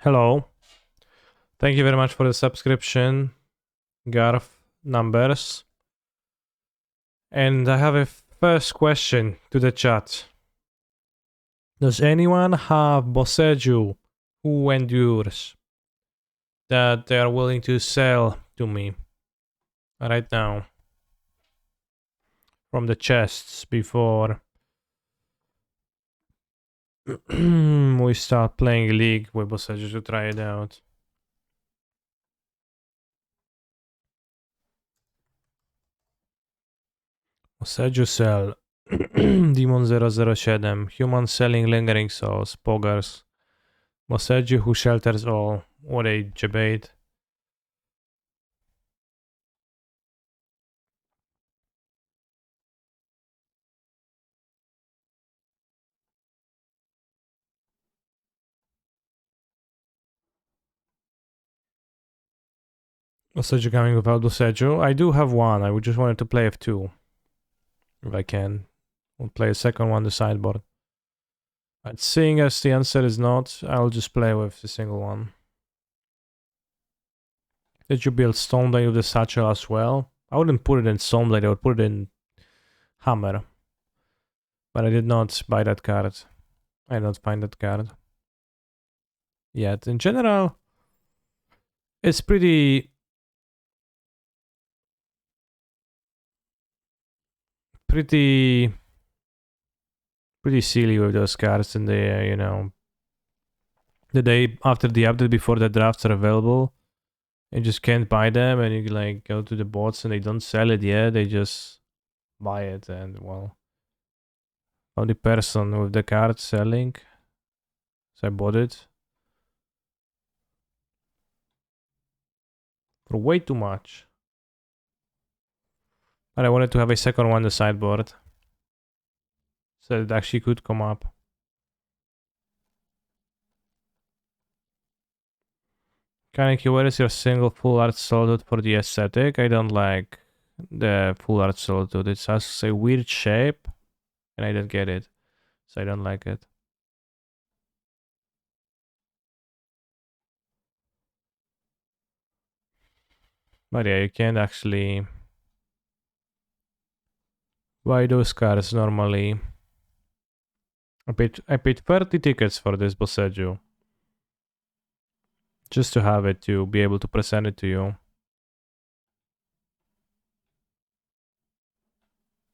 Hello. Thank you very much for the subscription, Garf numbers. And I have a first question to the chat. Does anyone have Boseiju who endures that they are willing to sell to me right now from the chests before we start playing League with Boseiju to try it out? Boseiju sell. Demon 007. Human selling lingering souls. Poggers. Boseiju who shelters all. What a debate. Boseiju coming without Boseiju. I do have one. I would just wanted to play F2. If I can. We'll play a second one, the sideboard. But seeing as the answer is not, I'll just play with the single one. Did you build Stoneblade with the satchel as well? I wouldn't put it in Stoneblade, I would put it in Hammer. But I did not buy that card. I did not find that card yet. In general, it's pretty silly with those cards in the the day after the update before the drafts are available. You just can't buy them, and you like go to the bots and they don't sell it yet. They just buy it, and well, only person with the card selling, so I bought it for way too much. But I wanted to have a second one on the sideboard, so it actually could come up. Kaneki, where is your single full art solitude for the aesthetic? I don't like the full art solitude. It has a weird shape, and I don't get it, so I don't like it. But yeah, you can't actually buy those cards normally. I paid 30 tickets for this Boseiju. Just to have it, to be able to present it to you.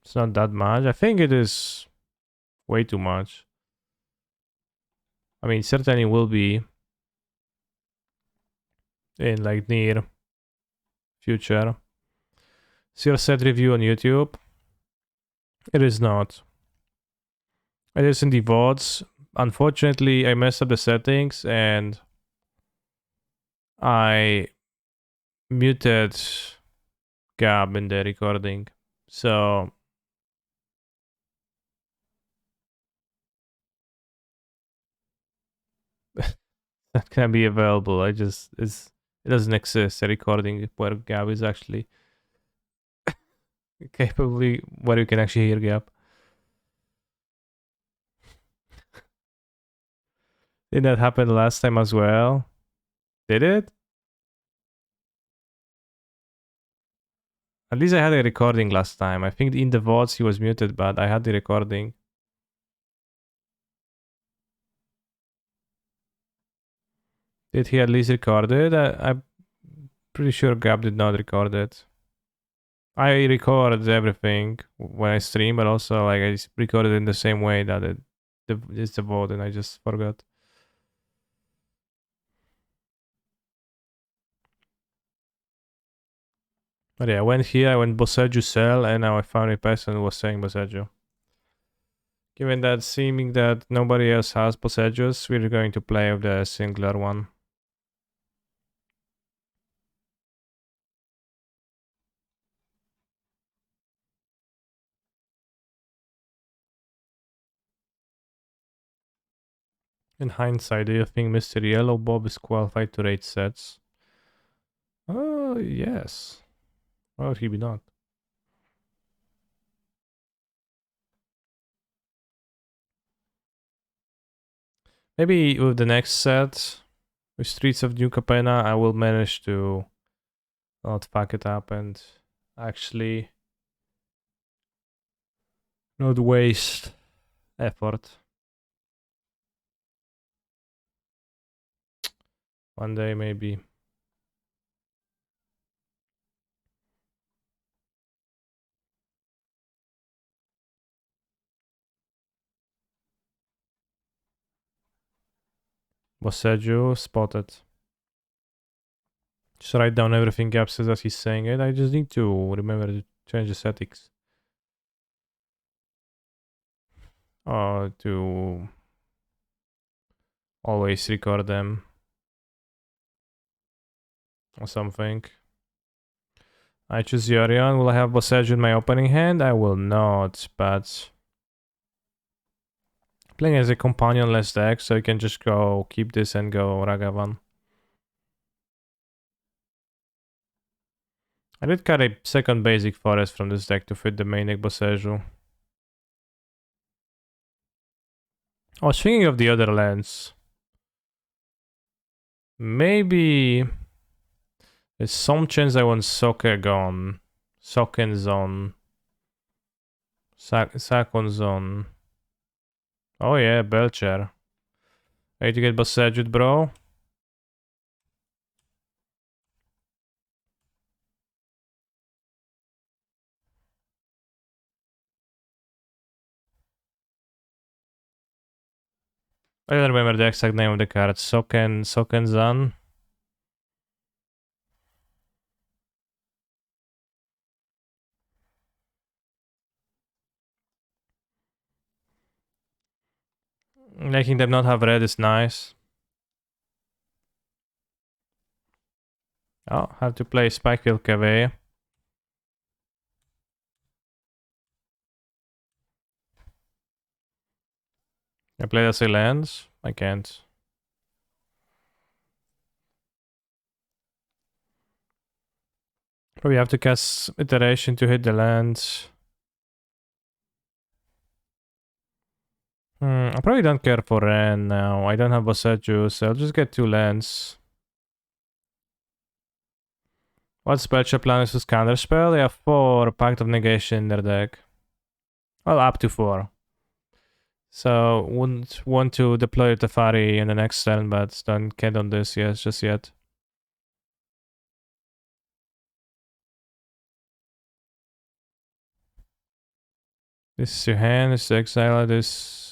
It's not that much. I think it is way too much. I mean, certainly will be in like near future. See your set review on YouTube. It is not. It is in the VODs. Unfortunately, I messed up the settings and I muted Gab in the recording. So that can be available. It doesn't exist, a recording where Gab is actually capably where you can actually hear Gab. Did that happen last time as well? Did it? At least I had a recording last time. I think in the VODs he was muted, but I had the recording. Did he at least record it? I'm pretty sure Gab did not record it. I record everything when I stream, but also like I record it in the same way that it's the VOD, and I just forgot. But yeah, I went here, I went Boseiju sell, and now I found a person who was saying Boseiju. Given that seeming that nobody else has Boseijus, we're going to play with the singular one. In hindsight, do you think Mr. Yellow Bob is qualified to rate sets? Oh, yes. Why would he be not? Maybe with the next set, With Streets of New Capenna, I will manage to not fuck it up and actually not waste effort. One day, maybe. Boseiju spotted. Just write down everything Gab says as he's saying it. I just need to remember to change the settings. To always record them. Or something. I choose Yorion. Will I have Boseiju in my opening hand? I will not, but... Playing as a companion-less deck, so you can just go keep this and go Ragavan. I did cut a second basic forest from this deck to fit the main deck Boseiju. I was thinking of the other lands. Maybe... There's some chance I want Soccer gone. Socken Zone. Sakon Zone. Oh yeah, Belcher. Ready to get Boseiju, bro? I don't remember the exact name of the card. Socken Zone. Making them not have red is nice. Oh, have to play Spikefield Cave. I play as a lands? I can't. Probably have to cast Iteration to hit the lands. I probably don't care for Ren now. I don't have Boseiju, so I'll just get 2 lands. What spell plan is this counterspell? They have 4 Pact of Negation in their deck. Well, up to 4. So, wouldn't want to deploy Teferi in the next turn, but can't on this just yet. This is your hand, this is to exile, this...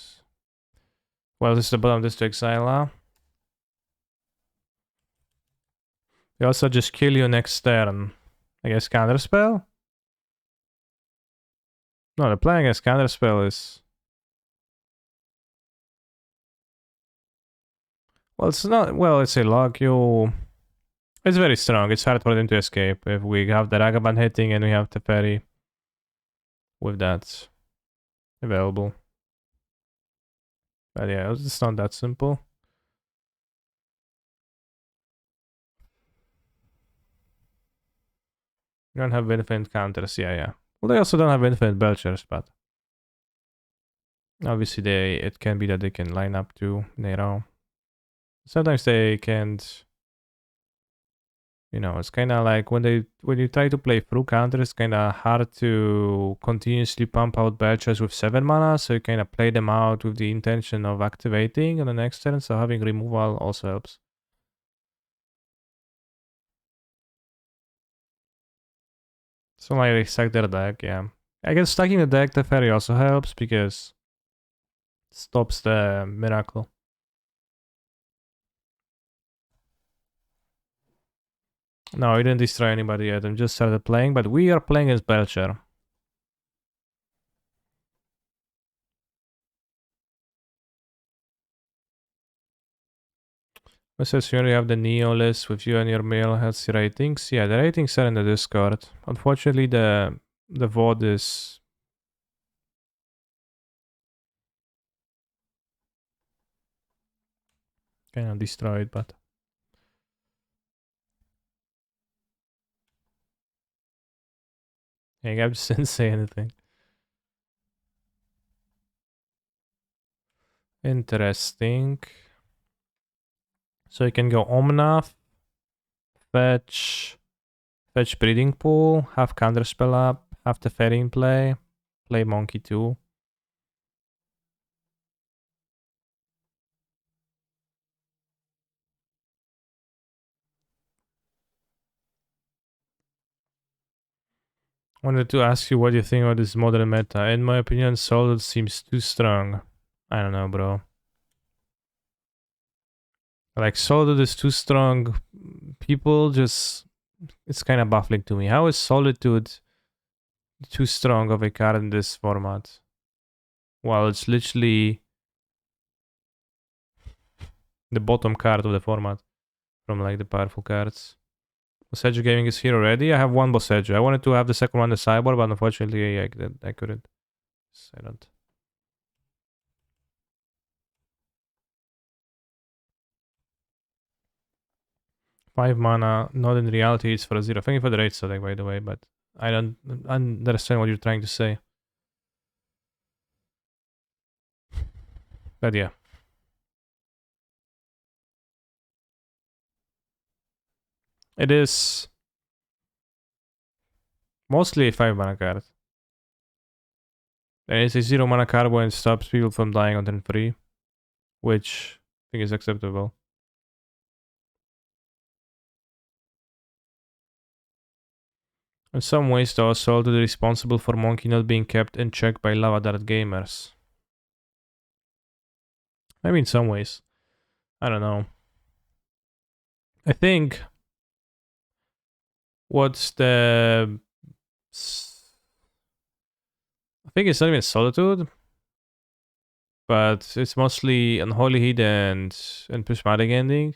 Well, this is the bottom, this to exile. We also just kill you next turn. I guess counterspell? No, the plan against counterspell is... Well, it's not... Well, it's a lock. It's very strong. It's hard for them to escape. If we have the Ragavan hitting and we have the Teferi with that available. But yeah, it's not that simple. You don't have infinite counters. Yeah. Well, they also don't have infinite Belchers, but... Obviously, it can be that they can line up to Nero. Sometimes they can't... You know, it's kind of like when you try to play through counter, it's kind of hard to continuously pump out Belchers with 7 mana, so you kind of play them out with the intention of activating on the next turn, so having removal also helps. So like they stack their deck, yeah. I guess stacking the deck, the Teferi also helps because it stops the miracle. No, we didn't destroy anybody yet. I'm just started playing, but we are playing as Belcher. It says you have the Neo list with you and your male healthy ratings. Yeah, the ratings are in the Discord. Unfortunately, the VOD is... kind of destroyed, but... Yeah, I just didn't say anything. Interesting. So you can go Omna, fetch Breeding Pool, have Counterspell up, have the Fairy in play Monkey too. Wanted to ask you what you think about this modern meta. In my opinion, Solid seems too strong. I don't know, bro. Like, Solid is too strong. People just... It's kind of baffling to me. How is Solitude too strong of a card in this format? Well, it's literally the bottom card of the format from like the powerful cards. Boseiju Gaming is here already. I have one Boseiju. I wanted to have the second one, the Cyborg, but unfortunately I couldn't. I don't. Five mana, not in reality, it's for a 0. Thank you for the raid select, by the way, but I don't understand what you're trying to say. But yeah. It is mostly a 5 mana card. And it's a 0 mana card when it stops people from dying on turn 3, which I think is acceptable. In some ways, though, Assault is responsible for Monkey not being kept in check by Lava Dart gamers. Maybe in some ways. I don't know. I think what's the... I think it's not even Solitude, but it's mostly Unholy Heat and Prismatic Ending.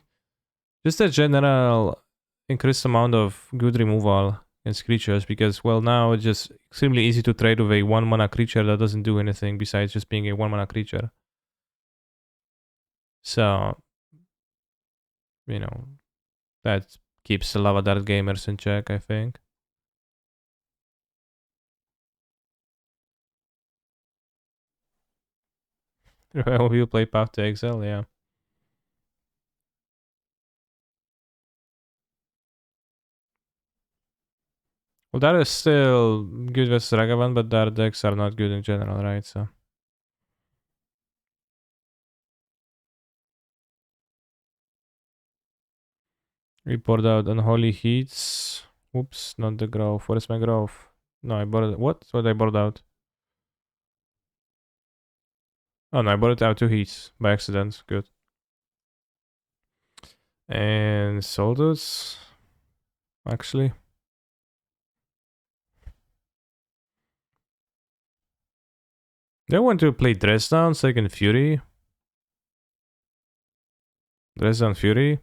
Just a general increased amount of good removal against creatures, because, well, now it's just extremely easy to trade with a 1 mana creature that doesn't do anything besides just being a 1 mana creature. So, you know, that keeps the Lava Dart gamers in check, I think. Will you play Path to Exile? Yeah. Well, that is still good versus Ragavan, but their decks are not good in general, right? So. We poured out Unholy Heats. Oops, not the Grove. Where's my Grove? No, I bought it. What? What I bought out? Oh no, I bought it out 2 Heats by accident. Good. And Soldus. Actually. They want to play Dresdown, Second Fury. Dresdown Fury.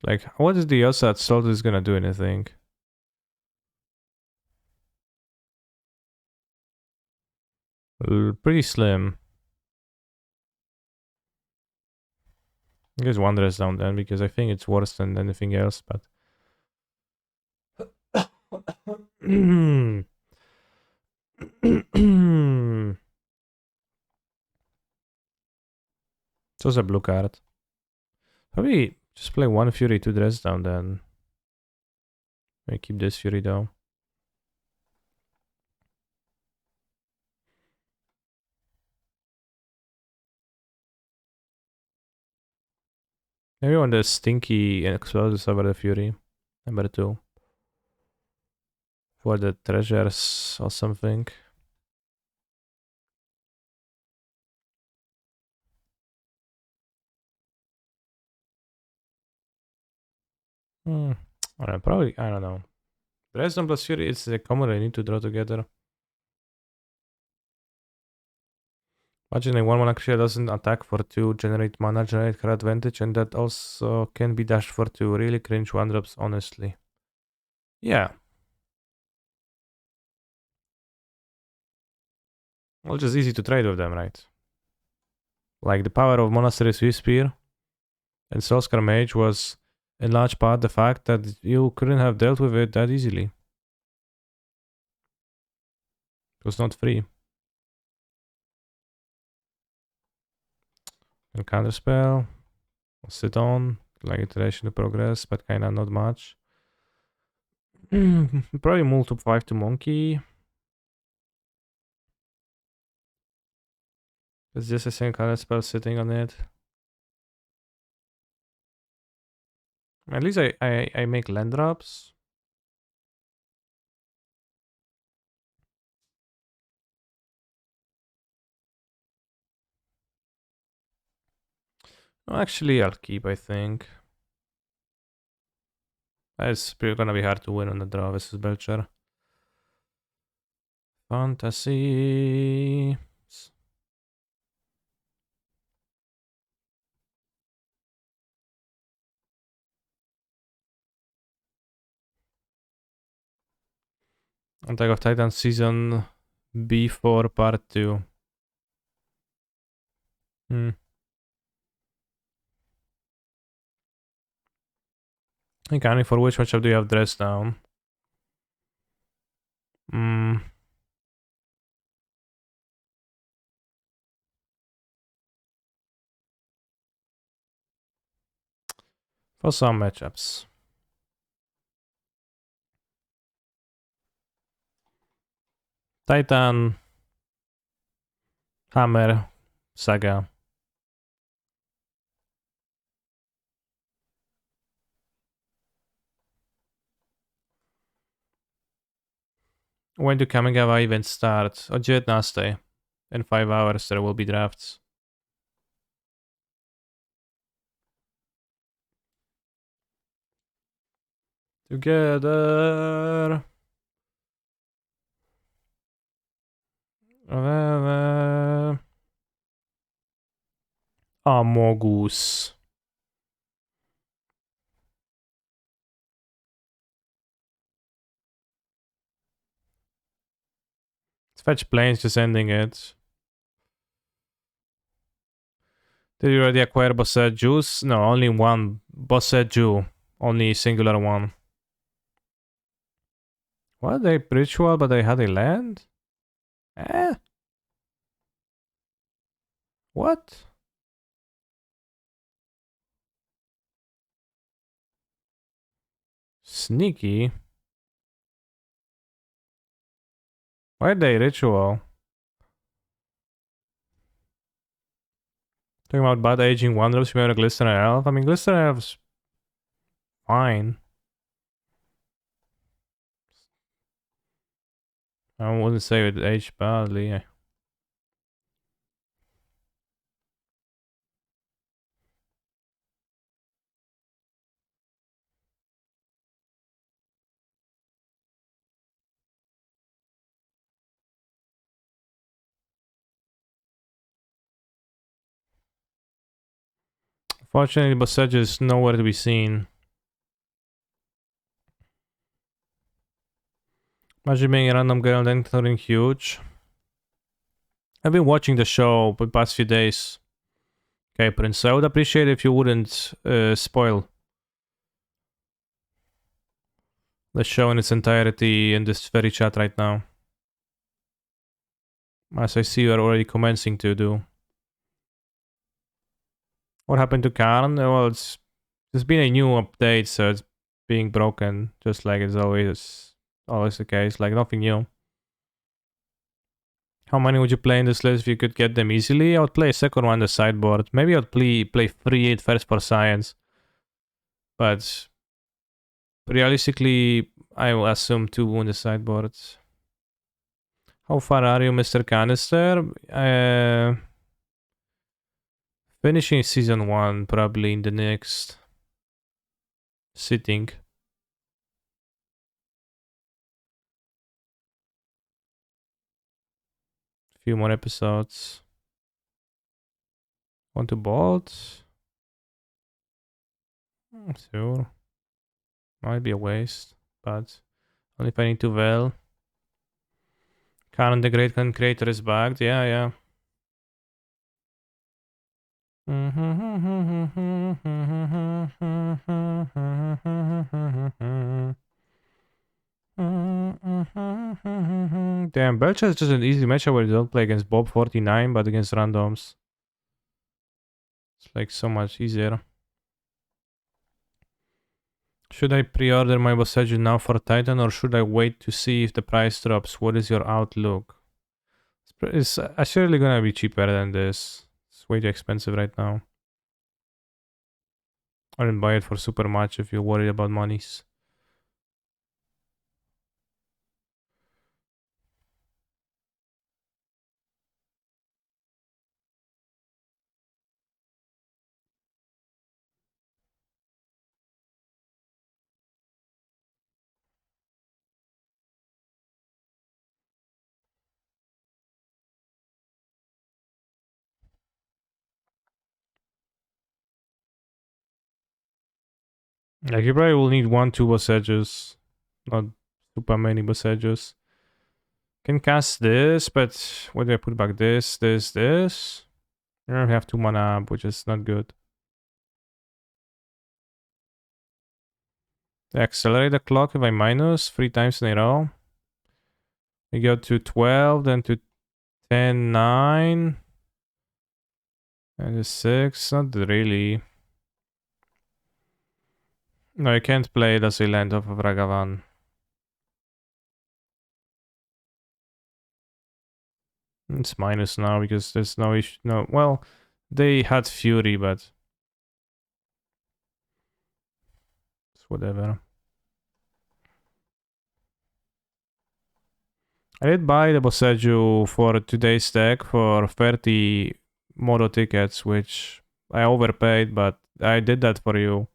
Like, what is the odds that Soldus is gonna do anything? Pretty slim. I guess one Dresdown then, because I think it's worse than anything else, but... It was a blue card. Probably just play one Fury, 2 Dresdown then. Maybe keep this Fury though. Maybe on the Stinky and Explosives over the Fury. Number 2. For the treasures or something. I don't know, probably, I don't know. Dresden plus Fury is a combo I need to draw together. Imagine a 1 mana creature doesn't attack for 2, generate mana, generate card advantage, and that also can be dashed for 2. Really cringe 1-drops, honestly. Yeah. Well, just easy to trade with them, right? Like, the power of Monastery Swift Spear and Soulscar Mage was in large part the fact that you couldn't have dealt with it that easily. It was not free. And Counterspell. I'll sit on, like iteration to progress, but kinda not much. Probably move to 5 to monkey. It's just a single color spell sitting on it. At least I make land drops. No, actually, I'll keep, I think. It's gonna be hard to win on the draw versus Belcher. Fantasy. Attack of Titan Season B4 Part 2. Okay, for which matchup do you have dress down? For some matchups. Titan, Hammer, Saga. When do Kamigawa events start? O 19. In 5 hours there will be drafts. Together. Amogus. Fetch planes, just ending it. Did you already acquire Boseiju? No, only one Boseiju. Only singular one. What? They ritual, but they had a land? Eh? What? Sneaky. Why are they ritual? Talking about bad aging wonders, you have a Glistener Elf. I mean, Glistener Elf's fine. I wouldn't say it aged badly. Fortunately, Boseiju is nowhere to be seen. Imagine being a random girl and then turning huge. I've been watching the show for the past few days. Okay, Prince, I would appreciate if you wouldn't spoil the show in its entirety in this very chat right now. As I see you are already commencing to do. What happened to Karn? Well, there's been a new update, so it's being broken, just like it's always the case, like nothing new. How many would you play in this list if you could get them easily? I would play a second one on the sideboard. Maybe I'd play 3 first for science. But realistically, I will assume 2 on the sideboard. How far are you, Mr. Canister? Finishing season 1, probably in the next sitting. Few more episodes. Want to bolt? Sure. Might be a waste, but only if I need to well. Karen the Great Creator is back. Yeah, yeah. Damn, Belcher is just an easy matchup where you don't play against Bob 49, but against randoms. It's like so much easier. Should I pre-order my Boseiju now for Titan or should I wait to see if the price drops? What is your outlook? It's surely gonna be cheaper than this. It's way too expensive right now. I didn't buy it for super much if you're worried about monies. Like you probably will need 1-2 Boseijus. Not super many Boseijus. Can cast this, but what do I put back? This. I don't have 2 mana up, which is not good. Accelerate the clock if I minus 3 times in a row. We go to 12, then to 10, 9. And a 6. Not really. No, I can't play it as a land off of Ragavan. It's minus now because there's no issue. No, well, they had Fury, but it's whatever. I did buy the Boseiju for today's deck for 30 Modo tickets, which I overpaid, but I did that for you.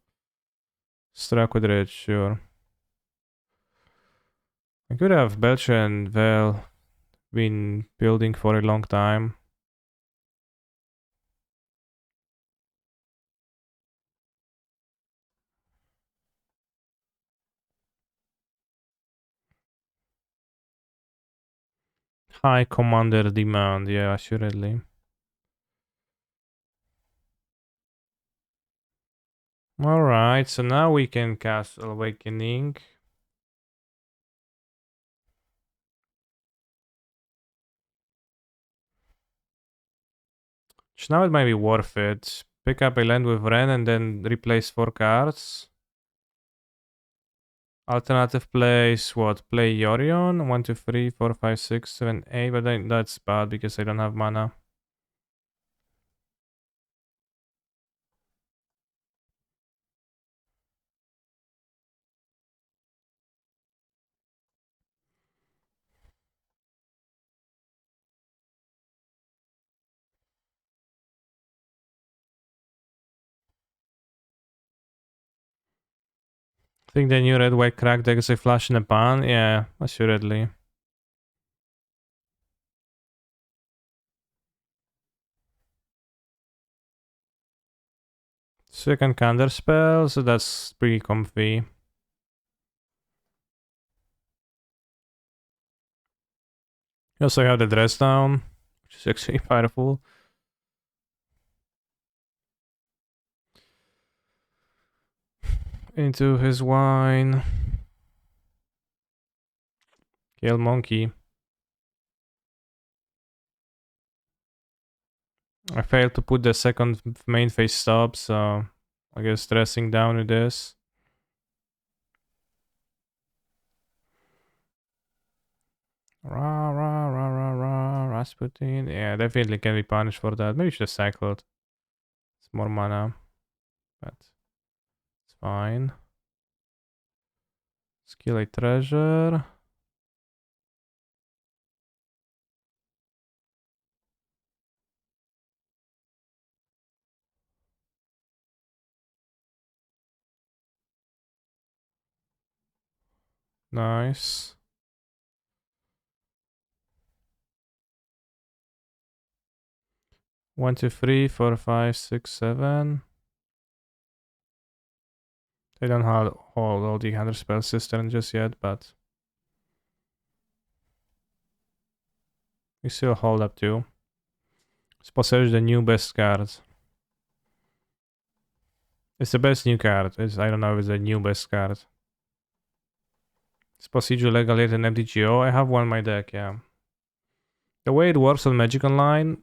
Struck with Rich, sure. I could have Belcher and Vel been building for a long time. High commander demand, yeah, assuredly. Alright, so now we can cast Awakening. Which now it might be worth it. Pick up a land with Ren and then replace 4 cards. Alternative plays what? Play Yorion? 1, 2, 3, 4, 5, 6, 7, 8. But then that's bad because I don't have mana. I think the new red white crack deck is a flash in the pan. Yeah, assuredly. Second counter spell, so that's pretty comfy. You also have the dress down, which is actually powerful. Into his wine. Kill monkey. I failed to put the second main phase stop, so I guess dressing down with this. Rah, rah, rah, rah, rah, Rasputin. Yeah, definitely can be punished for that. Maybe should have cycled. It's more mana, but it's fine. Skill a treasure. Nice. One, two, three, four, five, six, seven. They don't have all the 100 spell cistern just yet, but we still hold up too. Boseiju the new best card. It's the best new card. I don't know if it's the new best card. Is Boseiju legal yet in MTGO? I have one in my deck, yeah. The way it works on Magic Online,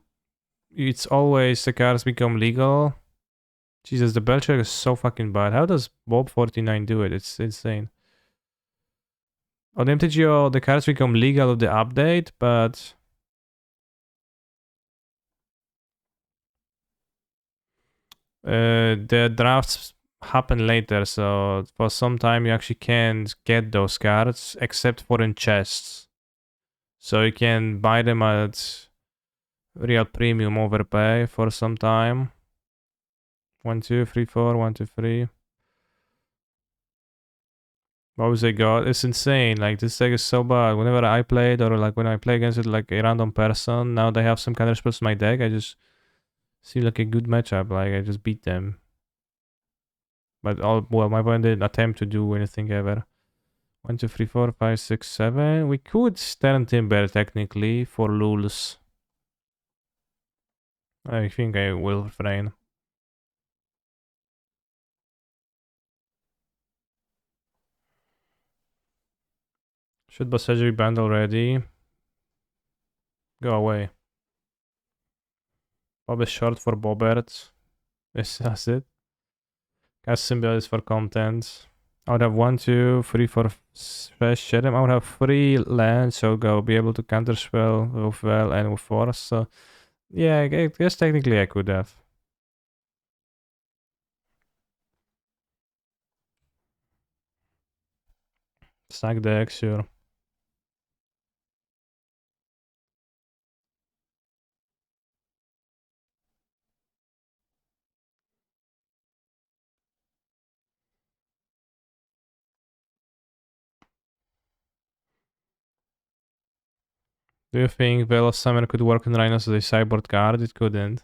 it's always the cards become legal Jesus, the bell check is so fucking bad. How does Bob 49 do it? It's insane. On MTGO, the cards become legal with the update, but the drafts happen later, so for some time you actually can't get those cards except for in chests. So you can buy them at real premium overpay for some time. 1, 2, 3, 4, 1, 2, 3. What was they got? It's insane. Like this deck is so bad. Whenever I played or like when I play against it like a random person, now they have some counter spells in my deck. I just seem like a good matchup. Like I just beat them. But my opponent didn't attempt to do anything ever. 1, 2, 3, 4, 5, 6, 7. We could stand Timber technically for lulz. I think I will refrain. Should Boseiju be banned already? Go away. Bob is short for Bobert. That's it. Cast Symbiote is for content. I would have 1, 2, 3 for Fresh Shedem. I would have 3 lands, so go be able to counterspell with well and with force. So yeah, I guess technically I could have. Stack deck, sure. Do you think Veil of Summer could work on Rhinos as a sideboard card? It couldn't.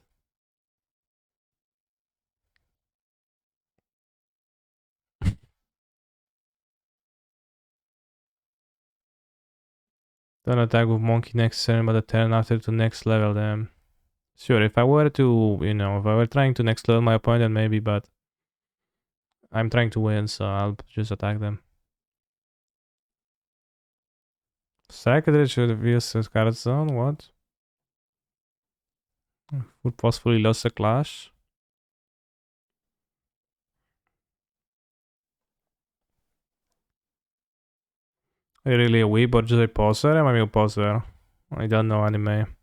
Don't attack with Monkey next turn, but the turn after to next level them. Sure, if I were to, if I were trying to next level my opponent, maybe, but I'm trying to win, so I'll just attack them. Secretary should be a card zone, what? Would possibly lose a clash. Are you really a weeb or just a poser? Am I a poser? I don't know anime.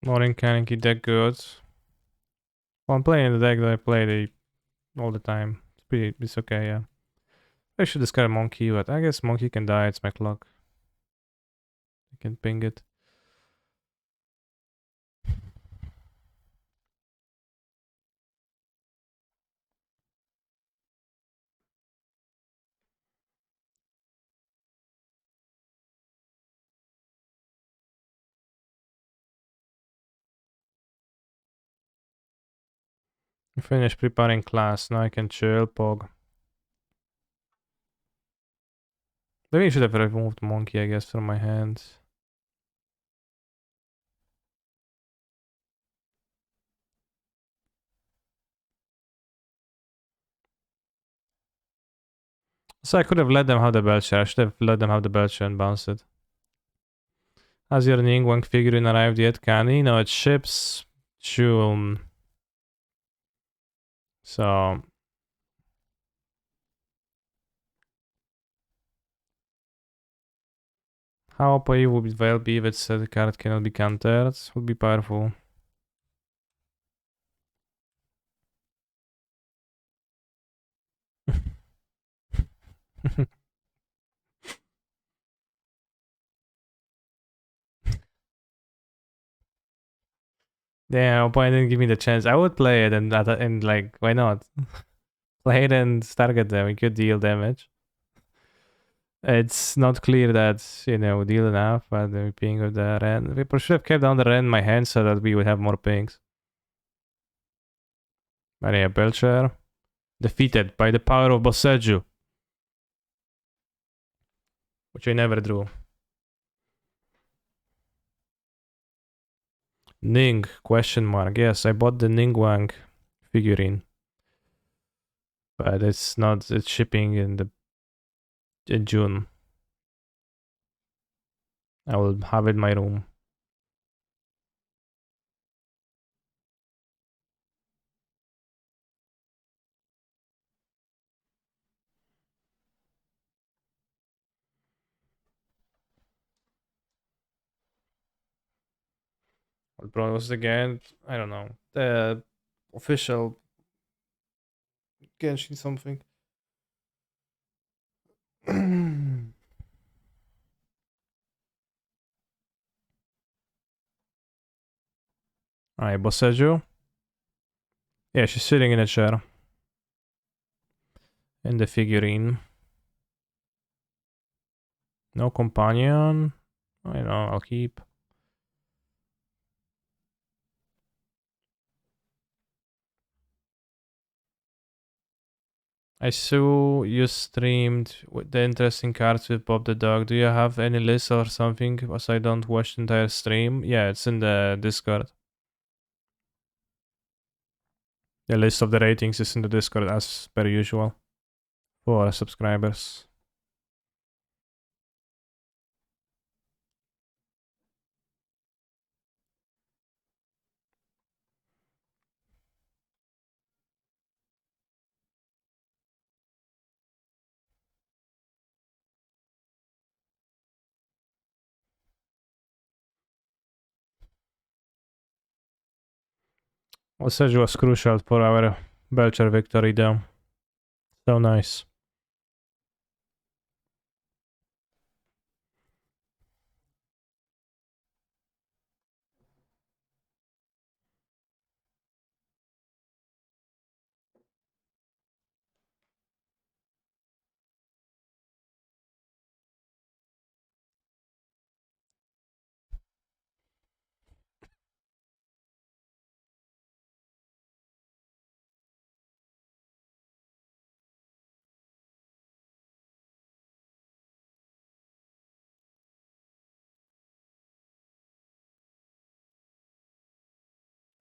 Not in Kaneki deck good. Well, I'm playing the deck that I play all the time. It's okay, yeah. I should discard Monkey, but I guess Monkey can die, it's my clock. I can ping it. Finish preparing class, now I can chill, pog. Maybe I should have removed Monkey, I guess, from my hand. So I could have let them have the Belcher. I should have let them have the Belcher and bounced it. Has your Ningguang figurine arrived yet, Kani? No, it ships June. So how OP would it well be if it said the card cannot be countered? Would be powerful. Yeah, opponent didn't give me the chance. I would play it and like why not? Play it and target them. We could deal damage. It's not clear that, deal enough, but the ping of the Ren. We should have kept down the Ren in my hand so that we would have more pings. But yeah, Belcher defeated by the power of Boseiju, which I never drew. Ning, question mark. Yes, I bought the Ningguang figurine. But it's not, it's shipping in June. I will have it in my room. What brought us again? I don't know. The official Genshin something. Alright, Boseiju. Yeah, she's sitting in a chair. In the figurine. No companion. I know, I'll keep. I saw you streamed with the interesting cards with Bob the Dog. Do you have any list or something? Because I don't watch the entire stream. Yeah, it's in the Discord. The list of the ratings is in the Discord as per usual. For subscribers. Boseiju was crucial for our Belcher victory though. So nice.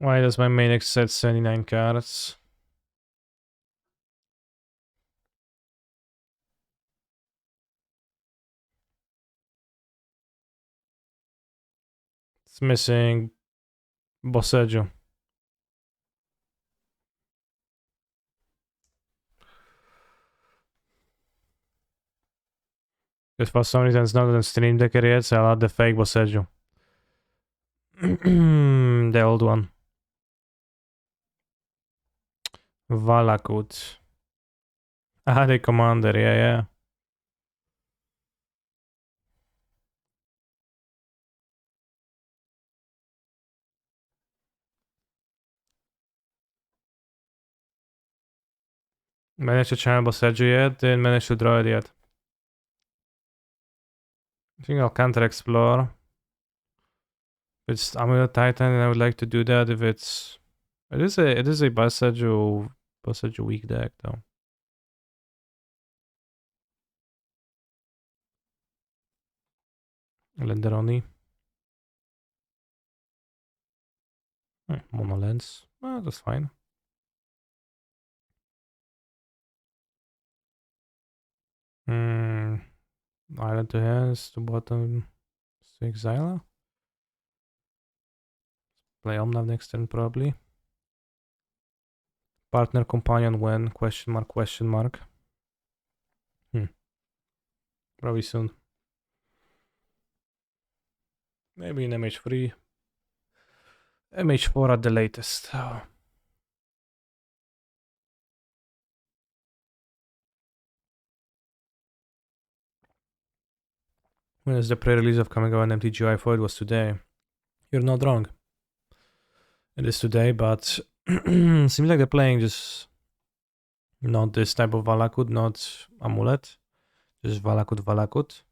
Why does my main set 79 cards? It's missing Boseiju. If for some reason it's not on Stream Decker yet, so I'll add the fake Boseiju. The old one. Valakut. Ah, the commander, yeah. Managed to channel Boseiju yet? Didn't manage to draw it yet. I think I'll counter explore. If it's Amulet Titan, and I would like to do that if it's... It is a Boseiju weak deck though. Lenderoni. Mono lens. That's fine. Island to hands, to bottom, to Exile. Play Omnav next turn probably. Partner companion when? Question mark, question mark. Probably soon. Maybe in MH3. MH4 at the latest. Oh. When is the pre-release of Kamigawa and MTGO? I thought it was today. You're not wrong. It is today, but seems like they're playing just not this type of Valakut, not Amulet. Just Valakut Valakut.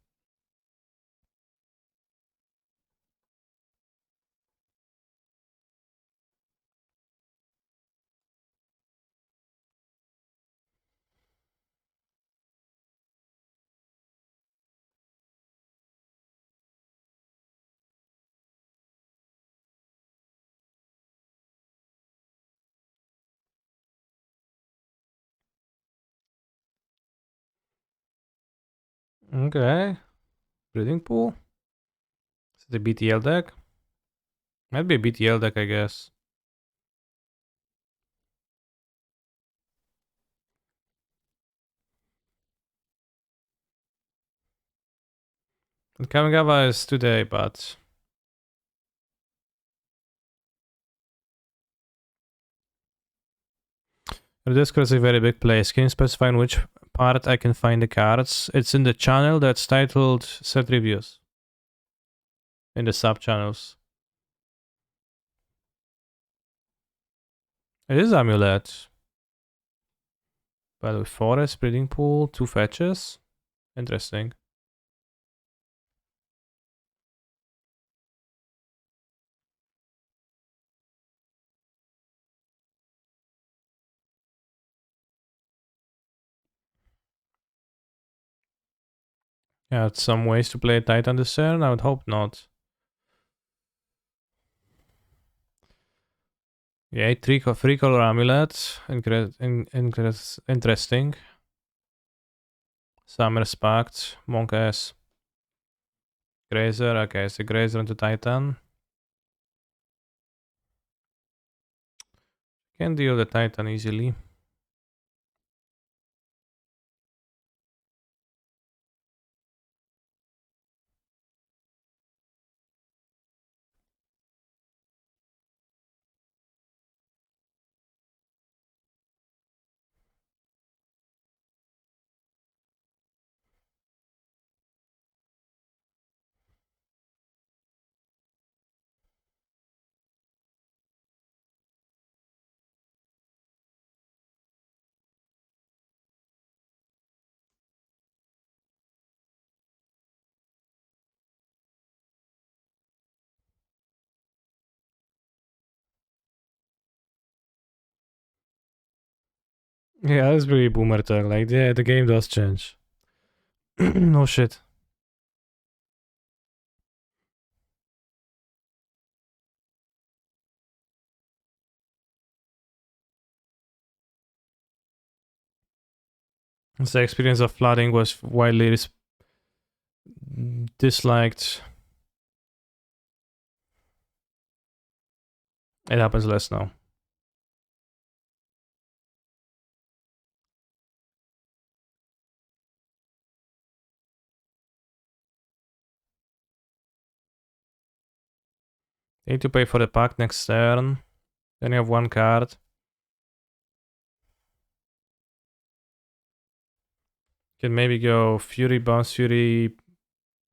Okay. Breeding pool. Is it a BTL deck? Might be a BTL deck, I guess. And Kamigawa is today, but the Discord is a very big place. Can you specify in which part I can find the cards? It's in the channel that's titled Set Reviews. In the sub channels. It is Amulet. By the way, Forest, Breeding Pool, 2 fetches. Interesting. Yeah, some ways to play Titan Discern? I would hope not. Yeah, three color amulet. Interesting. Some respect. Monk S. Grazer. Okay, so Grazer into Titan. Can deal the Titan easily. Yeah, that's pretty boomer talk. Like, yeah, the game does change. No shit. The experience of flooding was widely disliked. It happens less now. Need to pay for the pack next turn. Then you have 1 card. Can maybe go Fury, Bounce Fury,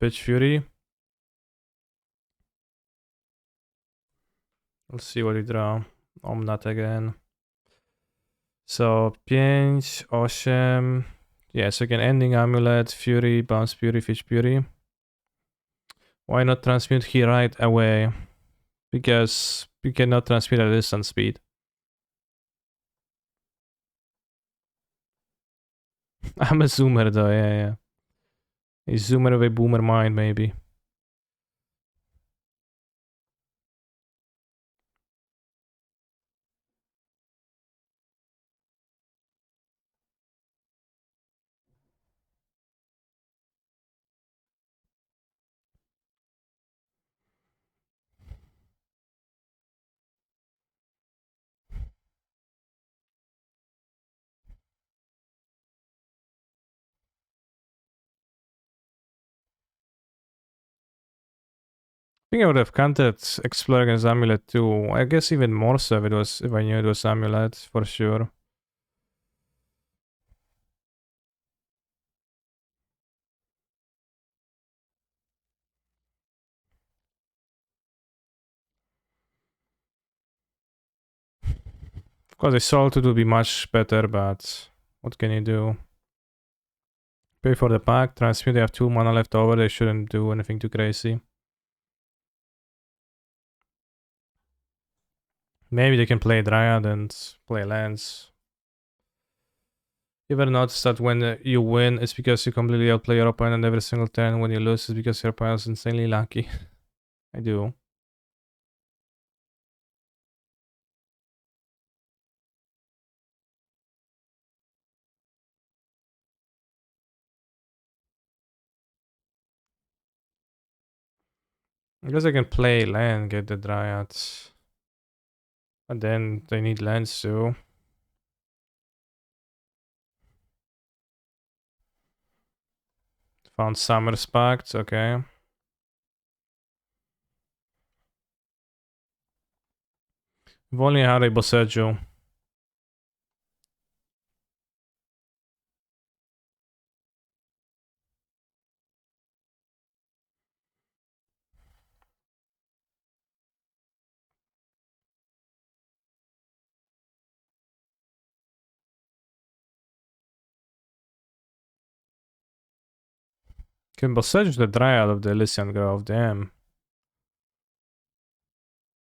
Pitch Fury. Let's see what we draw. Omnat again. So 5, 8. Yeah, so again, Ending Amulet, Fury, Bounce Fury, Fish Fury. Why not transmute here right away? Because we cannot transmute at distance speed. I'm a zoomer though, yeah. A zoomer with a boomer mind, maybe. I think I would have counted Explore against Amulet too. I guess even more so if I knew it was Amulet, for sure. Of course, I thought it would be much better, but what can you do? Pay for the pack. Transmute. They have 2 mana left over. They shouldn't do anything too crazy. Maybe they can play Dryad and play lands. You ever notice that when you win, it's because you completely outplay your opponent every single turn. When you lose, it's because your opponent's insanely lucky. I do. I guess I can play land, get the Dryads. But then they need lands too. Found Summer's Pact, okay. If only I had a Boseiju. Can Boseiju the Dryad of the Elysian Grove, damn.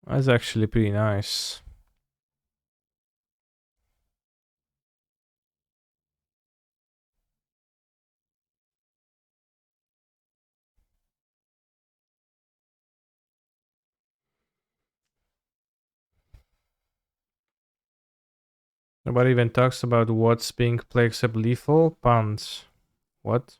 That's actually pretty nice. Nobody even talks about what's being played except lethal. Puns. What?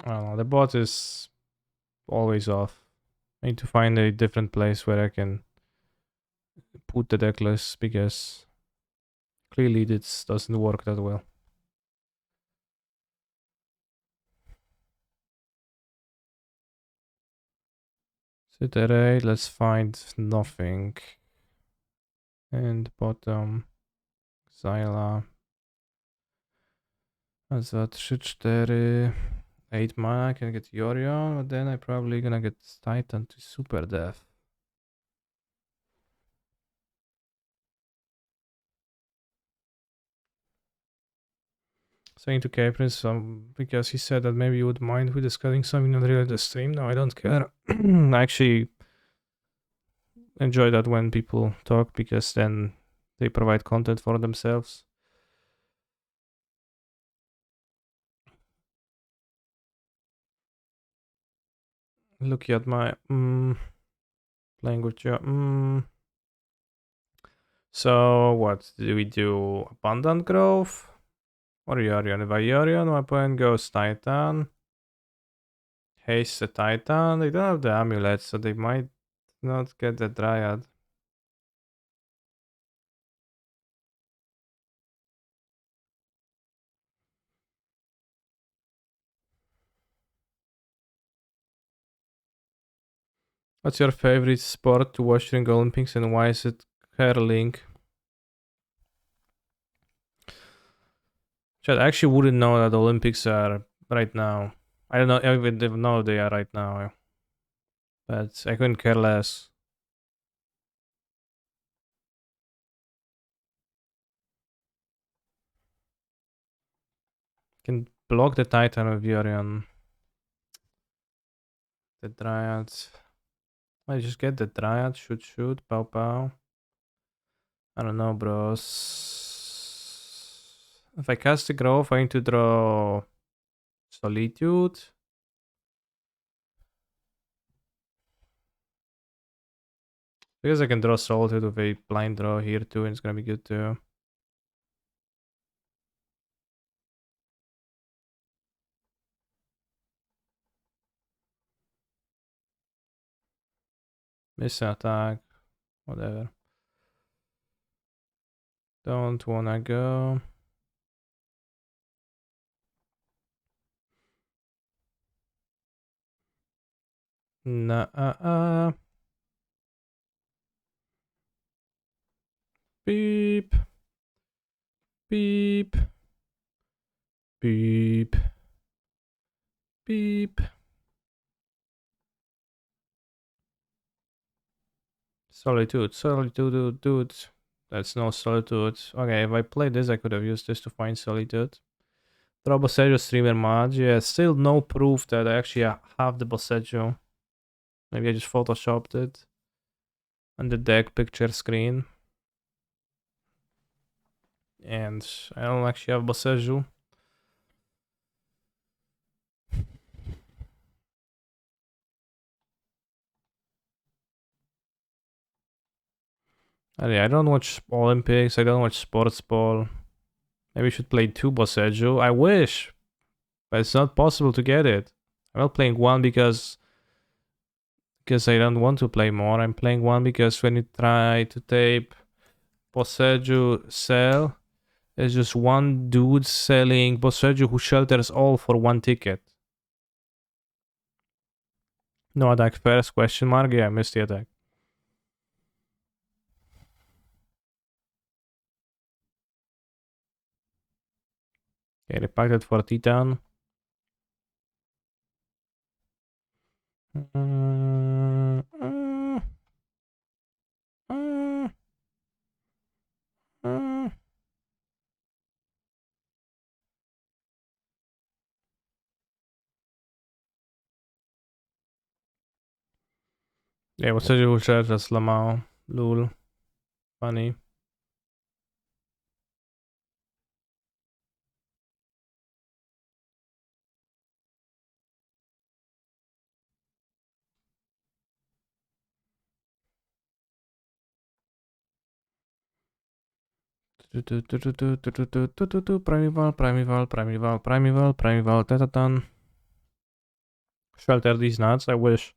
I don't know, the bot is always off. I need to find a different place where I can put the deck list because clearly this doesn't work that well. Citerate, let's find nothing. And bottom, Xyla. That's a 3, 4, 8 mana. I can get Yorion, but then I probably gonna get Titan to super death. Saying to Capris because he said that maybe you would mind we discussing something not really the stream. No, I don't care. I actually enjoy that when people talk because then they provide content for themselves. Look at my playing with you. So what do we do? Abundant Growth or Yorion? If I Yorion, my opponent goes Titan. Haste the Titan. They don't have the amulet, so they might not get the Dryad. What's your favorite sport to watch during Olympics and why is it curling? Chad, I actually wouldn't know that the Olympics are right now. I don't know even know they are right now. But I couldn't care less. Can block the Titan of Yorion. The Dryads. I just get the Dryad. Shoot. Pow pow. I don't know, bros. If I cast the Grove, I need to draw Solitude. Because I can draw Solitude with a blind draw here too, and it's gonna be good too. Miss an attack. Whatever. Don't wanna go. Nah. Beep. Beep. Beep. Beep. Solitude, solitude, dude. That's no solitude. Okay, if I played this, I could have used this to find solitude. Throw Boseiju streamer mod. Yeah, still no proof that I actually have the Boseiju. Maybe I just photoshopped it on the deck picture screen. And I don't actually have Boseiju. I don't watch Olympics. I don't watch sports ball. Maybe we should play 2 Boseiju. I wish, but it's not possible to get it. I'm not playing 1 because I don't want to play more. I'm playing 1 because when you try to tape Boseiju sell, there's just one dude selling Boseiju who shelters all for 1 ticket. No attack first, question mark? Yeah, I missed the attack. Okay, repacked for Titan. Yeah, Boseiju who shelters Lamau. Lul. Funny. Primeval, Tetatan. Shelter these nuts, I wish.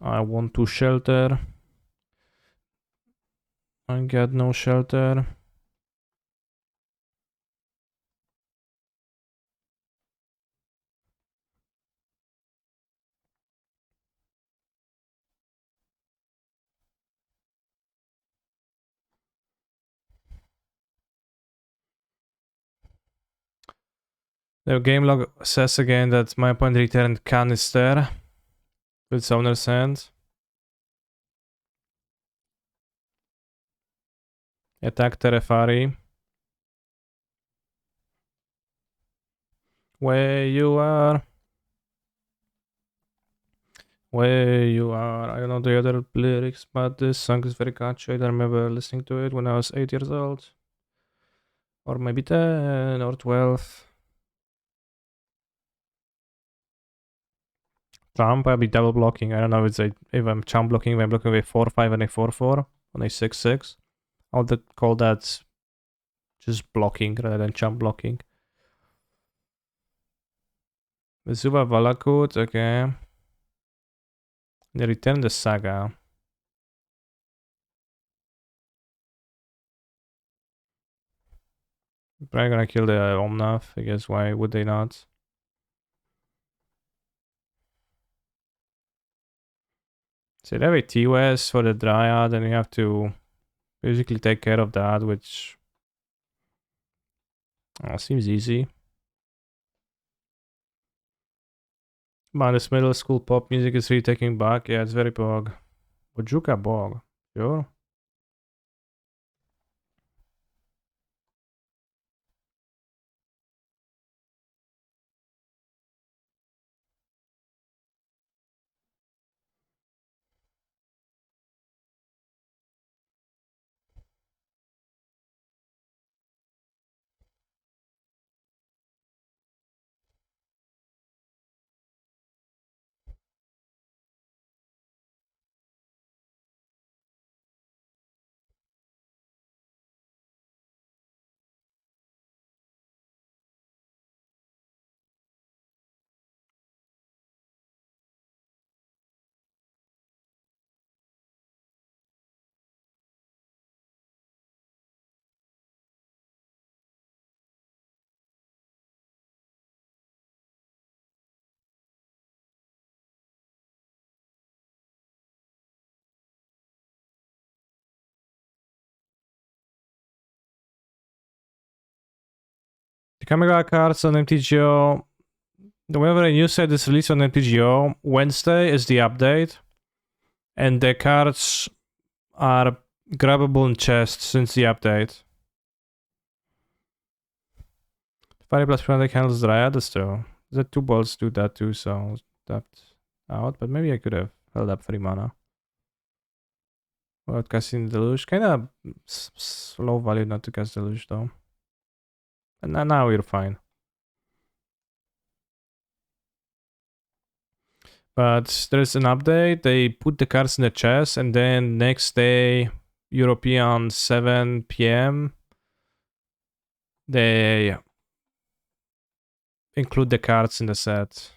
I want to shelter. I get no shelter. The game log says again that my opponent returned canister with Summoner's Hand. Attack Terefari. Where you are. Where you are. I don't know the other lyrics, but this song is very catchy. I remember listening to it when I was 8 years old. Or maybe 10 or 12. Jump, I'll be double blocking. I don't know if I'm jump blocking, if I'm blocking with 4-5 and a 4-4 on a 6-6. I would call that just blocking rather than jump blocking. Vesuva Valakut, okay. They return the Saga. Probably gonna kill the Omnath, I guess. Why would they not? So they have a T-West for the Dryad, and you have to basically take care of that, which seems easy. Man, this middle school pop music is really taking back. Yeah, it's very bog. Bojuka bog. Sure. The Kamigawa cards on MTGO. Whenever a new set is released on MTGO, Wednesday is the update. And the cards are grabbable in chests since the update. Fire plus Prismatic handles Dryads too. The 2 bolts do that too, so tapped out. But maybe I could have held up 3 mana. Without casting Deluge. Kinda low value not to cast Deluge though. And now we're fine. But there's an update. They put the cards in the chest, and then next day, European 7 p.m., they include the cards in the set.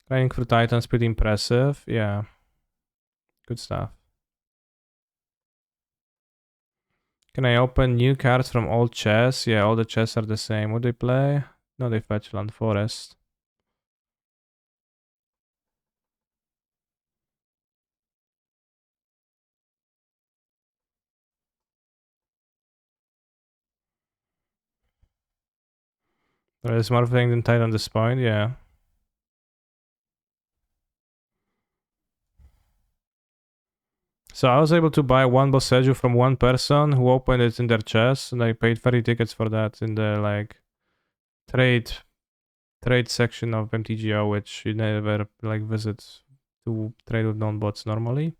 Grinding for Titans, pretty impressive. Yeah. Good stuff. Can I open new cards from old chests? Yeah, all the chests are the same. Would they play? No, they fetch Land Forest. There is more thing than Titan on this point, yeah. So I was able to buy one Boseiju from one person who opened it in their chest, and I paid 30 tickets for that in the like trade section of MTGO, which you never like visit to trade with non-bots normally.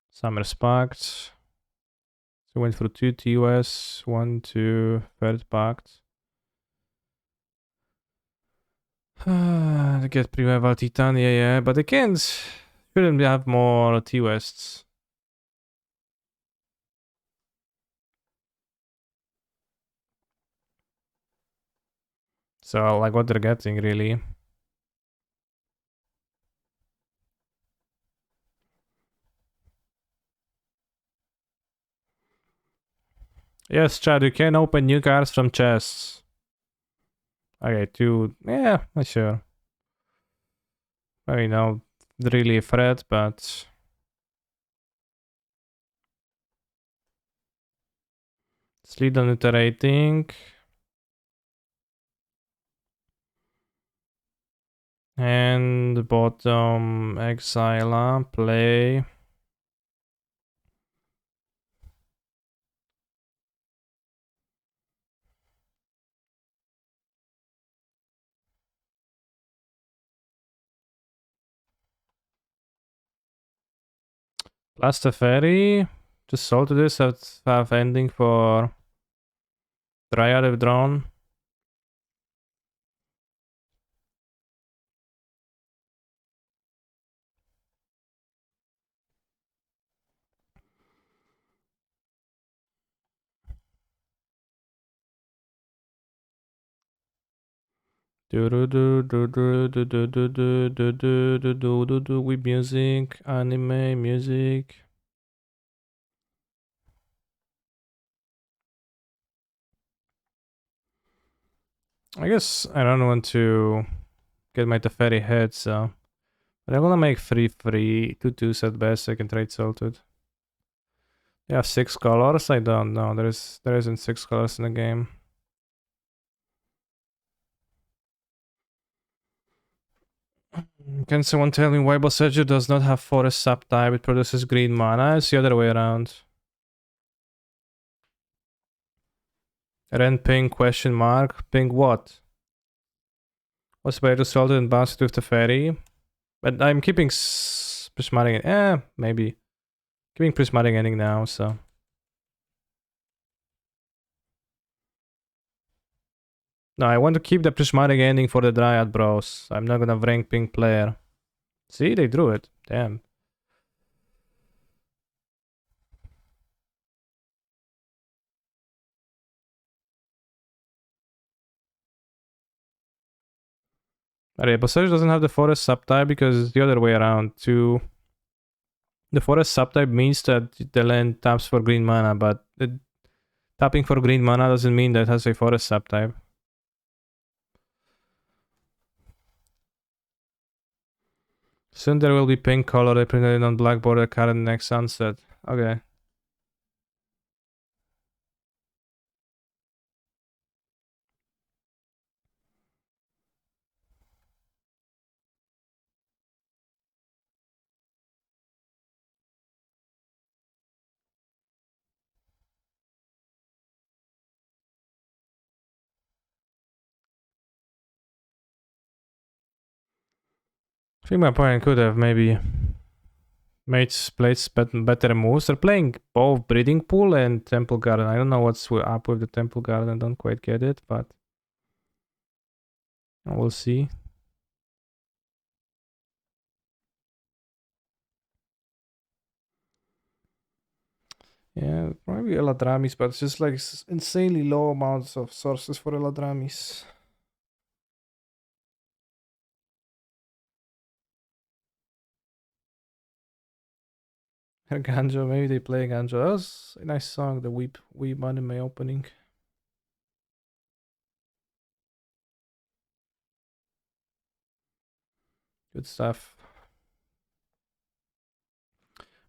Some respect. So went for 2 TOS, 1, 2, third pact. To get pre-level Titan, yeah, but they shouldn't have more T-Wests. So, like, what they're getting, really. Yes, Chad, you can open new cards from chests. Okay, 2, yeah, sure. I know, really a threat, but... Sleep on iterating. And bottom exile, play. Last Teferi. Just sold to this, have ending for Dryad have drawn. With music, anime, music. I guess I don't want to get my Teferi head, so. But I wanna make 3 2/2 at best, so I can trade Salted. They have 6 colors? I don't know. There isn't 6 colors in the game. Can someone tell me why Boseiju does not have forest subtype? It produces green mana. It's the other way around. Ren ping question mark. Ping what? What's better to salt it and bounce it with the fairy? But I'm keeping prismatic. Maybe. Keeping prismatic ending now, so. No, I want to keep the prismatic ending for the Dryad bros. I'm not gonna rank ping player. See, they drew it. Damn. Alright, Boseiju doesn't have the forest subtype because it's the other way around too. The forest subtype means that the land taps for green mana, but tapping for green mana doesn't mean that it has a forest subtype. Soon there will be pink color reprinted on black border card in the next sunset. Okay. think my opponent could have maybe made plays better moves. They're playing both Breeding Pool and Temple Garden. I don't know what's up with the Temple Garden. I don't quite get it, but we'll see. Yeah, probably Eladramis, but it's just like insanely low amounts of sources for Eladramis. Ganjo, maybe they play Ganjo. That was a nice song, the Weep anime opening. Good stuff.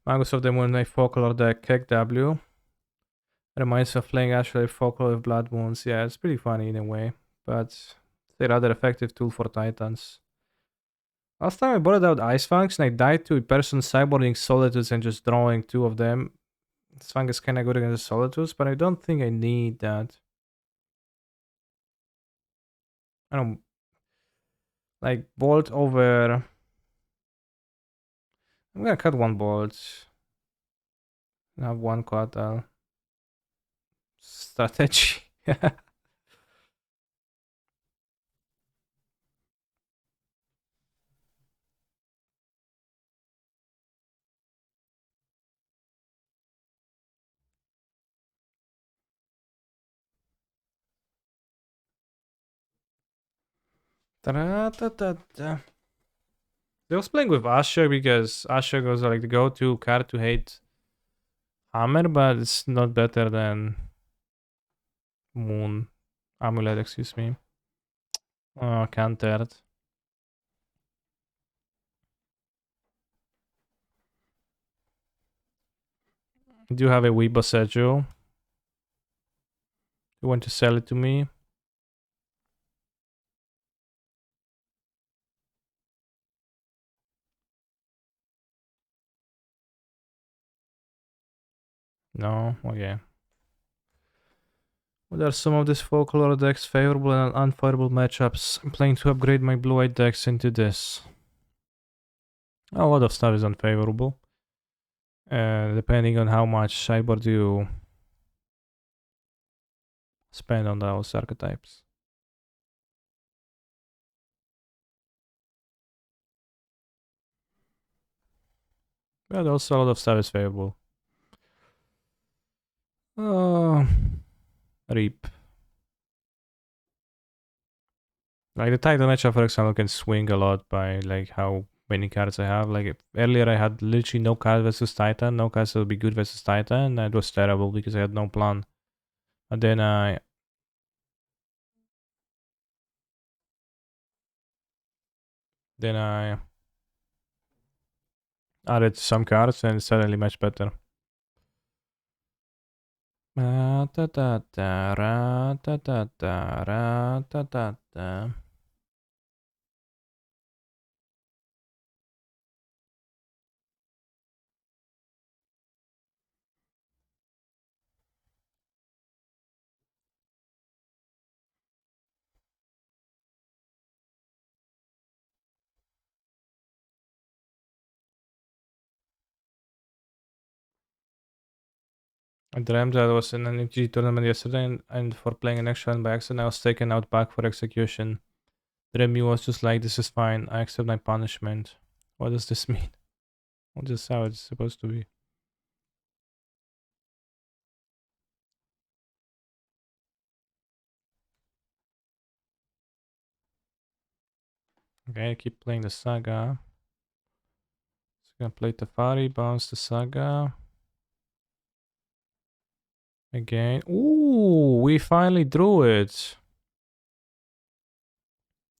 Magus of the Moon, a folklore deck, Kek W. Reminds me of playing actually folklore with Blood Moons. Yeah, it's pretty funny in a way, but it's a rather effective tool for Titans. Last time I brought out Ice Function, I died to a person cyborging Solitudes and just drawing two of them. This Fang is kinda good against Solitudes, but I don't think I need that. I don't like Bolt over. I'm gonna cut one Bolt. I have one Quatal. Strategy. Ta-da-ta-ta-ta. They was playing with Asher because Asher was like the go-to card to hate Hammer, but it's not better than Moon. Amulet, excuse me. Oh, countered. Do you have a wee Boseiju? You want to sell it to me? No? Okay. What are some of these folklore decks favorable and unfavorable matchups? I'm planning to upgrade my blue-white decks into this. A lot of stuff is unfavorable. Depending on how much sideboard you spend on those archetypes. But also a lot of stuff is favorable. Reap. Like the title matchup, for example, can swing a lot by like how many cards I have. Like earlier, I had literally no card versus Titan, no cards that would be good versus Titan, and it was terrible because I had no plan. And then I added some cards, and it's suddenly much better. I dreamt that I was in an MTG tournament yesterday, and for playing an extra by accident, I was taken out back for execution. Dreamy was just like, "This is fine. I accept my punishment." What does this mean? What is how it's supposed to be? Okay, keep playing the Saga. So gonna play Tefari, bounce the Saga. Again. Ooh, we finally drew it.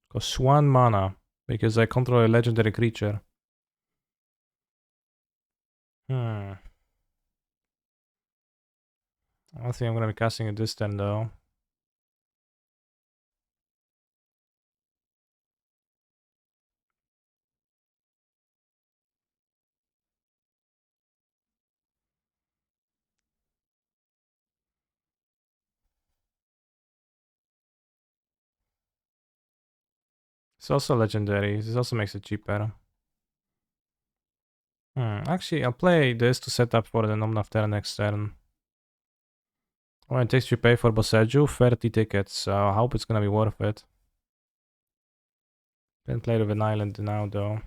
Costs 1 mana. Because I control a legendary creature. I don't think I'm gonna be casting it this turn though. It's also legendary. This also makes it cheaper. Actually, I'll play this to set up for the Nomnav turn next turn. When it takes you pay for Boseiju, 30 tickets, so I hope it's gonna be worth it. Can't play with an island now though.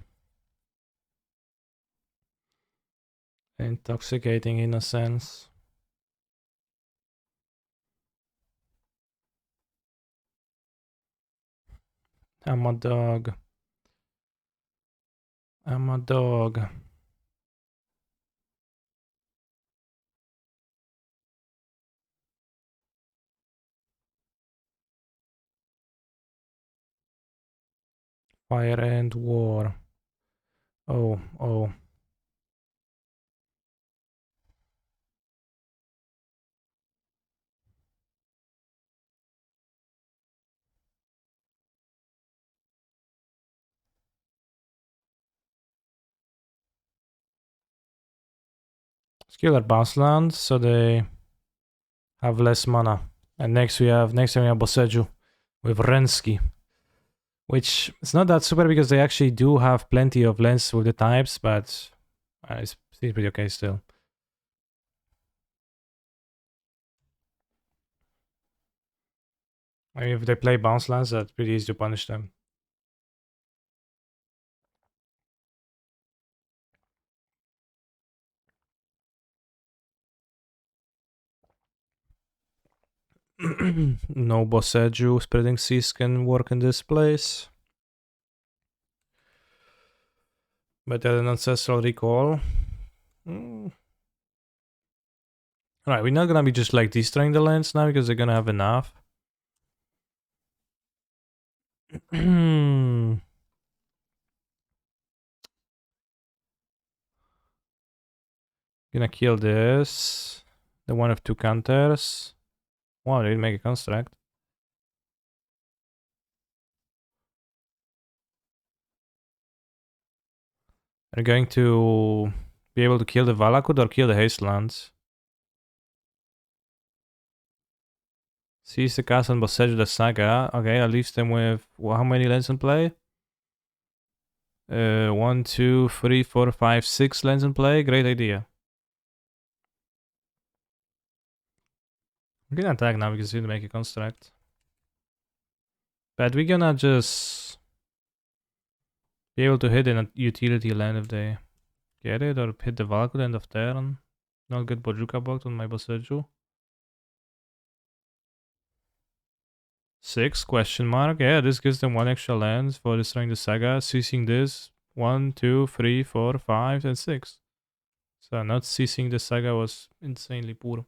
Intoxicating in a sense. I'm a dog. I'm a dog. Fire and war. Oh, oh. Skiller bounce land, so they have less mana. And next time we have Boseiju with Rensky. Which it's not that super because they actually do have plenty of lands with the types, but it's pretty okay still. I mean, if they play bounce lands, that's pretty easy to punish them. No Boseiju spreading seas can work in this place. Better than Ancestral Recall. Right, we're not gonna be just like destroying the lands now because they're gonna have enough. Gonna kill this. The one of two counters. Wow, they didn't make a construct. They're going to be able to kill the Valakut or kill the Hastelands. Seize the castle and Boseiju the Saga. Okay, that leaves them with how many lands in play? 1, 2, 3, 4, 5, 6 lands in play. Great idea. We're gonna attack now because we need to make a construct. But we're gonna just be able to hit in a utility land if they get it, or hit the Valakut end of turn. Not get Bojuka blocked on my Boseiju. 6 question mark. Yeah, this gives them 1 extra land for destroying the Saga. Ceasing this 1, 2, 3, 4, 5, and 6. So not ceasing the Saga was insanely poor.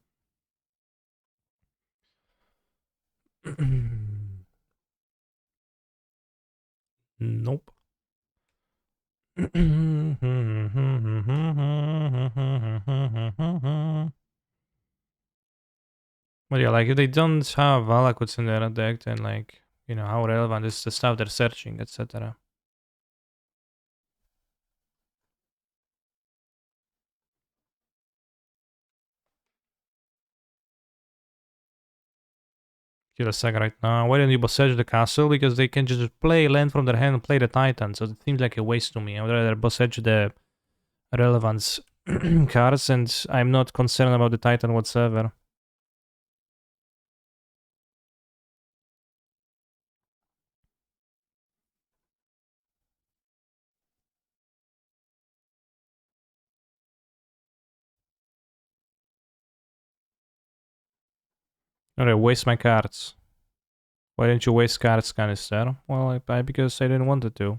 Nope. But yeah, like if they don't have Valakuts in their deck, then like, you know, how relevant is the stuff they're searching, etc. Kill a Saga right now. Why don't you Boseiju the castle? Because they can just play land from their hand and play the Titan, so it seems like a waste to me. I would rather Boseiju the relevance cards, and I'm not concerned about the Titan whatsoever. Alright, waste my cards. Why didn't you waste cards, Canister? Well, because I didn't want it to.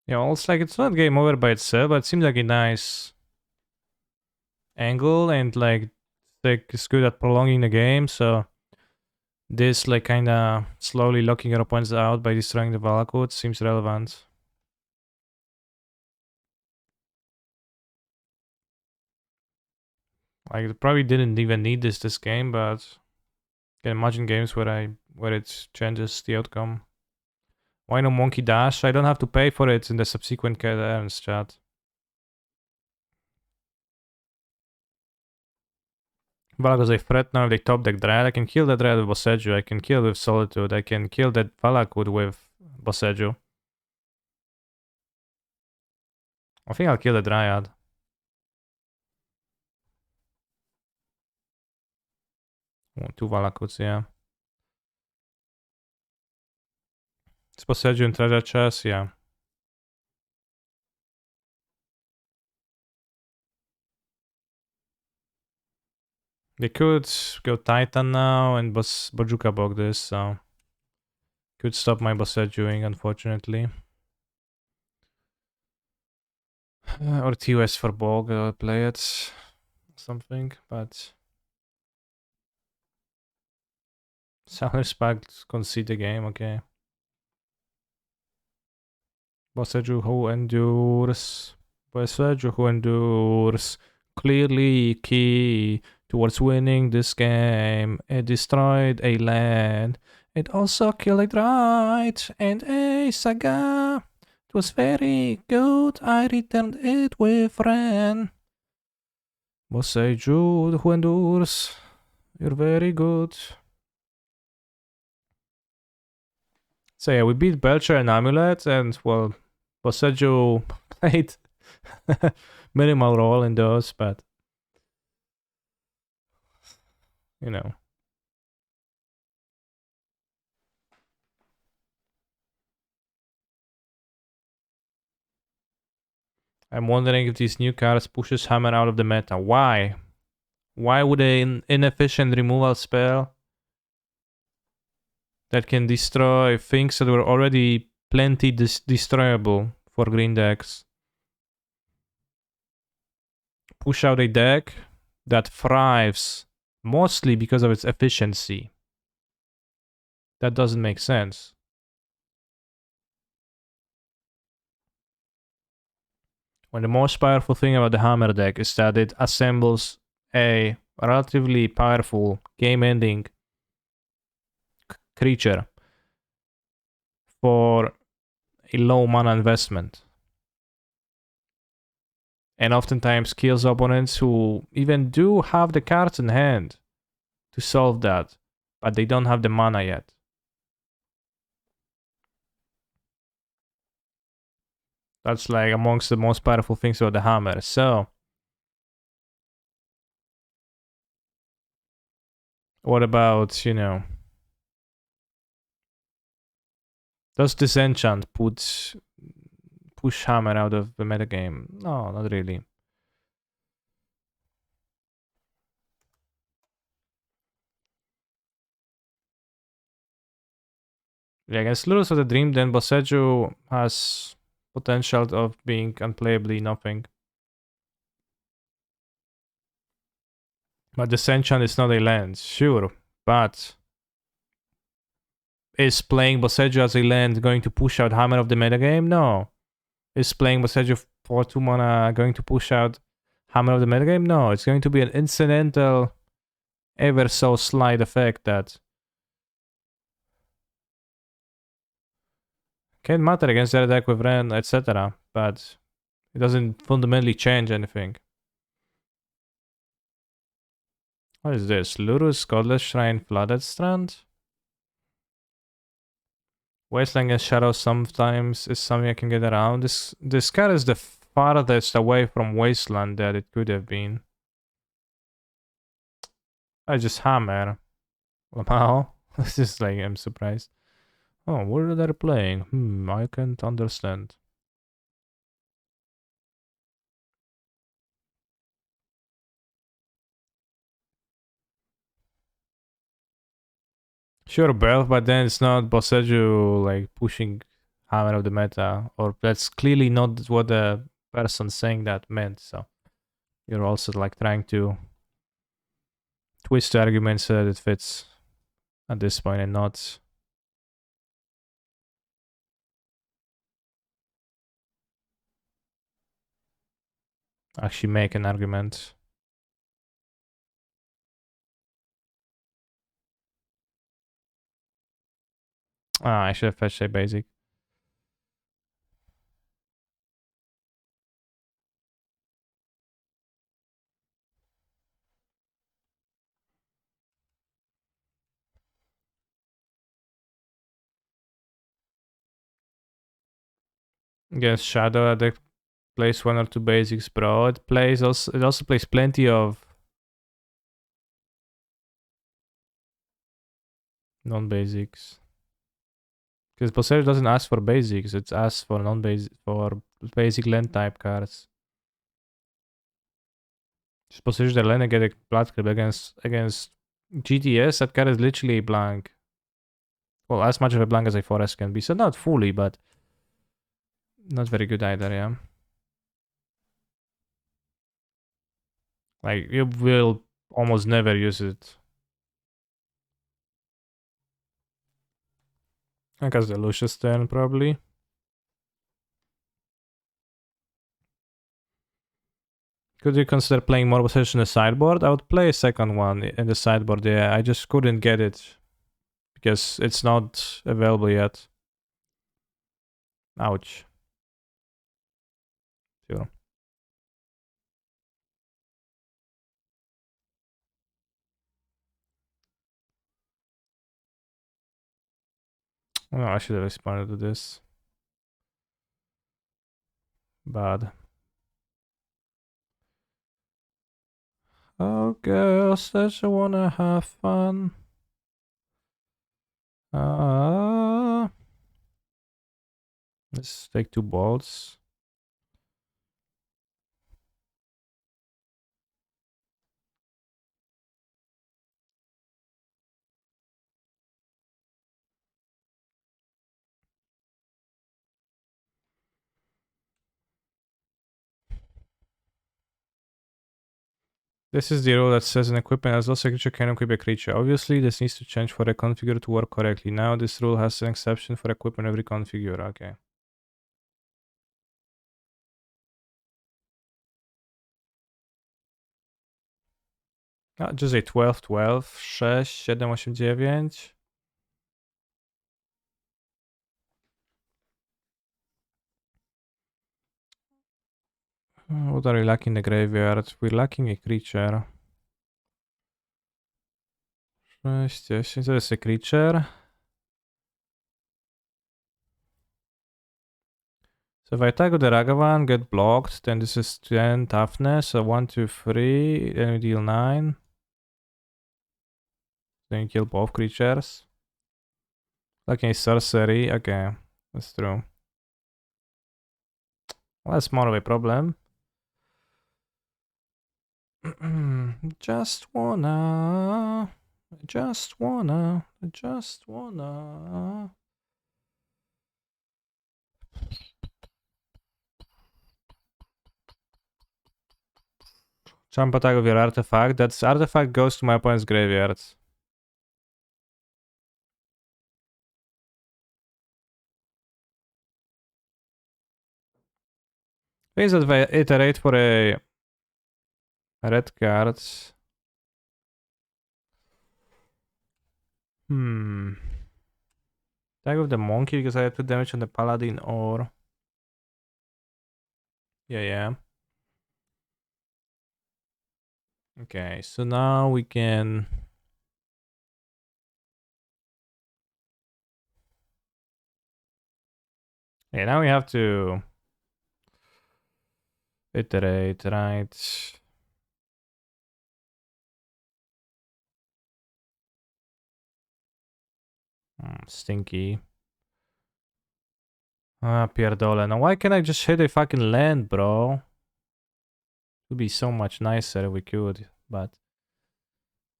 Yeah, well, it's like, it's not game over by itself, but it seems like a nice angle, and like it's good at prolonging the game, so this like kinda slowly locking your opponents out by destroying the Valakut seems relevant. Like, it probably didn't even need this game, but I can imagine games where it changes the outcome. Why no monkey dash? I don't have to pay for it in the subsequent turns, chat. Valak a threat now if they top deck Dread. I can kill the Dread with Boseiju. I can kill with Solitude. I can kill that Valakut with Boseiju. I think I'll kill the Dryad. Oh, 2 Valakuts, yeah. It's Boseiju in treasure chest, yeah. They could go Titan now and Bojuka Bog this, so... Could stop my Boseijuing, unfortunately. Or TOS for Bog, play it. Something, but... Sound Spike concede the game, okay. Boseiju who endures. Boseiju who endures. Clearly key towards winning this game. It destroyed a land. It also killed a Dryad and a Saga. It was very good. I returned it with Ren. Boseiju who endures. You're very good. So yeah, we beat Belcher and Amulet, and well, Boseiju played minimal role in those, but you know. I'm wondering if these new cards pushes Hammer out of the meta. Why? Why would an inefficient removal spell that can destroy things that were already plenty destroyable for green decks push out a deck that thrives mostly because of its efficiency? That doesn't make sense. When the most powerful thing about the Hammer deck is that it assembles a relatively powerful game-ending creature for a low mana investment. And oftentimes kills opponents who even do have the cards in hand to solve that, but they don't have the mana yet. That's like amongst the most powerful things about the Hammer. So, what about, you know, does Disenchant push Hammer out of the metagame? No, not really. Yeah, against Lurus of the Dream, then Boseiju has potential of being unplayably nothing. But Disenchant is not a land, sure, but is playing Boseiju as a land going to push out Hammer of the metagame? No. Is playing Boseiju for 2 mana going to push out Hammer of the metagame? No. It's going to be an incidental, ever so slight effect that can matter against the deck with Ren, etc. But it doesn't fundamentally change anything. What is this? Lurus, Godless Shrine, Flooded Strand? Wasteland and Shadow sometimes is something I can get around. This card is the farthest away from Wasteland that it could have been. I just hammer. Wow. This is like, I'm surprised. Oh, what are they playing? I can't understand. Sure, Belf, but then it's not Boseiju like pushing Hammer of the meta, or that's clearly not what the person saying that meant. So you're also like trying to twist the argument so that it fits at this point and not actually make an argument. I should have fetched a basic. Against Shadow, deck plays 1 or 2 basics, bro. It also plays plenty of non-basics. Because Boseiju doesn't ask for basics, it asks for basic land type cards. Boseiju the land get a blood grip against GTS, that card is literally blank. Well, as much of a blank as a forest can be, so not fully, but not very good either, yeah. Like, you will almost never use it. I guess the Lucius turn, probably. Could you consider playing more Boseiju in the sideboard? I would play a second one in the sideboard, yeah. I just couldn't get it. Because it's not available yet. Ouch. Sure. Oh, I should have responded to this. Bad. Oh, girls that you wanna have fun. Let's take 2 balls. This is the rule that says an equipment as also a creature can equip a creature. Obviously, this needs to change for a configure to work correctly. Now, this rule has an exception for equipment every configure. Okay. Just a 12, 12, 6, 7, 8, 9. What are we lacking in the graveyard? We're lacking a creature. 6, 10, to jest a creature. So if I attack with the Ragavan, get blocked, then this is 10 toughness, so 1, 2, 3, then we deal 9. Then you kill both creatures. Like a sorcery, okay, that's true. Well, that's more of a problem. Just wanna. Jump attack of your artifact. That artifact goes to my opponent's graveyard. Please iterate for a red card. Attack of the monkey because I have 2 damage on the paladin or... Yeah. Okay, so now we can... Yeah, now we have to... iterate, right? Stinky. Pierdole. Now why can't I just hit a fucking land, bro? It would be so much nicer if we could, but...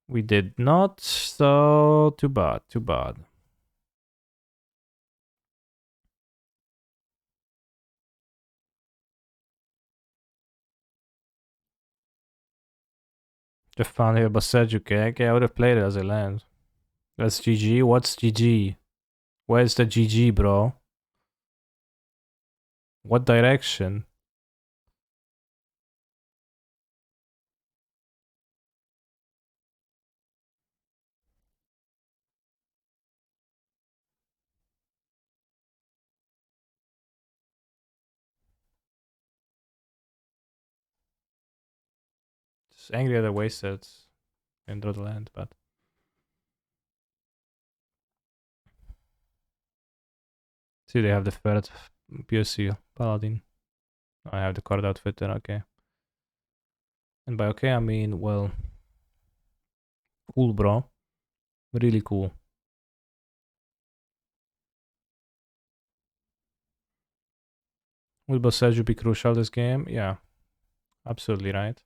We did not, so too bad. Just found here Boseiju, okay, I would have played it as a land. That's GG? What's GG? Where's the GG, bro? What direction? Just angry at the wasted and draw the land, but... See, they have the third POC Paladin. I have the card outfit there, okay. And by okay, I mean, well, cool, bro. Really cool. Will Boseiju be crucial this game? Yeah, absolutely right.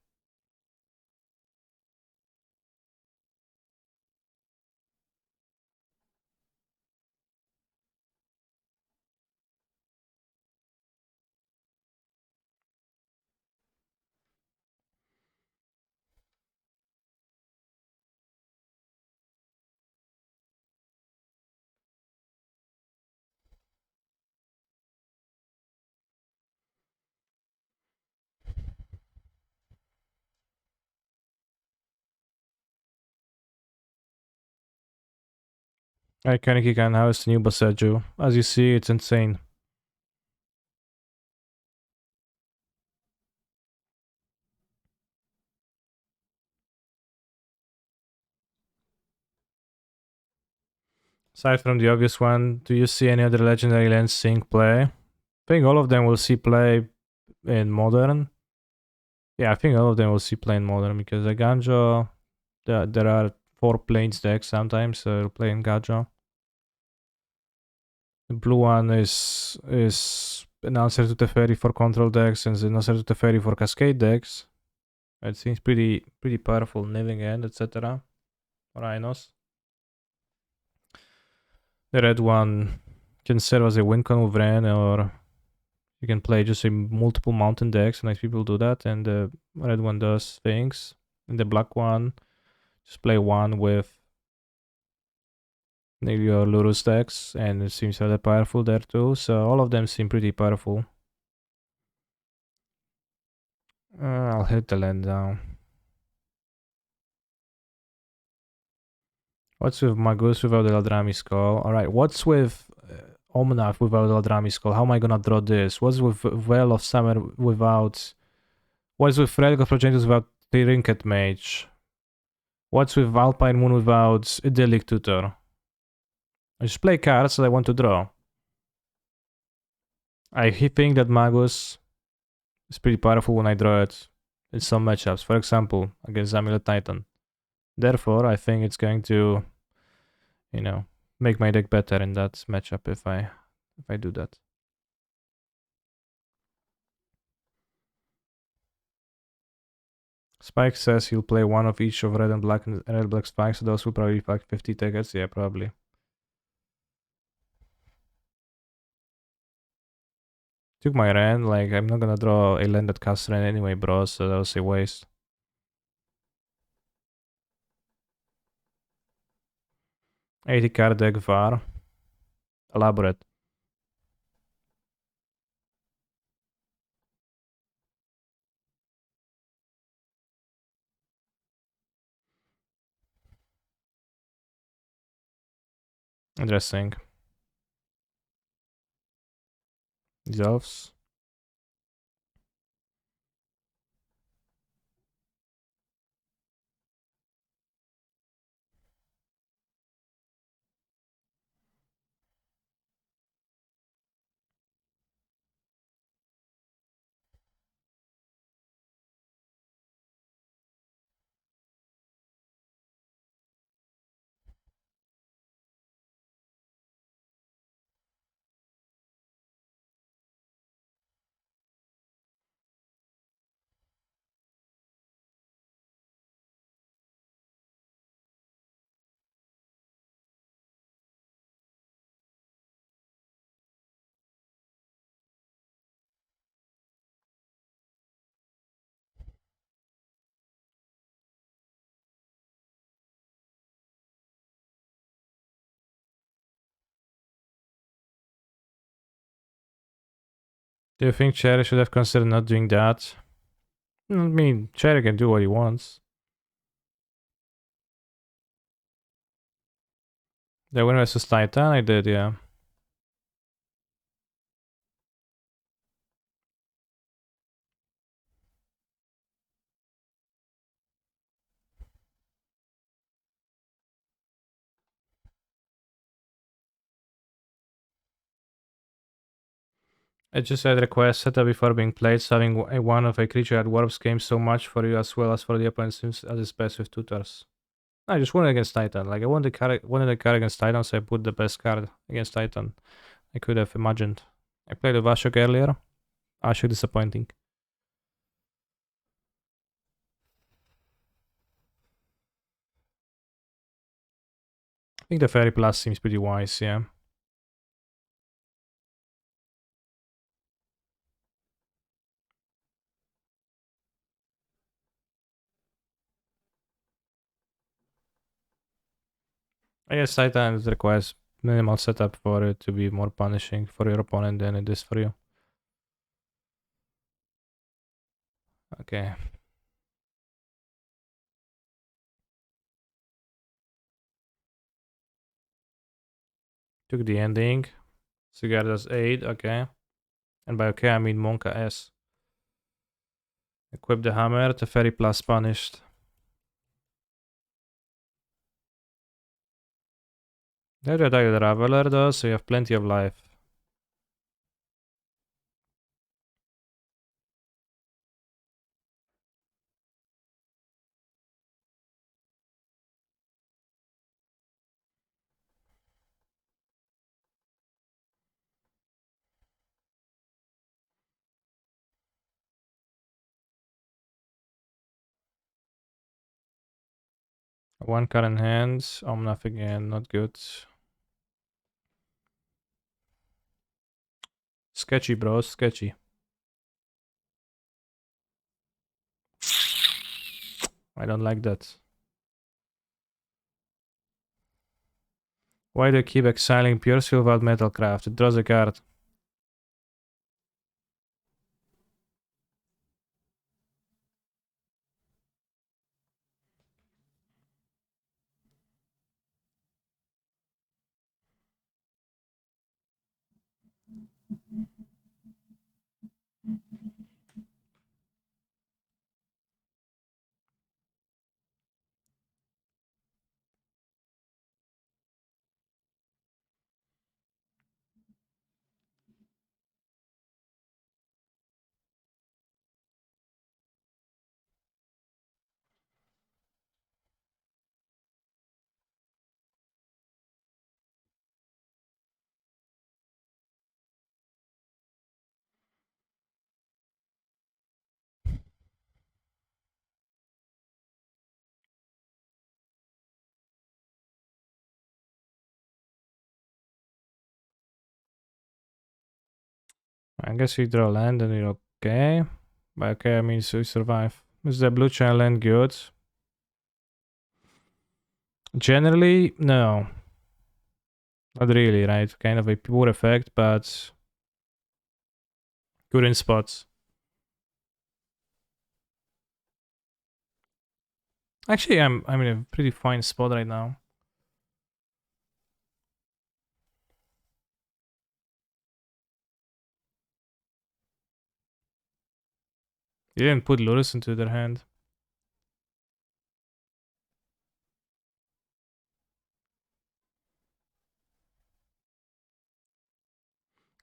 Alright, Kanikikan, how is the new Boseiju? As you see, it's insane. Aside from the obvious one, do you see any other legendary lands seeing play? I think all of them will see play in Modern. Yeah, I think all of them will see play in Modern because the Ganjo, there are 4 planes decks sometimes, so play in Ganjo. The blue one is an answer to Teferi for control decks and an answer to Teferi for Cascade decks. It seems pretty powerful, Living End, etc. Rhinos. The red one can serve as a win con with Ren, or you can play just a multiple mountain decks. Nice people do that, and the red one does things. And the black one, just play one with maybe your Lurus decks, and it seems rather powerful there too. So all of them seem pretty powerful. I'll hit the land down. What's with Magus without the Eldrami Skull? Alright, what's with Omnath without the Eldrami Skull? How am I gonna draw this? What's with Veil of Summer without... What's with Relic of Progenitus without Trinket Mage? What's with Alpine Moon without Idyllic Tutor? I just play cards that I want to draw. I think that Magus is pretty powerful when I draw it in some matchups. For example, against Amulet Titan. Therefore, I think it's going to, you know, make my deck better in that matchup if I do that. Spike says he'll play one of each of red and black spikes, so those will probably be like 50 tickets. Yeah, probably. Took my Ren, like I'm not gonna draw a land that casts Ren anyway, bro, so that was a waste. $80 card deck VAR. Elaborate. Interesting. Dissolves. Do you think Cherry should have considered not doing that? I mean, Cherry can do what he wants. The win versus Titan, I did, yeah. I just had request setup before being played, so having one of a creature that warps game so much for you as well as for the opponent seems as its best with tutors. I just won against Titan. Like I wanted the card against Titan, so I put the best card against Titan I could have imagined. I played with Ashok earlier. Ashok disappointing. I think the Fairy Plus seems pretty wise, yeah. I guess Titan requires minimal setup for it to be more punishing for your opponent than it is for you. Okay. Took the ending. Sigarda's 8, okay. And by okay I mean Monka S. Equip the hammer, the Fairy Plus punished. They have to attack the Traveler though, so you have plenty of life. One card in hand. Omnath again, not good. Sketchy, bro, sketchy. I don't like that. Why do you keep exiling Pure Steel without Metalcraft? It draws a card. I guess you draw land and you're okay. By okay, I mean so you survive. Is the blue channel land good? Generally, no. Not really, right? Kind of a poor effect, but good in spots. Actually, I'm in a pretty fine spot right now. You didn't put Lotus into their hand.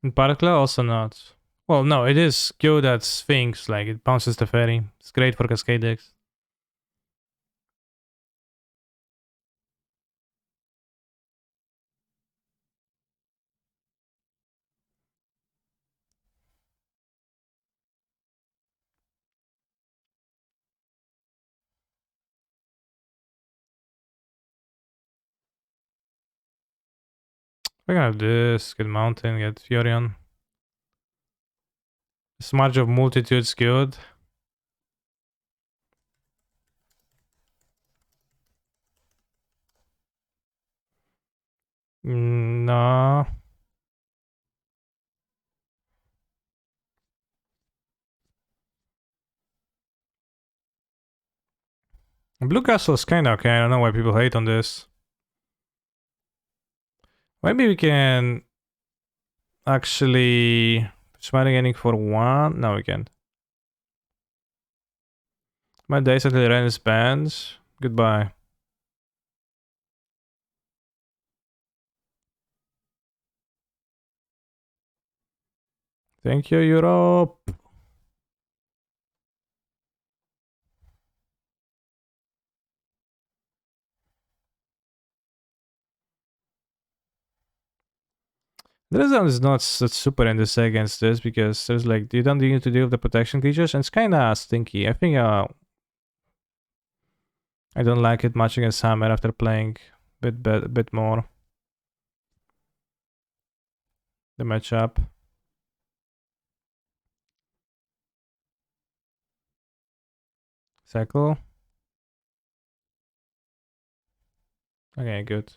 In Parkla, also not. Well, no, it is good at Sphinx, like it bounces the fairy. It's great for Cascade decks. We're gonna have this, get Mountain, get Yorion. Smudge of Multitude's good. No. Blue Castle is kinda okay. I don't know why people hate on this. Maybe we can actually smiling ending for one. No, we can't. My days until Ren is banned. Goodbye. Thank you, Europe. Dresden is not super in this against this because there's like you don't need to deal with the protection creatures and it's kind of stinky. I think I don't like it much against Hammer after playing bit more the matchup. Cycle. Okay, good.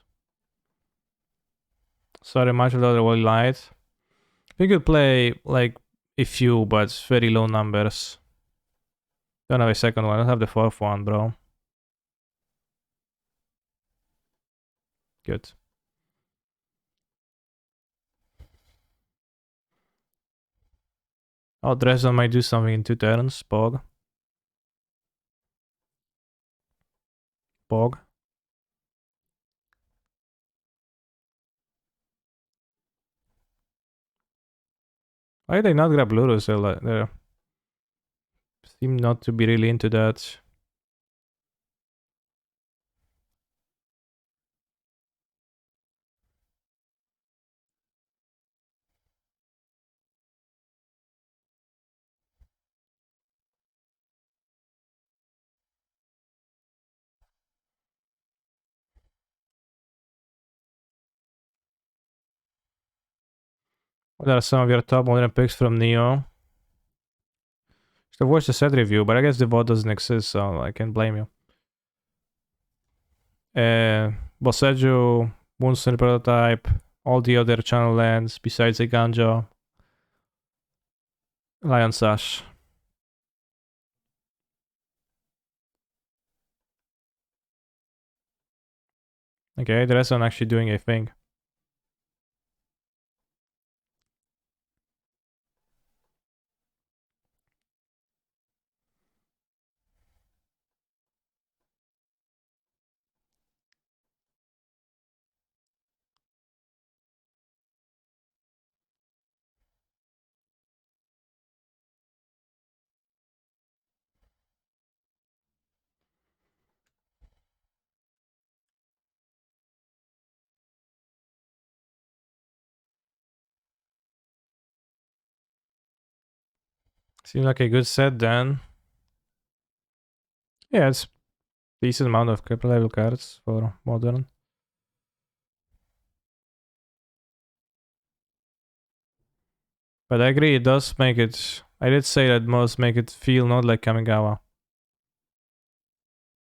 Sorry, much of the other really light. We could play like a few, but very low numbers. Don't have a second one. I don't have the fourth one, bro. Good. Oh, Dresden might do something in 2 turns. Pog. Pog. Why did they not grab Lurus? They seem not to be really into that. What are some of your top modern picks from Neo? Should have watched the set review, but I guess the VOD doesn't exist, so I can't blame you. Boseiju, Moonstone Prototype, all the other channel lands besides a Ganja, Lion Sash. Okay, the rest are actually doing a thing. Seems like a good set then. Yeah, it's decent amount of cripple level cards for modern. But I agree, it does make it. I did say that most make it feel not like Kamigawa.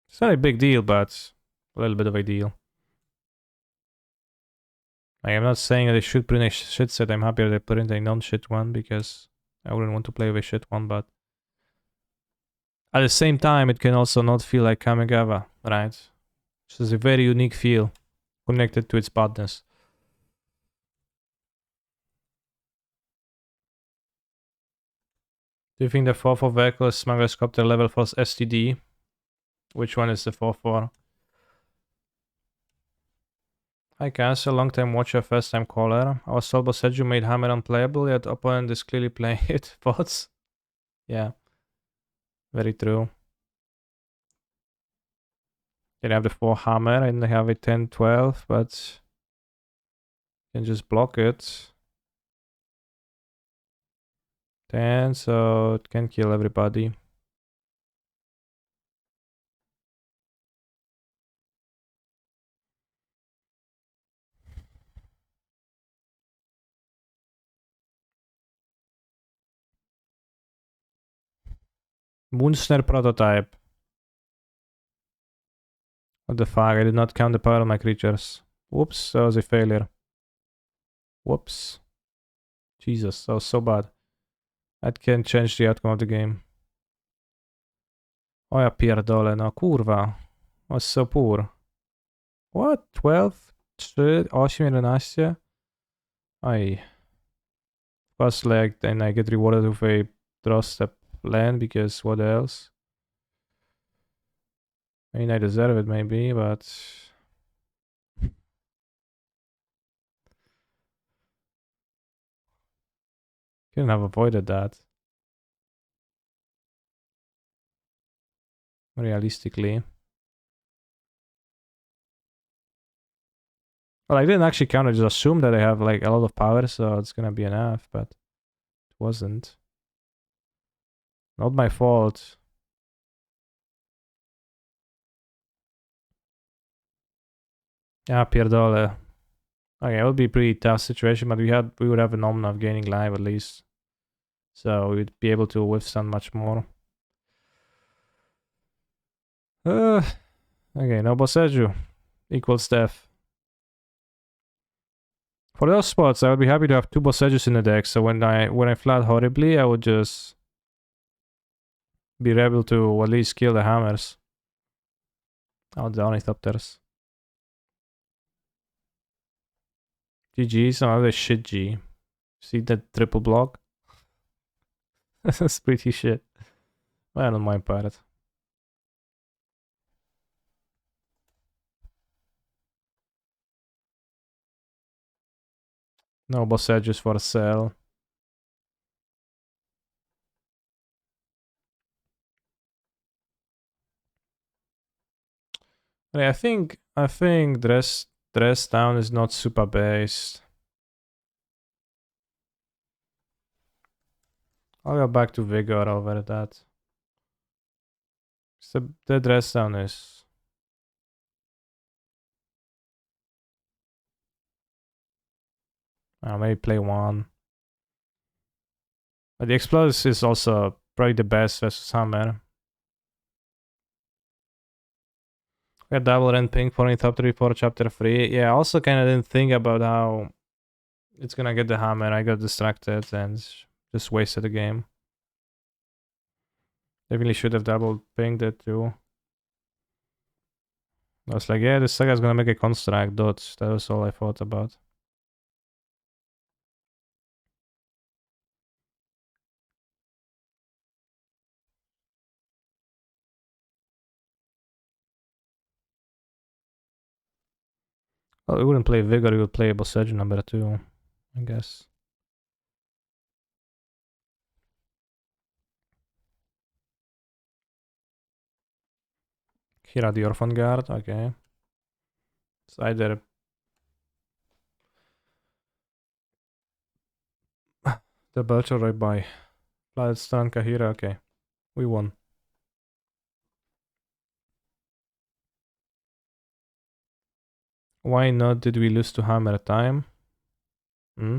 It's not a big deal, but a little bit of a deal. Like, I'm not saying that they should print a shit set. I'm happy that they print a non-shit one because I wouldn't want to play with a shit one, but at the same time, it can also not feel like Kamigawa, right? Which is a very unique feel connected to its badness. Do you think the 4 vehicle is Smuggler's Copter level for STD? Which one is the 4? Hi Cass, long time watcher, first time caller. Our soul Boseiju made Hammer unplayable, yet opponent is clearly playing it. Bots? Yeah. Very true. They have the 4 Hammer and they have a 10-12, but you can just block it. 10, so it can kill everybody. Moonsnare prototype. What the fuck? I did not count the power of my creatures. Whoops, that was a failure. Whoops. Jesus, that was so bad. That can change the outcome of the game. O ja pierdolę, no kurwa. Was so poor. What? 12? 3, 8, 11? Aj. Plus like, then I get rewarded with a draw step land because what else? I mean, I deserve it maybe, but... Couldn't have avoided that. Realistically. Well, I didn't actually count. I just assumed that they have like a lot of power, so it's gonna be enough, but it wasn't. Not my fault. Yeah, pierdole. Okay, it would be a pretty tough situation, but we would have an option of gaining life at least. So we'd be able to withstand much more. Okay, no Boseiju equals death. For those spots, I would be happy to have two Boseijus in the deck, so when I flat horribly, I would just be able to at least kill the hammers. Oh, the Ornithopters. GG, some other shit G. See that triple block? That's pretty shit. Well, on my part. No Boseijus for sale. I think dress down is not super based. I'll go back to Vigor over that. So the dress down is. Maybe play one. But the Explosive is also probably the best versus Hammer. We got double rent ping for in top 3 for chapter 3. Yeah, I also kind of didn't think about how it's gonna get the hammer. I got distracted and just wasted the game. Definitely should have double pinged it too. I was like, yeah, this Saga's gonna make a construct, dot. That was all I thought about. Well, we wouldn't play Vigor, we would play Boseiju number 2, I guess. Here at the Orphan Guard, okay. It's either the Belcher right by. Let's stun Kahira, okay. We won. Why not did we lose to Hammer time? Hmm?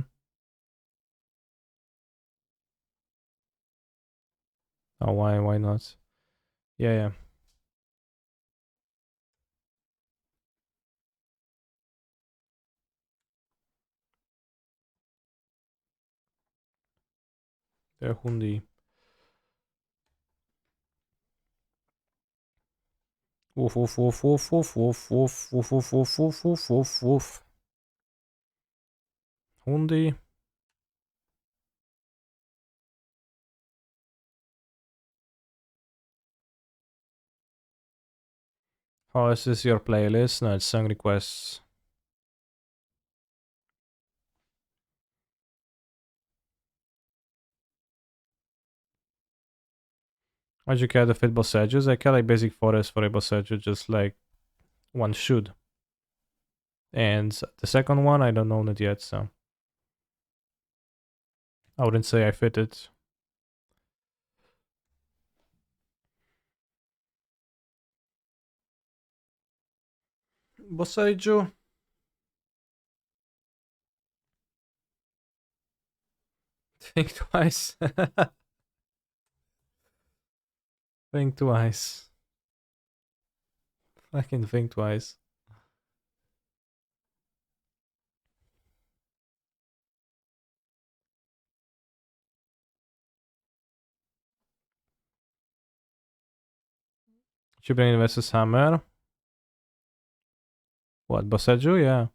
Oh, why not? Yeah. The Hundi. Woof woof woof woof woof woof woof woof woof woof woof woof woof woof. Hundi. Oh, is this your playlist? No, it's song requests. Why'd you care to fit Boseijus? I care like basic forest for a Boseiju, just like one should. And the second one, I don't own it yet, so I wouldn't say I fit it. Boseiju. Think twice. Think twice. I can think twice. Chibrin versus Hammer. What, Boseiju? Yeah.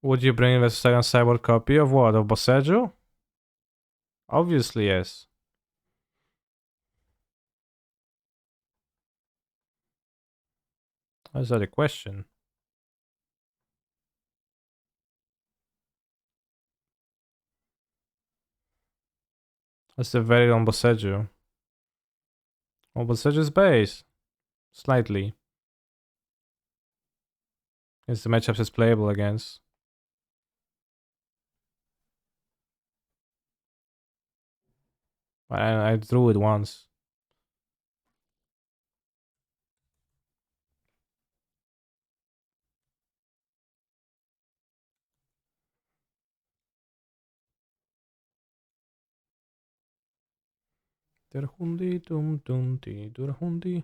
Would you bring the second cyborg copy of what? Of Boseiju? Obviously, yes. That's not a question. That's the very on Boseiju. Well, Boseiju's base. Slightly. It's the matchups is playable against. I drew it once. Durhundi dum dum di durhundi.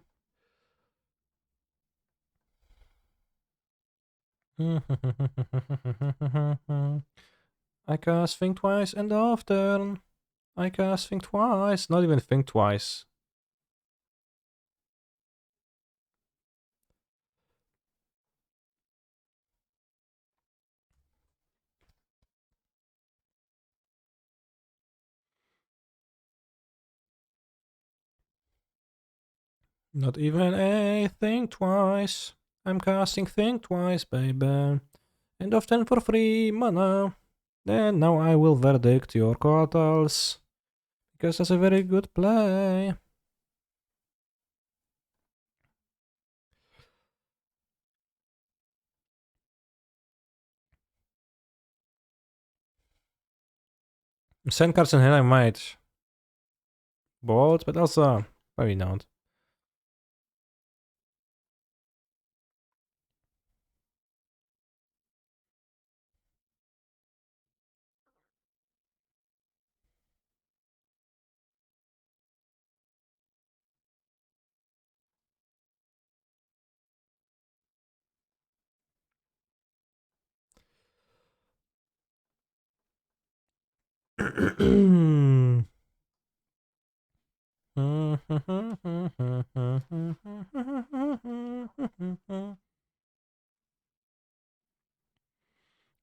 I cast think twice and often. I cast think twice. Not even think twice. Not even a think twice. I'm casting think twice, baby. And often for free mana. Then now I will verdict your quartals. Because that's a very good play. Send cards in hand I might. Bold, but also maybe not.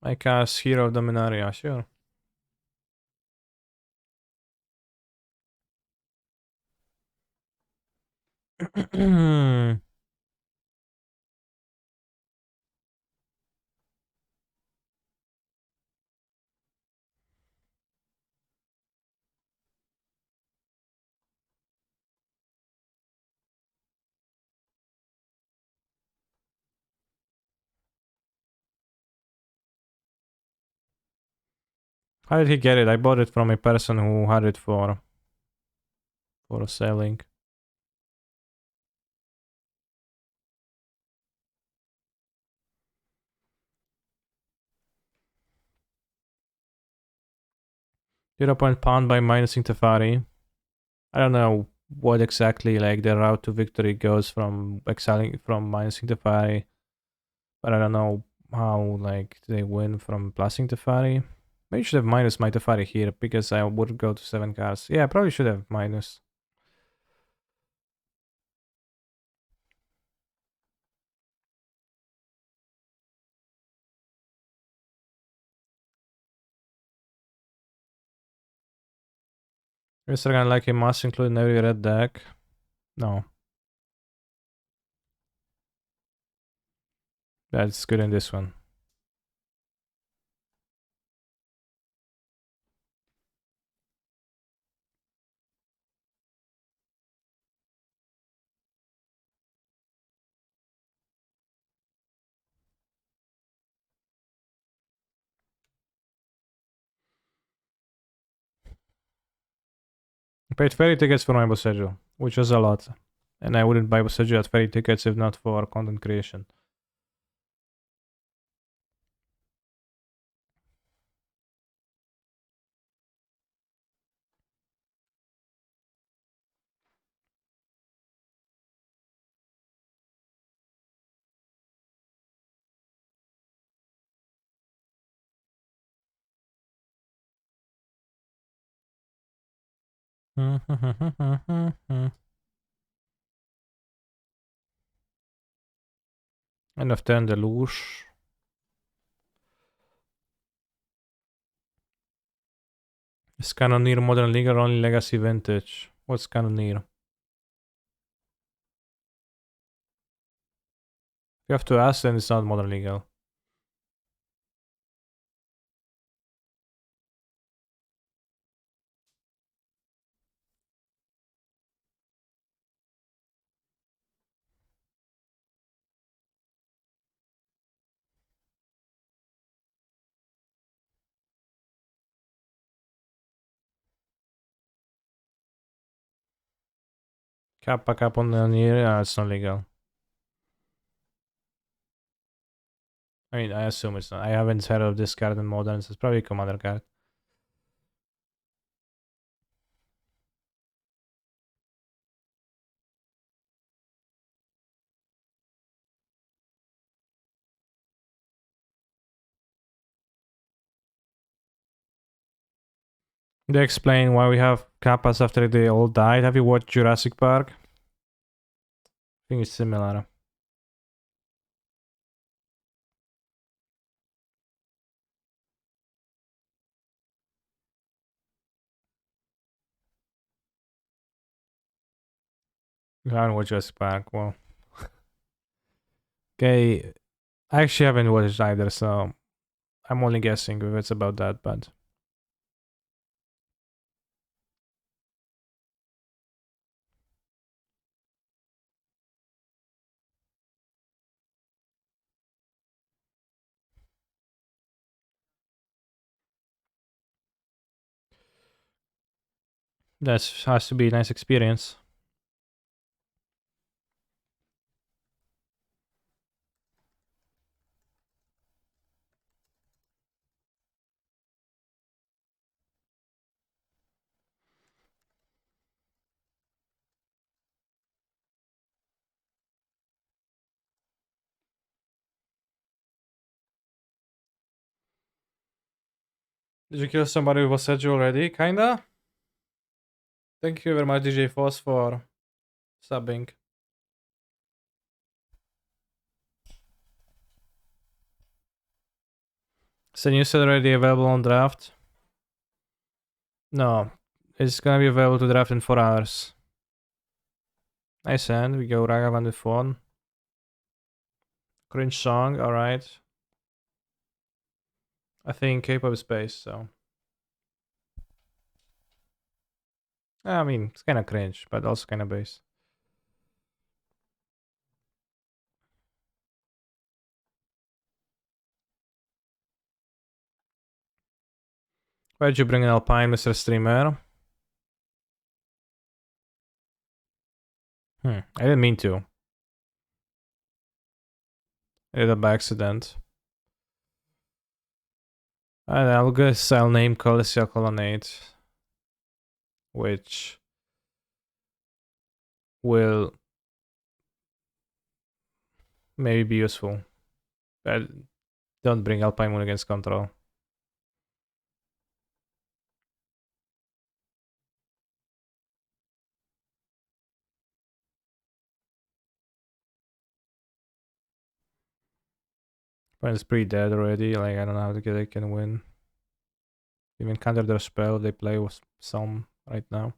I cast Hero of Dominaria, sure. How did he get it? I bought it from a person who had it for selling. Zero point pound by minusing Tefari. I don't know what exactly like the route to victory goes from excelling from minusing Tefari, but I don't know how like they win from plusing Tefari. Maybe should have minus my Tefari here because I would go to 7 cards. Yeah, I probably should have minus. Is there gonna like a must include in every red deck? No. That's good in this one. I paid 30 tickets for my Boseiju, which was a lot. And I wouldn't buy Boseiju at 30 tickets if not for content creation. End of turn, Deluge. Is Cannoneer modern legal or only legacy vintage? What's Cannoneer? You have to ask, then it's not modern legal. Kappa Cannoneer, it's not legal. I mean, I assume it's not. I haven't heard of this card in modern, so it's probably a commander card. They explain why we have Kappas after they all died. Have you watched Jurassic Park? I think it's similar. I haven't watched Jurassic Park. Well, okay. I actually haven't watched either, so I'm only guessing if it's about that, but that has to be a nice experience. Did you kill somebody with Boseiju already? Kinda? Thank you very much, DJ Foss, for subbing. So you said already available on draft? No. It's gonna be available to draft in 4 hours. Nice hand. We go Ragavan with 1. Cringe song, alright. I think K-pop is space, so. I mean, it's kinda cringe, but also kinda bass. Why'd you bring an Alpine, Mr. Streamer? I didn't mean to. I did it by accident. And I'll guess I'll name Colosseum Colonnade, which will maybe be useful. But don't bring Alpine Moon against control. But it's pretty dead already. Like, I don't know how they can win. Even counter their spell, they play with some right now.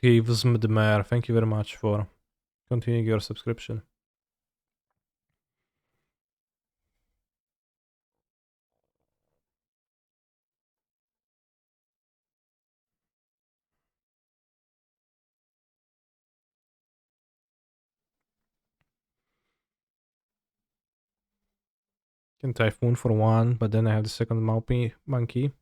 Gives the mayor. Thank you very much for continuing your subscription. Can Typhoon for 1, but then I have the second monkey.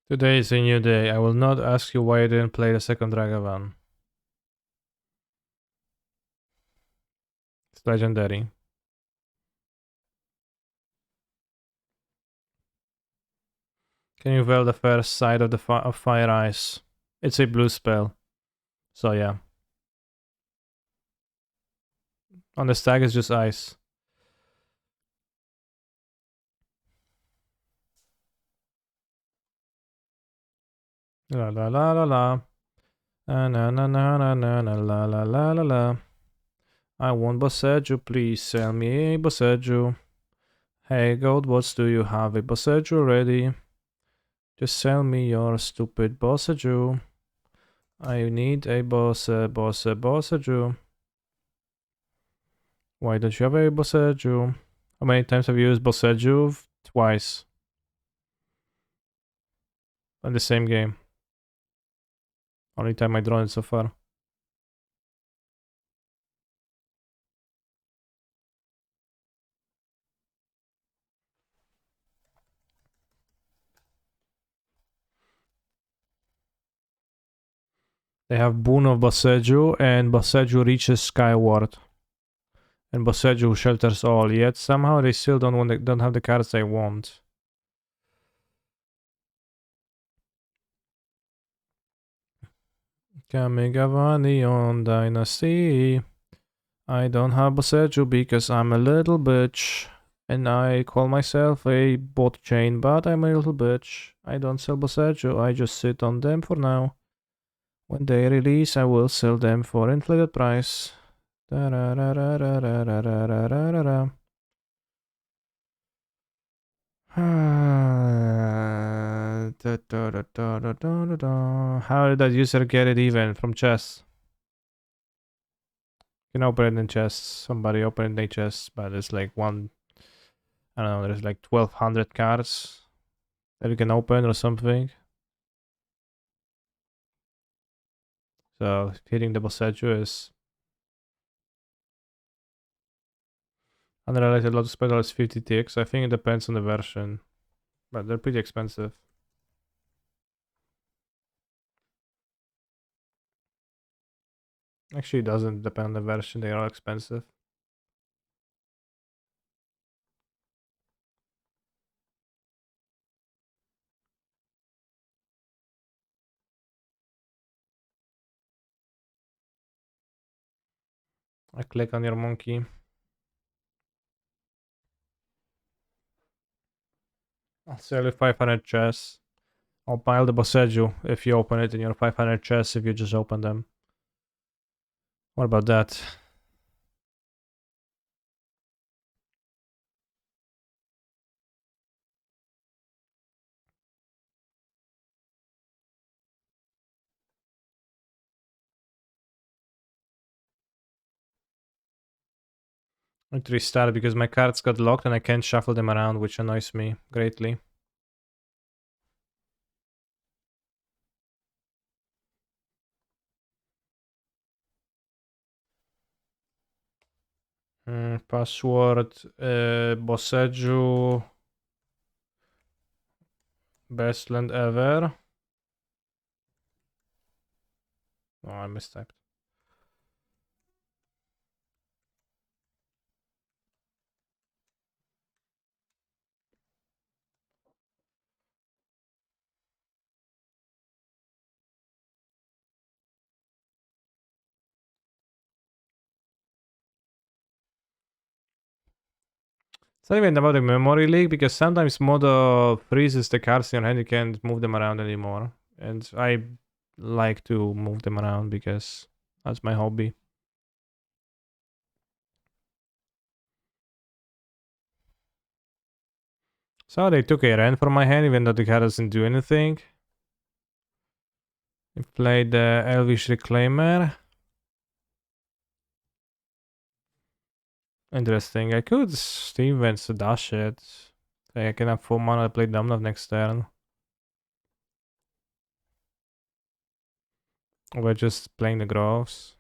Today is a new day. I will not ask you why you didn't play the second Dragavan. It's legendary. Can you veil the first sight of the fire eyes? It's a blue spell. So yeah. On the stack it's just ice. La la la la la. Na na na na na na la la la la la. I want Boseiju, please sell me a Boseiju. Hey Goldbots, do you have a Boseiju ready? Just sell me your stupid Boseiju. I need a Boseiju. Why don't you have a Boseiju? How many times have you used Boseiju? Twice. On the same game. Only time I drawn it so far. They have Boon of Boseiju and Boseiju reaches Skyward. And Boseiju shelters all, yet somehow they still don't have the cards they want. Kamigavanion Dynasty. I don't have Boseiju because I'm a little bitch. And I call myself a bot chain, but I'm a little bitch. I don't sell Boseiju, I just sit on them for now. When they release, I will sell them for inflated price. How did that user get it even from chess? You can open it in chess. Somebody opened it in chess, but it's like one. I don't know. There's like 1,200 cards that you can open or something. So hitting the Boseiju is unrelated. Lotus Petal is 50 ticks. I think it depends on the version, but they're pretty expensive. Actually, it doesn't depend on the version. They are expensive. I click on your monkey. I'll sell you 500 chests. I'll pile the Boseiju if you open it in your 500 chests if you just open them. What about that? I need to restart because my cards got locked and I can't shuffle them around, which annoys me greatly. Password Boseiju. Best land ever. Oh, I mistyped. It's not even about the memory leak because sometimes Modo freezes the cards in your hand, you can't move them around anymore. And I like to move them around because that's my hobby. So they took a Ren from my hand even though the card doesn't do anything. I played the Elvish Reclaimer. Interesting. I could Steam Vents to dash it. I can have 4 mana to play Domnov next turn. Or by just playing the Groves.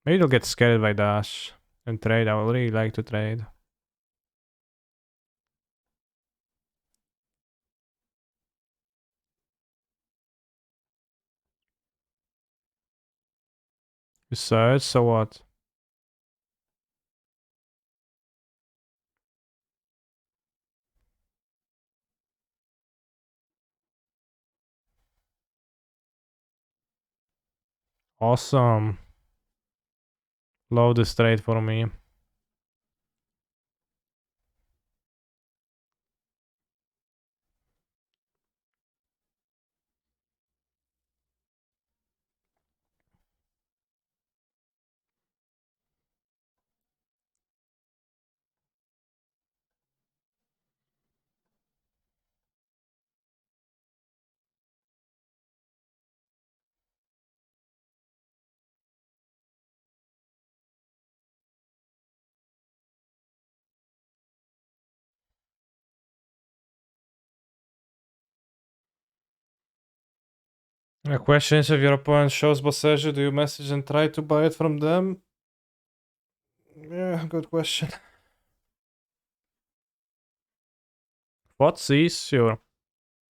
Maybe they'll get scared by dash and trade. I would really like to trade. You search, so what? Awesome. Load the straight for me. The question is, if your opponent shows Boseiju, do you message and try to buy it from them? Yeah, good question. What sees? Sure.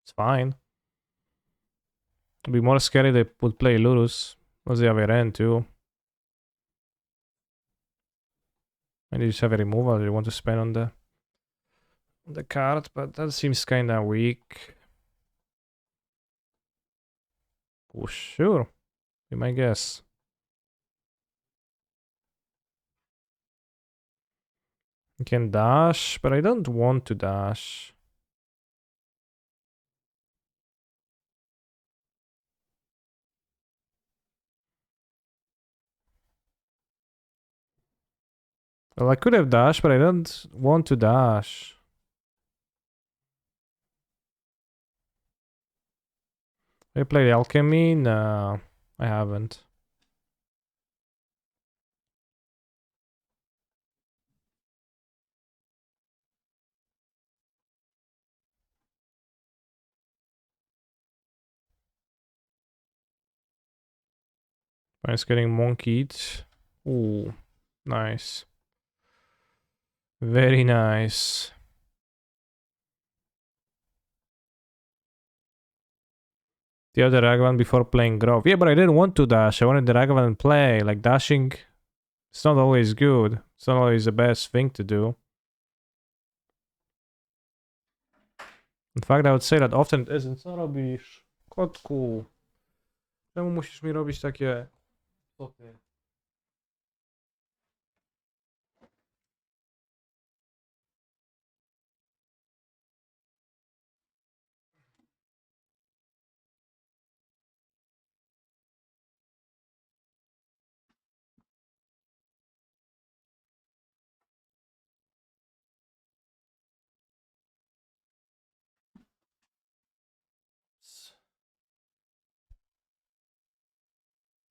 It's fine. It'd be more scary they would play Lurus. Was the other end too. And you just have a removal you want to spend on the card, but that seems kinda weak. Oh, sure. Be my guess. You can dash, but I don't want to dash. Well, I could have dashed, but I don't want to dash. I played Alchemy? No, I haven't. It's getting monkeyed. Ooh, nice. Very nice. The other Ragavan before playing Grove. Yeah, but I didn't want to dash. I wanted the Ragavan play. Like, dashing, it's not always good. It's not always the best thing to do. In fact, I would say that often it isn't. Co robisz? Kotku. Czemu musisz mi robić takie...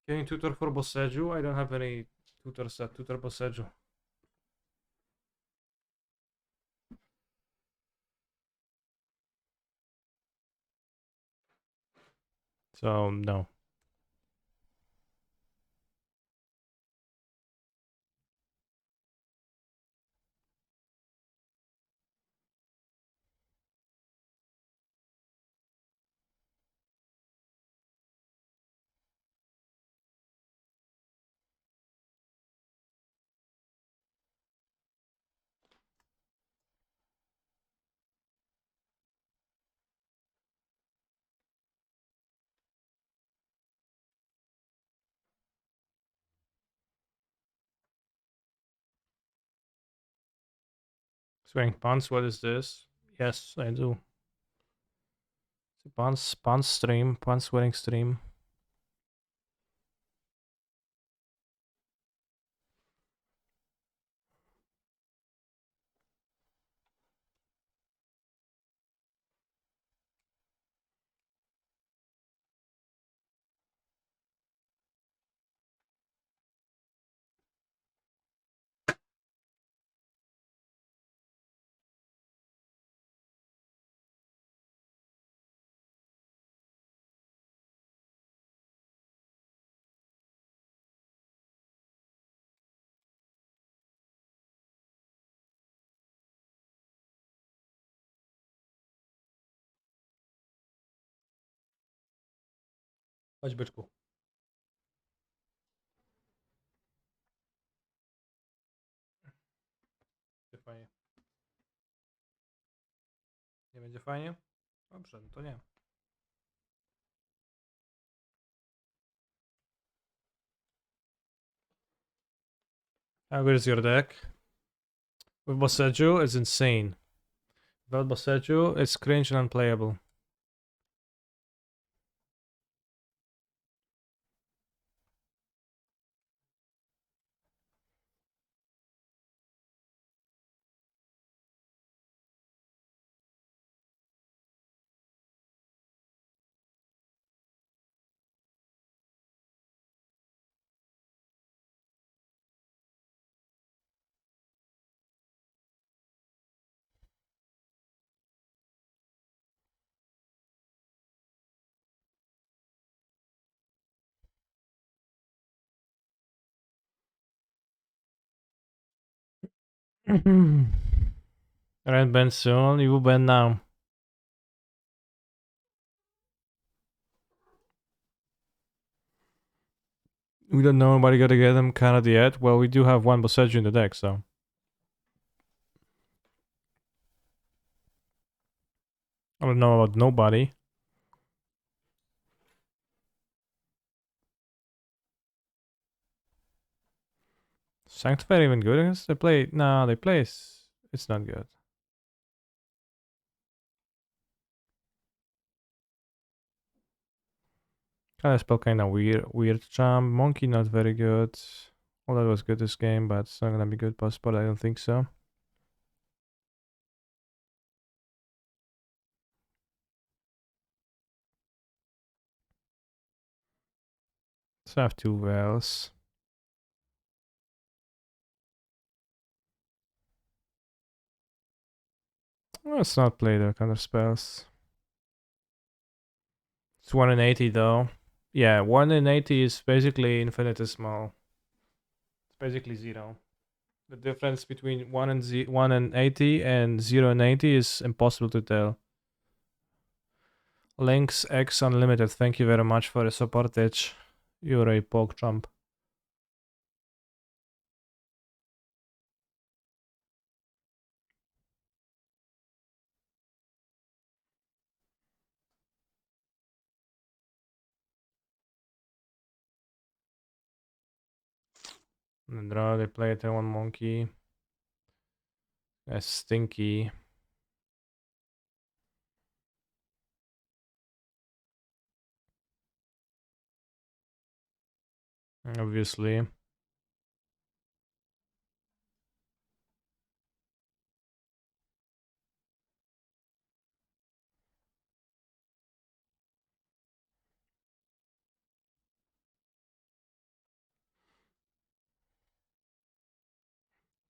Can you tutor for Boseiju? I don't have any tutors that tutor Boseiju. So, no. Swing Ponza, what is this? Yes, I do. Ponza stream, Ponza wedding stream. Chodź byczku. Nie będzie fajnie? Dobrze, no to nie. How good is your deck? With Boseiju, it's insane. Without Boseiju, it's cringe and unplayable. Red band soon, you band now. We don't know nobody gotta get them Canada yet. Well, we do have one Boseiju in the deck, so. I don't know about nobody. Sanctifier even good against? They play. No, they play. It's not good. Kind of spell kind of weird jump. Monkey not very good. Well, that was good this game, but it's not gonna be good post spot. I don't think so. So I have two wells. Let's not play the counter spells. It's 1 in 80 though. Yeah, 1 in 80 is basically infinitesimal. It's basically zero. The difference between 1 and 80 and 0 and 80 is impossible to tell. Links X Unlimited, thank you very much for the supportage. You're a poke trump. And draw, they play it one monkey. That's stinky. Obviously.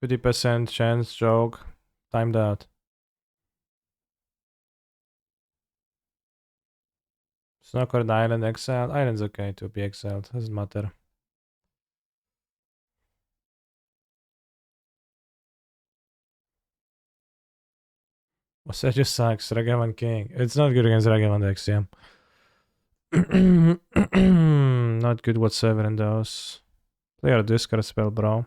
%50 chance joke. Timed out. Snowcard Island exiled. Island's okay to be exiled. Doesn't matter. Boseiju sucks. Ragavan King. It's not good against Ragavan decks, yeah. Not good whatsoever in those. Play our discard spell, bro.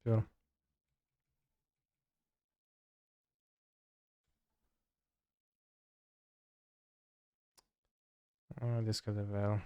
Sure. Discard the well.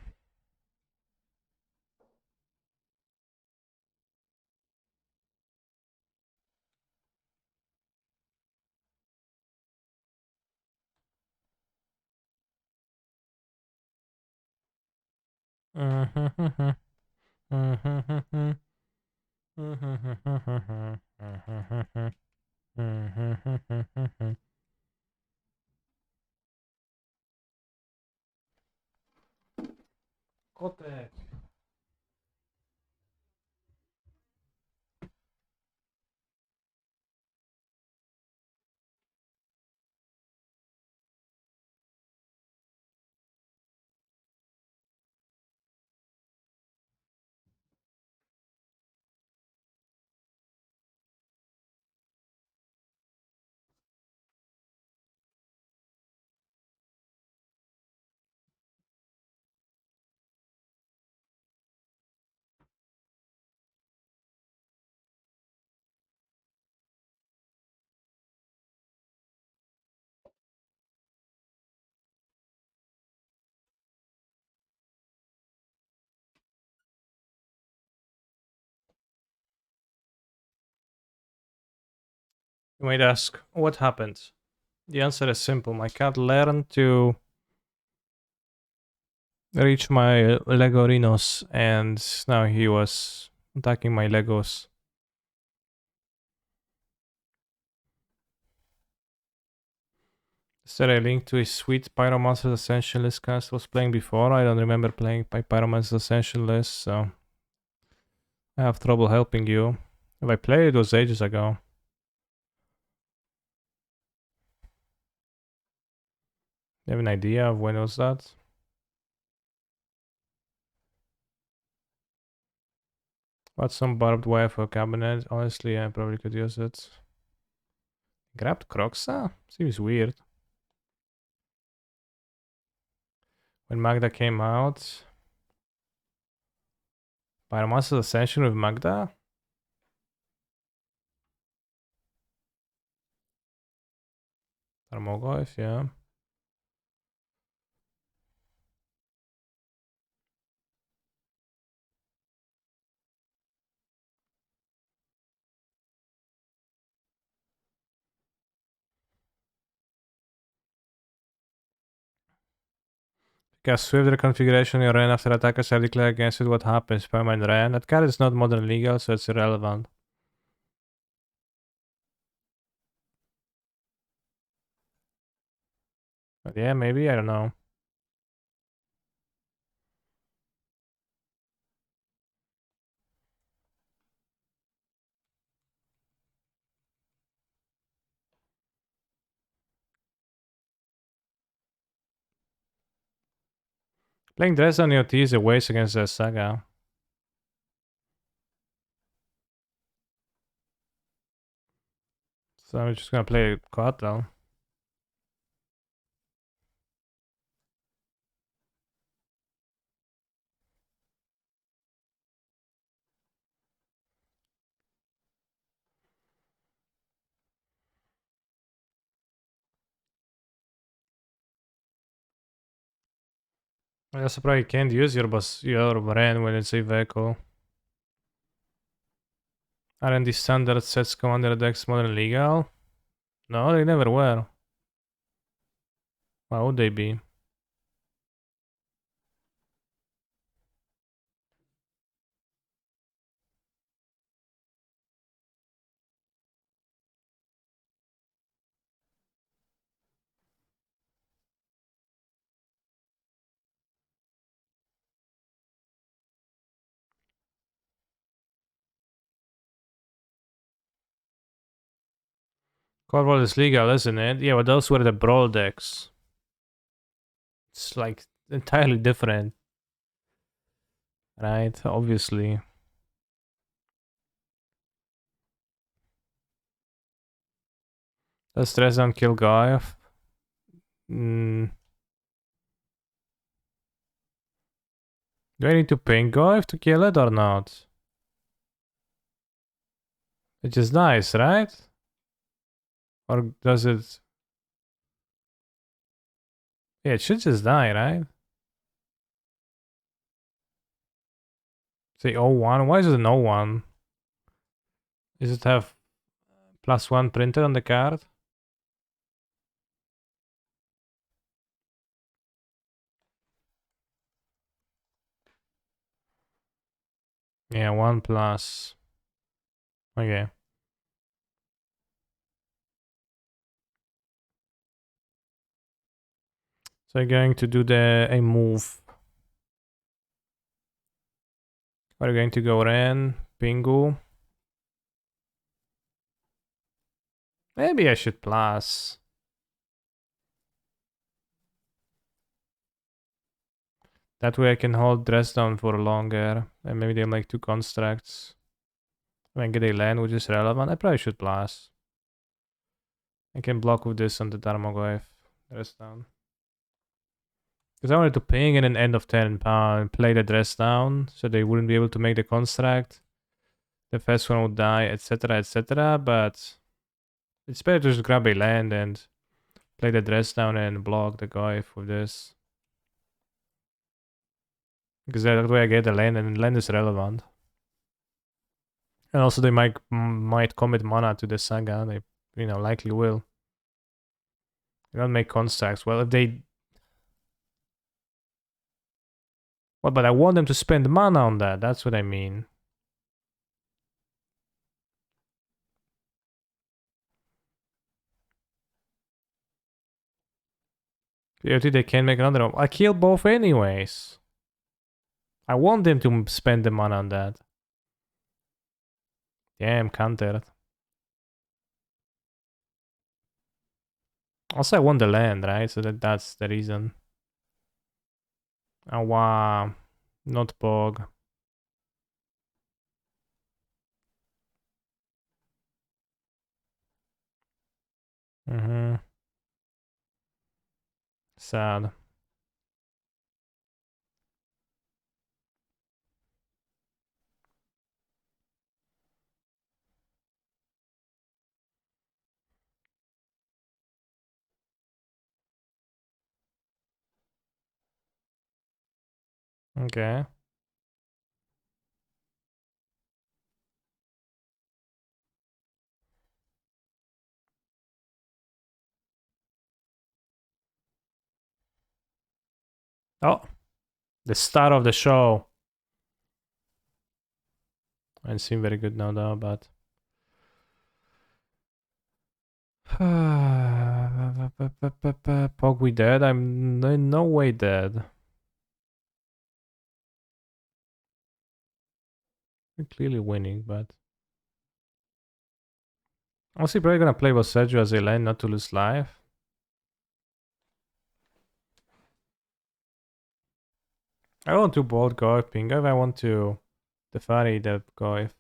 Kotek. You might ask, what happened? The answer is simple. My cat learned to reach my Lego Rhinos, and now he was attacking my Legos. Is there a link to a sweet Pyromancer's Essentialist cast I was playing before? I don't remember playing by Pyromancer's Essentialist, so I have trouble helping you. If I played, it was ages ago. You have an idea of when was that? Got some barbed wire for a cabinet. Honestly, I probably could use it. Grabbed Croxa? Seems weird. When Magda came out. Pyromancer's Ascension with Magda? Tarmogoyf, yeah. Cast Swift reconfiguration your Ren after attackers have declared against it. What happens? Permanent Ren. That card is not modern legal, so it's irrelevant. But yeah, maybe, I don't know. Playing Dress on OT is a waste against the Saga. So I'm just gonna play Quattro. I also probably can't use your Ren when it's a vehicle. Aren't the standard sets commander decks modern legal? No, they never were. Why would they be? Corval is legal, isn't it? Yeah, but those were the Brawl decks. It's like entirely different. Right? Obviously. Does stress on kill Gaia? Do I need to ping Gaia to kill it or not? It just dies, right? Or does it... Yeah, it should just die, right? Say 01. Why is it an 01? Does it have +1 printed on the card? Yeah, 1 plus. Okay. So I'm going to do a move. We're going to go Ren, Pingu. Maybe I should plus. That way I can hold dress down for longer. And maybe they make 2 constructs. And get a land which is relevant. I probably should plus. I can block with this on the Tarmogoyf. Dress down. Because I wanted to ping and then end of 10 pound, play the dress down, so they wouldn't be able to make the construct. The first one would die, etc., etc. But it's better to just grab a land and play the dress down and block the guy with this. Because that way I get the land, and land is relevant. And also they might commit mana to the saga likely will. They don't make constructs. Well, if they... Well, but I want them to spend mana on that. That's what I mean. POT, they can make another one. I kill both anyways. I want them to spend the mana on that. Damn, countered. Also, I want the land, right? So that's the reason. Oh, wow. Not Bog. Mm-hmm. Sad. Okay. Oh, the star of the show. I don't seem very good now, though, but... Pog, we dead? I'm in no way dead. We're clearly winning, but... Honestly, probably gonna play Boseiju as a lane, not to lose life. I want to bold Goif ping. If I want to Defari the Goif.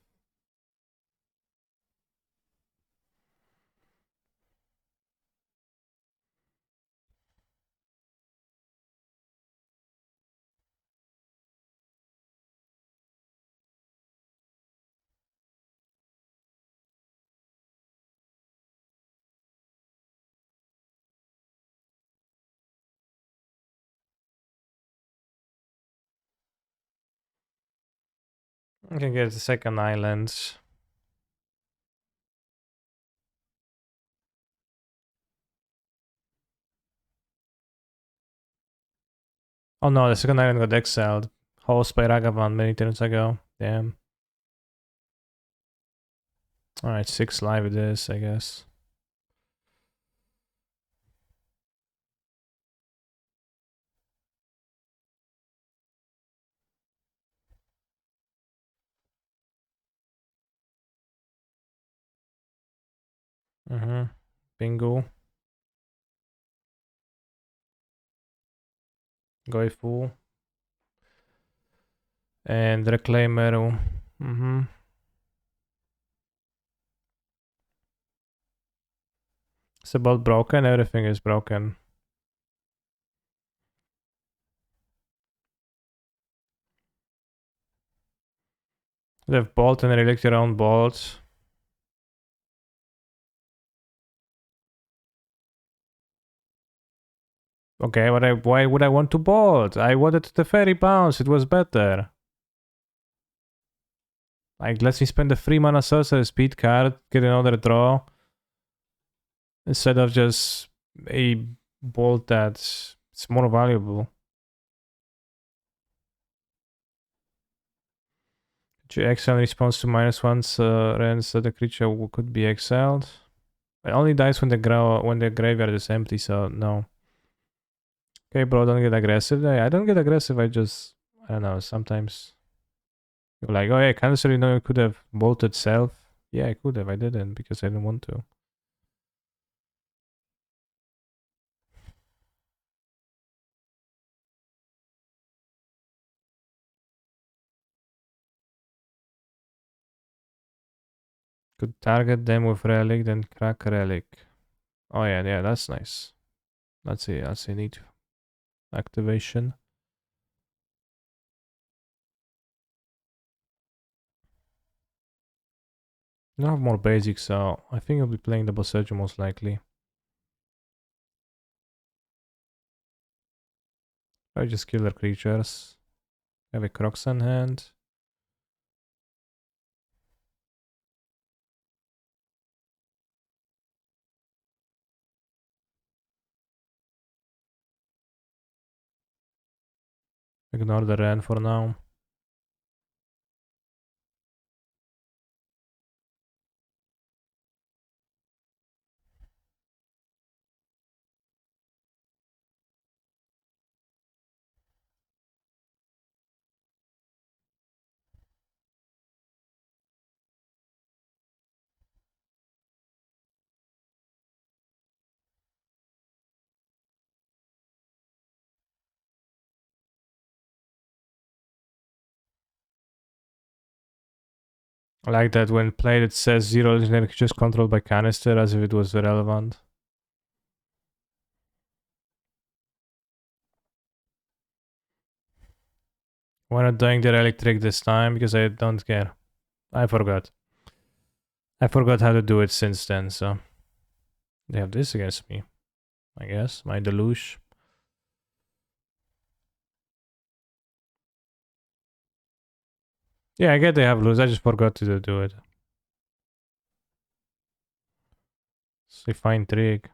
I can get the second island. Oh no, the second island got exiled. Host by Ragavan many turns ago. Damn. Alright, 6 live it is, I guess. Mm-hmm. Bingo. Goifu. And Reclaimer. Mm-hmm. It's about broken. Everything is broken. They have bolt and relic your own bolt. Okay, but why would I want to bolt? I wanted the fairy bounce. It was better. Like, let me spend the 3 mana sorcerer speed card, get another draw. Instead of just a bolt that's more valuable. Exile in response to -1 rends, so the creature could be exiled. It only dies when the graveyard is empty, so no. Okay, bro, don't get aggressive. I don't get aggressive, I don't know, sometimes... You're like, oh yeah, cancel, you could have bolted self. Yeah, I could have, I didn't, because I didn't want to. Could target them with relic, then crack relic. Oh yeah, that's nice. That's a neat activation. I have more basics, so I think I'll be playing the Boseiju most likely. I just kill their creatures. Have a Crocs in hand. Ignore the red for now. I like that when played it says 0 legendary creatures controlled by canister as if it was irrelevant. We're not doing the relic trick this time because I don't care. I forgot. I forgot how to do it since then, so. They have this against me, I guess. My deluge. Yeah, I get they have lose. I just forgot to do it. So fine trick.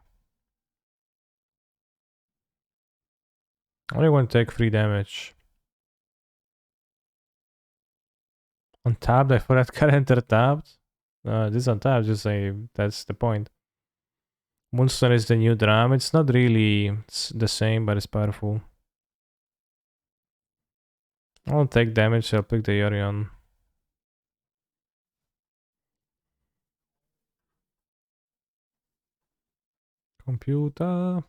Only one take 3 damage. Untapped, I forgot can enter tapped. This untapped, just say that's the point. Moonstone is the new drum. It's not really the same, but it's powerful. I won't take damage, so I'll pick the Yorion. Computer.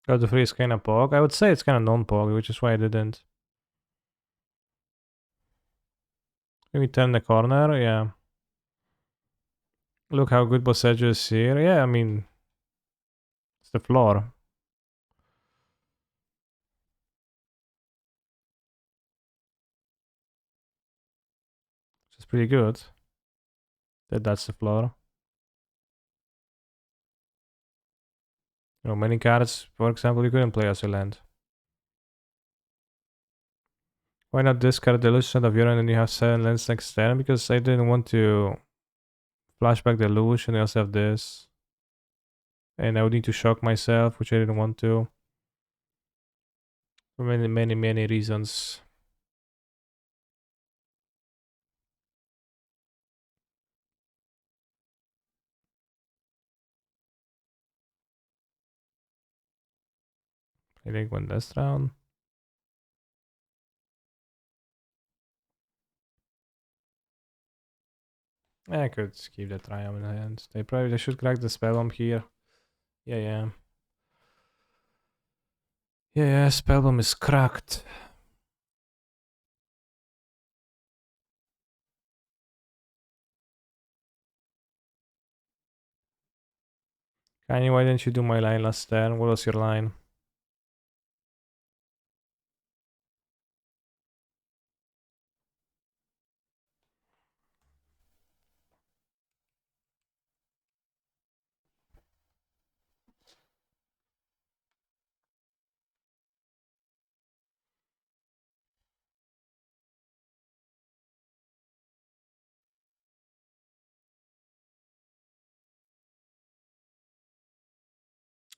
Go to free is kinda pog. I would say it's kinda non-pog, which is why I didn't. Maybe turn the corner, yeah. Look how good Boseiju is here. Yeah, I mean, it's the floor. Which is pretty good. That's the floor. You know, many cards, for example, you couldn't play as a land. Why not discard the illusion of Yorion and you have 7 lands next turn? Because I didn't want to flashback the illusion. I also have this. And I would need to shock myself, which I didn't want to. For many reasons. I think one last round. I could keep the Triumph in hand. They should crack the Spellbomb here. Yeah. Yeah, Spellbomb is cracked. Kanye, why didn't you do my line last turn? What was your line?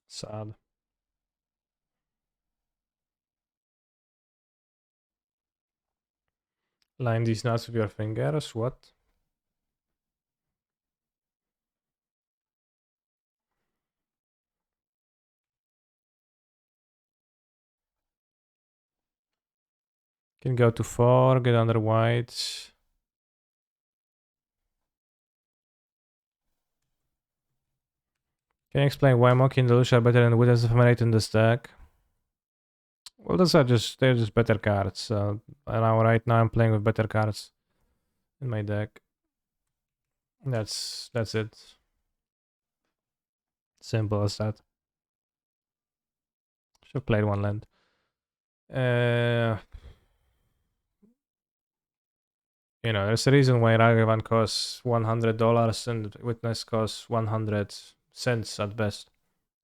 Sad. Line these nuts with your fingers. What? Can go to 4, get under white. Can you explain why Monkey and Delusion are better than Witness of Emanate in this deck? Well, they're just better cards. Right now I'm playing with better cards in my deck. That's it. Simple as that. Should have played one land. You know, there's a reason why Ragavan costs $100 and Witness costs 100 cents at best.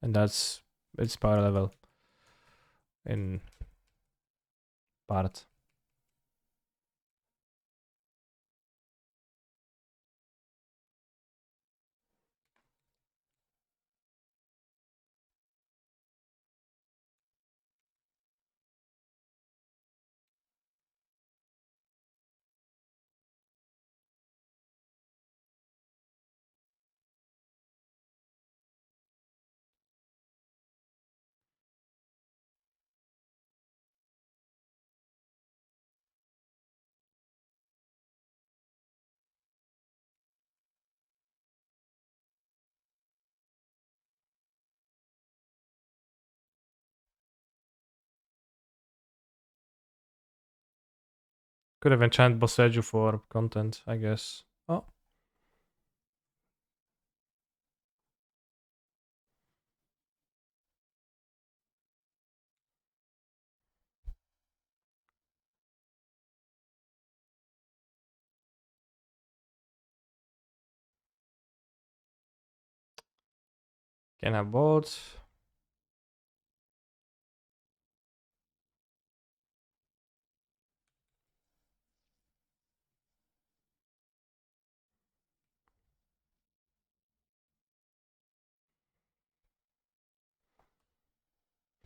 And that's its power level in part. Could have enchanted Boseiju for content, I guess. Oh. Can have both.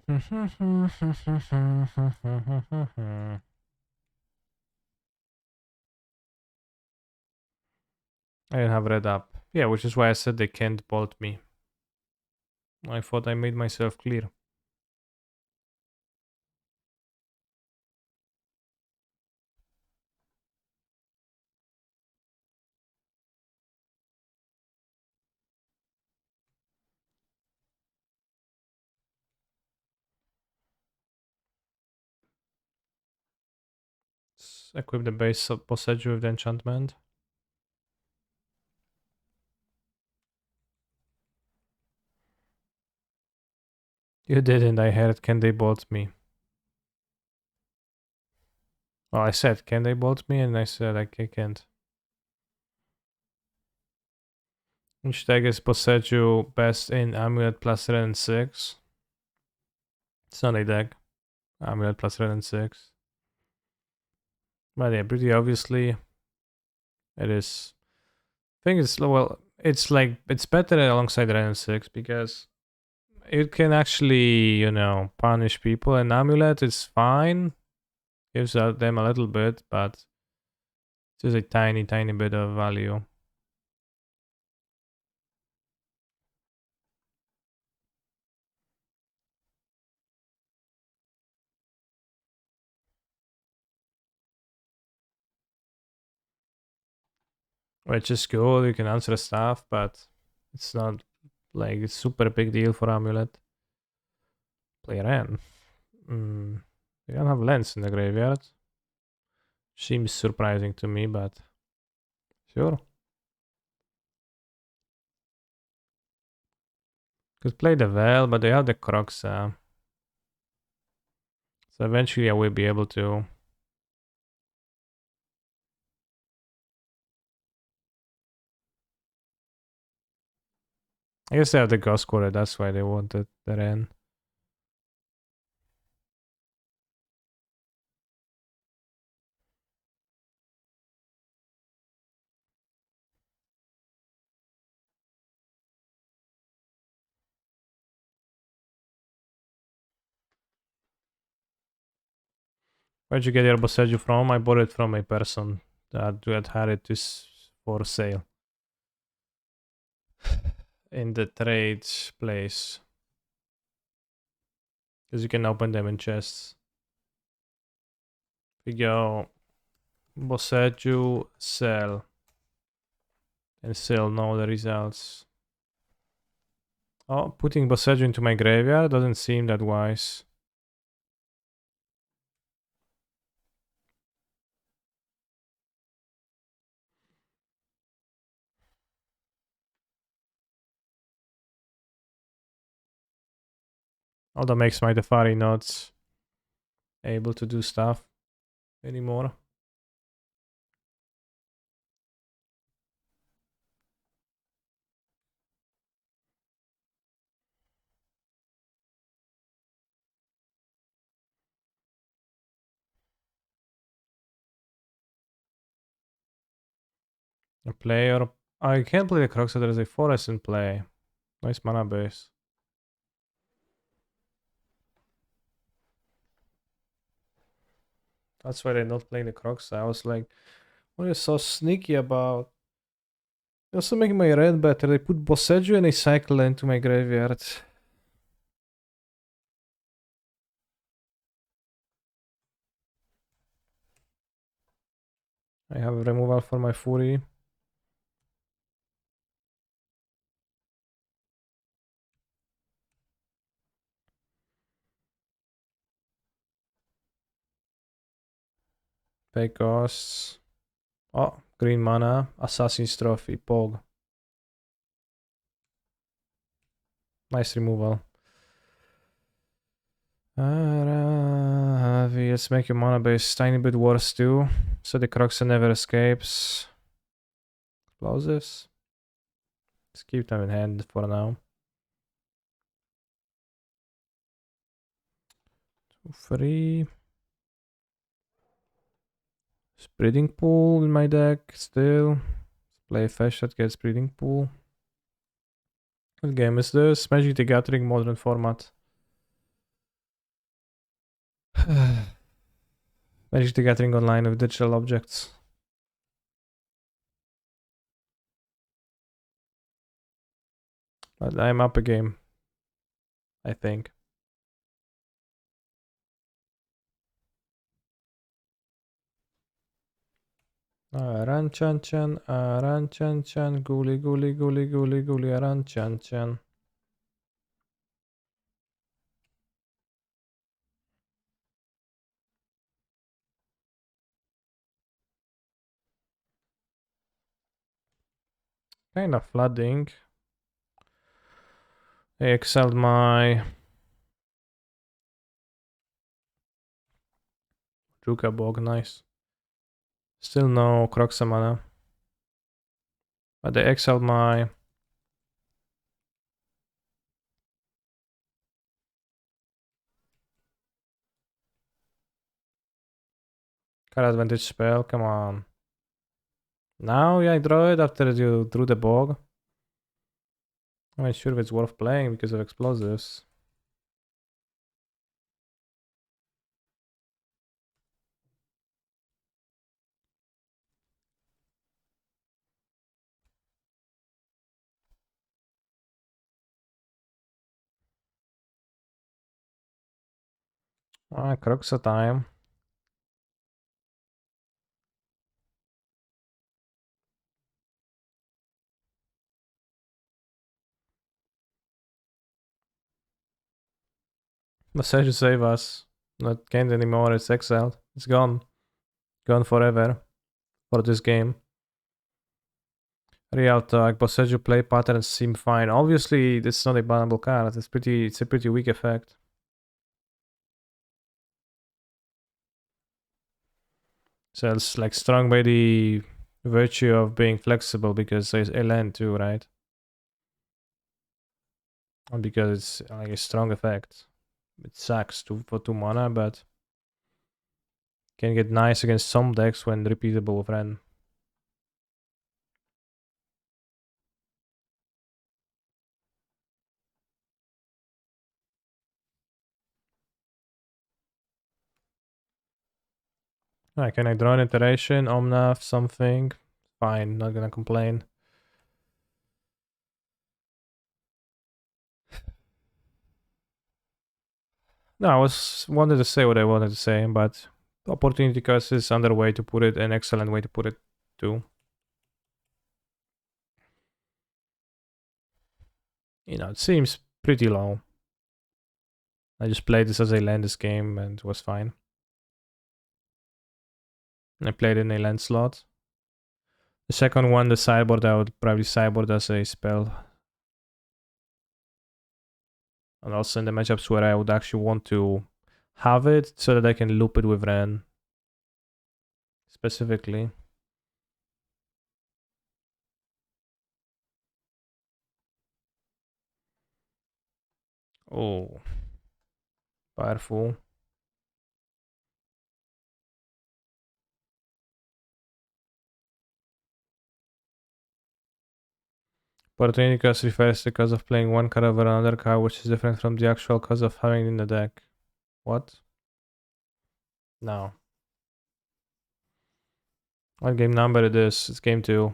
I didn't have red up. Yeah, which is why I said they can't bolt me. I thought I made myself clear. Let's equip the base of Boseiju with the enchantment. You didn't, I heard can they bolt me. Well, I said can they bolt me and I said I can't. Which tag is Boseiju best in Amulet plus red and 6? Sunday deck. Amulet plus red and 6. But yeah, pretty obviously it is. I think it's, well, it's like, it's better alongside red and 6 because it can actually, you know, punish people, and Amulet is fine. Gives out them a little bit, but it's just a tiny bit of value. Which is cool, you can answer stuff, but it's not like it's super big deal for Amulet. Play Ren. They don't have Lens in the graveyard. Seems surprising to me, but sure. Could play the Well, but they have the Croxa. So eventually I will be able to. I guess they have the Ghost Quarter, that's why they wanted the Ren. Where'd you get your Boseiju from? I bought it from a person that had it for sale. In the trade place. Because you can open them in chests. We go Boseiju, sell. And still know the results. Oh, putting Boseiju into my graveyard doesn't seem that wise. Although makes my Defari not able to do stuff anymore. A player. I can't play the Crocs, so there is a forest in play. Nice mana base. That's why they're not playing the Crocs. I was like, what are you so sneaky about? They're also making my red better. They put Boseiju and a cycle into my graveyard. I have removal for my Fury. Pay costs. Oh, green mana. Assassin's Trophy. Pog. Nice removal. Let's make your mana base tiny bit worse too. So the Croxa never escapes. Explosives. Let's keep them in hand for now. 2, 3. Breeding Pool in my deck still. Play Fetch that gets Breeding Pool. What game is this? Magic the Gathering modern format. Magic the Gathering online with digital objects. But I'm up a game, I think. Aranchan, Aranchan, Guli, Guli, Guli, Guli, Guli, Aranchan. Kind of flooding. I excelled my Juka Bog, nice. Still no Croxa mana. But they excelled my card advantage spell, come on. Now I draw it after you drew the bog. I'm not sure if it's worth playing because of explosives. Croxa time. Boseiju save us. Not can't anymore, it's exiled. It's gone. Gone forever. For this game. Real talk, Boseiju play patterns seem fine. Obviously, it's not a bannable card. It's a pretty weak effect. So it's like strong by the virtue of being flexible because there's a land too, right? And because it's like a strong effect. It sucks for 2 mana, but can get nice against some decks when repeatable with Ren. Can I draw an iteration, Omnath, something? Fine, not gonna complain. No, I wanted to say what I wanted to say, but opportunity cost is another way to put it, an excellent way to put it too. You know, it seems pretty low. I just played this as a land this game and it was fine. I played in a land slot. The second one, the sideboard, I would probably sideboard as a spell. And also in the matchups where I would actually want to have it so that I can loop it with Ren. Specifically. Oh. Powerful. Opportunity cost refers to the cost of playing one card over another card, which is different from the actual cost of having it in the deck. What? No. What game number it is? It's game 2.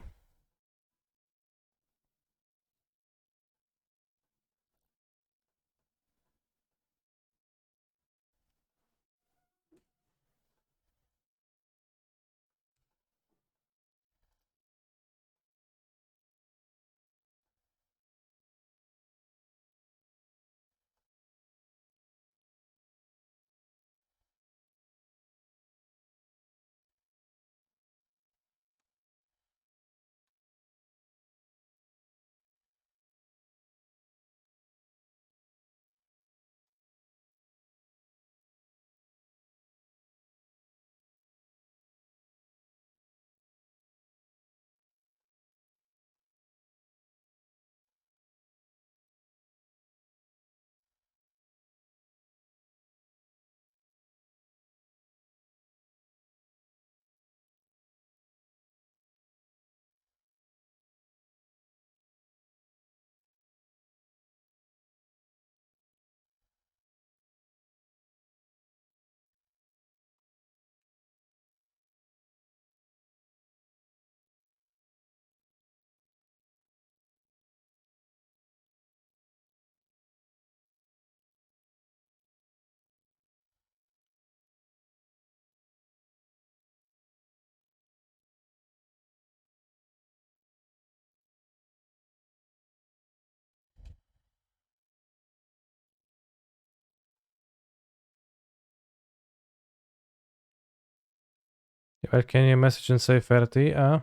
Well, can you message and say 30? So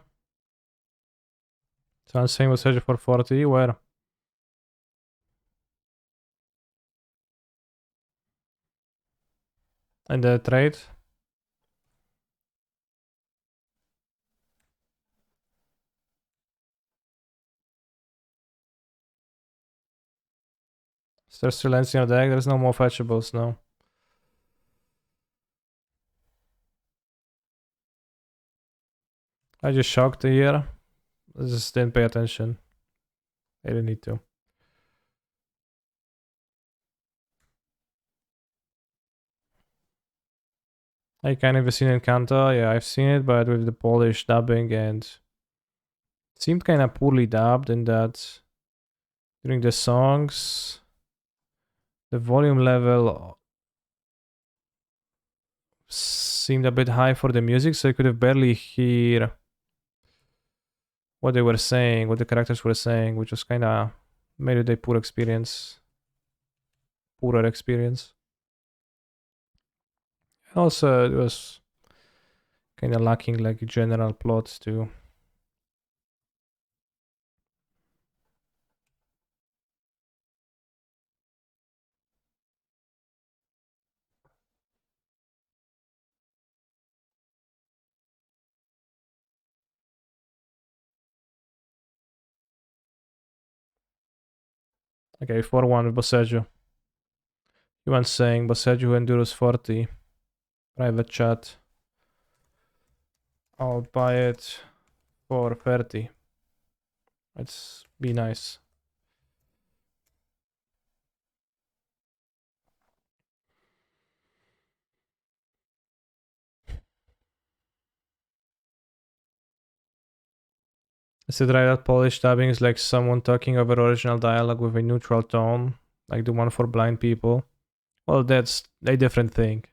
I'm saying Boseiju for 40. Where? In the trade? Is there still lands in your deck? There's no more fetchables, no. I just shocked here. I just didn't pay attention. I didn't need to. I kind of seen Encanto. Yeah, I've seen it, but with the Polish dubbing, and it seemed kind of poorly dubbed in that during the songs, the volume level seemed a bit high for the music, so I could have barely hear what they were saying, what the characters were saying, which was kind of made it a poorer experience. Also, it was kind of lacking like general plots too. Okay, 4-1 with Boseiju. You want saying Boseiju endures 40. Private chat. I'll buy it for 30. Let's be nice. Is it right that Polish dubbing is like someone talking over original dialogue with a neutral tone, like the one for blind people? Well, that's a different thing.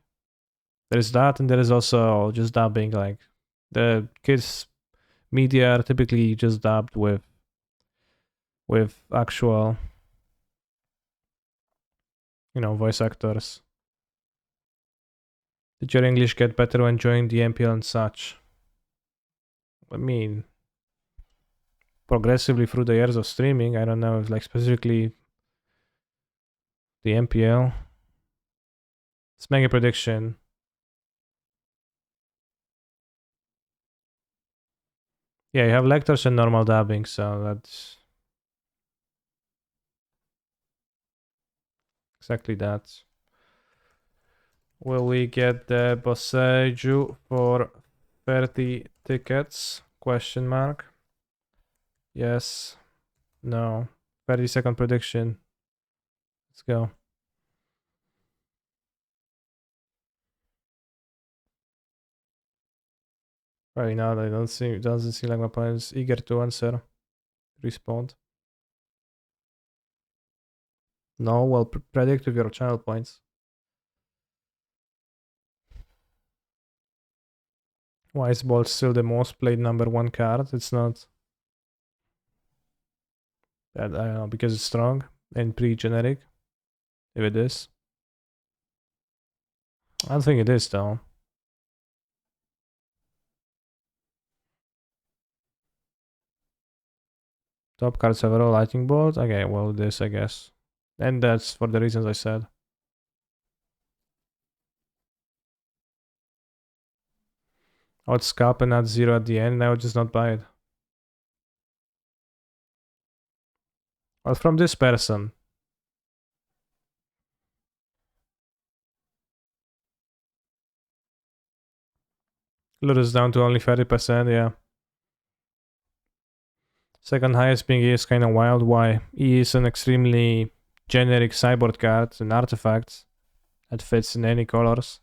There is that, and there is also just dubbing. Like the kids' media are typically just dubbed with actual, voice actors. Did your English get better when joining the MPL and such? I mean, progressively through the years of streaming. I don't know if like specifically the MPL. Let's make a prediction. Yeah, you have lectors and normal dubbing, so that's exactly that. Will we get the Boseiju for 30 tickets? Question mark. Yes. No. 30-second prediction. Let's go. Probably not. I don't see. Doesn't seem like my opponent's eager to answer. Respond. No. Well, predict with your channel points. Why is Bolt still the most played #1 card? It's not. I don't know, because it's strong and pre-generic. If it is. I don't think it is though. Top cards overall lightning bolt. Okay, well this I guess. And that's for the reasons I said. I would scalp and add 0 at the end and I would just not buy it. Well, from this person. Lures down to only 30%, yeah. Second highest being E is kinda wild. Why? E is an extremely generic sideboard card, an artifact that fits in any colors.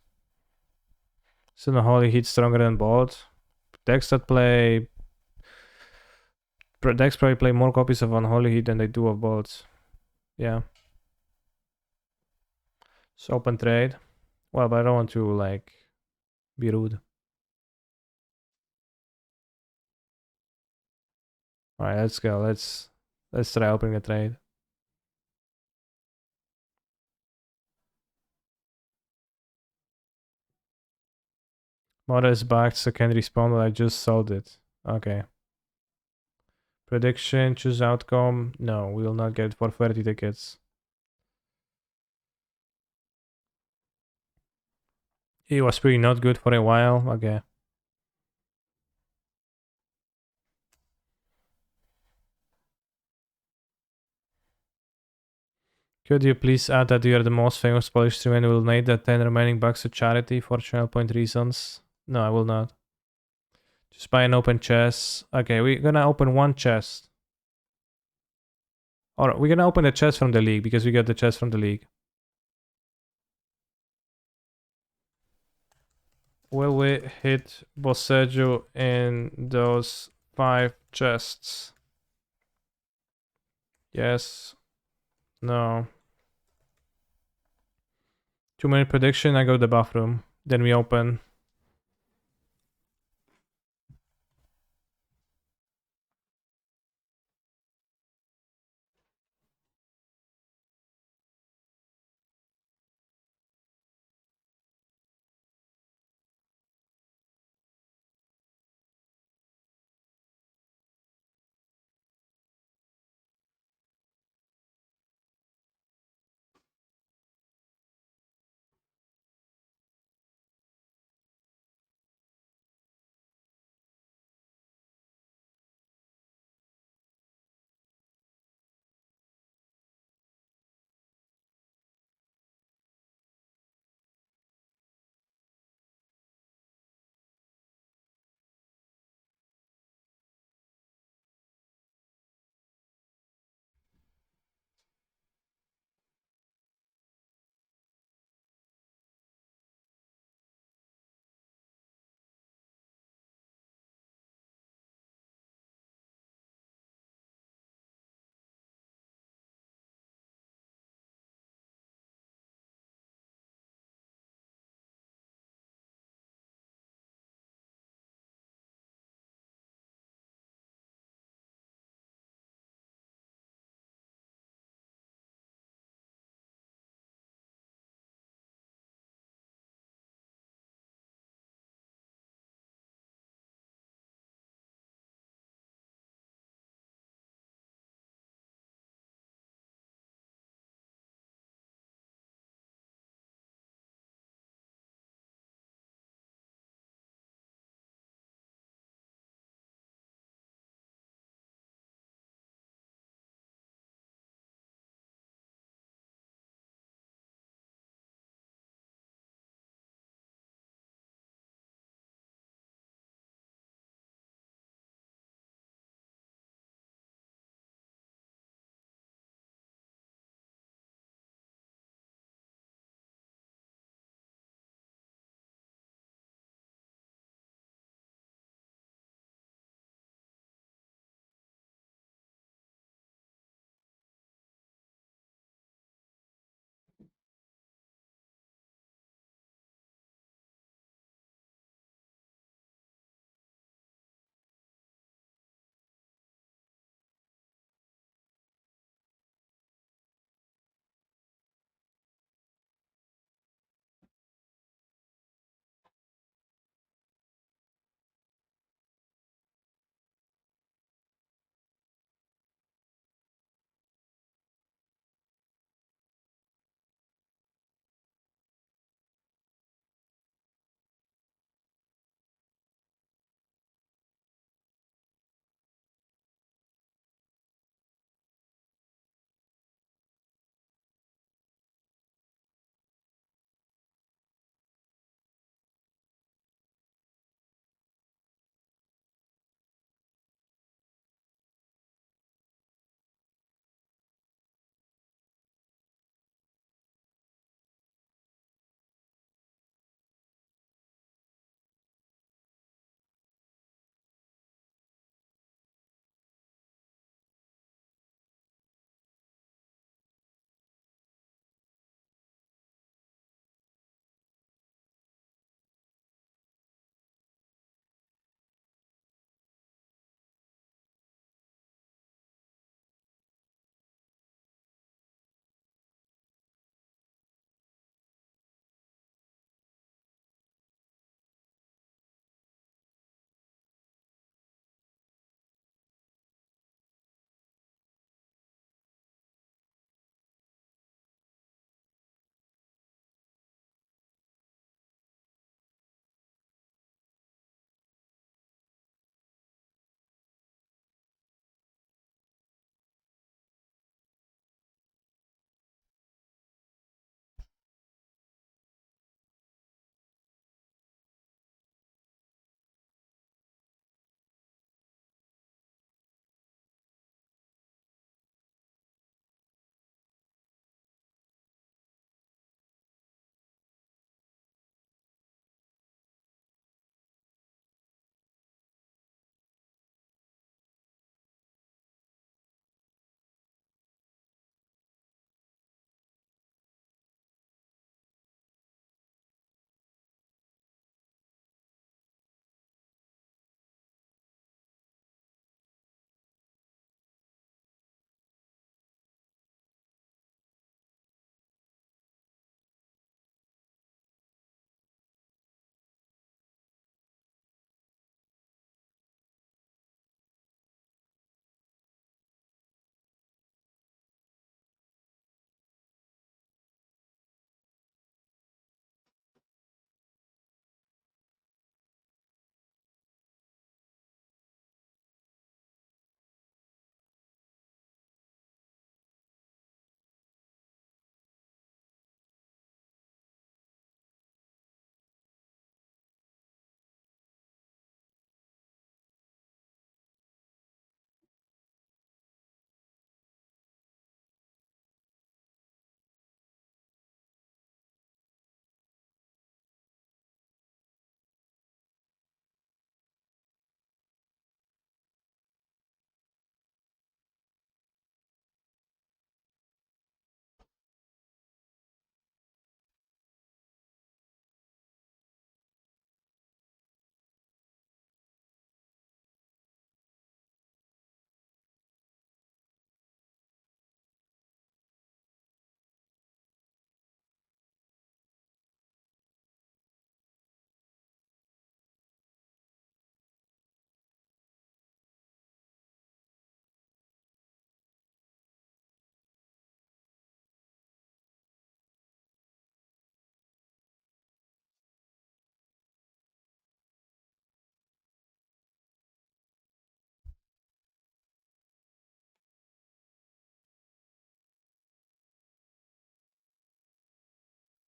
So the Holy Heat stronger than Bolt. Decks that play... Decks probably play more copies of Unholy Heat than they do of Bolt. Yeah. So open trade. Well, but I don't want to, like, be rude. Alright, let's go. Let's try opening a trade. Model is back, so can respawn, but I just sold it. Okay. Prediction, choose outcome. No, we will not get it for 30 tickets. It was pretty not good for a while. Okay. Could you please add that you are the most famous Polish streamer and will donate the 10 remaining bucks to charity for channel point reasons? No, I will not. Just buy an open chest. Okay, we're gonna open one chest. Or we're gonna open the chest from the league because we got the chest from the league. Will we hit Boseiju in those 5 chests? Yes. No. 2-minute prediction, I go to the bathroom. Then we open.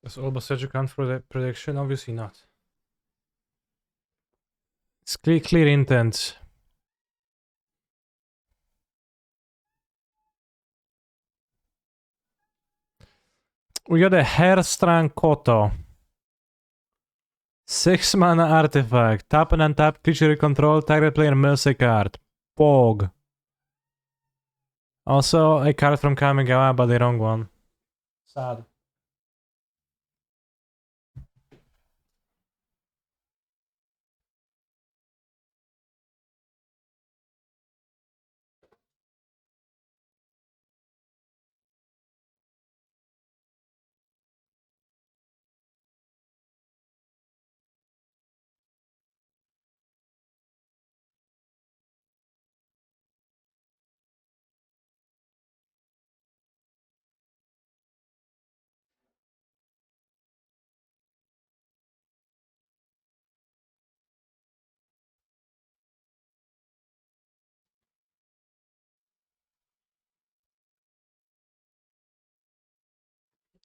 Does all Boseiju count for the prediction? Obviously not. It's clear intent. We got a Hairstrang Koto. 6 mana artifact. Tap and untap creature you control. Target player mills a card. Pog. Also a card from Kamigawa, but the wrong one. Sad.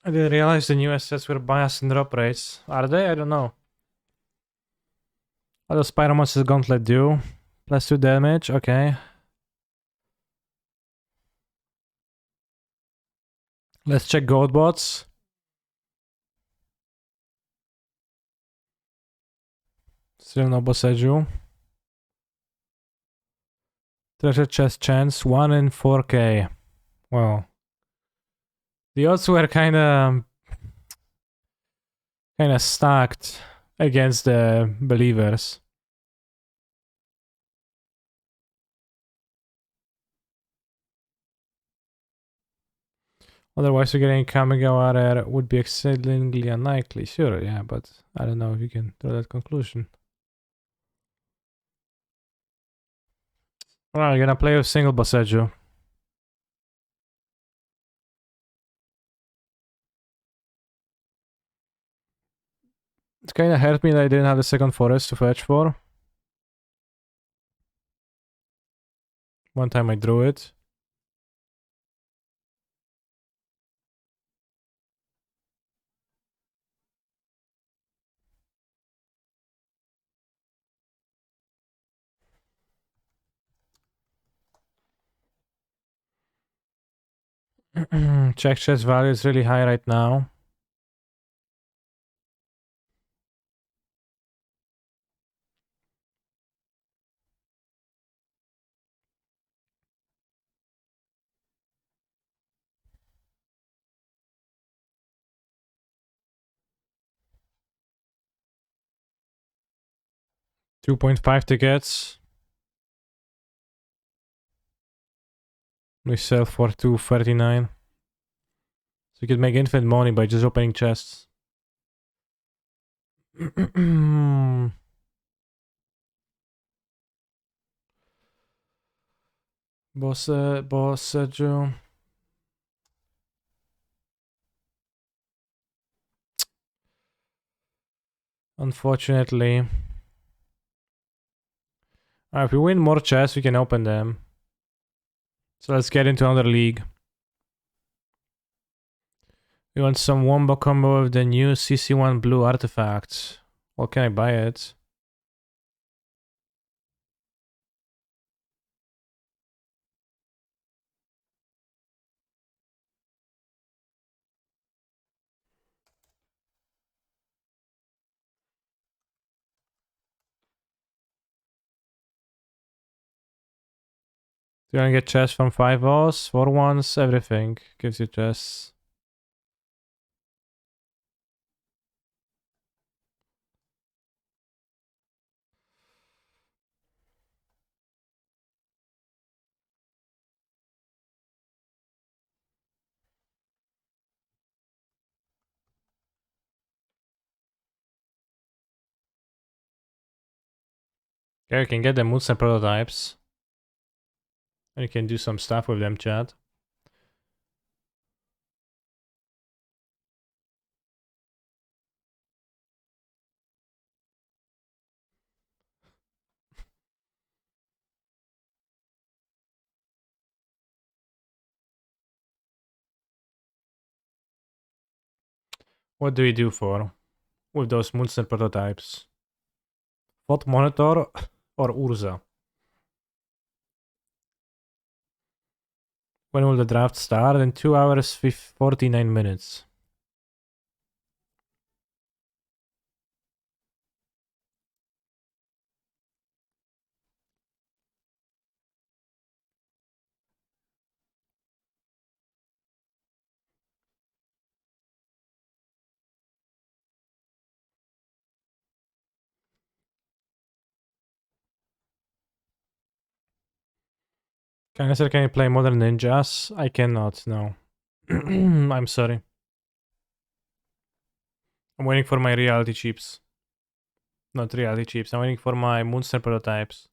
I didn't realize the new assets were biased in drop rates. Are they? I don't know. What does Pyromancer's Gauntlet do? +2 damage, okay. Let's check gold bots. Still no Boseiju. Treasure chest chance, 1 in 4k. Well. The odds were kinda stacked against the believers. Otherwise, getting Kamigawa rare would be exceedingly unlikely. Sure, yeah, but I don't know if you can draw that conclusion. Well, you're gonna play with single Boseiju. It kinda hurt me that I didn't have the second forest to fetch for. One time I drew it. Check chest value is really high right now. $2.5 tickets. We sell for $2.39. So you could make infinite money by just opening chests. Boseiju. Unfortunately. If we win more chests, we can open them. So let's get into another league. We want some wombo combo with the new CC1 blue artifacts. Well, can I buy it? Do you want to get chests from 5-0s, 4-1s, everything gives you chests. Yeah, you can get the moods and prototypes. And you can do some stuff with them, chat. What do we do for with those monster prototypes? What monitor or Urza? When will the draft start? In 2 hours 49 minutes. Can you play Modern Ninjas? I cannot, no. I'm sorry. I'm waiting for my reality chips. Not reality chips, I'm waiting for my monster prototypes.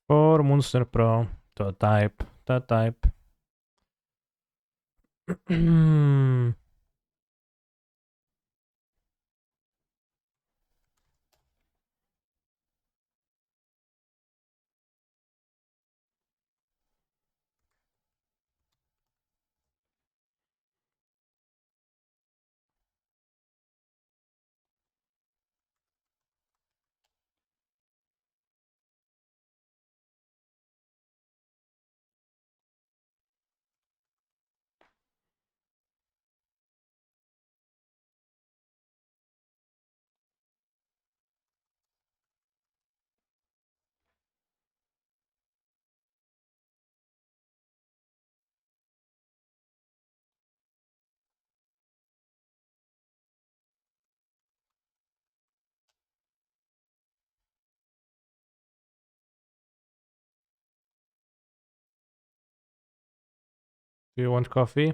For Monster Pro, to type. Do you want coffee?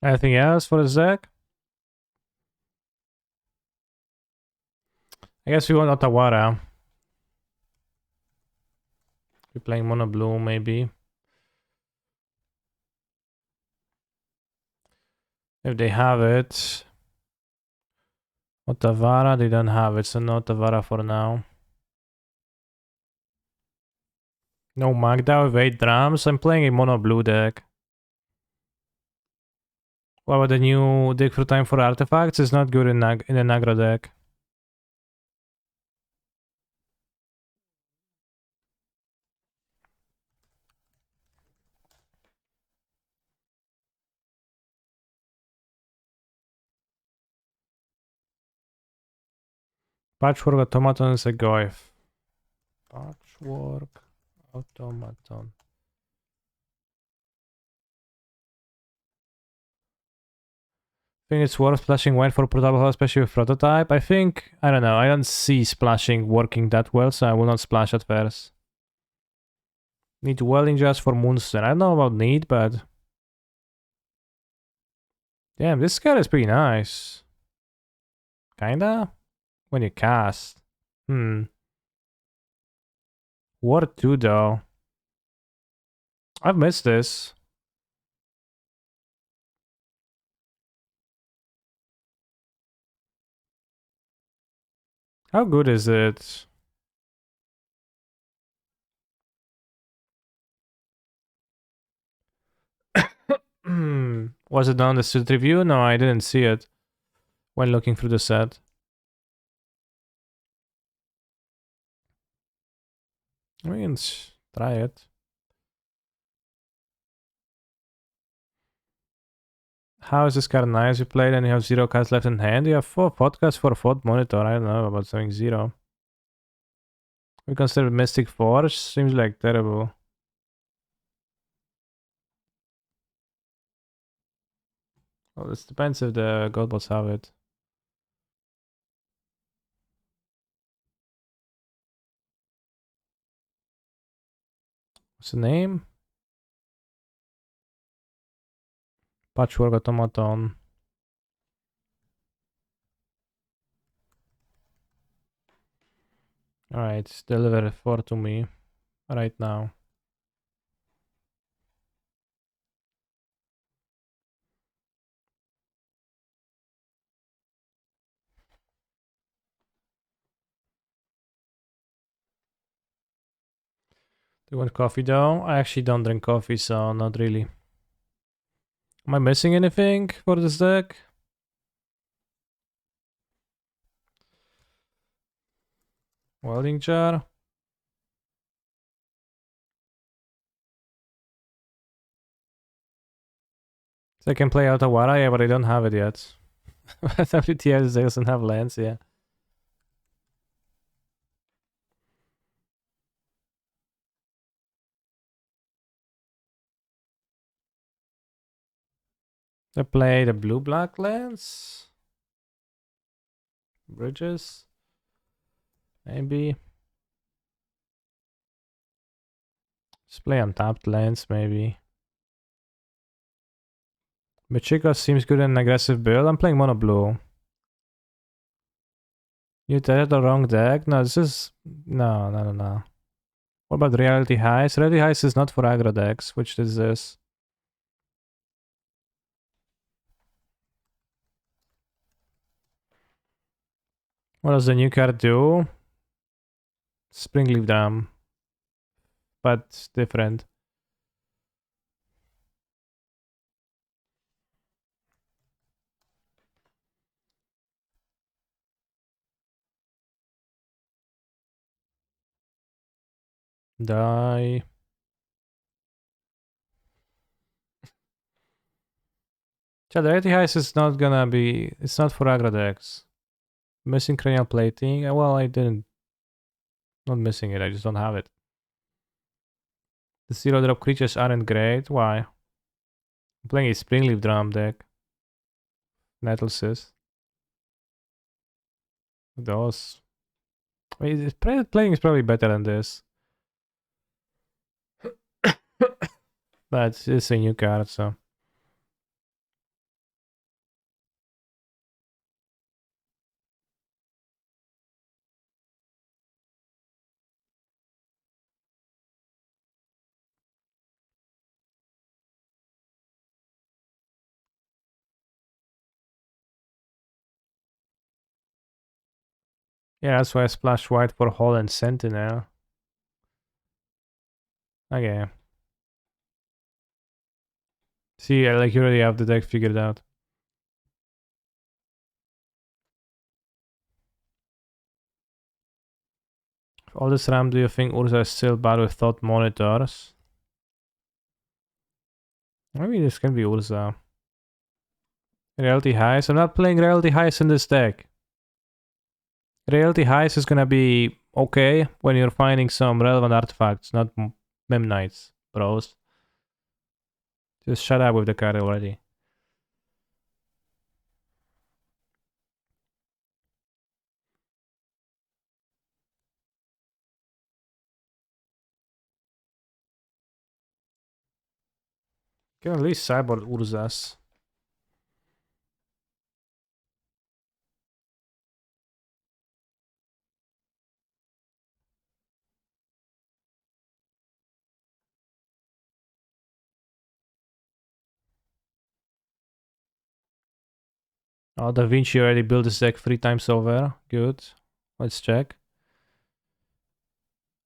Anything else for Zach? I guess we want Otawara. We're playing Mono Blue, maybe. If they have it. Otawara, they don't have it, so no Otawara for now. No Magda with 8 drums. I'm playing a Mono Blue deck. What about the new Dig for Time for Artifacts? It's not good in the Nagra deck. Patchwork Automaton is a Goif. Patchwork Automaton. Think it's worth splashing white for portable hole, especially with prototype? I think, I don't know, I don't see splashing working that well, so I will not splash at first. Need welding just for Moonstone. I don't know about need, but... Damn, this card is pretty nice. Kinda? When you cast. War 2 though. I've missed this. How good is it? Was it on the suit review? No, I didn't see it when looking through the set. We can try it. How is this card nice? You played and you have 0 cards left in hand. You have 4 podcasts for a 4th monitor. I don't know about something 0. We consider Mystic Force. Seems like terrible. Well, it depends if the Godbots have it. What's the name? Patchwork Automaton. Alright, deliver 4 to me right now. Do you want coffee though? I actually don't drink coffee, so not really. Am I missing anything for this deck? Welding jar. So I can play Otawara, yeah, but I don't have it yet. WTS doesn't have lands, yeah. I play the blue-black lands. Bridges. Maybe. Just play untapped lands, maybe. Michiko seems good in an aggressive build. I'm playing mono blue. You did the wrong deck? No, this is... No. What about Reality Heist? Reality Heist is not for aggro decks. Which is this? What does the new card do? Springleaf Dam. But different. Die. Yeah, the Reality Heist is not gonna be... It's not for aggro decks. Missing cranial plating. Well, I didn't... Not missing it, I just don't have it. The 0-drop creatures aren't great. Why? I'm playing a Springleaf Drum deck. Nettlesis. Those. I mean, playing is probably better than this. But it's a new card, so... Yeah, that's why I splashed white for Hall and Sentinel. Okay. See, like you already have the deck figured out. All this RAM, do you think Urza is still bad with thought monitors? Maybe this can be Urza. Reality Heist. I'm not playing Reality Heist in this deck. Reality Heist is gonna be okay when you're finding some relevant artifacts, not Mem Knights, bros. Just shut up with the card already. Can at least cyborg Urzas. Oh, Da Vinci already built this deck 3 times over. Good. Let's check.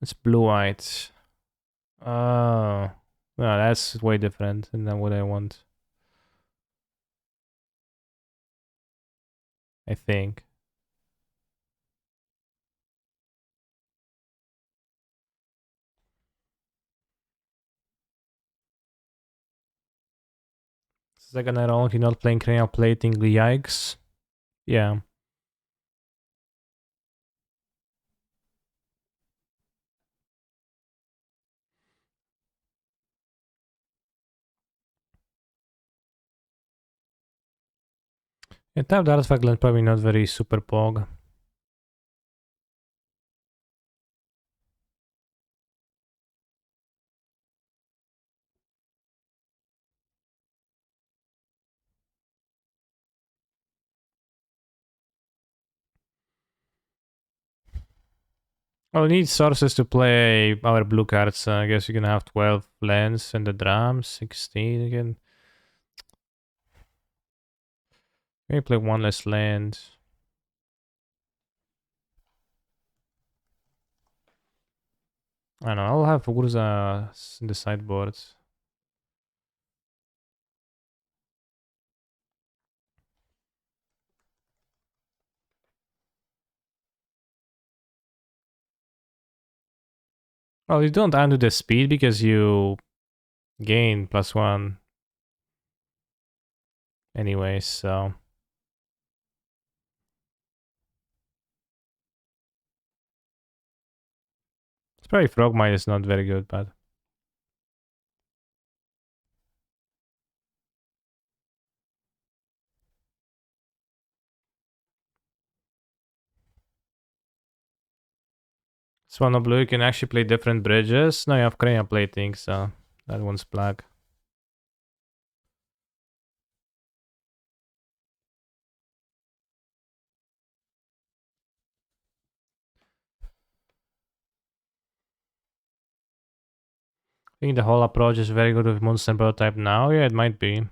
It's blue-white. Oh. No, that's way different than what I want. I think. Second round, you're not playing cranial plating, yikes. Yeah. Yeah, tapped artifact land probably not very super pog. Well, we need sources to play our blue cards. I guess you can have 12 lands and the drums, 16 again. Maybe play one less land. I don't know, I'll have Urza in the sideboard. Well, you don't undo the speed because you gain +1 anyway, so. It's probably Frogmite is not very good, but. Swan Blue, you can actually play different bridges. No, you have cranial plating, so that one's black. I think the whole approach is very good with monster and prototype now. Yeah, it might be.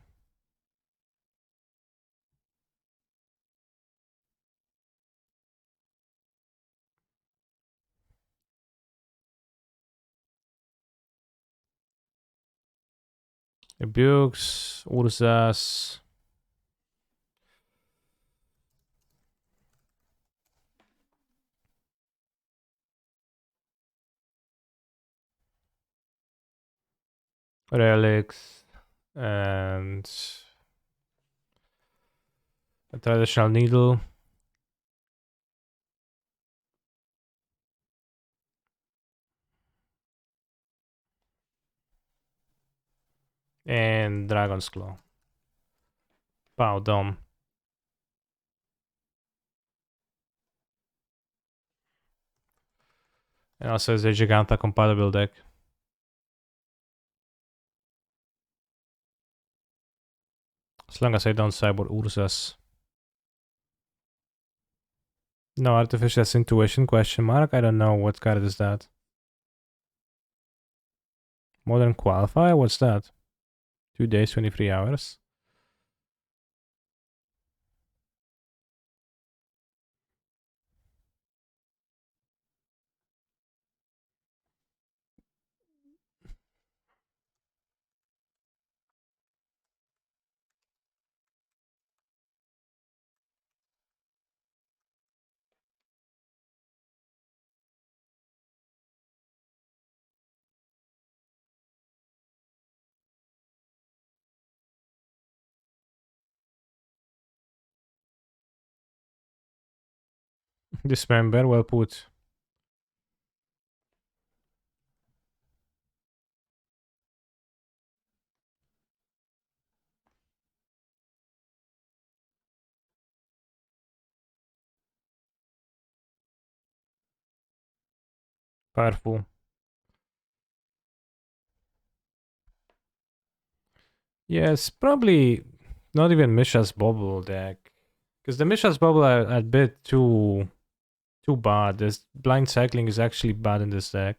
Rebukes, Urzas. Relics. And a traditional needle. And Dragon's Claw. Pow, Dome. And also it's a Giganta compatible deck. As long as I don't cyborg Urzas. No, Artificial Intuition, question mark. I don't know what card is that. Modern Qualifier? What's that? 2 days, 23 hours. Dismember, well put. Powerful. Yes, probably not even Misha's Bubble deck. Because the Misha's Bubble are a bit too bad. This blind cycling is actually bad in this deck.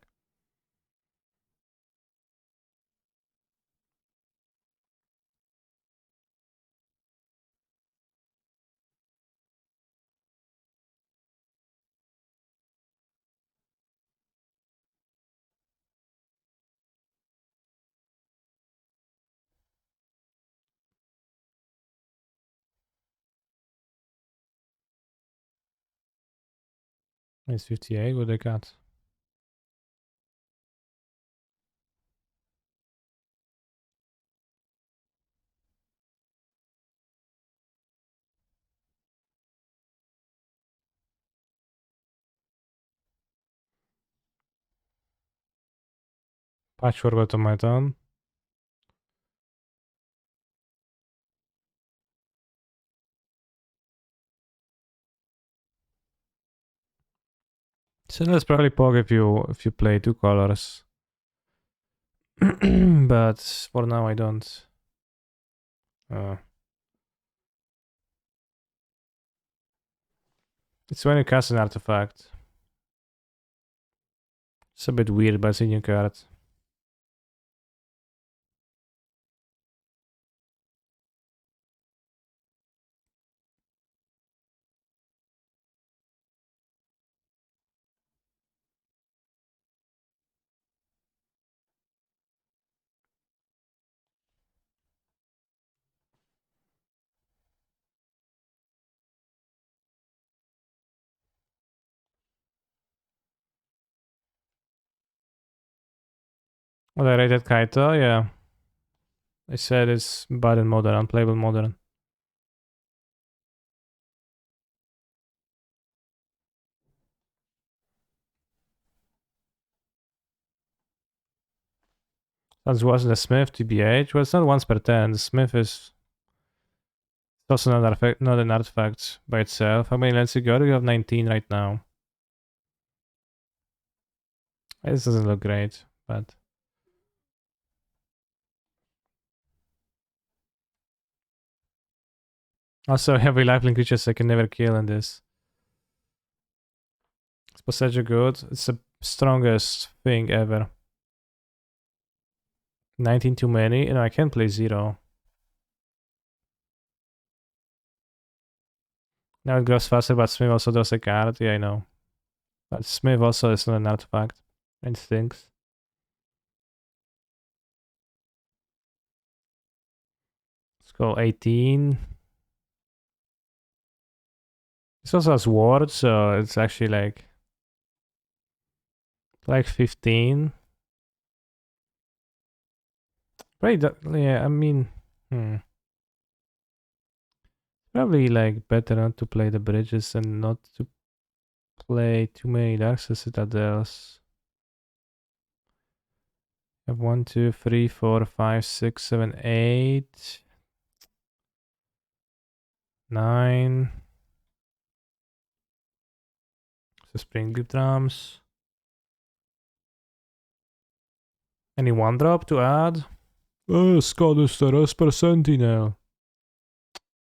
It's 58 with the cut. Patchwork automaton. So that's probably pog if you play two colors. But for now I don't. It's when you cast an artifact. It's a bit weird, but it's a new card. Well, I rated Kaito, yeah. I said it's bad in modern, unplayable modern. That wasn't the Smith TBH. Well, it's not once per 10. The Smith is also not an artifact by itself. How many lands you got? You have 19 right now. This doesn't look great, but also heavy lifelink creatures I can never kill in this. Is Boseiju good? It's the strongest thing ever. 19 too many? No, I can't play 0. Now it grows faster, but Smith also draws a card. Yeah, I know. But Smith also is not an artifact. It stinks. Let's go 18. This also has ward, so it's actually like 15. Right, yeah, I mean, probably like better not to play the bridges and not to play too many Darkseid Citadels. I have 1, 2, 3, 4, 5, 6, 7, 8, 9. So Spring Deep Drums. Any one drop to add? Oh, Scottish Esper Sentinel.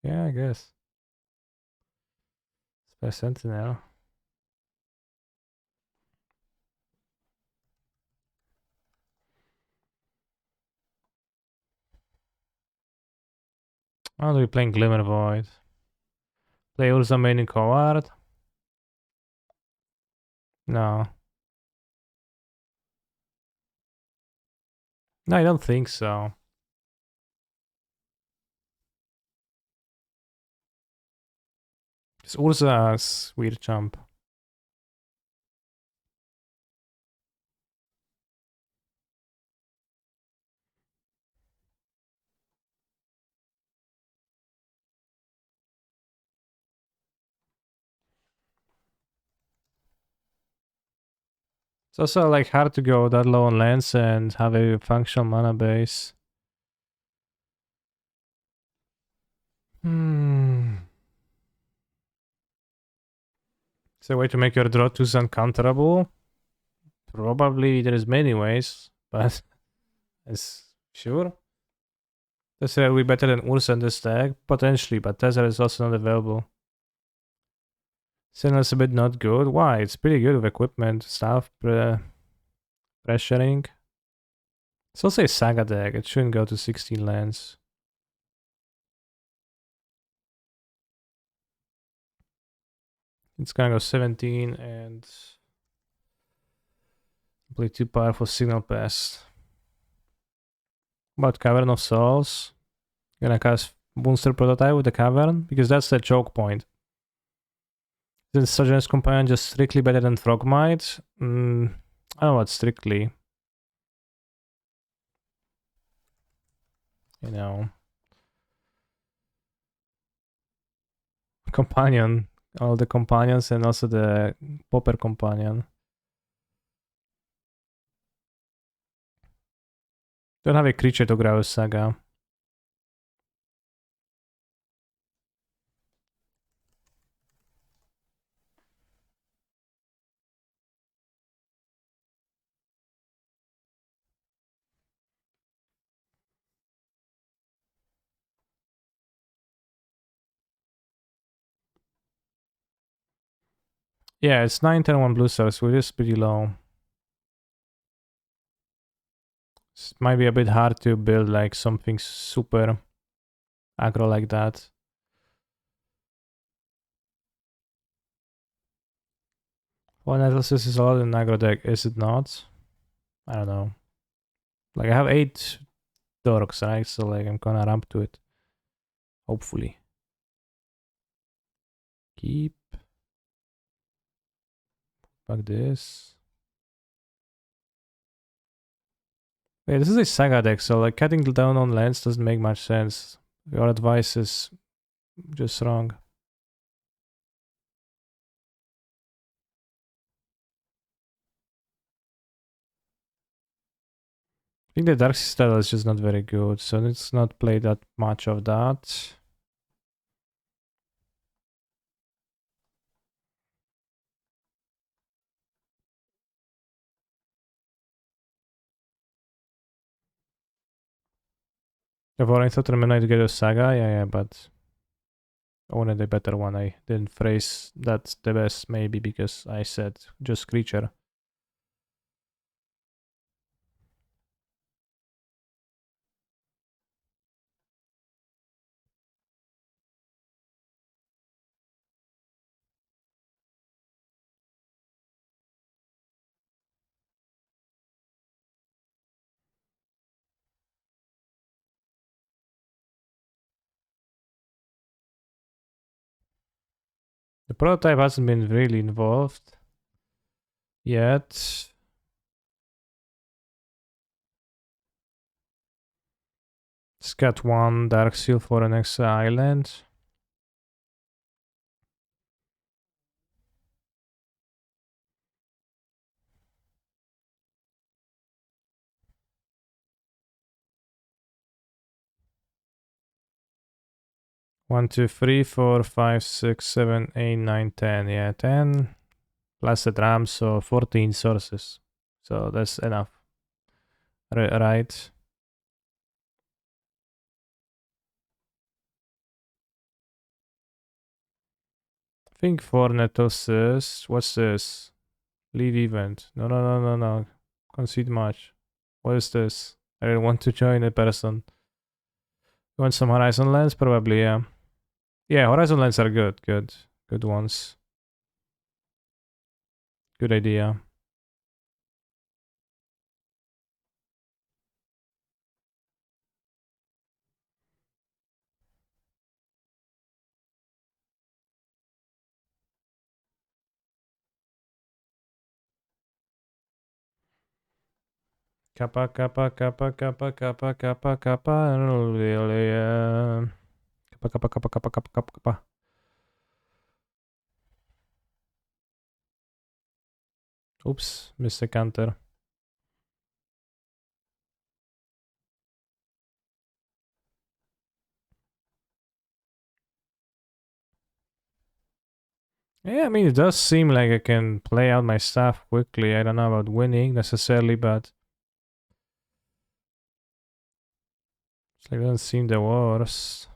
Yeah, I guess. Esper Sentinel. Oh, we're playing Glimmer Void. Play Urza main in card. No. No, I don't think so. It's Urza's weird jump. It's also like hard to go that low on lands and have a functional mana base. Is there a way to make your draw 2s uncounterable? Probably there is many ways, but is sure. Tesla will be better than Ursa in this deck? Potentially, but Tesla is also not available. Sentinel's a bit not good. Why? It's pretty good with equipment, stuff, pressuring. It's also a Saga deck. It shouldn't go to 16 lands. It's gonna go 17 and play 2 powerful Signal Pest. About Cavern of Souls. Gonna cast Monster Prototype with the Cavern because that's the choke point. Is Sojourner's Companion just strictly better than Frogmite? I don't know what strictly. You know. Companion. All the companions and also the Popper companion. Don't have a creature to Graus Saga. Yeah, it's 9-10-1 blue cells, which is pretty low. It might be a bit hard to build like something super aggro like that. Well, Nettlesis is a lot in aggro deck, is it not? I don't know. Like I have 8 dorks, right? So like I'm gonna ramp to it. Hopefully. Keep. Fuck this. Wait, this is a Saga deck, so like cutting down on lands doesn't make much sense. Your advice is just wrong. I think the Dark style is just not very good, so let's not play that much of that. I thought Terminate to get a Saga, yeah, but I wanted a better one. I didn't phrase that the best, maybe because I said just creature. The prototype hasn't been really involved yet. It's got 1 Dark Seal for an extra island. One, two, three, 4, 5, 6, 7, 8, 9, 10. Yeah, 10 plus the RAM, so 14 sources. So that's enough. Right. I think 4 nettles is. What's this? Leave event. No. Concede much. What is this? I don't want to join a person. You want some Horizon lands? Probably, yeah. Yeah, Horizon lands are good. Good ones. Good idea. Kappa. Really, Kappa. Oops, missed the counter. Yeah, I mean, it does seem like I can play out my stuff quickly. I don't know about winning necessarily, but it's like it doesn't seem the worst.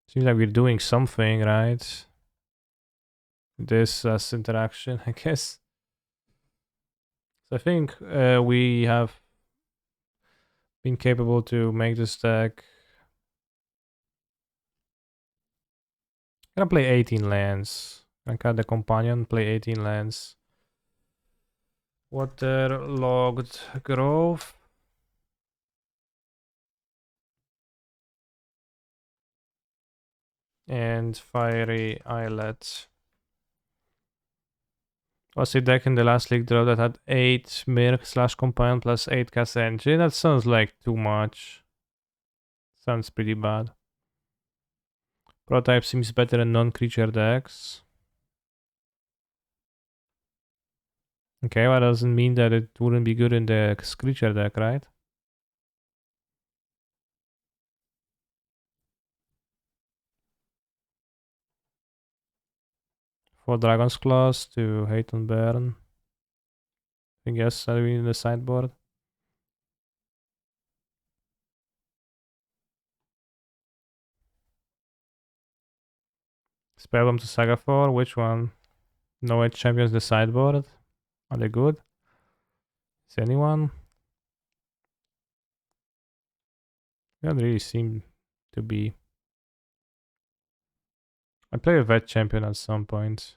Seems like we're doing something, right? This as interaction, I guess. So I think we have been capable to make this deck. I'm gonna play 18 lands. I cut the companion, play 18 lands. Waterlogged Grove. And Fiery Eyelet. Was the deck in the last league draw that had 8 Mirk slash Companion plus 8 Cast Energy? That sounds like too much. Sounds pretty bad. Prototype seems better in non-creature decks. Okay, well, that doesn't mean that it wouldn't be good in the creature deck, right? For Dragon's Claws to Hate and Burn. I guess that would be in the sideboard. Spellbomb to Saga 4, which one? No Edge Champions the sideboard. Are they good? Is anyone? They don't really seem to be. I play a vet champion at some point.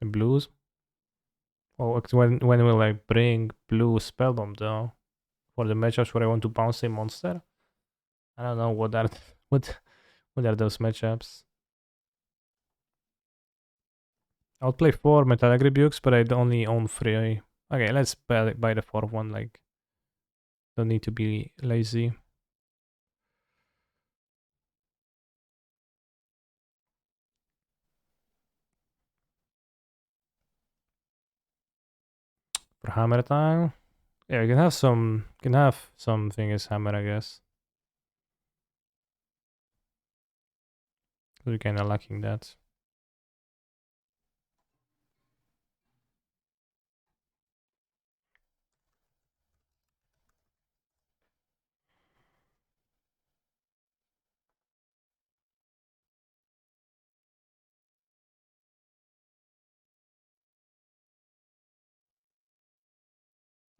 The blues. Oh, when will I bring blue spellbomb though? For the matchups where I want to bounce a monster? I don't know what are what are those matchups. I'll play 4 Metallic Rebukes, but I only own 3. Okay, let's buy the 4th one, like don't need to be lazy. For hammer time. Yeah, you can have something as hammer, I guess. We're kinda lacking that.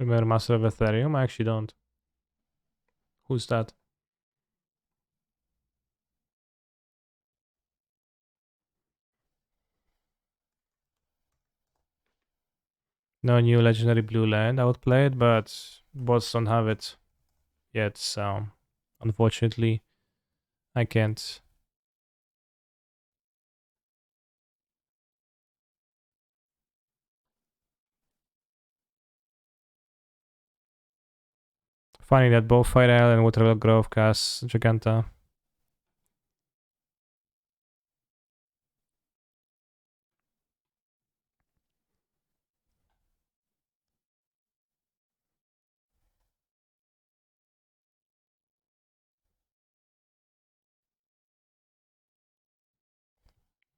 Remember Master of Ethereum? I actually don't. Who's that? No new legendary blue land. I would play it, but bots don't have it yet, so unfortunately I can't. Finding that both Fire Isle and Waterville Grove cast Giganta.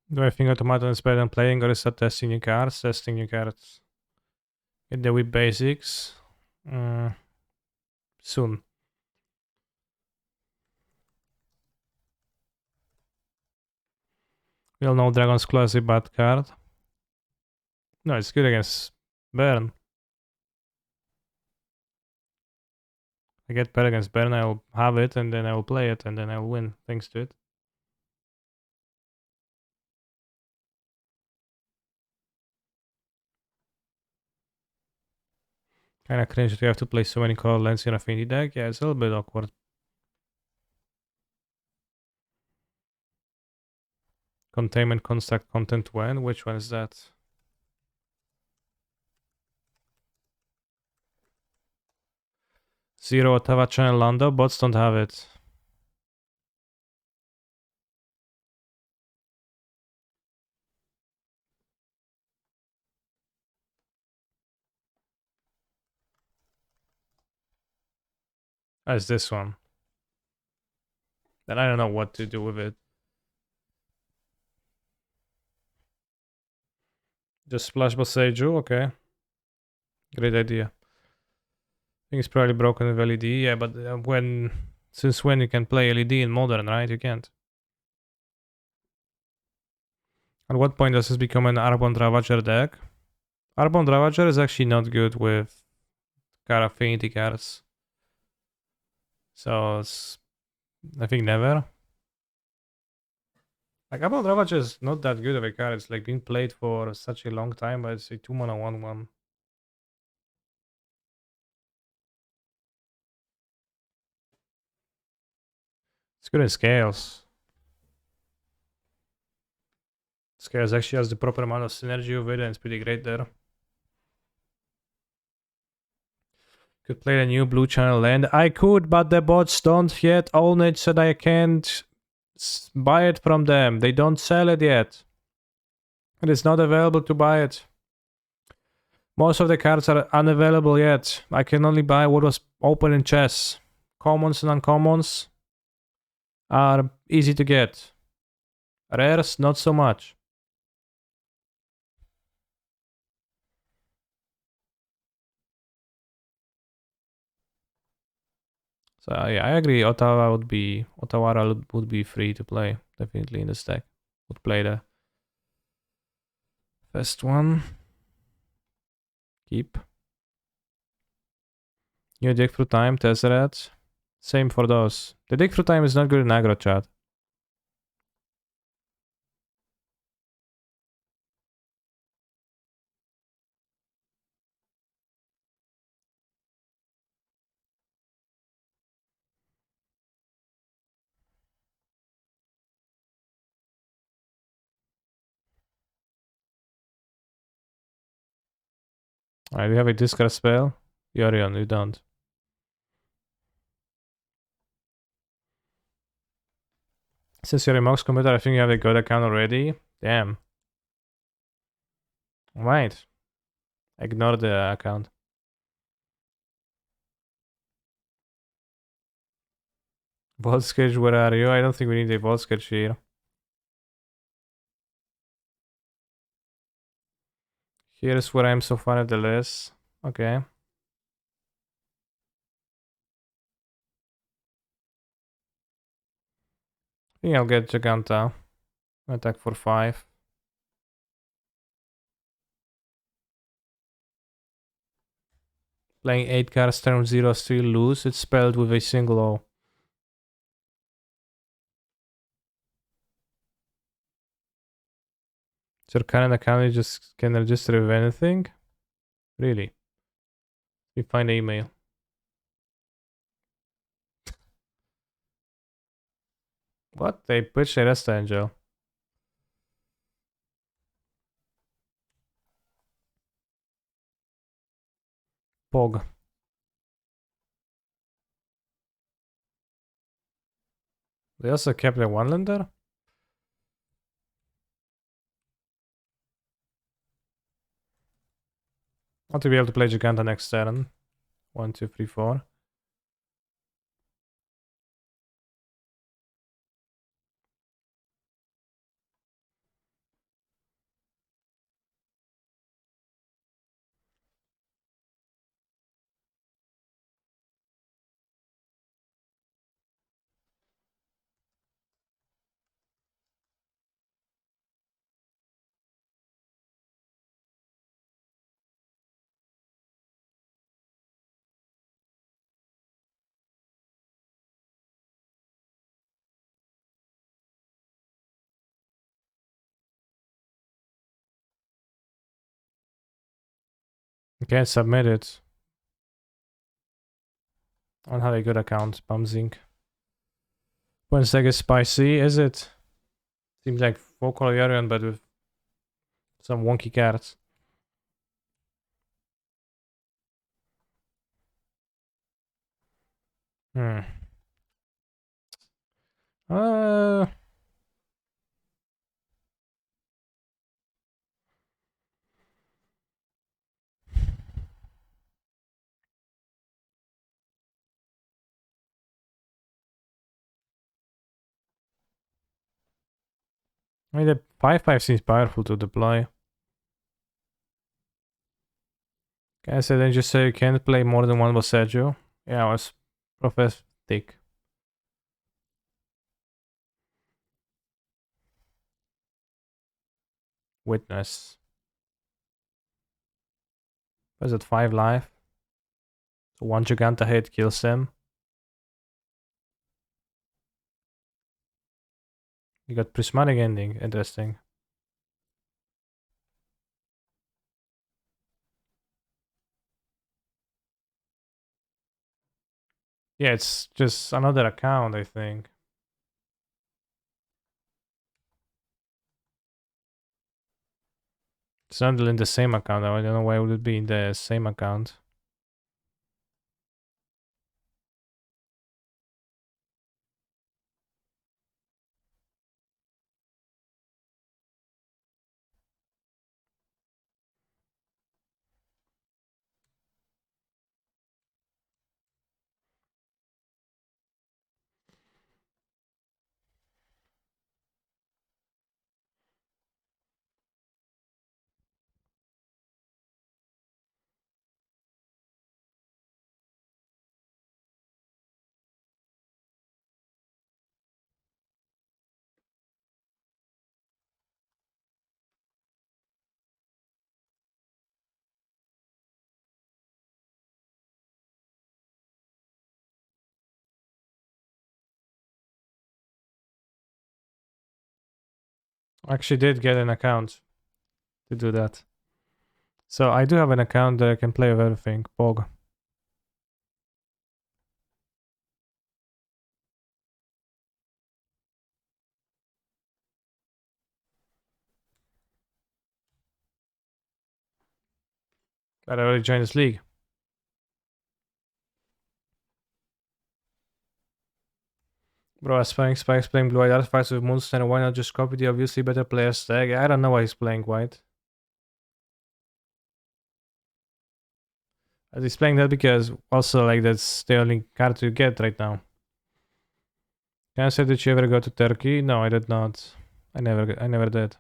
Do I think Automaton is better than playing, or is that testing new cards? Testing new cards. Get the whip basics. Soon. We all know Dragon's Claw is a bad card. No, it's good against Burn. I get better against Burn, I'll have it, and then I will play it, and then I'll win thanks to it. Kinda cringe that you have to play so many color lands in Affinity deck. Yeah, it's a little bit awkward. Containment construct content when? Which one is that? Zero Tavachan and Lando. Bots don't have it. As this one. Then I don't know what to do with it. Just splash Boseiju, okay. Great idea. I think it's probably broken with LED, yeah, but since when you can play LED in Modern, right? You can't. At what point does this become an Arbon Ravager deck? Arbon Ravager is actually not good with Affinity cards. So I think never. Like Arbon Ravager is not that good of a card. It's like been played for such a long time, but it's a 2-mana 1/1. It's good in scales. Scales actually has the proper amount of synergy with it, and it's pretty great there. Could play the new blue channel land. I could, but the bots don't yet own it, so I can't buy it from them. They don't sell it yet. It is not available to buy it. Most of the cards are unavailable yet. I can only buy what was open in chess. Commons and uncommons are easy to get. Rares, not so much. So yeah, I agree. Otawara would be free to play. Definitely in the stack. Would play the first one. Keep. New dig through time, Tesseract. Same for those. The dig through time is not good in aggro chat. Alright, we have a discard spell. Yorion, you don't. Since you're a Mox computer, I think you have a good account already. Damn. Right. Ignore the account. Vault sketch, where are you? I don't think we need a vault sketch here. Here's where I'm so far at the list. Okay. I think I'll get Giganta. Attack for 5. Playing 8 cards turn 0, still lose. It's spelled with a single O. So your current account you just can register with anything? Really? We find the email. What? They pitched a rest angel. Pog. They also kept a one-lander? Want to be able to play Giganta next turn. 1, 2, 3, 4. Okay, submit it. I don't have a good account, Bumzing. Wednesday is spicy, is it? Seems like Vocal Yorion, but with some wonky cards. Hmm. Uh... I mean, the 5/5 seems powerful to deploy. Okay, so then just say you can't play more than one Boseiju. Yeah, it was prophetic. Witness. Was it 5 life? So 1 Giganta hit kills him. You got prismatic ending. Interesting. Yeah, it's just another account, I think. It's not in the same account. I don't know why would it be in the same account. I actually did get an account to do that. So I do have an account that I can play with everything. Pog. But I already joined this league. Bro, I Spike's playing blue white artifacts with Moonstone. Why not just copy the obviously better player's tag? I don't know why he's playing white. He's playing that because also like that's the only card you get right now. Can I say did you ever go to Turkey? No, I did not. I never did.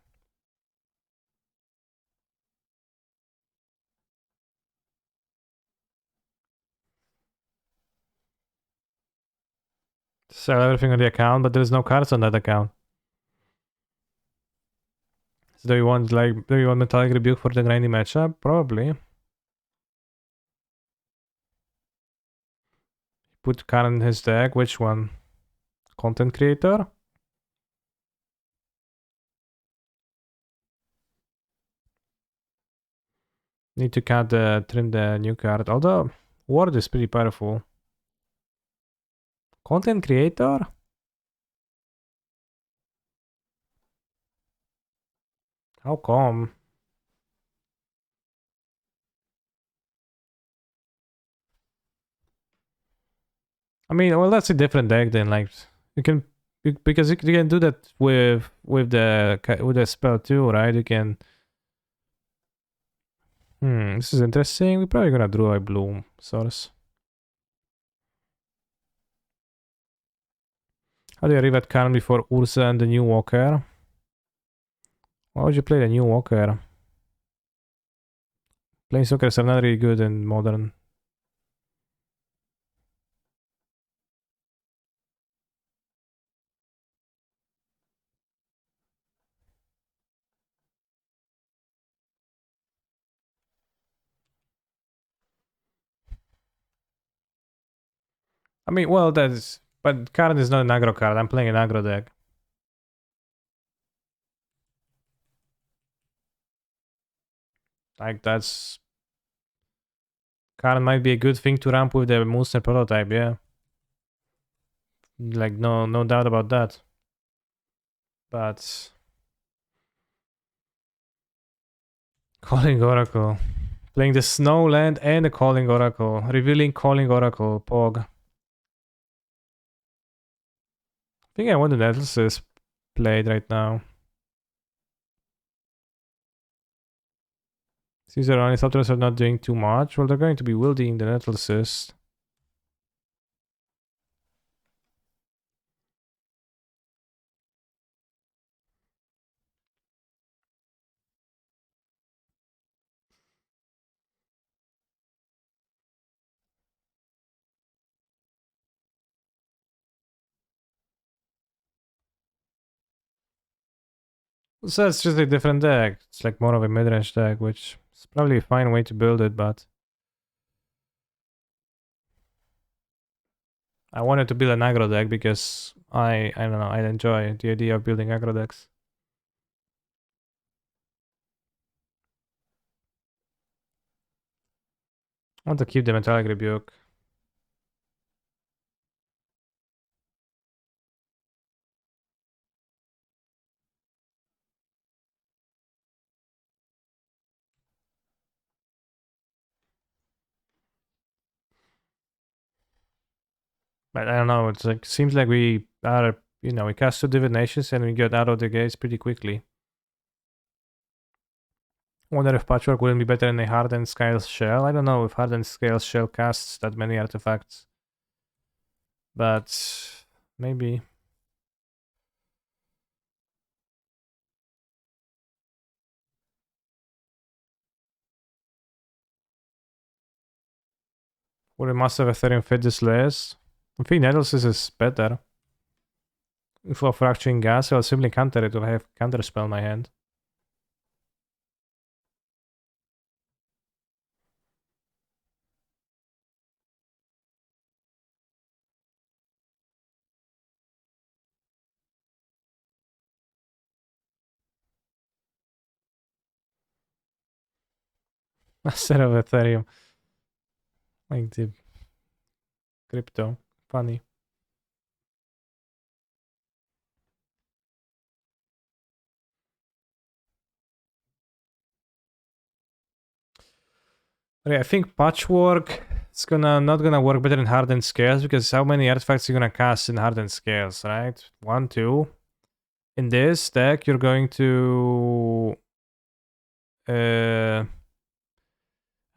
Sell everything on the account, but there's no cards on that account. So do you want Metallic Rebuke for the grindy matchup? Probably. Put card in his deck. Which one? Content creator? Need to trim the new card. Although Ward is pretty powerful. Content creator? How come? I mean, well, that's a different deck then. Like you can because you can do that with the spell too, right? You can. This is interesting. We're probably gonna draw a blue source. How do you arrive at Karn before Ursa and the new Walker? Why would you play the new Walker? Planeswalkers are not really good in modern. I mean, well, that's but Karn is not an aggro card. I'm playing an aggro deck. Like that's Karn might be a good thing to ramp with the Moonstone prototype. Yeah, like no doubt about that. But Calling Oracle. Playing the Snowland and the Calling Oracle. Revealing Calling Oracle. Pog. I think I want the Nettlesis played right now. Since the Ornithopters are not doing too much, well, they're going to be wielding the Nettlesis. So it's just a different deck. It's like more of a mid-range deck, which is probably a fine way to build it, but I wanted to build an aggro deck because I don't know, I enjoy the idea of building aggro decks. I want to keep the Metallic Rebuke. But I don't know. It's like seems like we are, we cast two divinations and we get out of the gates pretty quickly. Wonder if Patchwork wouldn't be better than a hardened scale shell. I don't know if hardened scale shell casts that many artifacts, but maybe. Would a massive Ethereum fit this list? I think Nettlesis is better. For fracturing gas, I'll simply counter it or have counter spell in my hand. Instead of Ethereum. Like the crypto. Funny. Okay, I think Patchwork is not gonna work better in hardened scales because how many artifacts are you gonna cast in hardened scales, right? 1, 2. In this deck, you're going to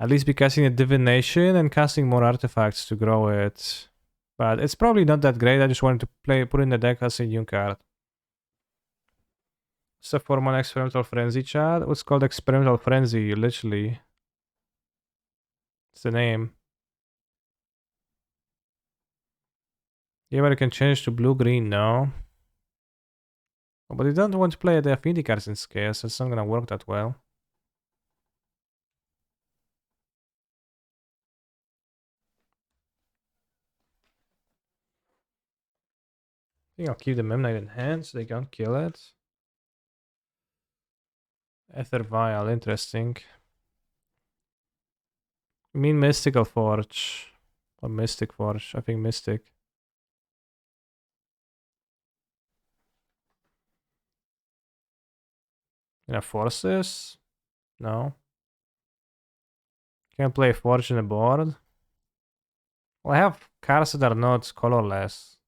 at least be casting a divination and casting more artifacts to grow it. But it's probably not that great. I just wanted to put in the deck as a new card. It's a 4-mana experimental frenzy, chat. What's called experimental frenzy, literally. It's the name. Yeah, but I can change to blue-green now. Oh, but you don't want to play the affinity cards in scale, so it's not gonna work that well. I think I'll keep the Memnite in hand so they can't kill it. Ether Vial, interesting. I mean Mystical Forge. Or Mystic Forge, I think Mystic. Can I force this? No. Can't play Forge in the board. Well, I have cards that are not colorless.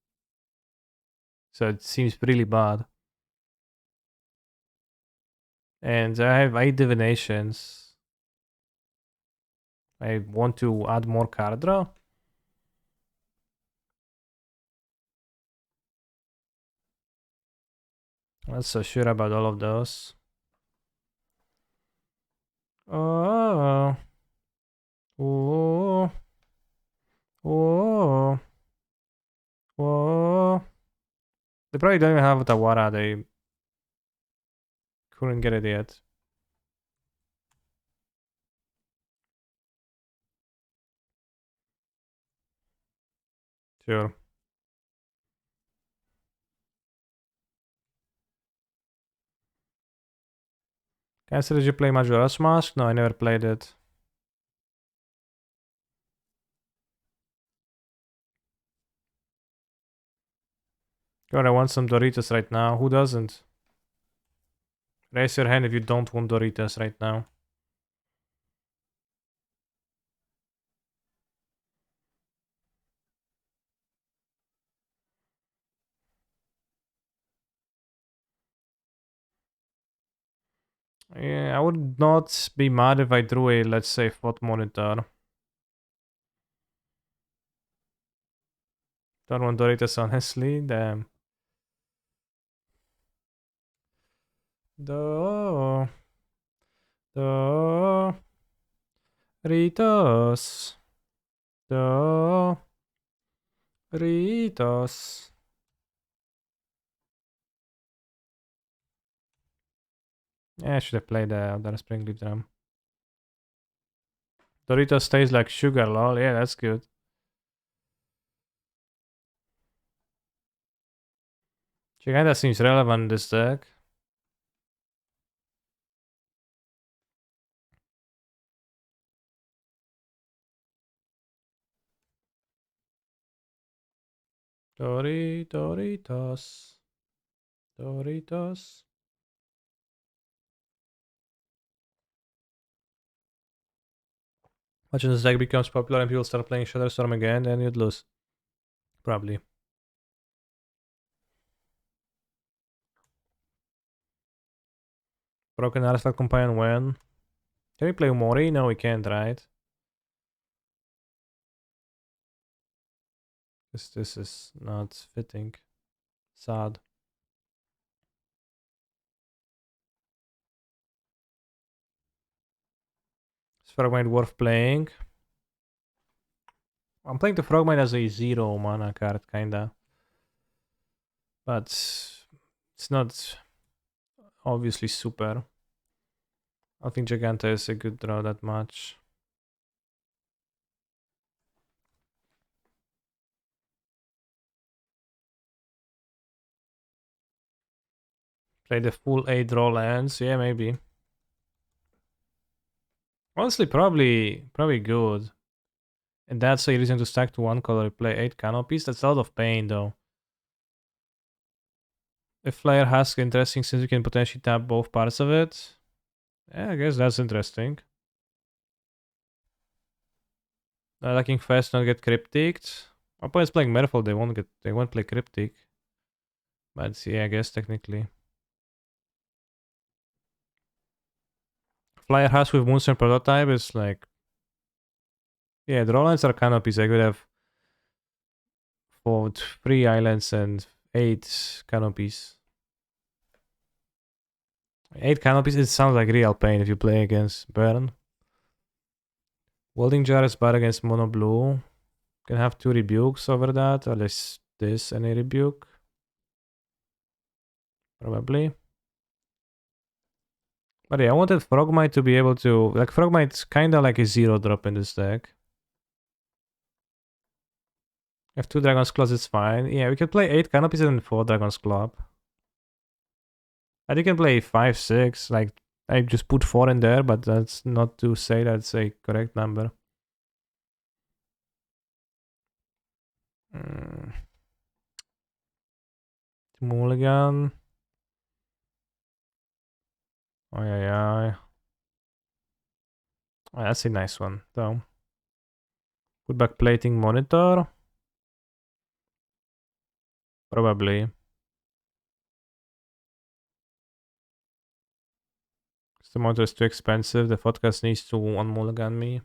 So it seems really bad. And I have 8 divinations. I want to add more card draw. I'm not so sure about all of those. Oh. Oh. Oh. Oh. They probably don't even have Tawara. They couldn't get it yet. Sure. Cancer, did you play Majora's Mask? No, I never played it. God, I want some Doritos right now. Who doesn't? Raise your hand if you don't want Doritos right now. Yeah, I would not be mad if I drew a, let's say, Thought Monitor. Don't want Doritos, honestly. Damn. Do. Doritos. Doritos. Yeah, I should have played the other Spring Leaf Drum. Doritos tastes like sugar, lol. Yeah, that's good. She kinda seems relevant in this deck. Doritos. Doritos. Imagine this deck becomes popular and people start playing Shadow Storm again, then you'd lose. Probably. Broken Artifact Companion when? Can we play Mori? No, we can't, right? This is not fitting. Sad. Is Frogmite worth playing? I'm playing the Frogmite as a 0 mana card, kinda. But it's not obviously super. I think Giganta is a good draw that much. Play the full 8 draw lands, yeah, maybe. Honestly, probably good. And that's a reason to stack to one color. Play 8 canopies. That's a lot of pain, though. If Flyer has interesting since you can potentially tap both parts of it. Yeah, I guess that's interesting. Lacking fast, not get cryptic. Opponents playing Merfolk, they won't play cryptic. But yeah, I guess technically. Flyer House with Moonstone prototype is like, yeah, draw lines are canopies. I could have for 3 islands and 8 canopies. 8 canopies, it sounds like real pain if you play against Burn. Welding Jar is bad against Mono Blue. Can have 2 rebukes over that, or less this any rebuke. Probably. But yeah, I wanted Frogmite to be able to, like, Frogmite's kinda like a 0 drop in this deck. If 2 Dragon's Claws, it's fine. Yeah, we could play 8 canopies and 4 Dragon's Club. And you can play 5, 6, like, I just put 4 in there, but that's not to say that's a correct number. Mm. Mulligan. Oh yeah. Oh, that's a nice one, though. Put back plating monitor. Probably. The monitor is too expensive. The podcast needs to unmulligan me.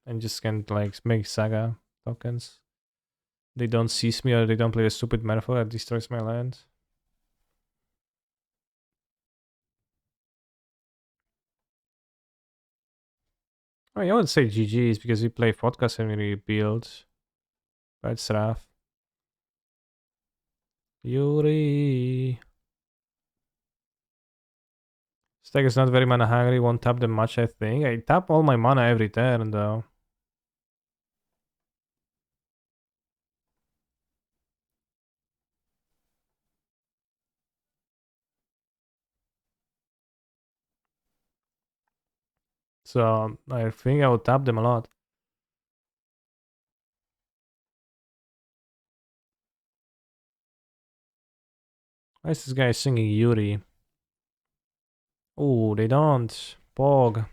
And just can't like make saga tokens. They don't seize me or they don't play a stupid metaphor that destroys my land. I mean, I would say GG's because we play podcast and we build. But it's rough. Yuri. Stack is not very mana hungry, won't tap them much, I think. I tap all my mana every turn though. So I think I would tap them a lot. Why is this guy singing Yuri? Oh, they don't. Pog.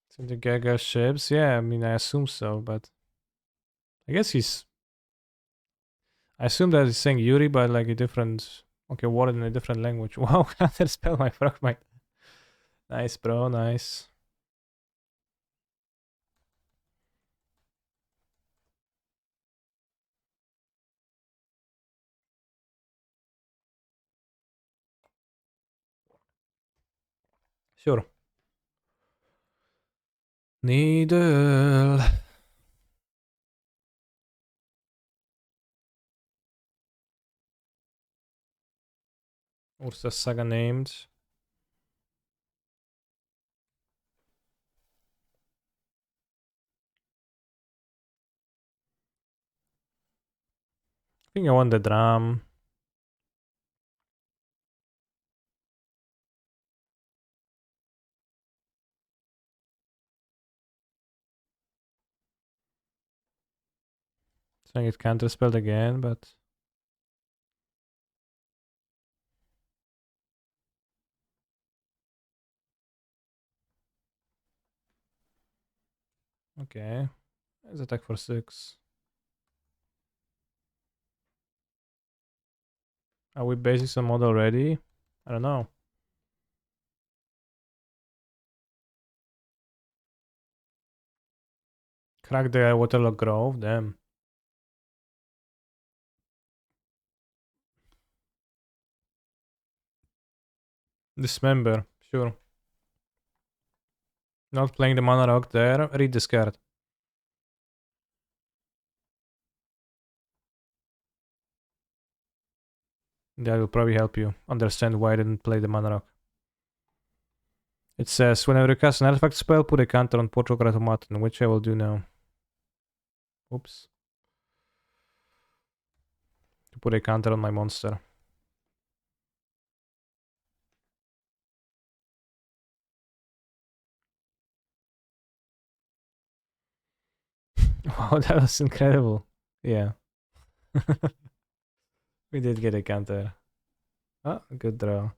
It's in the Gaga ships. Yeah, I mean, I assume so, but I guess he's. I assume that he's saying Yuri, but like a different. Okay, word in a different language. Wow, I can spell my frogmite. Nice, bro. Nice. Sure. Needle. What's the saga named? I think I want the drum. Saying it counterspelled again, but... Okay. Let's attack for 6. Are we basics on mod already? I don't know. Crack the Waterlock Grove, damn. Dismember, sure. Not playing the Mana Rock there. Read this card. That will probably help you understand why I didn't play the Mana Rock. It says, whenever you cast an artifact spell, put a counter on Portrait Automaton, which I will do now. Oops. To put a counter on my monster. Wow, that was incredible. Yeah. We did get a counter. Oh, good draw.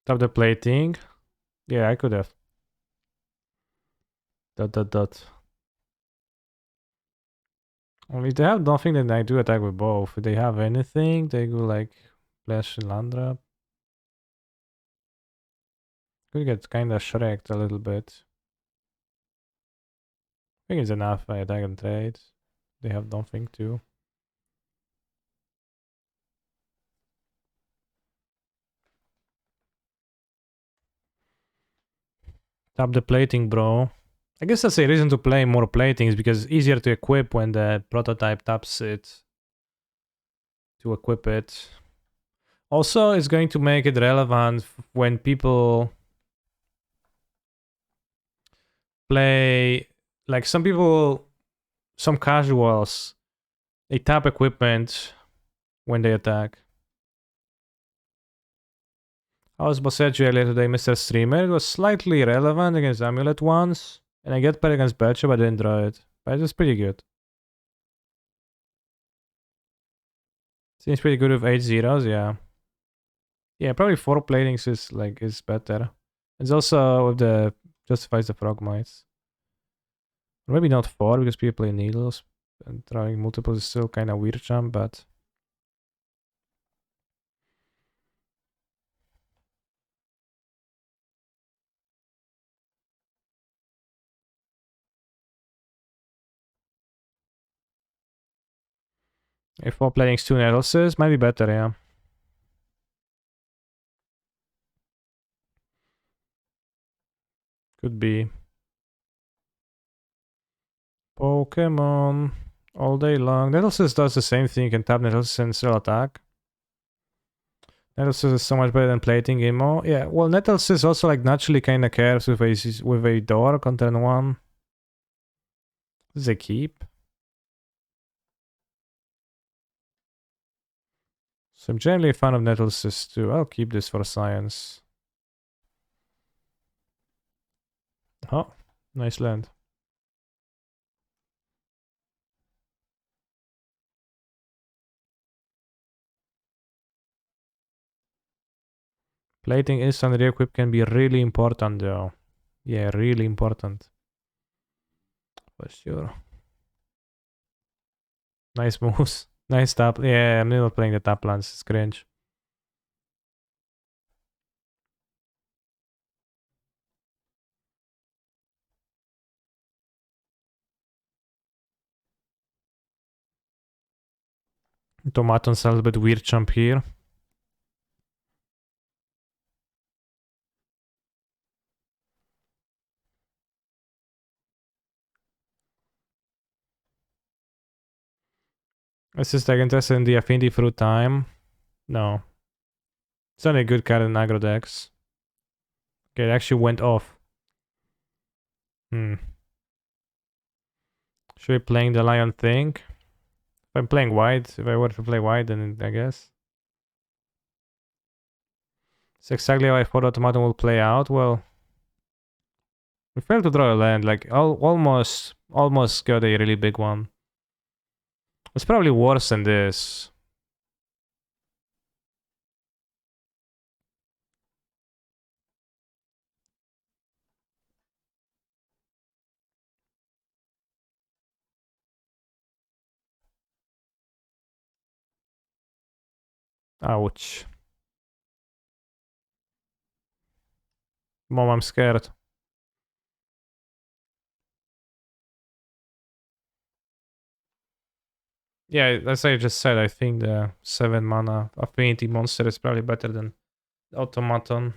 Top the plating. Yeah, I could have. Dot dot dot. If they have nothing, then I do attack with both. If they have anything, they go like Flash and Landra. Could get kinda shreked a little bit. I think it's enough. I attack and trade. They have nothing too. Tap the plating, bro. I guess that's a reason to play more platings because it's easier to equip when the prototype taps it to equip it. Also, it's going to make it relevant when people play, like some people, some casuals, they tap equipment when they attack. How was Boseiju earlier today, Mr. Streamer? It was slightly relevant against Amulet once, and I get paired against Belcher, but I didn't draw it. But it was pretty good. Seems pretty good with 8 zeros, yeah. Yeah, probably 4 platings is better. It's also with the justifies the frog mites. Maybe not 4 because people play needles, and drawing multiples is still kind of weird jump, but if 4 platings 2 needles might be better, yeah. Could be. Pokemon all day long. Nettlesis does the same thing. You can tap Nettlesis and still attack. Nettlesis is so much better than plating Imo. Yeah, well, Nettlesis also like naturally kind of cares with a door on turn 1. This is a keep. So I'm generally a fan of Nettlesis too. I'll keep this for science. Oh, nice land. Plating instant re-equip can be really important though. Yeah, really important. For sure. Nice moves. Nice tap. Yeah, I'm not playing the tap lands. It's cringe. Tomaton's a little bit weird jump here. It's just like interested in the Affinity through time. No. It's only a good card in aggro decks. Okay, it actually went off. Should we playing the lion thing? If I'm playing white, if I were to play white, then I guess. It's exactly how I thought Automaton will play out. Well, we failed to draw a land, like almost got a really big one. It's probably worse than this. Ouch. Mom, I'm scared. Yeah, as I just said, I think the 7 mana Affinity monster is probably better than Automaton.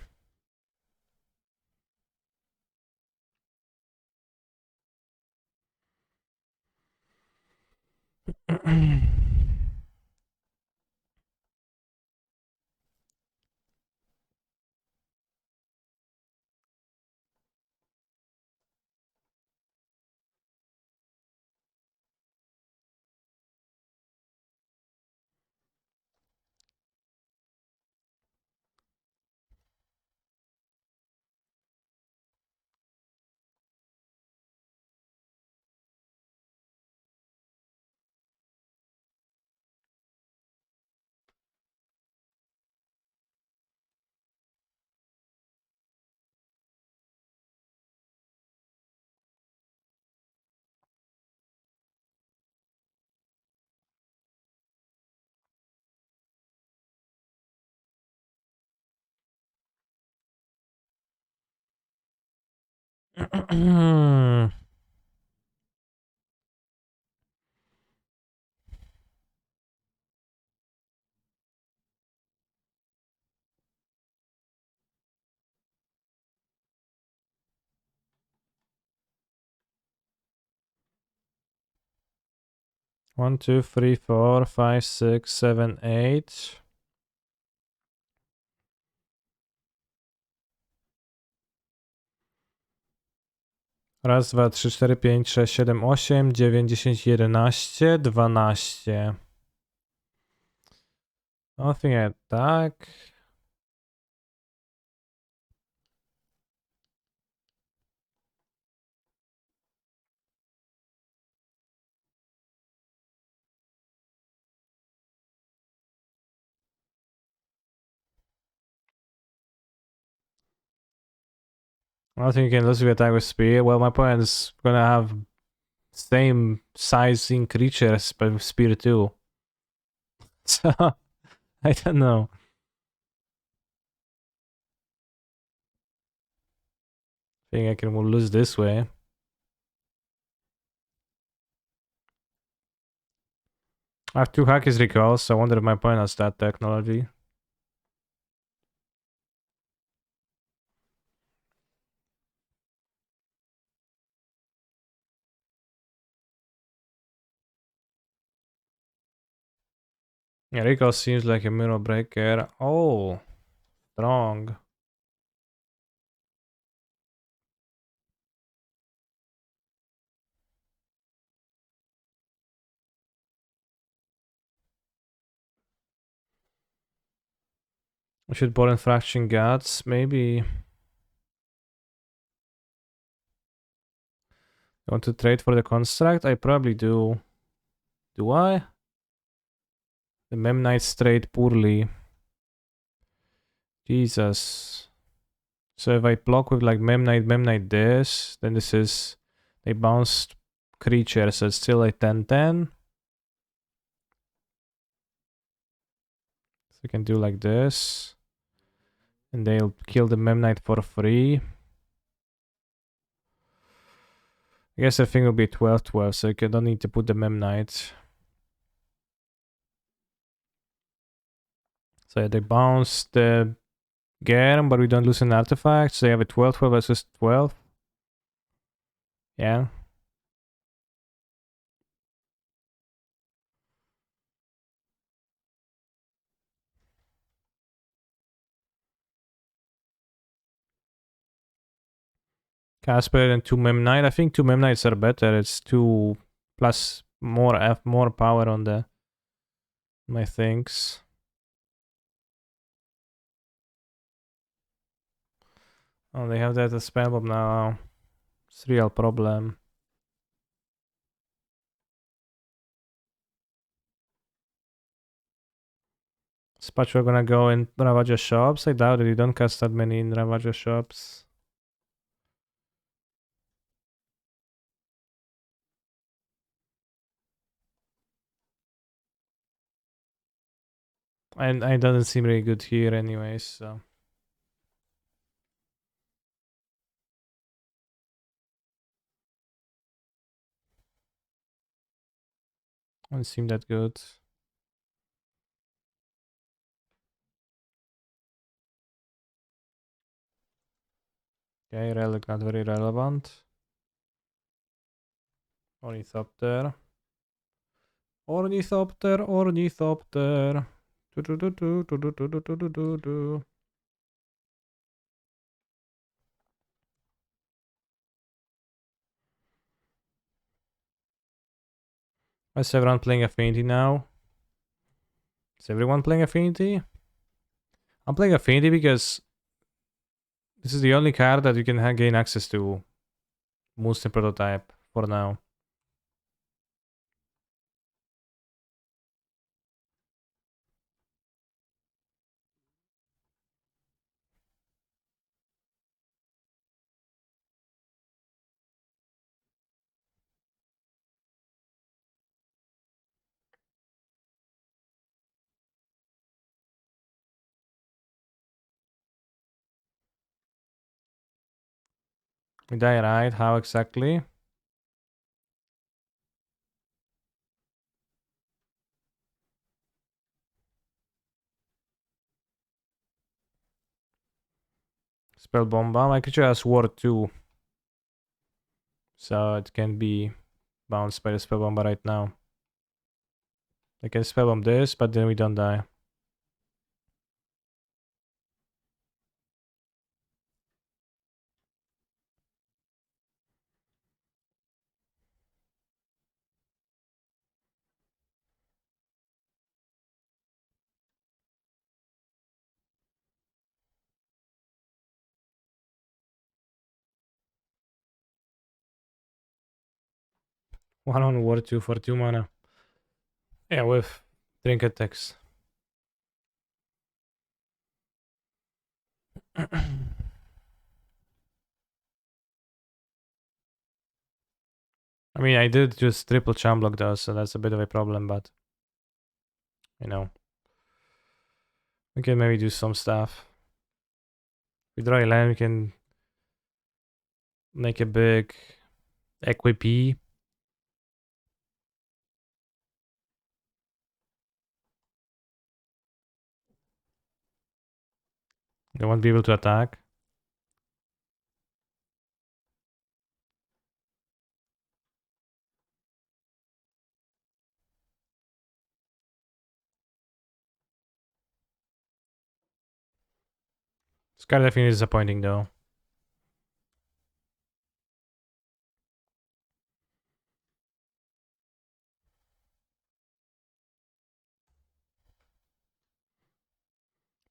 One, two, three, four, five, six, seven, 8. Raz, dwa, trzy, cztery, pięć, sześć, siedem, 8, 9, 10, 11, 12. Nothing attack. I think you can lose with attack with spear. Well, my opponent is gonna have same sizing creatures, but with spear too. So, I don't know. I think I can lose this way. I have 2 Hackers recalls, so I wonder if my opponent has that technology. Yeah, recall seems like a mirror breaker. Oh, strong. I should board Infraction Gods, maybe. I want to trade for the construct? I probably do. Do I? The Memnites trade poorly. Jesus. So if I block with like Memnite this, then this is... They bounced creature, so it's still a 10-10. So I can do like this. And they'll kill the Memnite for free. I guess I think it'll be 12-12, so I don't need to put the Memnite. So they bounce the Garen, but we don't lose an artifact. So they have a 12-12 versus 12. Yeah. Casper and 2 Memnite. I think 2 Memnites are better. It's 2 plus more power on the my things. Oh, they have that as spell bomb now. It's a real problem. Spatch, we're gonna go in Ravager shops. I doubt it. You don't cast that many in Ravager shops. And it doesn't seem really good here anyways, so. Doesn't seem that good. Okay, relic not very relevant. Ornithopter. Ornithopter, ornithopter. Do. Is everyone playing Affinity now? Is everyone playing Affinity? I'm playing Affinity because this is the only card that you can gain access to most in prototype for now. We die right? How exactly? Spell bomb. My creature has ward 2. So it can be bounced by the spell bomb right now. I can spell bomb this, but then we don't die. One on ward 2 for 2 mana. Yeah, with trinket text. I mean, I did just triple charm block though, so that's a bit of a problem, but you know, we can maybe do some stuff. We draw a land, we can make a big equip. They won't be able to attack. This card definitely is disappointing though.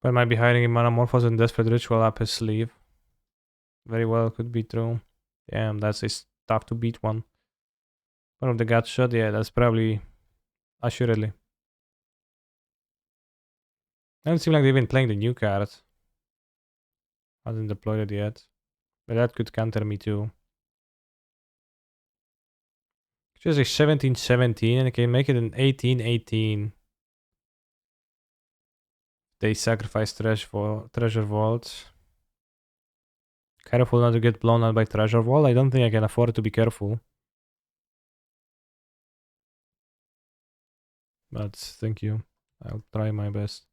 But might be hiding a Manamorphose and Desperate Ritual up his sleeve. Very well could be true. Damn, that's a tough to beat one. One of the gut shot, yeah, that's probably assuredly. Doesn't seem like they've been playing the new card. Hasn't deployed it yet. But that could counter me too. Just a 17-17 and I can make it an 18-18. They sacrifice Treasure Vault. Careful not to get blown out by Treasure Vault. I don't think I can afford to be careful. But thank you. I'll try my best.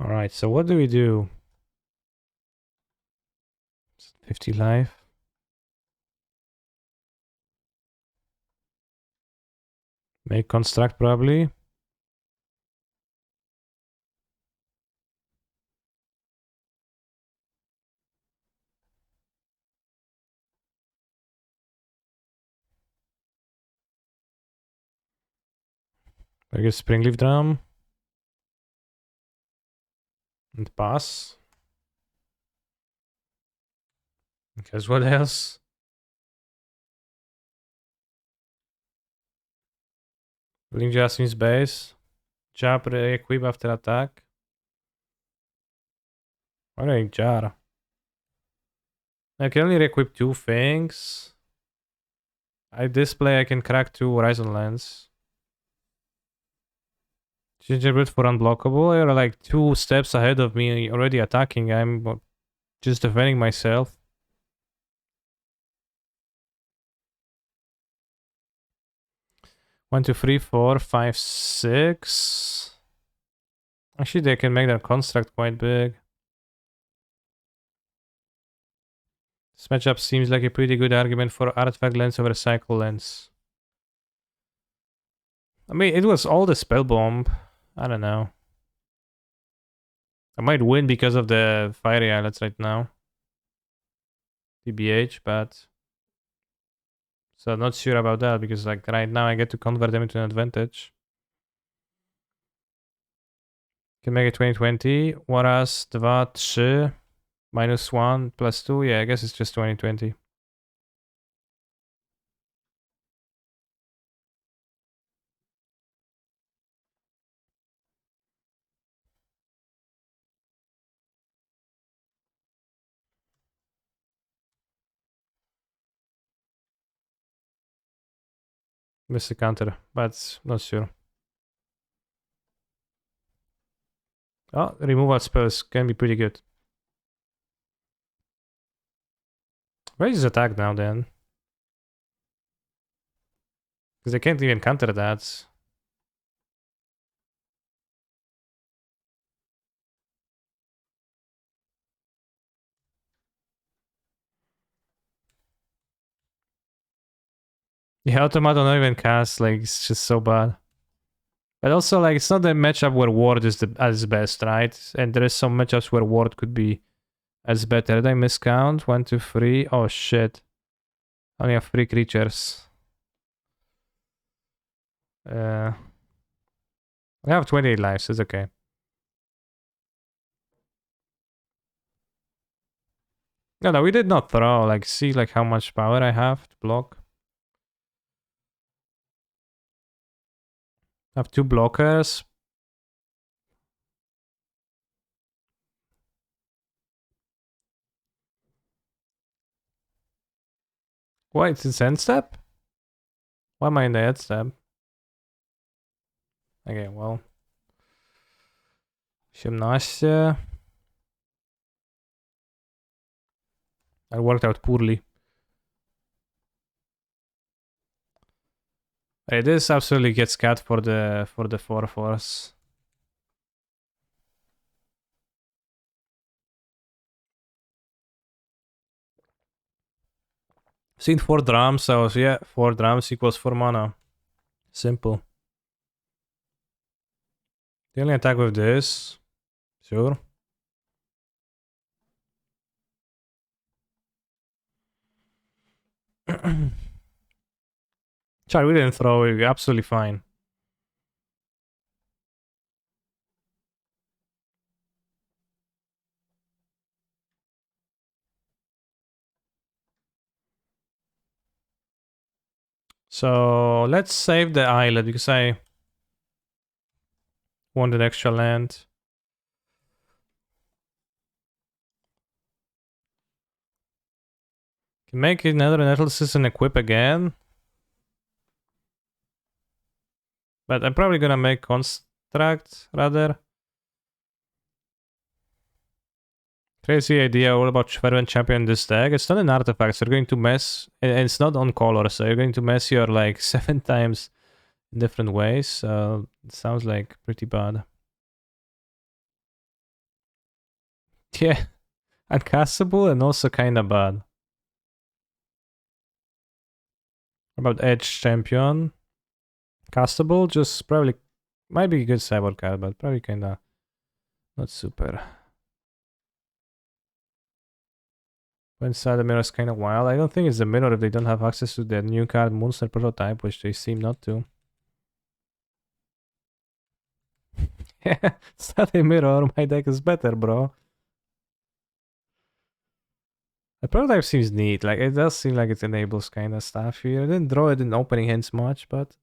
Alright, so what do we do? 50 life. Make construct probably. I guess Springleaf Drum. And pass. Guess what else? Link Jasmine's base. Jab re-equip after attack. Why do I jar? I can only re-equip 2 things. I display I can crack 2 Horizon Lens. Gingerbread for unblockable. You're like 2 steps ahead of me already attacking. I'm just defending myself. One, two, three, four, five, six. Actually, they can make their construct quite big. This matchup seems like a pretty good argument for Artifact Lens over Cycle Lens. I mean, it was all the Spell Bomb. I don't know. I might win because of the Fiery Islets right now. TBH, but... So not sure about that, because like right now I get to convert them into an advantage. Can make it 2020. Whereas 2, 3, -1, +2. Yeah, I guess it's just 2020. Miss the counter, but not sure. Oh, removal spells can be pretty good. Where is his attack now then? Because they can't even counter that. Yeah, Automaton not even cast, like, it's just so bad. But also, like, it's not the matchup where Ward is as best, right? And there is some matchups where Ward could be as better. Did I miscount? 1, 2, 3. Oh shit. I only have 3 creatures. I have 28 lives, it's okay. No, we did not throw. Like, see like how much power I have to block. I have 2 blockers. Wait, it's end step? Why am I in the end step? Okay, well. 18. I worked out poorly. Hey, this absolutely gets cut for the 4/4. Seen 4 drums, so yeah, 4 drums equals 4 mana. Simple. The only attack with this. Sure. Char, we didn't throw it, absolutely fine. So let's save the islet because I wanted extra land. Can make another analysis and equip again. But I'm probably gonna make construct rather. Crazy idea all about Fervent Champion this deck. It's not an artifact, so you're going to mess, and it's not on color, so you're going to mess your like 7 times in different ways. So it sounds like pretty bad. Yeah, uncastable and also kinda bad. About Edge Champion. Castable, just probably might be a good cyborg card, but probably kinda not super. Inside the mirror is kind of wild. I don't think it's the mirror if they don't have access to the new card Monster Prototype, which they seem not to. Yeah, it's not a mirror. My deck is better, bro. The prototype seems neat. Like, it does seem like it enables kind of stuff here. I didn't draw it in opening hands much, but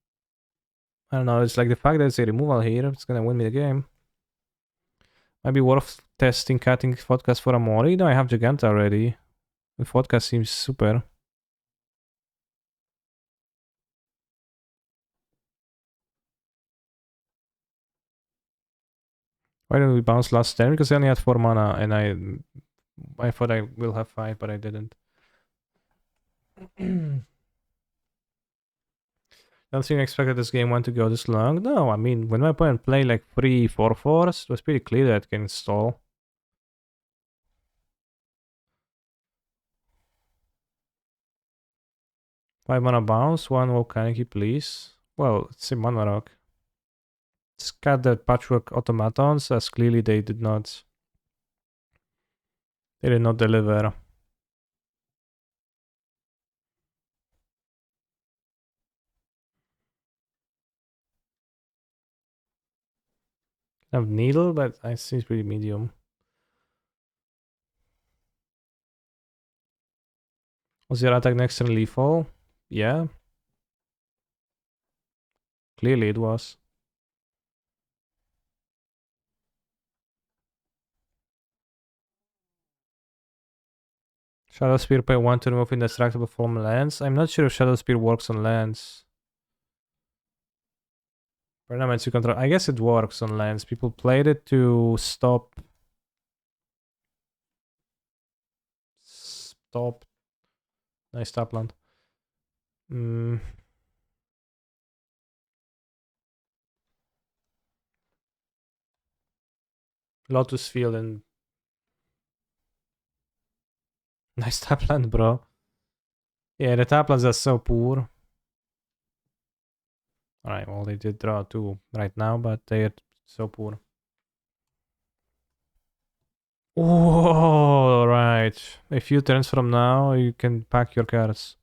I don't know. It's like the fact that it's a removal here, it's gonna win me the game. Might be worth testing cutting Vodkas for a Mori. No, I have Giganta already. The Vodka seems super. Why didn't we bounce last turn? Because I only had 4 mana and I thought I will have 5, but I didn't. Don't think I expected this game one to go this long. No, I mean, when my opponent played like 3/4/4s, it was pretty clear that it can stall. 5 mana bounce, 1 volcanic, please. Well, it's a mana rock. Let's cut the patchwork automatons, as clearly they did not. They did not deliver. I have needle, but it seems pretty medium. Was your attack next turn lethal? Yeah. Clearly it was. Shadow Spear pay 1 to remove indestructible from lands. I'm not sure if Shadow Spear works on lands. Permanents you control. I guess it works on lands. People played it to stop. Stop. Nice top land. Lotus Field and nice top land, bro. Yeah, the top lands are so poor. Alright, well, they did draw 2 right now, but they're so poor. Oh, right. A few turns from now, you can pack your cards.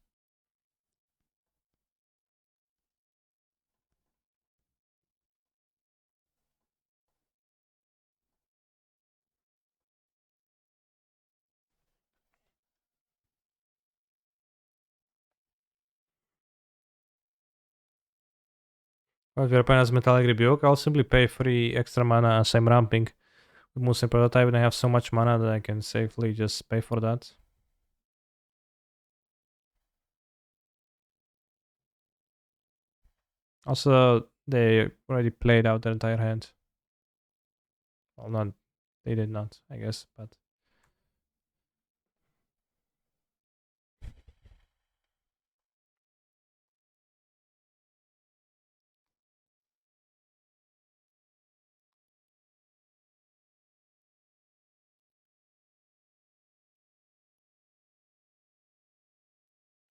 Well, if your opponent has Metallic Rebuke, I'll simply pay 3 extra mana as I'm ramping with Moose and Prototype, and I have so much mana that I can safely just pay for that. Also, they already played out their entire hand. Well, not. They did not, I guess, but.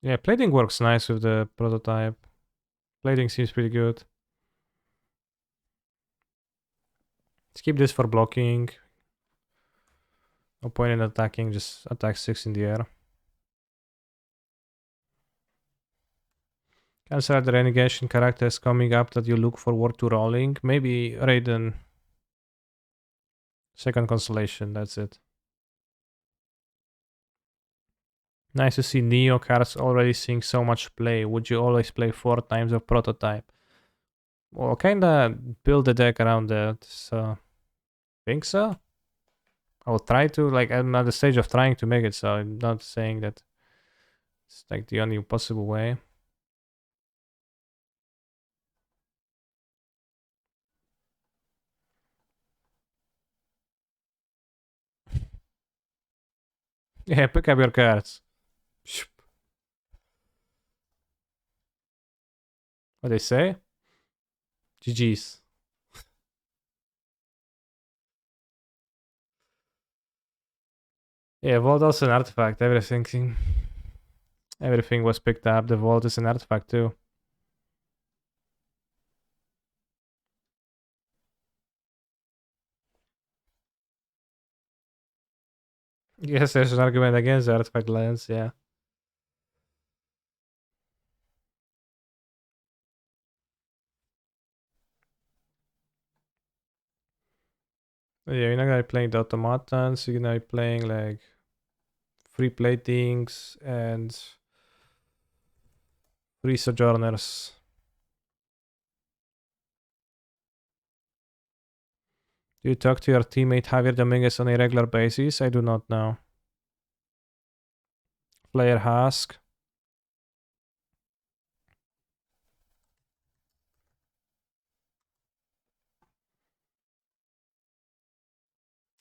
Yeah, plating works nice with the Prototype. Plating seems pretty good. Let's keep this for blocking. No point in attacking, just attack 6 in the air. Cancel the renegation characters coming up that you look forward to rolling. Maybe Raiden. Second constellation, that's it. Nice to see Neo cards already seeing so much play. Would you always play 4 times of Prototype? Well, kinda build the deck around that, so. Think so? I will try to, like, I'm at the stage of trying to make it, so I'm not saying that it's like the only possible way. Yeah, pick up your cards. What they say? GG's. Yeah, Vault also an artifact. Everything was picked up. The Vault is an artifact too. Yes, there's an argument against the artifact lands, yeah. Yeah, you're not gonna be playing the automatons, you're gonna be playing like free platings and free sojourners. Do you talk to your teammate Javier Dominguez on a regular basis? I do not know. Player Husk.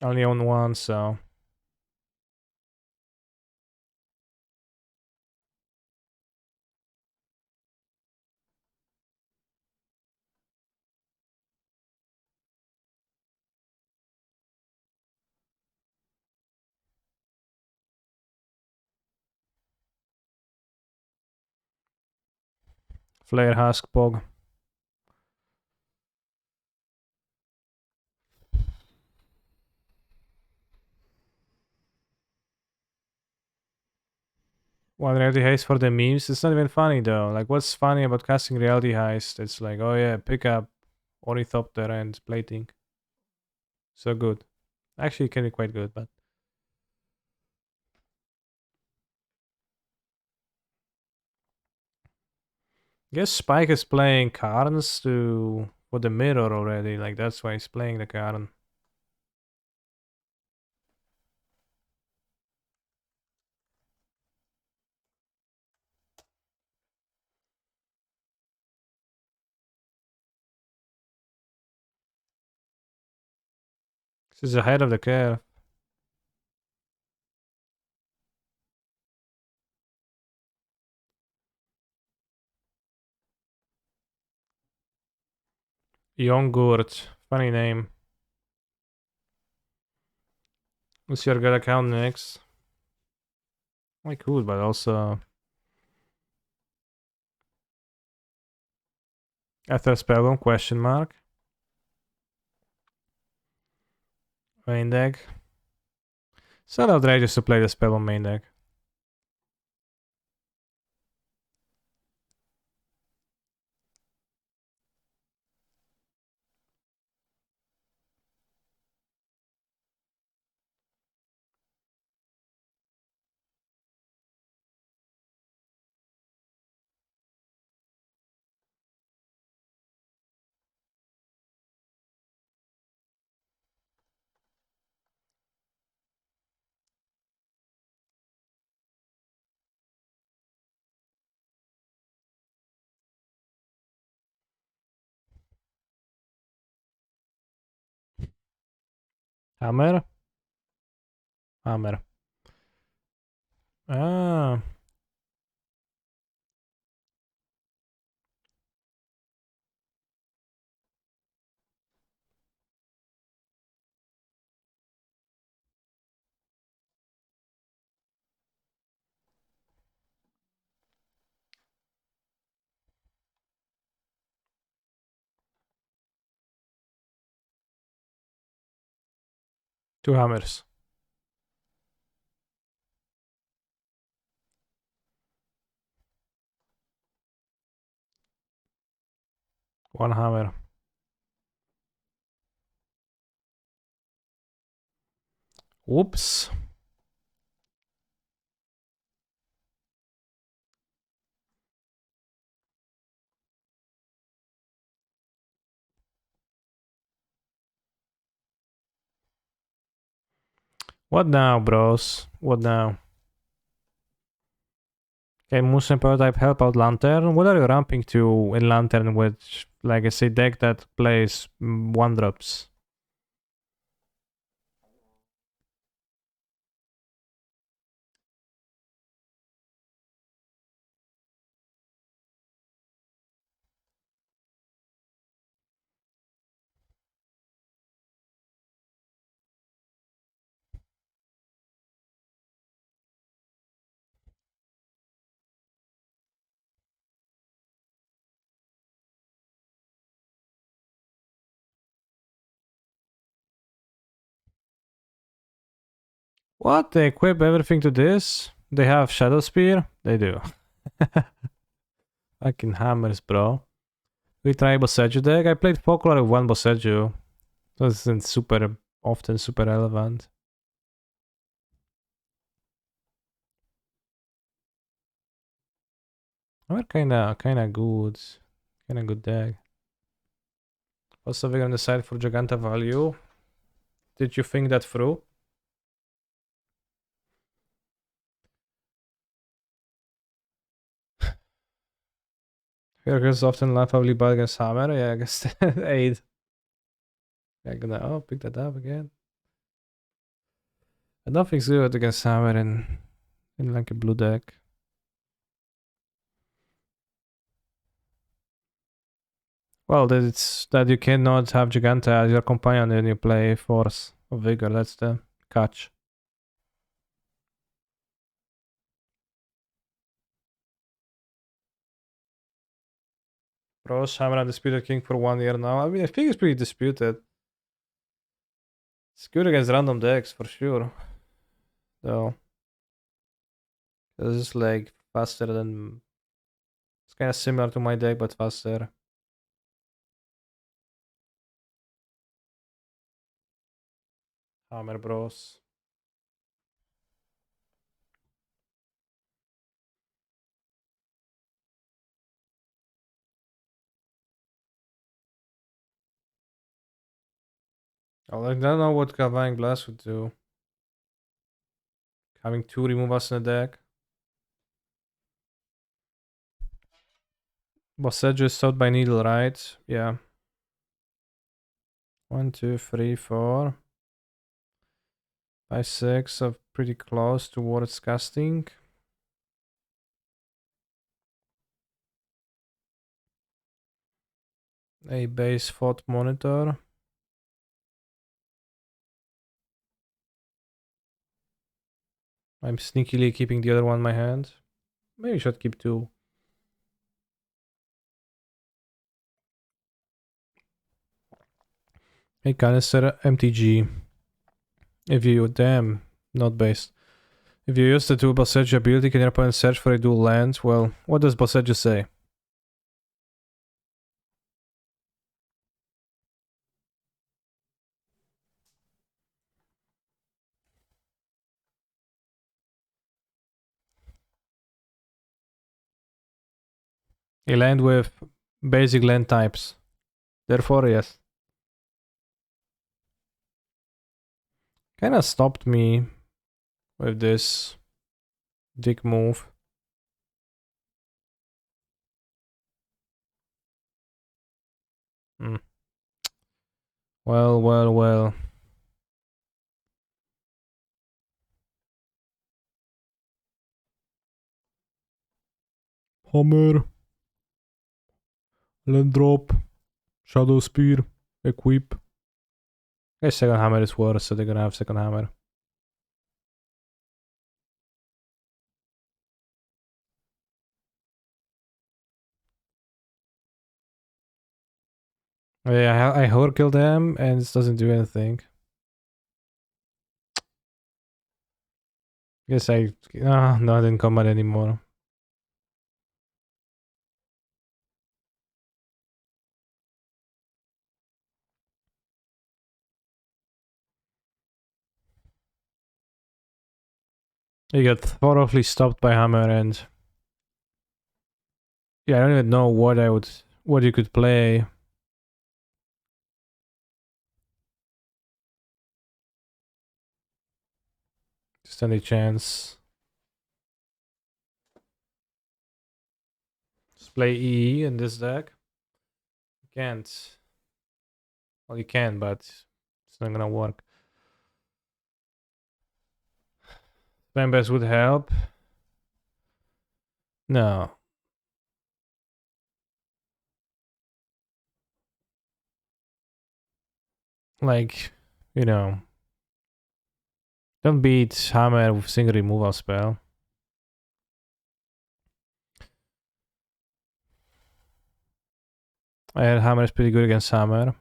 Only own one, so. Player Husk Pog. One reality heist for the memes. It's not even funny though. Like, what's funny about casting reality heist? It's like, oh yeah, pick up Ornithopter and plating. So good. Actually, it can be quite good, but. I guess Spike is playing Karns to for the mirror already. Like, that's why he's playing the Karn. This is ahead of the curve. Yongurt. Funny name. What's your good account next? Like, cool, but also. After Spellbomb? Question mark. Main deck. It's not outrageous to play the Spellbomb main deck. Hammer? Hammer. Ah. Two hammers. One hammer. Whoops. What now, bros? What now? Can Musen Prototype help out Lantern? What are you ramping to in Lantern with, like I say, deck that plays one drops? What? They equip everything to this? They have Shadow Spear? They do. Fucking hammers, bro. We try Boseiju deck. I played Folklore with one Boseiju. So this isn't super often super relevant. We're kinda good deck. Also, we're gonna decide for Giganta value. Did you think that through? Here often laughably bad against Hammer. Yeah, I guess 8. I'm gonna pick that up again. And nothing's good against Hammer in like a blue deck. Well, it's that you cannot have Giganta as your companion when you play Force of Vigor. That's the catch. Pros, Hammer Undisputed King for 1 year now. I mean, I think it's pretty disputed. It's good against random decks for sure. Though. This is like faster than. It's kind of similar to my deck, but faster. Hammer Bros. Oh, I don't know what Galvanic Blast would do. Having 2 removals in the deck. Boseiju is sought by Needle, right? Yeah. 1, 2, 3, 4, 5, 6 are pretty close towards casting. A base thought monitor. I'm sneakily keeping the other one in my hand. Maybe I should keep 2. A canister MTG. If you not based. If you use the dual Boseiju ability, can your opponent search for a dual land? Well, what does Boseiju say? A land with basic land types. Therefore, yes. Kinda stopped me with this dick move. Hmm. Well. Hammer. Land drop. Shadow Spear. Equip. I guess second hammer is worse, so they're gonna have second hammer. Yeah, I Horkill them and it doesn't do anything. Guess no, I didn't combat anymore. You got thoroughly stopped by hammer and yeah, I don't even know what you could play. Just any chance. Just play EE in this deck. You can't. Well, you can, but it's not gonna work. Spambest would help. No. Like, don't beat hammer with single removal spell. Hammer is pretty good against hammer.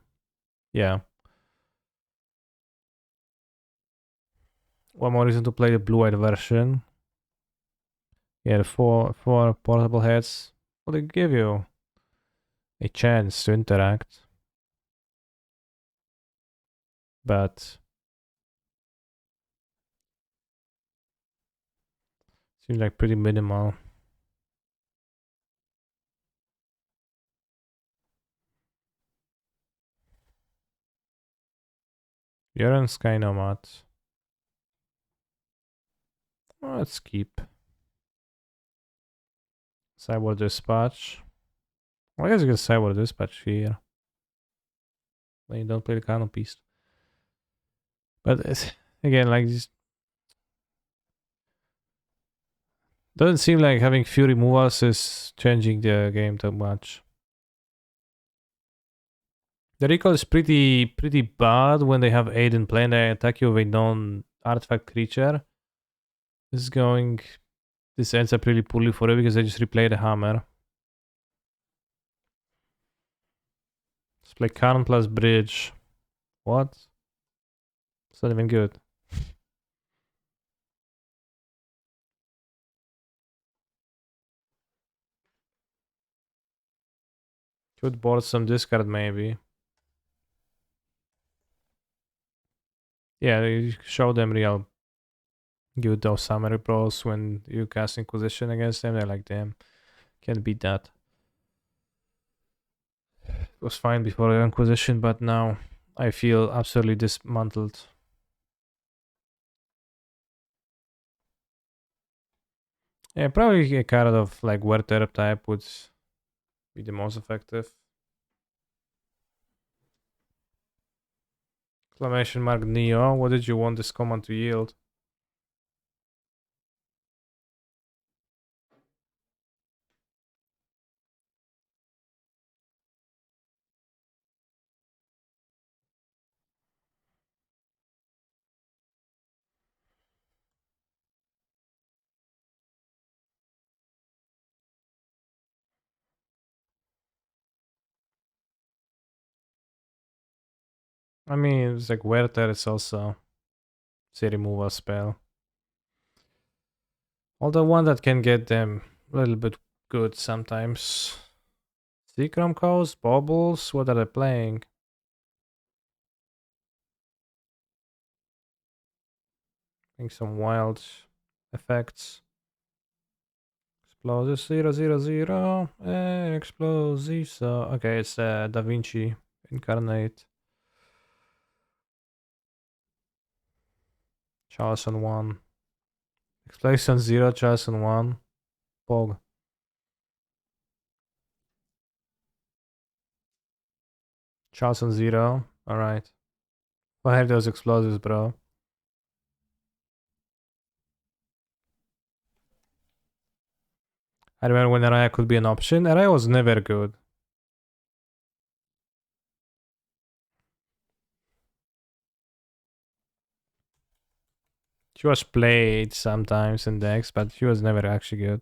Yeah. One more reason to play the blue-eyed version. Yeah, the four portable heads. Well, they give you a chance to interact. But Seems like pretty minimal. Yorion Sky Nomad. Oh, let's keep. Cyber Dispatch. Well, I guess you can Cyber Dispatch here. When you don't play the Canon piece. But again, like this doesn't seem like having few removals is changing the game too much. The recall is pretty bad when they have 8 in play and they attack you with a non-artifact creature. This ends up really poorly for you because they just replay the hammer. Let's play Karn plus Bridge. What? It's not even good. Could board some discard maybe. Yeah, you show them real good those summary pros when you cast Inquisition against them. They're like, damn, can't beat that. It was fine before the Inquisition, but now I feel absolutely dismantled. Yeah, probably a card of like Werther type would be the most effective. Exclamation mark Neo, what did you want this command to yield? I mean, it's like Werther is also a removal spell. Although one that can get them a little bit good sometimes. Seacrom Coast, Baubles, what are they playing? Playing some wild effects. Explosive 000. Explosive. So, okay, it's Da Vinci Incarnate. Charles on 1. Explosion 0, Charles on 1. Pog. Charles on 0. Alright. Fire those explosives, bro. I remember when Araya could be an option. Araya was never good. She was played sometimes in decks, but she was never actually good.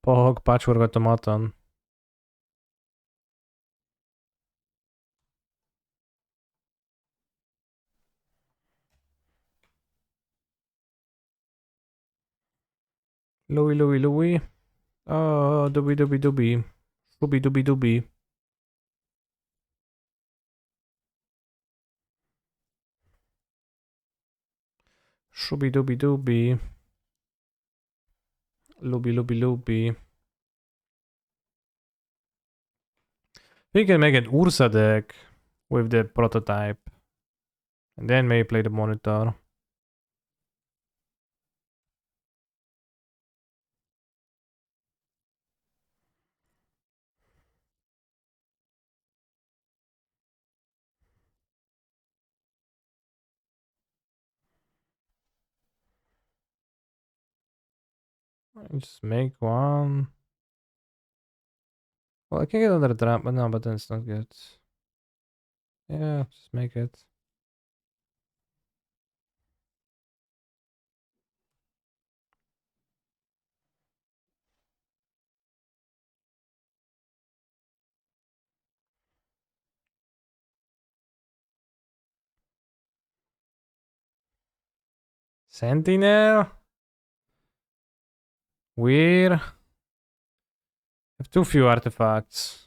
Pog, Patchwork Automaton. Louie. Oh, doobie. Doobie. Shooby doobie. Loopy. We can make an Ursa deck with the prototype. And then maybe play the monitor. Just make one. Well, I can get another trap, but no, but then it's not good. Yeah, just make it. Sentinel? Weird. I have too few artifacts.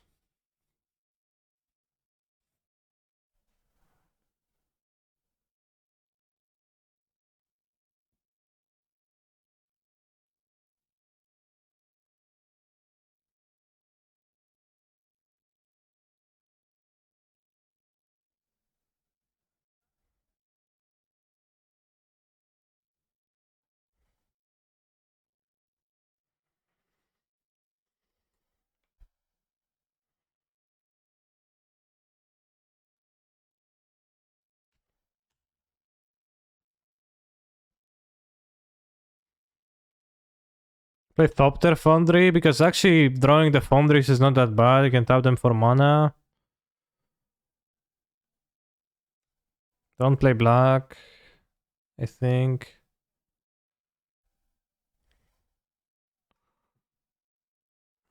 Play Thopter Foundry, because actually drawing the Foundries is not that bad. You can tap them for mana. Don't play black, I think.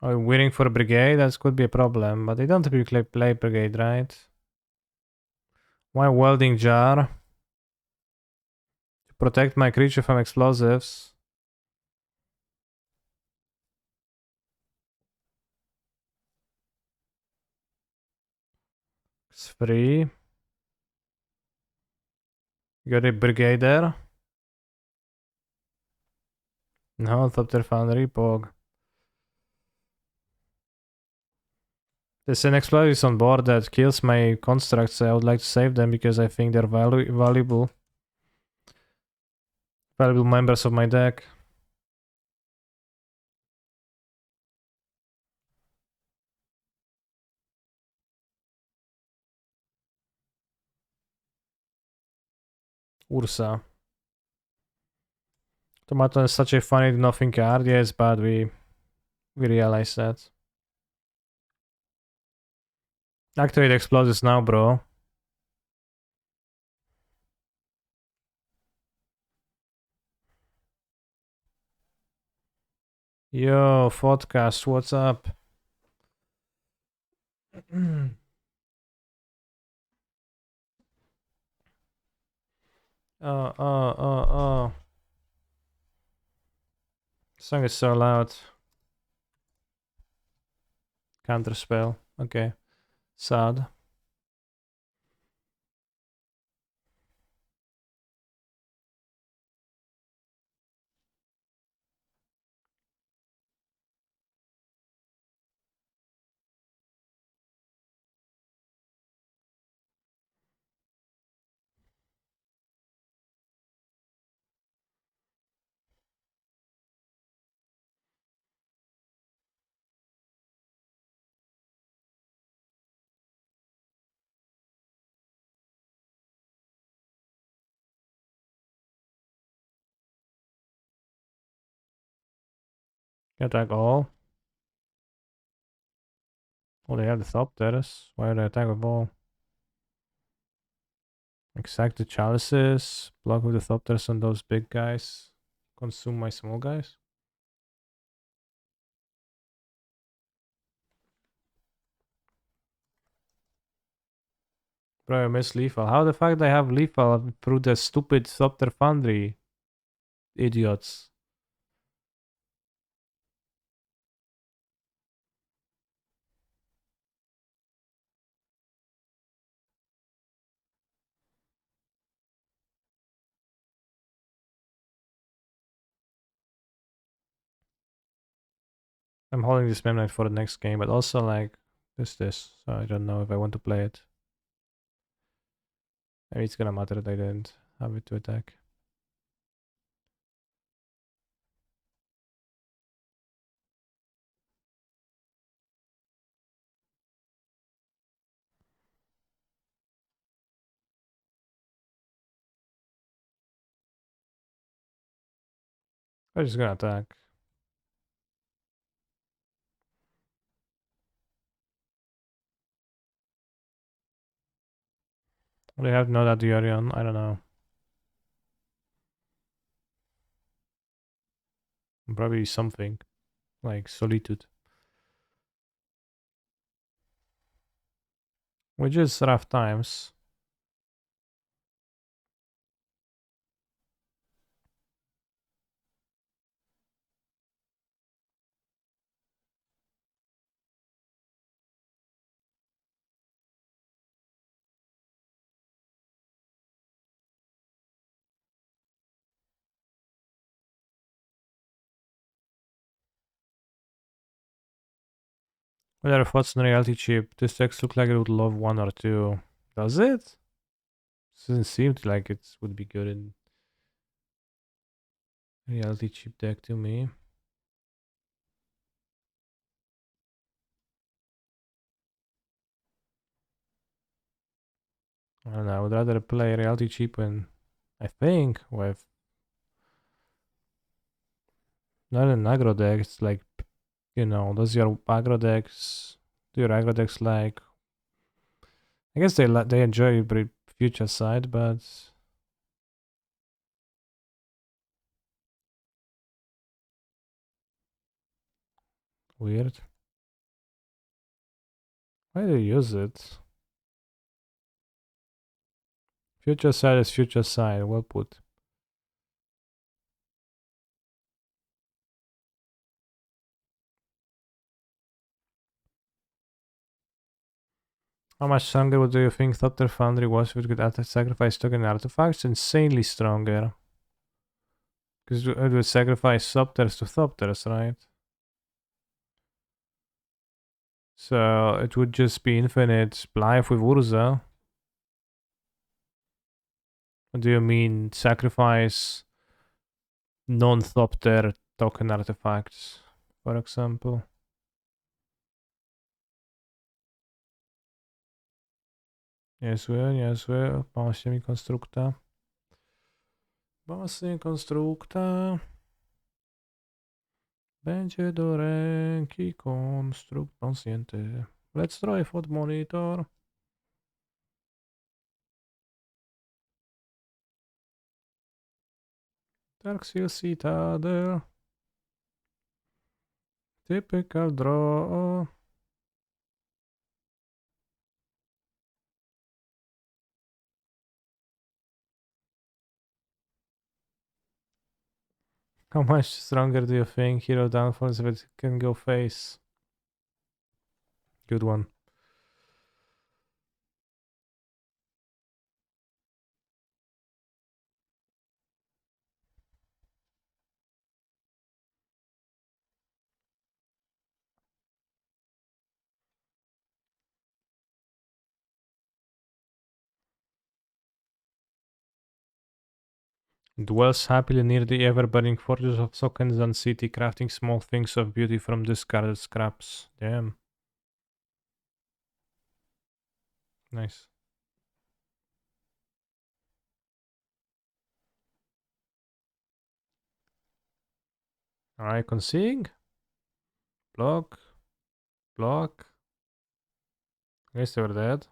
Oh, waiting for a Brigade? That could be a problem, but they don't typically play Brigade, right? Why Welding Jar? To protect my creature from explosives. It's free. Got a Brigader. No, Thopter Foundry, Pog. There's an explosives on board that kills my constructs. I would like to save them because I think they're valuable. Valuable members of my deck. Ursa. Tomato is such a funny nothing card. Yes, but we realize that. Activate explosives now, bro. Yo, Podcast, what's up? Oh. Song is so loud. Counter spell. Okay. Sad. Attack all. Oh, they have the top terrace. Why would I attack with all? Exact the chalices. Block with the Thopters on those big guys. Consume my small guys. Bro, I miss lethal. How the fuck they have lethal through the stupid Thopter Foundry? Idiots. I'm holding this Memnite for the next game, but also like this. So I don't know if I want to play it. Maybe it's gonna matter that I didn't have it to attack. I'm just gonna attack. They have no that Yorion. I don't know. Probably something like Solitude. Which is rough times. What are thoughts on reality chip? This text look like it would love one or two. Does it? Doesn't seem like it would be good in reality chip deck to me. I don't know. I would rather play reality chip when I think with Not an aggro deck. It's like, does your aggro decks, do your aggro decks like, I guess they enjoy future side, but weird. Why do you use it? Future side is future side. Well put. How much stronger do you think Thopter Foundry was if it could sacrifice token artifacts? Insanely stronger. Because it would sacrifice Thopters to Thopters, right? So it would just be infinite life with Urza. What do you mean sacrifice non-Thopter token artifacts, for example? Niezłe, niezłe. Pałasy mi konstrukta. Pałasy konstrukta. Będzie do ręki konstrukt pąsnięty. Let's drive od monitor. Darkseal Citadel. Typical draw. How much stronger do you think Hero Downfalls if it can go face? Good one. Dwells happily near the ever-burning fortress of Sokenzan City, crafting small things of beauty from discarded scraps. Damn. Nice. Alright, conceding. Block. Block. I guess they were dead.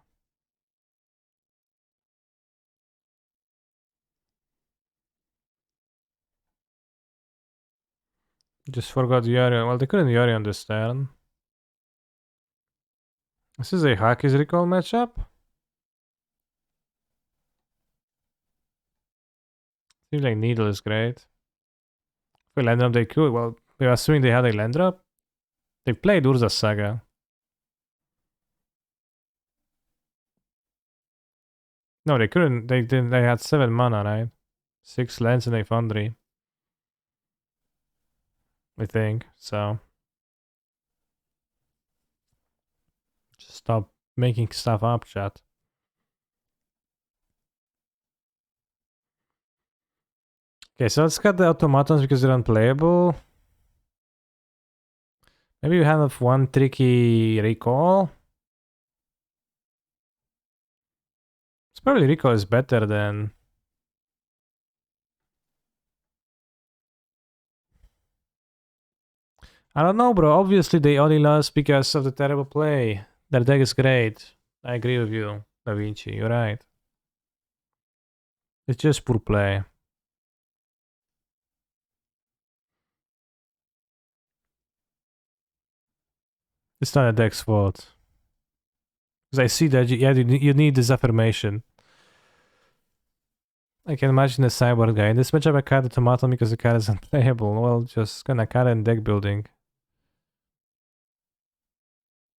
Just forgot Yorion. Well, they couldn't Yorion this turn. This is a Haki's Recall matchup. Seems like Needle is great. If we land up, they could. Well, we're assuming they had a land drop. They played Urza Saga. No, they couldn't. They didn't. They had 7 mana, right? 6 lands and a Foundry. I think. So. Just stop making stuff up, chat. Okay, so let's cut the automatons because they're unplayable. Maybe we have one tricky recall. It's probably recall is better than. I don't know, bro. Obviously, they only lost because of the terrible play. Their deck is great. I agree with you, Da Vinci. You're right. It's just poor play. It's not a deck's fault. Because I see that you need this affirmation. I can imagine the cyborg guy. In this matchup, I cut the tomato because the card is unplayable. Well, just gonna cut it in deck building.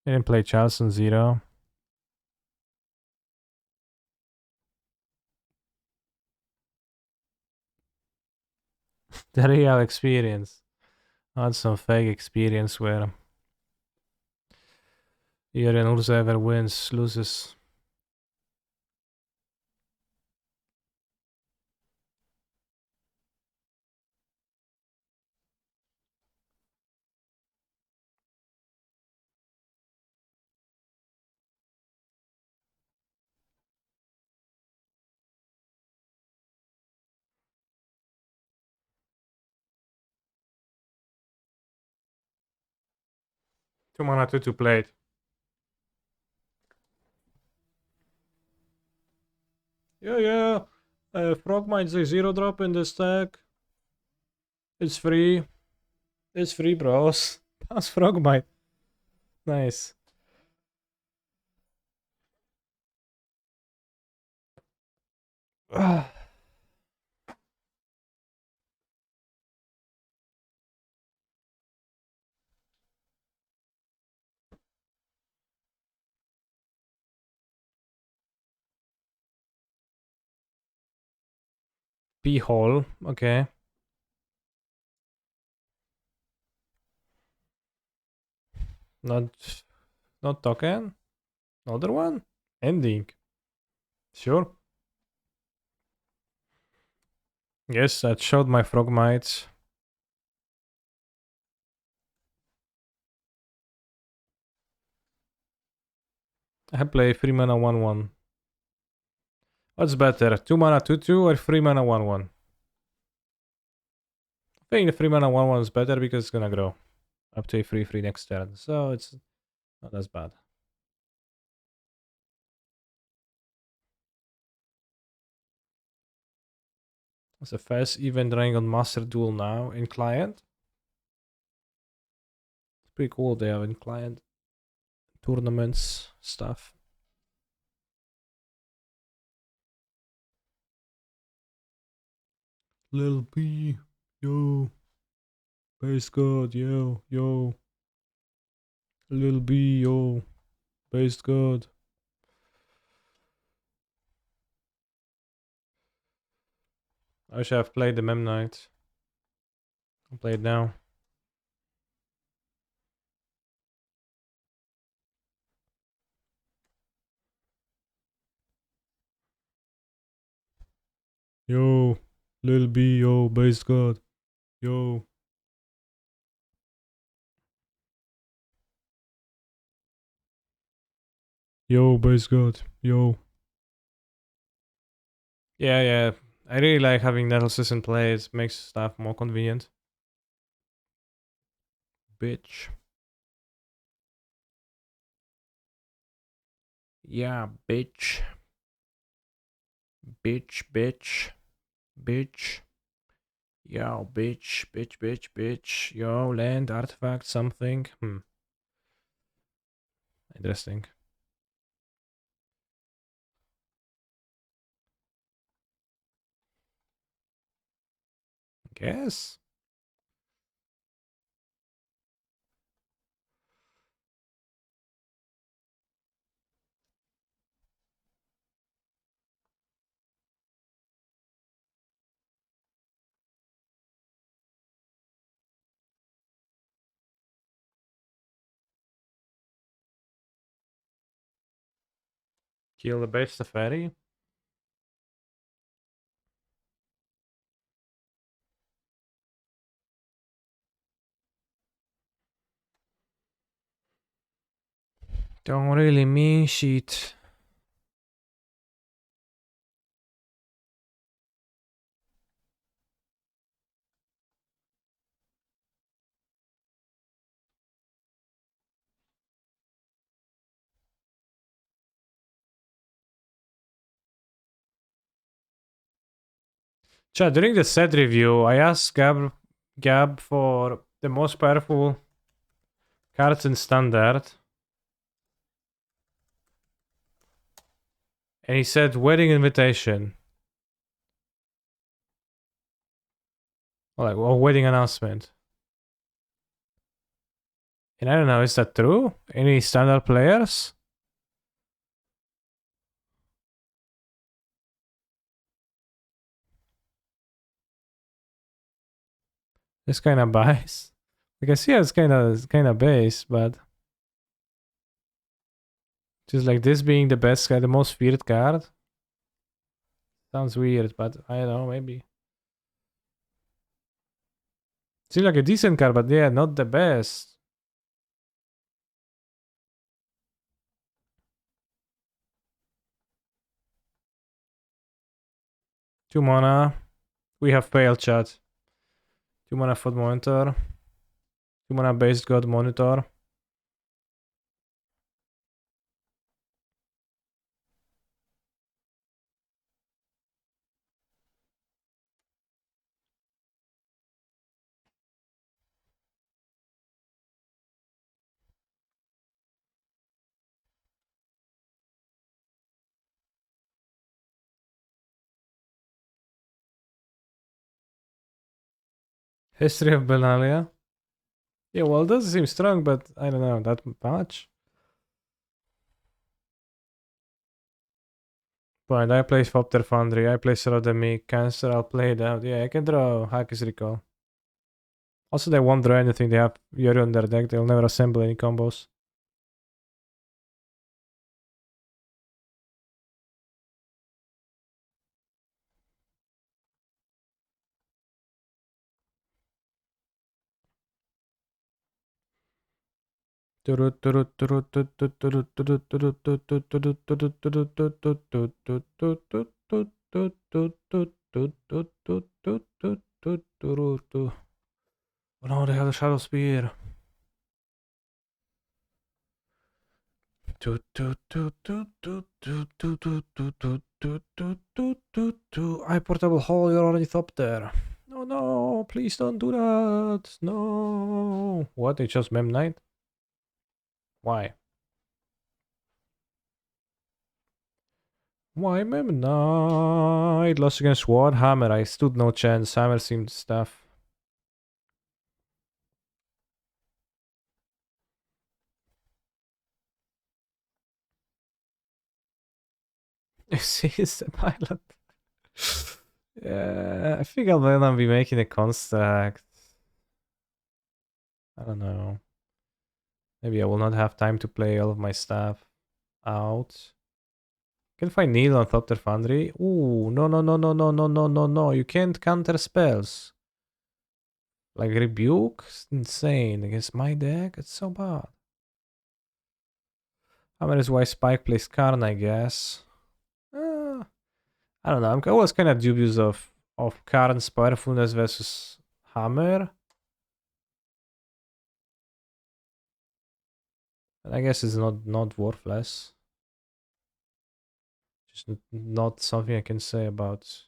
Didn't play Charleston Zero. The real experience. Not some fake experience where Yorion Urza ever wins, loses. 2 mana 2 played. Yeah. Frogmite's a 0-drop in the stack. It's free. It's free, bros. Pass Frogmite. Nice. P-hole. Okay. Not token. Another one? Ending. Sure. Yes, that showed my Frogmites. I play 3 mana 1/1. What's better? 2 mana 2/2 or 3 mana 1/1? I think the 3 mana 1/1 is better because it's gonna grow up to a 3/3 next turn. So it's not as bad. It's a fast event running on Master Duel now in client. It's pretty cool they have in client tournaments stuff. Lil B, yo. Base God, yo. Lil B, yo. Base God. I wish I've played the Mem Knight. I'll play it now. Yo, Lil B, yo, Base God, yo. Yo, Base God, yo. Yeah. I really like having Nettlesis in play. It makes stuff more convenient. Bitch. Yeah, bitch. Bitch. Yo, bitch. Yo, land, artifact, something. Interesting. Guess. Kill the base Safari. Don't really mean shit. Chat, during the set review, I asked Gab for the most powerful cards in standard. And he said wedding invitation. Or wedding announcement. And I don't know, is that true? Any standard players? It's kind of biased. Like I see it's kind of base, but just like this being the best card, the most feared card. Sounds weird, but I don't know, maybe. Seems like a decent card, but yeah, not the best. Two mana. We have failed, chat. 2 mana Foot Monitor. 2 mana Based God Monitor. History of Benalia. Yeah, well, it doesn't seem strong, but I don't know that much. Fine, I play Fopter Foundry, I play Cerodemic, Cancer, I'll play it out. Yeah, I can draw Hack's Recall. Also, they won't draw anything, they have Yorion on their deck, they'll never assemble any combos. Oh no, they have a Shadow Spear. I portable hole, you're already up there. No, no, please don't do that. No. What? They just mem knight? Why? Why mem knight? Lost against what? Hammer. I stood no chance. Hammer seemed stuff. Is the pilot. Yeah, I think I'll then be making a construct. I don't know. Maybe I will not have time to play all of my stuff out. Can find Needle on Thopter Foundry. Ooh, no, no, no, no, no, no, no, no, no. You can't counter spells. Like Rebuke? It's insane. Against my deck? It's so bad. Hammer is why Spike plays Karn, I guess. I don't know. I'm always kind of dubious of Karn's powerfulness versus Hammer. And I guess it's not worthless. Just not something I can say about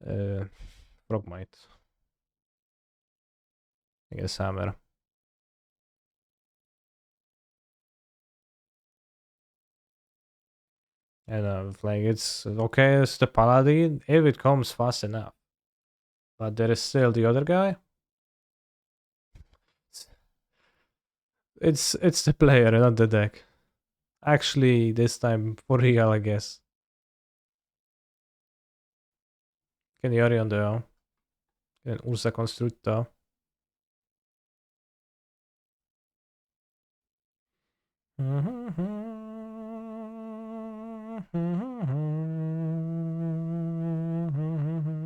Frogmite. I guess Hammer. And like it's okay, it's the Paladin if it comes fast enough. But there is still the other guy. It's the player, not the deck. Actually, this time for real, I guess. Can Yorion though. Can Ursa Constructa.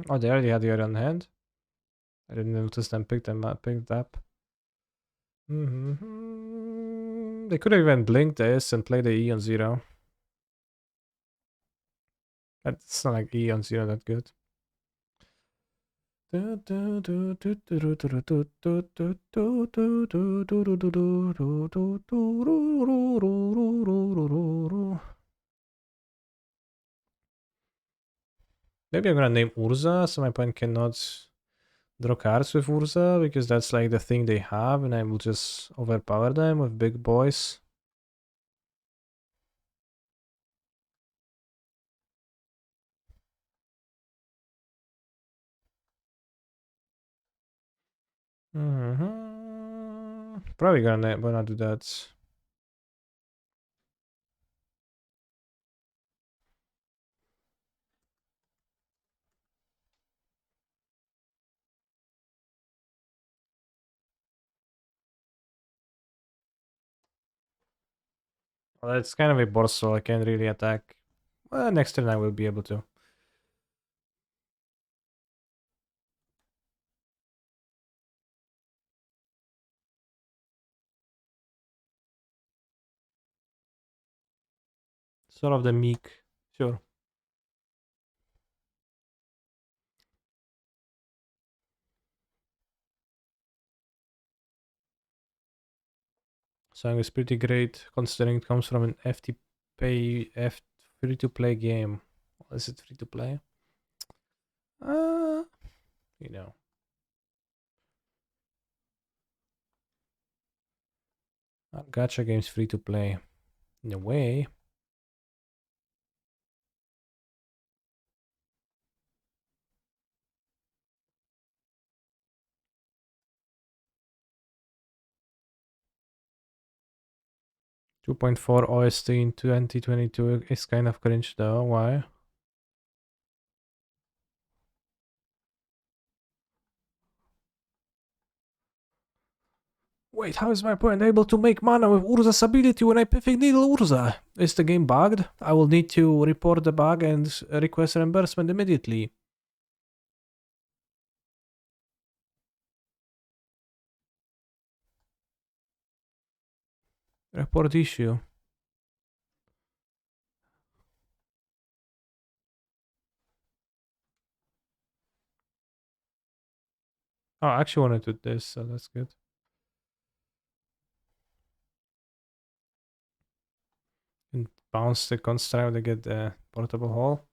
Oh, they already had Yorion hand. I didn't notice them picked up. They could have even blinked this and played the E on 0. It's not like E on 0 that good. Maybe I'm gonna name Urza so my opponent cannot draw cards with Urza because that's like the thing they have and I will just overpower them with big boys. Probably gonna do that. Well, it's kind of a boss, so I can't really attack. Well, next turn I will be able to. Sort of the meek. Sure. Song is pretty great considering it comes from an free to play game. Is it free to play? You know. Gacha games free to play. In a way. 2.4 OST in 2022 is kind of cringe though. Why? Wait, how is my opponent able to make mana with Urza's ability when I perfect needle Urza? Is the game bugged? I will need to report the bug and request reimbursement immediately. Report issue. Oh, I actually want to do this, so that's good. And bounce the construct to get the portable hole.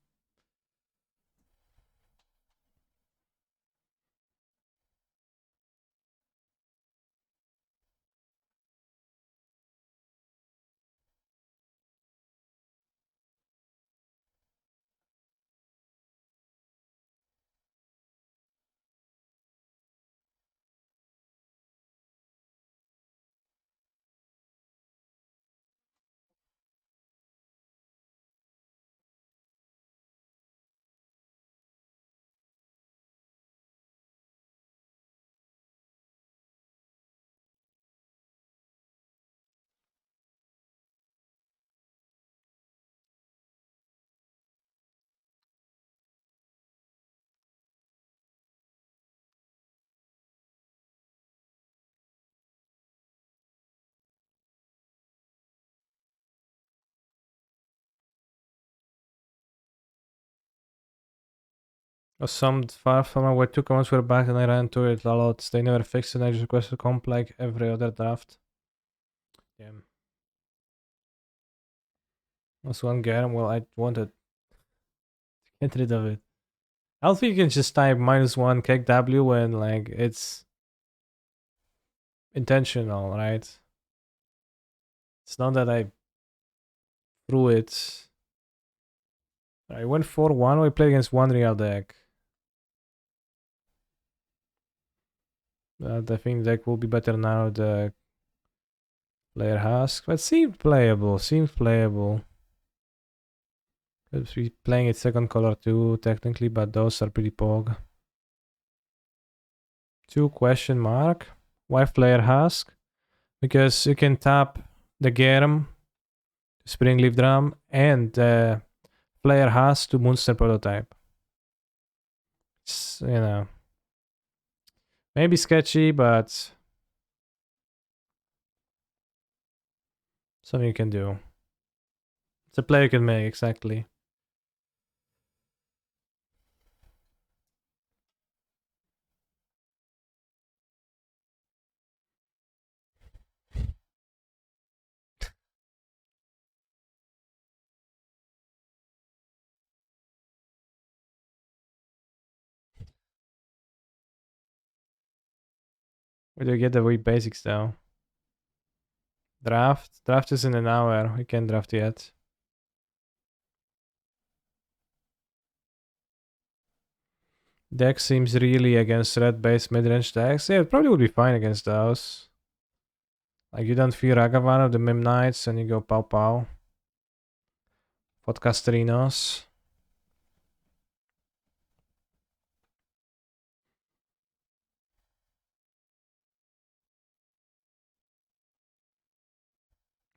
Was summed far from where 2 commands were back and I ran to it a lot. They never fixed it, I just requested comp like every other draft. Damn. Was one Garam, well I wanted to get rid of it. I don't think you can just type -1 keg W when like it's intentional, right? It's not that I threw it. I went 4-1, we played against one real deck. I think the deck will be better now the player has. But seemed playable, seems playable. Could be playing it second color too, technically, but those are pretty pog. 2 question mark. Why Flare Husk? Because you can tap the Germ, Springleaf Drum, and the Flare Husk to Moonster Prototype. It's, you know, maybe sketchy, but something you can do. It's a play you can make, exactly. Where do you get the wee basics though? Draft? Draft is in an hour. We can't draft yet. Deck seems really against red-based mid-range decks. Yeah, it probably would be fine against those. Like you don't fear Ragavan of the Mim Knights and you go Pow Pow. Podcastrinos.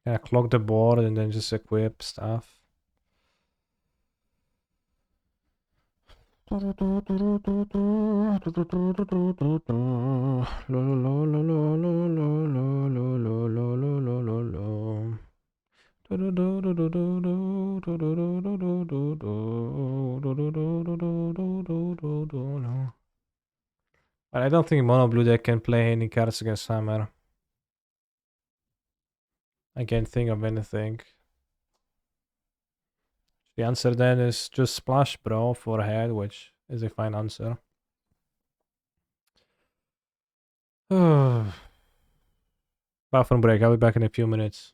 Yeah, clog the board and then just equip stuff. But I don't think Mono Blue deck can play any cards against Hammer. I can't think of anything. The answer then is just Splash Bro for head, which is a fine answer. Bathroom break, I'll be back in a few minutes.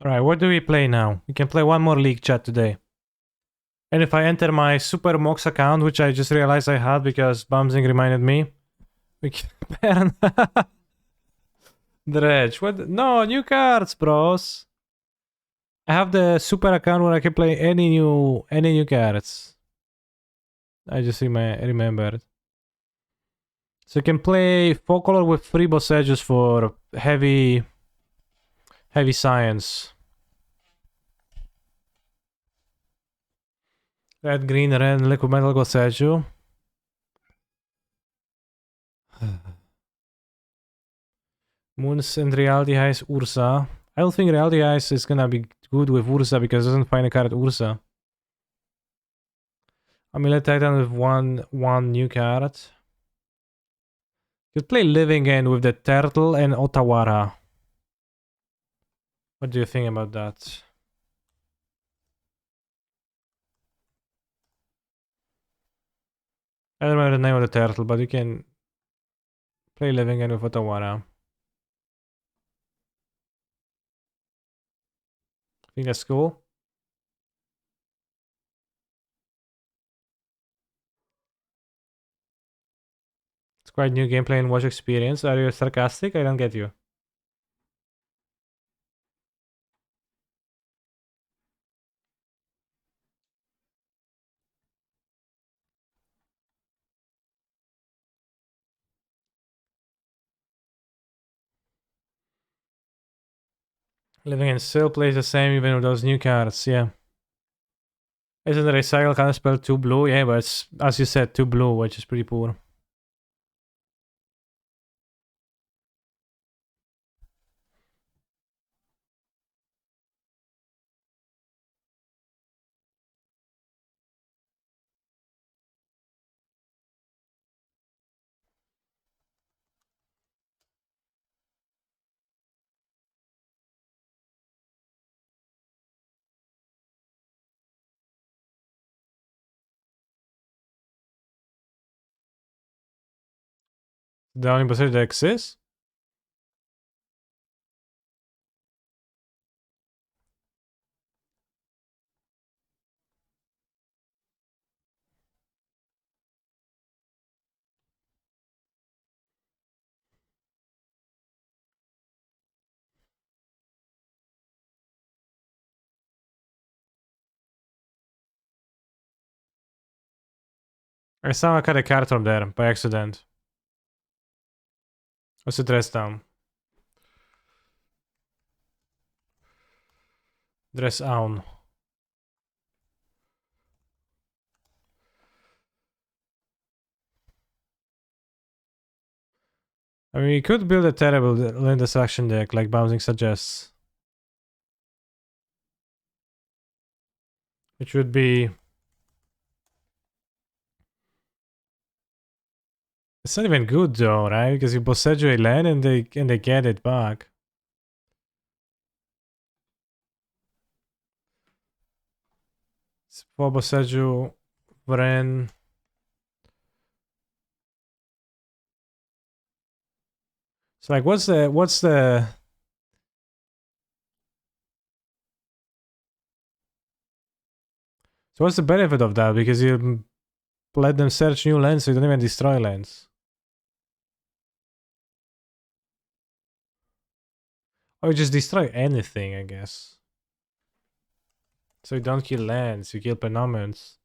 Alright, what do we play now? We can play one more league chat today. And if I enter my Super Mox account, which I just realized I had because Bamzing reminded me, we can Dredge. What? No, new cards, bros. I have the super account where I can play any new cards. I just remembered. So you can play Folklore with 3 Boseijus for heavy science. Red, green, red, liquid metal Boseiju. Moons and Reality Heist Ursa. I don't think Reality Heist is gonna be good with Ursa because it doesn't find a card Ursa. Amulet Titan with one new card. Could play Living End with the Turtle and Otawara. What do you think about that? I don't remember the name of the turtle, but you can play Living End with Otawara. I think that's cool. It's quite new gameplay and watch experience. Are you sarcastic? I don't get you. Living End still plays the same even with those new cards, yeah. Isn't the recycle kind of spell 2 blue? Yeah, but it's, as you said, 2 blue, which is pretty poor. The only position that exists? I somehow cut a card from there by accident. What's the dress down? Dress down. I mean, you could build a terrible lane destruction deck like Bouncing suggests. Which would be... It's not even good though, right? Because you Boseiju a land and they get it back. It's for Boseiju, Vren. So like, what's the so what's the benefit of that? Because you let them search new lands, so you don't even destroy lands. Or you just destroy anything, I guess. So you don't kill lands, you kill penaments.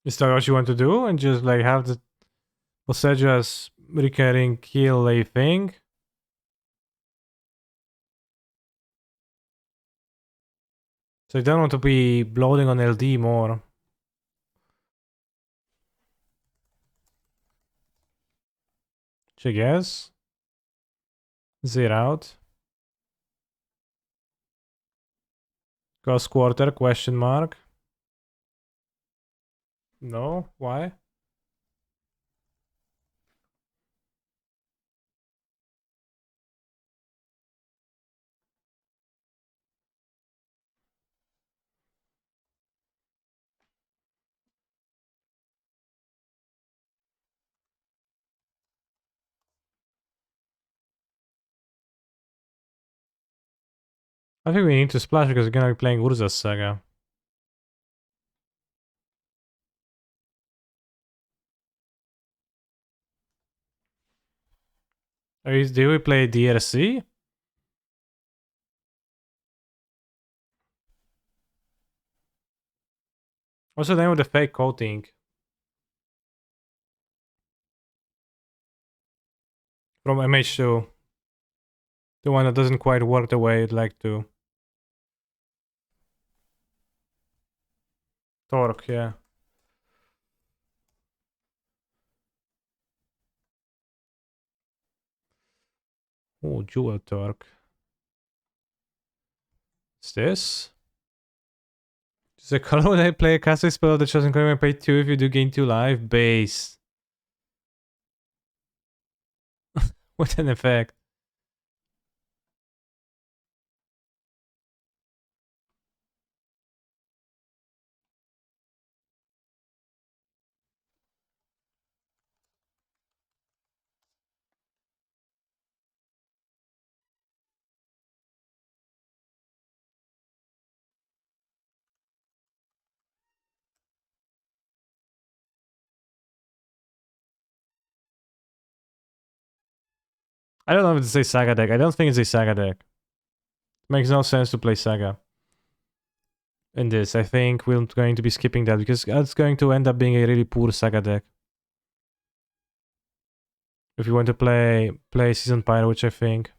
Is that what you want to do? And just like have the Boseiju as recurring kill a thing? So you don't want to be bloating on LD more. I guess. Zero out. Ghost Quarter, question mark. No? Why? I think we need to splash because we're gonna be playing Urza's Saga. Do we play DRC? What's the name of the fake coating? From MH2. The one that doesn't quite work the way you'd like to. Torque, yeah. Oh, dual torque. What's this? Does a color when I play a casting spell of the chosen color and pay 2 if you do gain 2 life? Base. What an effect. I don't know if it's a Saga deck. I don't think it's a Saga deck. Makes no sense to play Saga. In this, I think we're going to be skipping that because it's going to end up being a really poor Saga deck. If you want to play Season Pyro, which I think.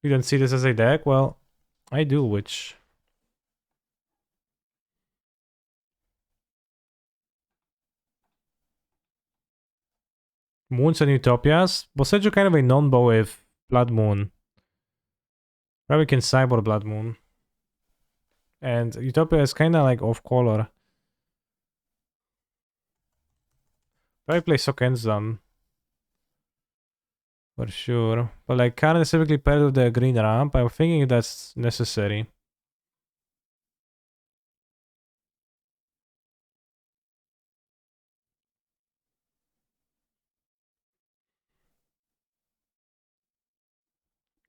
You don't see this as a deck? Well, I do, which... Moons and Utopias? Boseiju kind of a non-bow with Blood Moon. Probably can cyborg Blood Moon. And Utopia is kind of like off-color. Probably play Sokenzan. For sure. But like Karen is typically paired with the green ramp. I'm thinking that's necessary.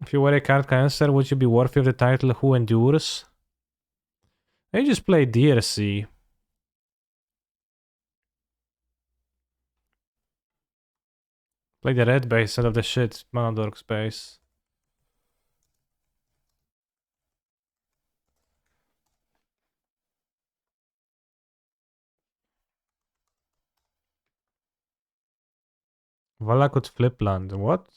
If you were a card cancer, would you be worthy of the title Who Endures? I just play DRC. Play the red base instead of the shit Monodork space. Vala could flip land. What?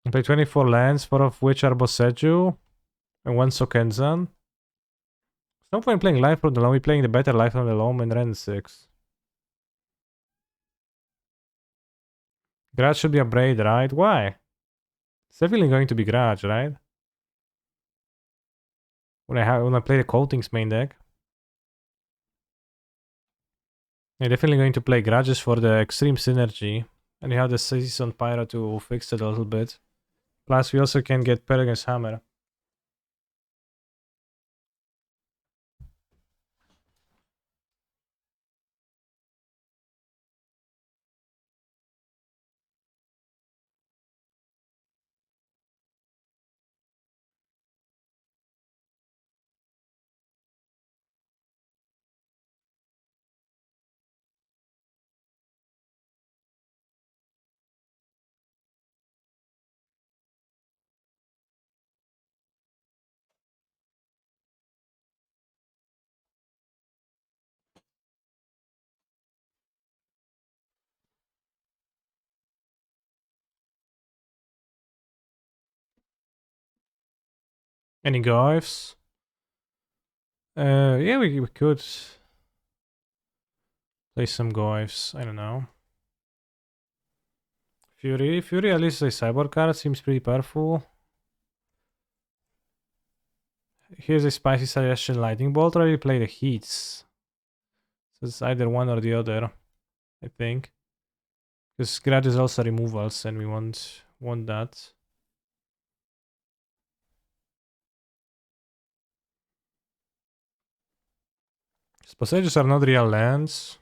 I play 24 lands, 4 of which are Boseiju, and 1 Sokenzan. There's no point playing Life from the Loam, we're playing the better Life from the Loam in Ren 6. Grudge should be a braid, right? Why? It's definitely going to be Grudge, right? When I play the Coatings main deck. I'm definitely going to play Grudges for the extreme synergy. And you have the Season Pyro to fix it a little bit. Plus we also can get Peregrine's Hammer. Any Goyfs? Yeah, we could play some Goyfs. I don't know. Fury. Fury, at least a cyborg card, seems pretty powerful. Here's a spicy suggestion: Lightning Bolt, or you play the Heats. So it's either one or the other, I think. Because Grudge is also removals, and we want that. Boseijus are not real lands.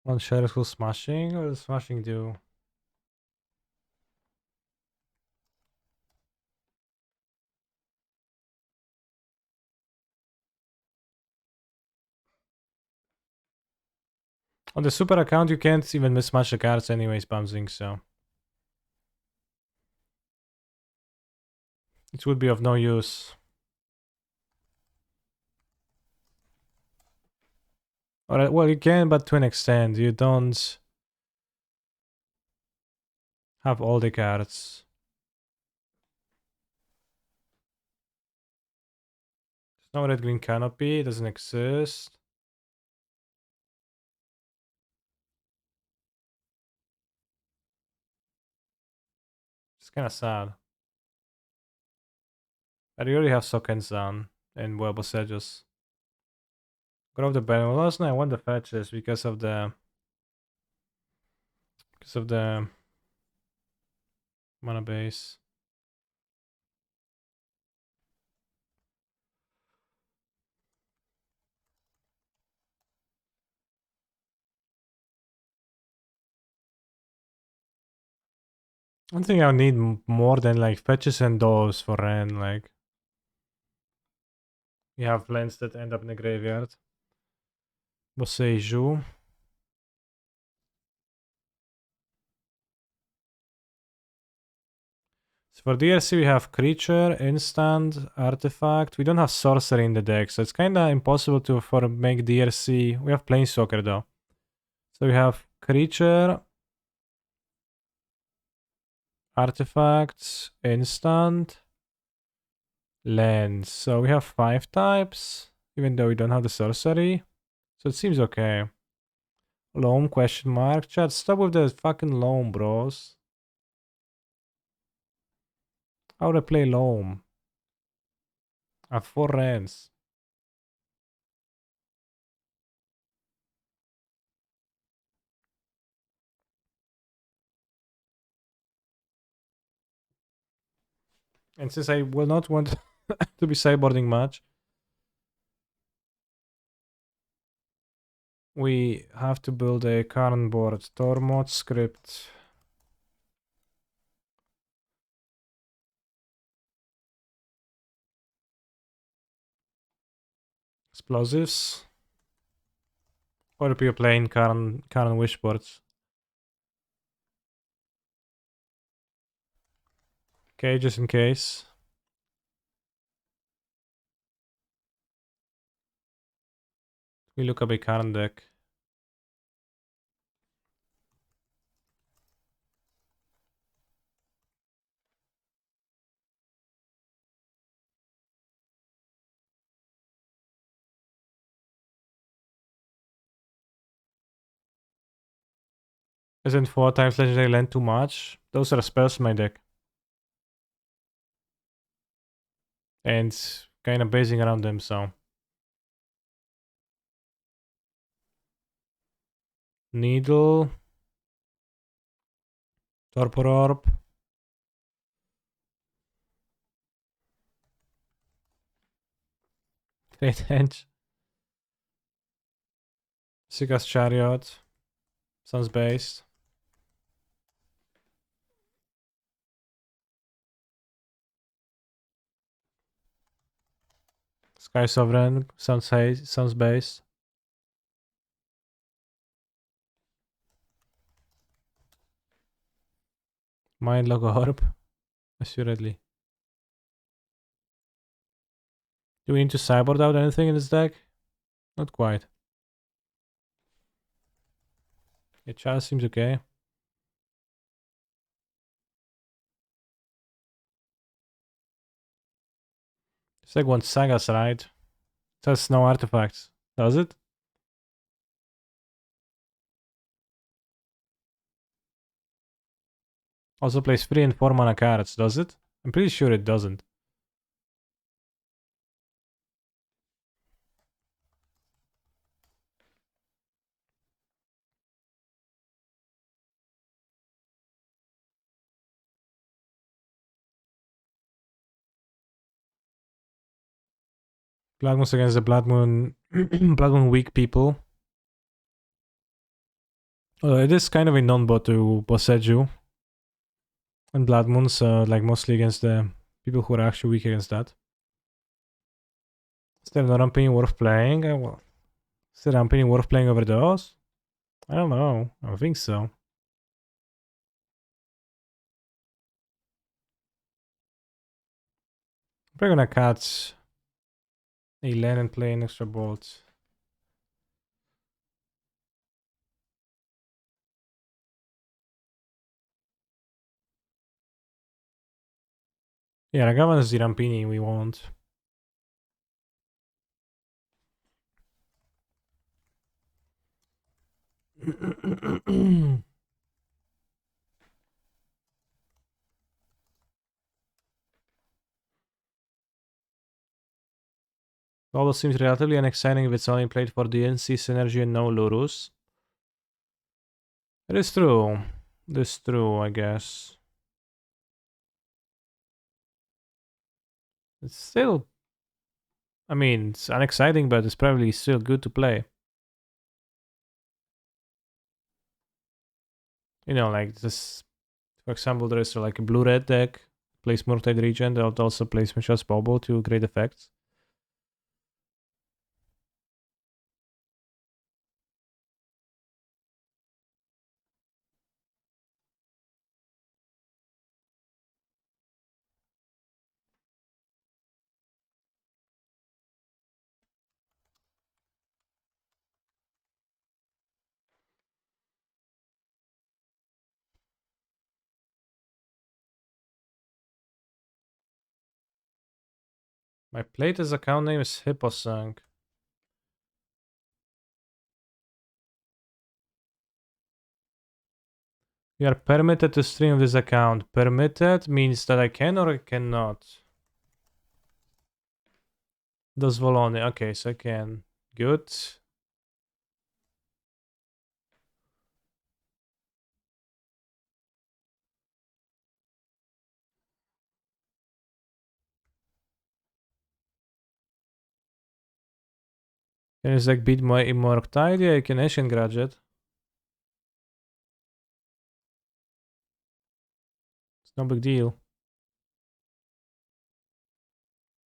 One Shadow School Smashing, or does Smashing do? On the super account, you can't even mismatch the cards anyways, bouncing, so it would be of no use. Or, well, you can, but to an extent. You don't have all the cards. There's no red green canopy, it doesn't exist. It's kind of sad. I already have Sokenzan and Boseijus. Grab the Battle. Last night I won the fetches because of the mana base. I don't think I'll need more than like fetches and those for Ren. Like, we have lands that end up in the graveyard. Boseiju. So for DRC we have creature, instant, artifact. We don't have sorcery in the deck, so it's kind of impossible to make DRC. We have planeswalker though. So we have creature, artifacts, instant, lands. So we have 5 types, even though we don't have the sorcery. So it seems okay. Loam question mark. Chat, stop with the fucking loam, bros. How would I play loam? I have 4 lands. And since I will not want to be sideboarding much, we have to build a current board. Tormod script. Explosives. Or if you're playing current wishboards. Okay, just in case. We look up a current deck. Isn't 4 times legendary land too much? Those are spells in my deck. And kind of basing around them, so. Needle. Torpor Orb. Great Edge. Sika's Chariot. Sun's Base. Sky Sovereign. Sun's Base. Mind Logo Orb. Assuredly. Do we need to sideboard out anything in this deck? Not quite. Yeah, Chalice seems okay. This deck wants Sagas, right? It has no artifacts. Does it? Also plays 3 and 4 mana cards, does it? I'm pretty sure it doesn't. Blood Moon's against the Blood Moon Blood Moon weak people. It is kind of a non-bot to Boseiju and Blood Moon, so like mostly against the people who are actually weak against that. Is there no Rampini worth playing? Well, is there Rampini worth playing over those? I don't know. I don't think so. We're gonna catch a land and play an extra bolt. Yeah, Ragavan is the Rampini we want. Although seems relatively unexciting if it's only played for DNC synergy and no Lurus. It is true. It is true, I guess. It's still... I mean, it's unexciting, but it's probably still good to play. You know, like this... For example, there is like a blue-red deck. Plays Murktide Regent. It also plays Mishra's Bobo to great effects. My Playtest account name is Hipposunk. We are permitted to stream this account. Permitted means that I can or I cannot. Dozvolony. Okay, so I can. Good. Can you like beat my Immortide? Yeah, you can Ancient Gadget. It's no big deal.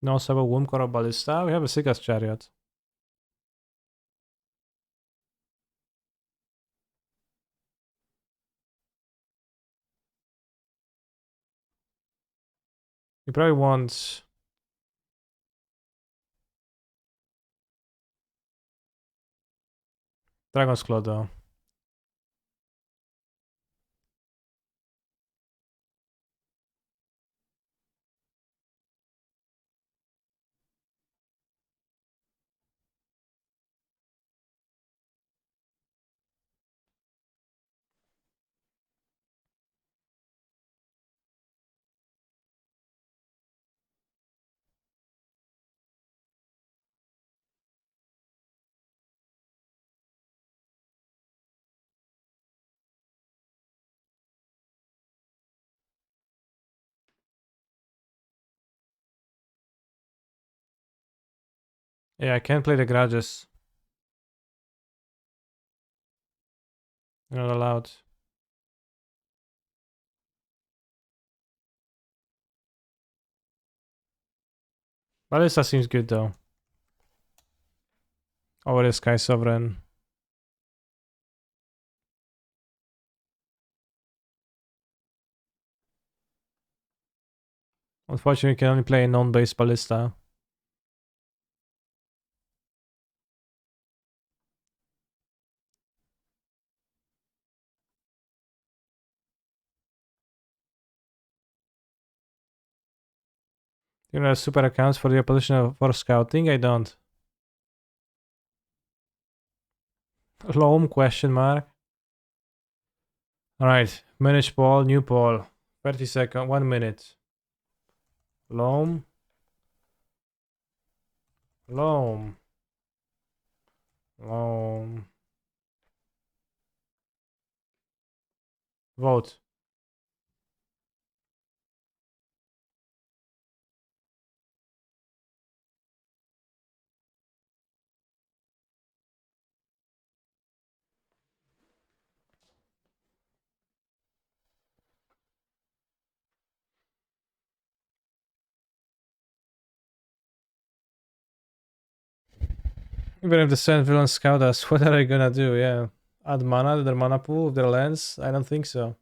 No Sabo Womkor or Ballista. We have a Sigas Chariot. You probably want Dragon's Claw though. Yeah, I can't play the garages. You're not allowed. Ballista seems good though. Over the Sky Sovereign. Unfortunately, you can only play a non-base Ballista. You know, super accounts for the opposition for scouting? I don't. Loam question mark. Alright, manage poll, new poll. 30 seconds, 1 minute. Loam. Loam. Loam. Vote. Even if the send villain scout us, what are they gonna do? Yeah. Add mana to their mana pool of their lands? I don't think so.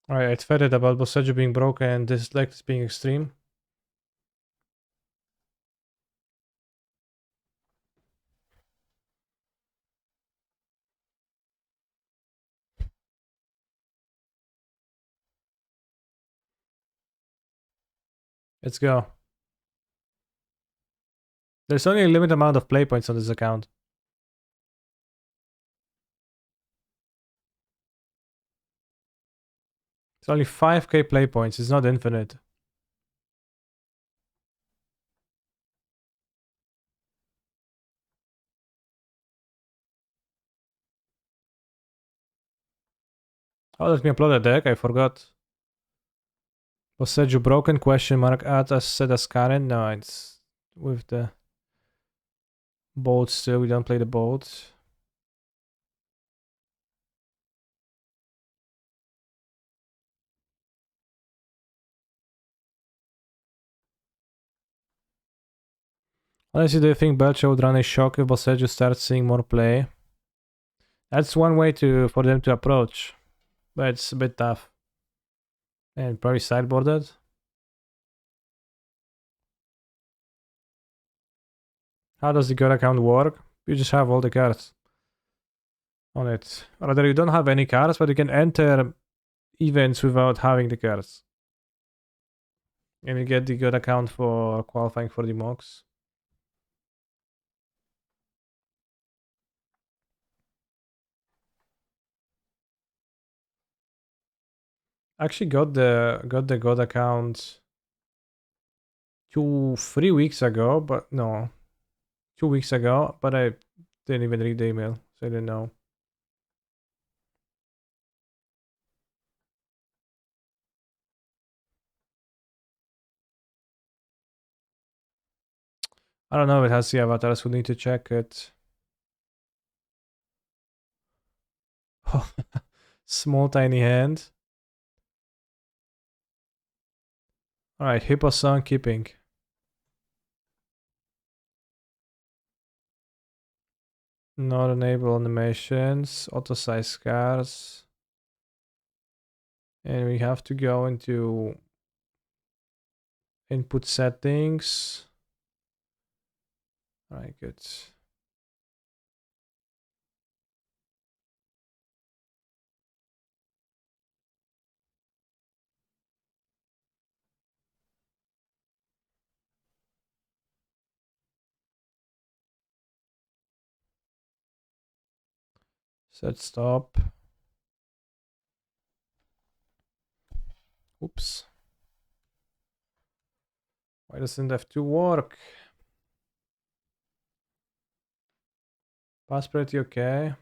Alright, I tweeted about Boseiju being broken and this deck is being extreme. Let's go. There's only a limited amount of play points on this account. It's only 5k play points, it's not infinite. Oh, let me upload a deck, I forgot. Boseiju broken question mark at as set as Karen? No, it's with the boat still, we don't play the boat. Honestly, do you think Belcher would run a shock if Boseiju starts seeing more play? That's one way for them to approach, but it's a bit tough. And probably sideboarded. How does the god account work? You just have all the cards on it. Or rather, you don't have any cards, but you can enter events without having the cards. And you get the god account for qualifying for the mocks. Actually got the god account 3 weeks ago, but no, 2 weeks ago, but I didn't even read the email, so I didn't know. I don't know if it has the avatars, we need to check it. Small tiny hand. Alright, Hippo Song keeping. Not enable animations, auto size cards. And we have to go into input settings. Alright, good. Set stop. Oops. Why doesn't F2 work? Pass pretty okay.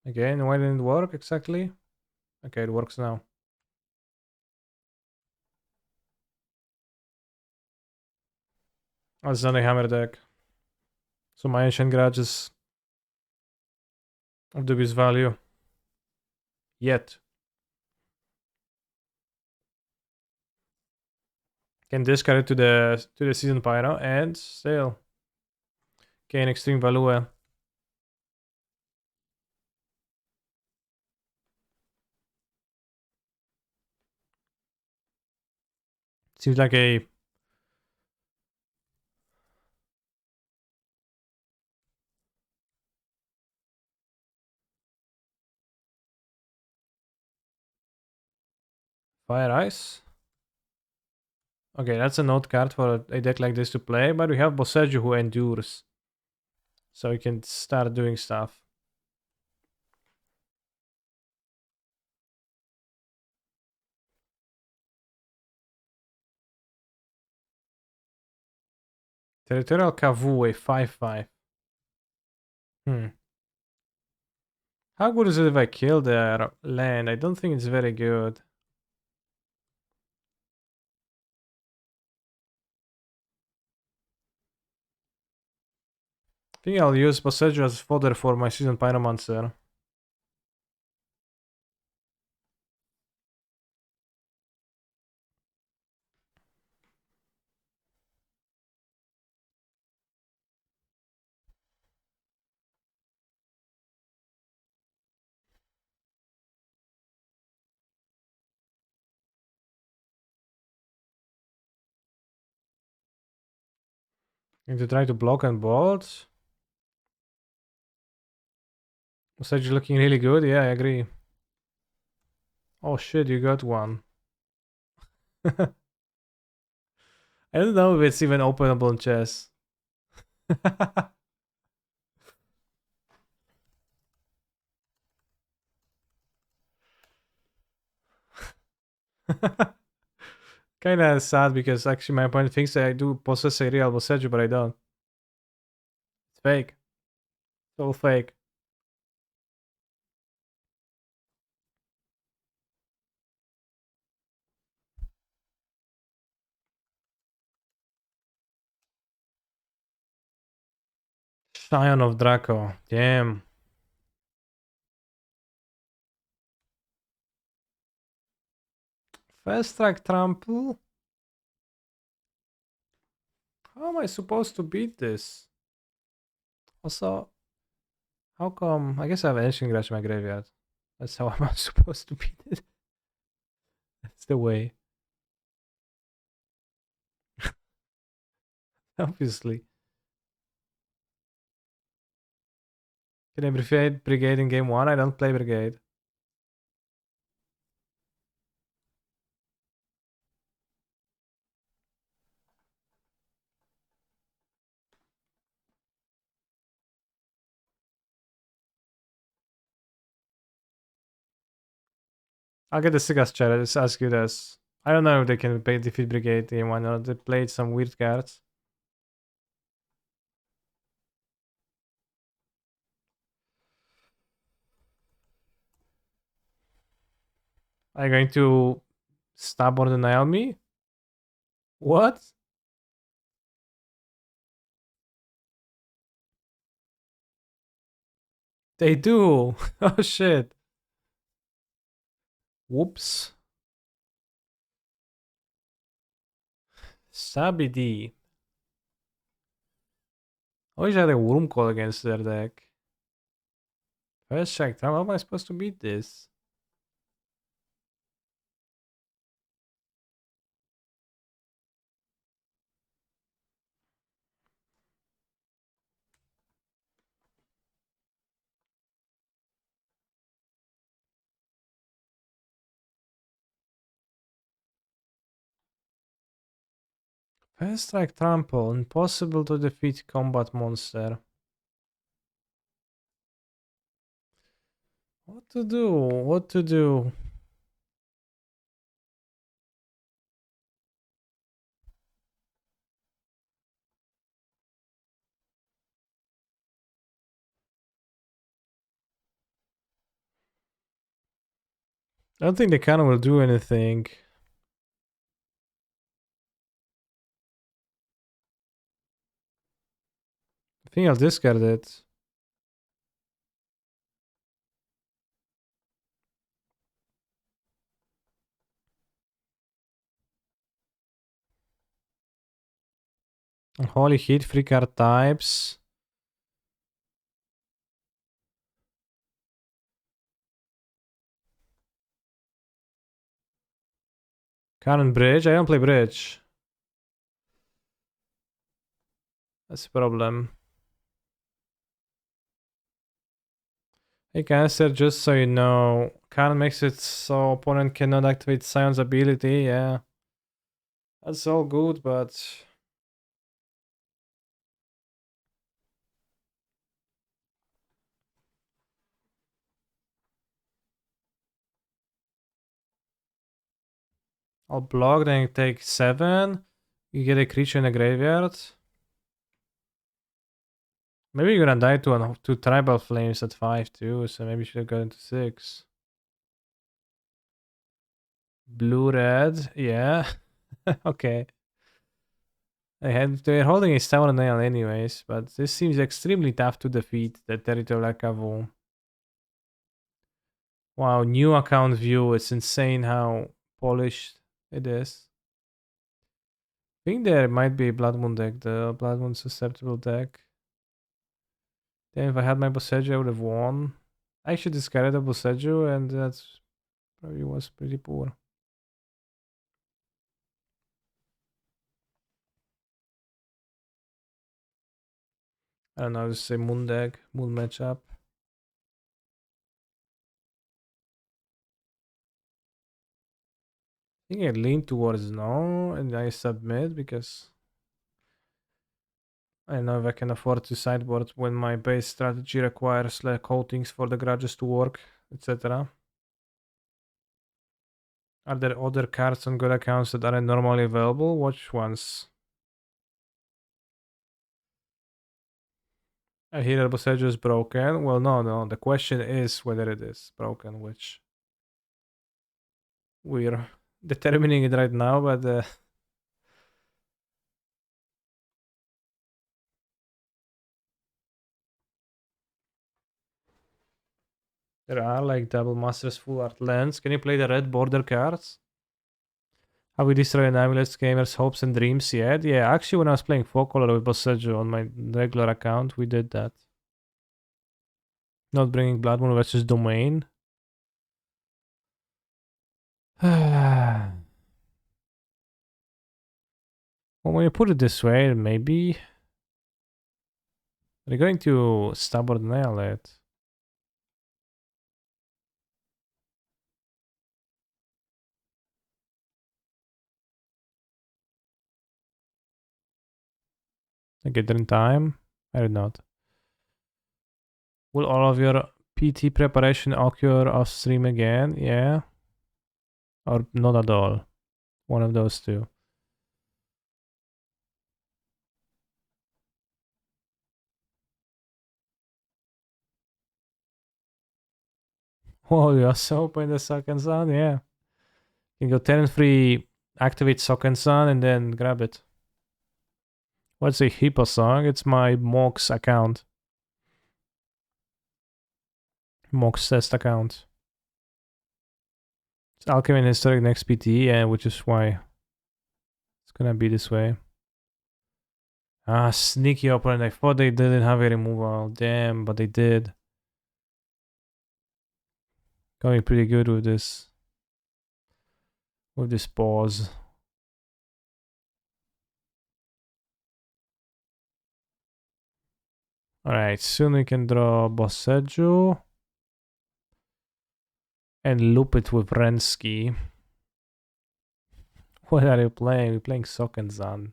Again, why didn't it work exactly? Okay, it works now. Oh, it's not a hammer deck. So my ancient garage is of dubious value. Yet. Can discard it to the season pyro and still gain extreme value. Seems like a fire ice. Okay, that's a note card for a deck like this to play, but we have Boseiju who endures. So we can start doing stuff. Territorial Kavu, a 5/5. How good is it if I kill their land? I don't think it's very good. I think I'll use Boseiju as fodder for my season Pyromancer. Need to try to block and bolt. Boseiju looking really good. Yeah, I agree. Oh shit, you got one. I don't know if it's even openable in chess. Kinda sad because actually my opponent thinks that I do possess a real Boseiju, but I don't. It's fake. It's all fake. Scion of Draco. Damn. Fast strike trample? How am I supposed to beat this? Also, how come? I guess I have Ancient Grudge in my graveyard. That's how I'm supposed to beat it. That's the way. Obviously. Can I Brigade in game 1? I don't play Brigade. I'll get the Sigas chat. I'll just ask you this. I don't know if they can defeat Brigade in game 1 or they played some weird cards. Are you going to stab or denial me? What? They do. Oh shit. Whoops. Sabi D. I wish I had a Worm Call against their deck. First check. How am I supposed to beat this? First strike trample, impossible to defeat combat monster. What to do? What to do? I don't think the cannon will do anything. I think I'll discard it. Holy hit, 3 card types. Cannon bridge? I don't play bridge. That's a problem. Hey Cancer, just so you know, cannon makes it so opponent cannot activate Sion's ability, yeah. That's all good, but... I'll block, then take 7. You get a creature in the graveyard. Maybe you're gonna die to Tribal Flames at 5 too, so maybe you should have got into 6. Blue-red, yeah. Okay. They're holding a Stubborn Nail anyways, but this seems extremely tough to defeat, the Territorial Cavu. Wow, new account view, it's insane how polished it is. I think there might be a Blood Moon deck, the Blood Moon susceptible deck. Then if I had my Boseiju, I would have won. I actually discarded the Boseiju, and that's probably was pretty poor. I don't know, just say Moon deck, Moon matchup. I think I lean towards no, and I submit because I don't know if I can afford to sideboard when my base strategy requires like coatings for the grudges to work, etc. Are there other cards on good accounts that aren't normally available? Which ones? I hear that Boseiju is broken. Well, no. The question is whether it is broken, which we're determining it right now, but there are like double masters full art lands. Can you play the red border cards? Have we destroyed an amulet's gamers' hopes and dreams yet? Yeah, actually, when I was playing Folklore with Boseiju on my regular account, we did that. Not bringing Blood Moon versus Domain. Well, when you put it this way, maybe they're going to stubborn nail it. I get it in time. I did not. Will all of your PT preparation occur off stream again? Yeah. Or not at all. One of those two. Oh, you also open the second sun? Yeah. You can go turn free, activate Second Sun, and then grab it. What's a Hippo song? It's my Mox account. Mox test account. It's Alchemy and Historic next PT, yeah, which is why it's gonna be this way. Ah, sneaky opponent. I thought they didn't have a removal. Damn, but they did. Going pretty good with this. With this pause. Alright, soon we can draw Boseiju. And loop it with Rensky. What are you playing? We're playing Sokenzan.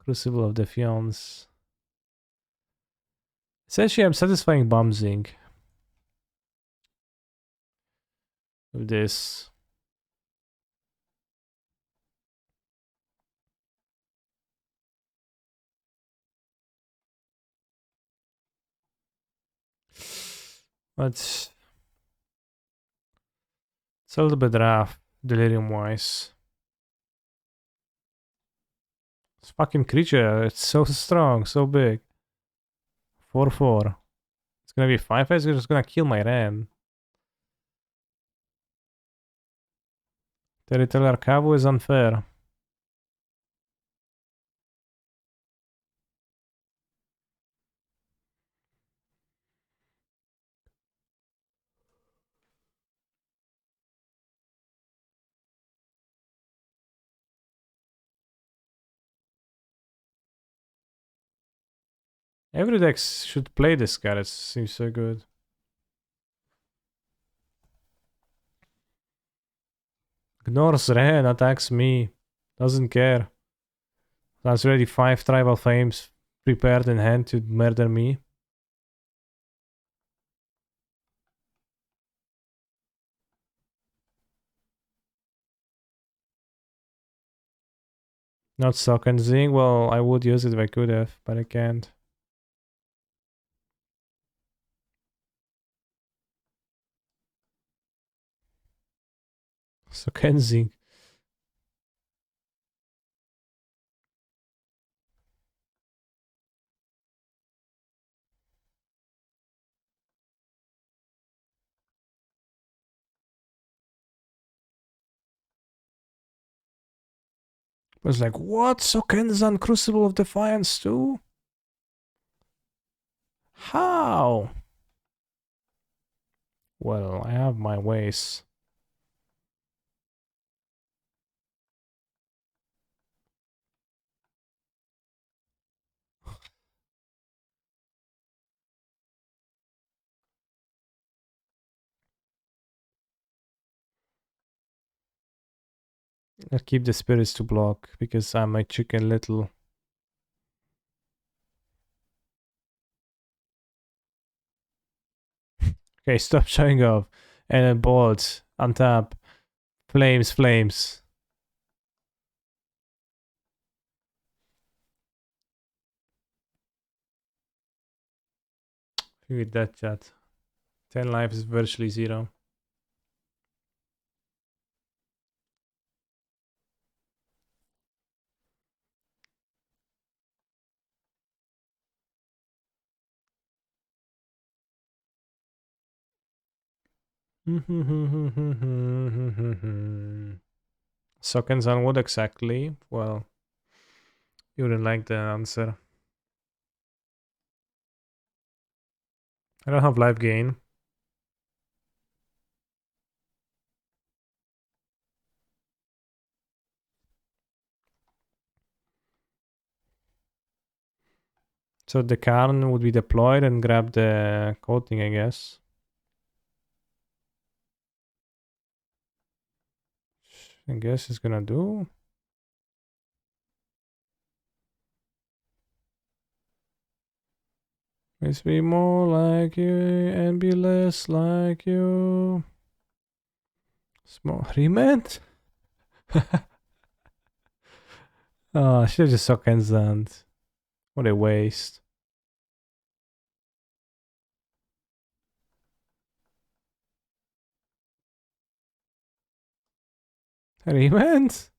Crucible of Defiance. Essentially, I'm satisfying Bumzing with this. But it's a little bit rough, delirium-wise. This fucking creature, it's so strong, so big. 4/4. It's gonna be 5 it's just gonna kill my Ren. Territorial Arcavu is unfair. Every deck should play this card, it seems so good. Ignores Ren, attacks me. Doesn't care. That's already 5 tribal flames prepared in hand to murder me. Not Sock and Zing. Well, I would use it if I could have, but I can't. Sock and Zing. I was like, what? Sokenzan Crucible of Defiance too? How? Well, I have my ways. I'll keep the spirits to block because I'm a chicken little. Okay, stop showing off. And then bolts. Untap. Flames, flames. With that chat. 10 life is virtually 0. Sokenzan, what exactly? Well, you wouldn't like the answer. I don't have life gain. So the Karn would be deployed and grab the coating, I guess. I guess it's gonna do. Let's be more like you and be less like you. Small remand? Oh, I should have just sucked Enzand. What a waste. Remand? It's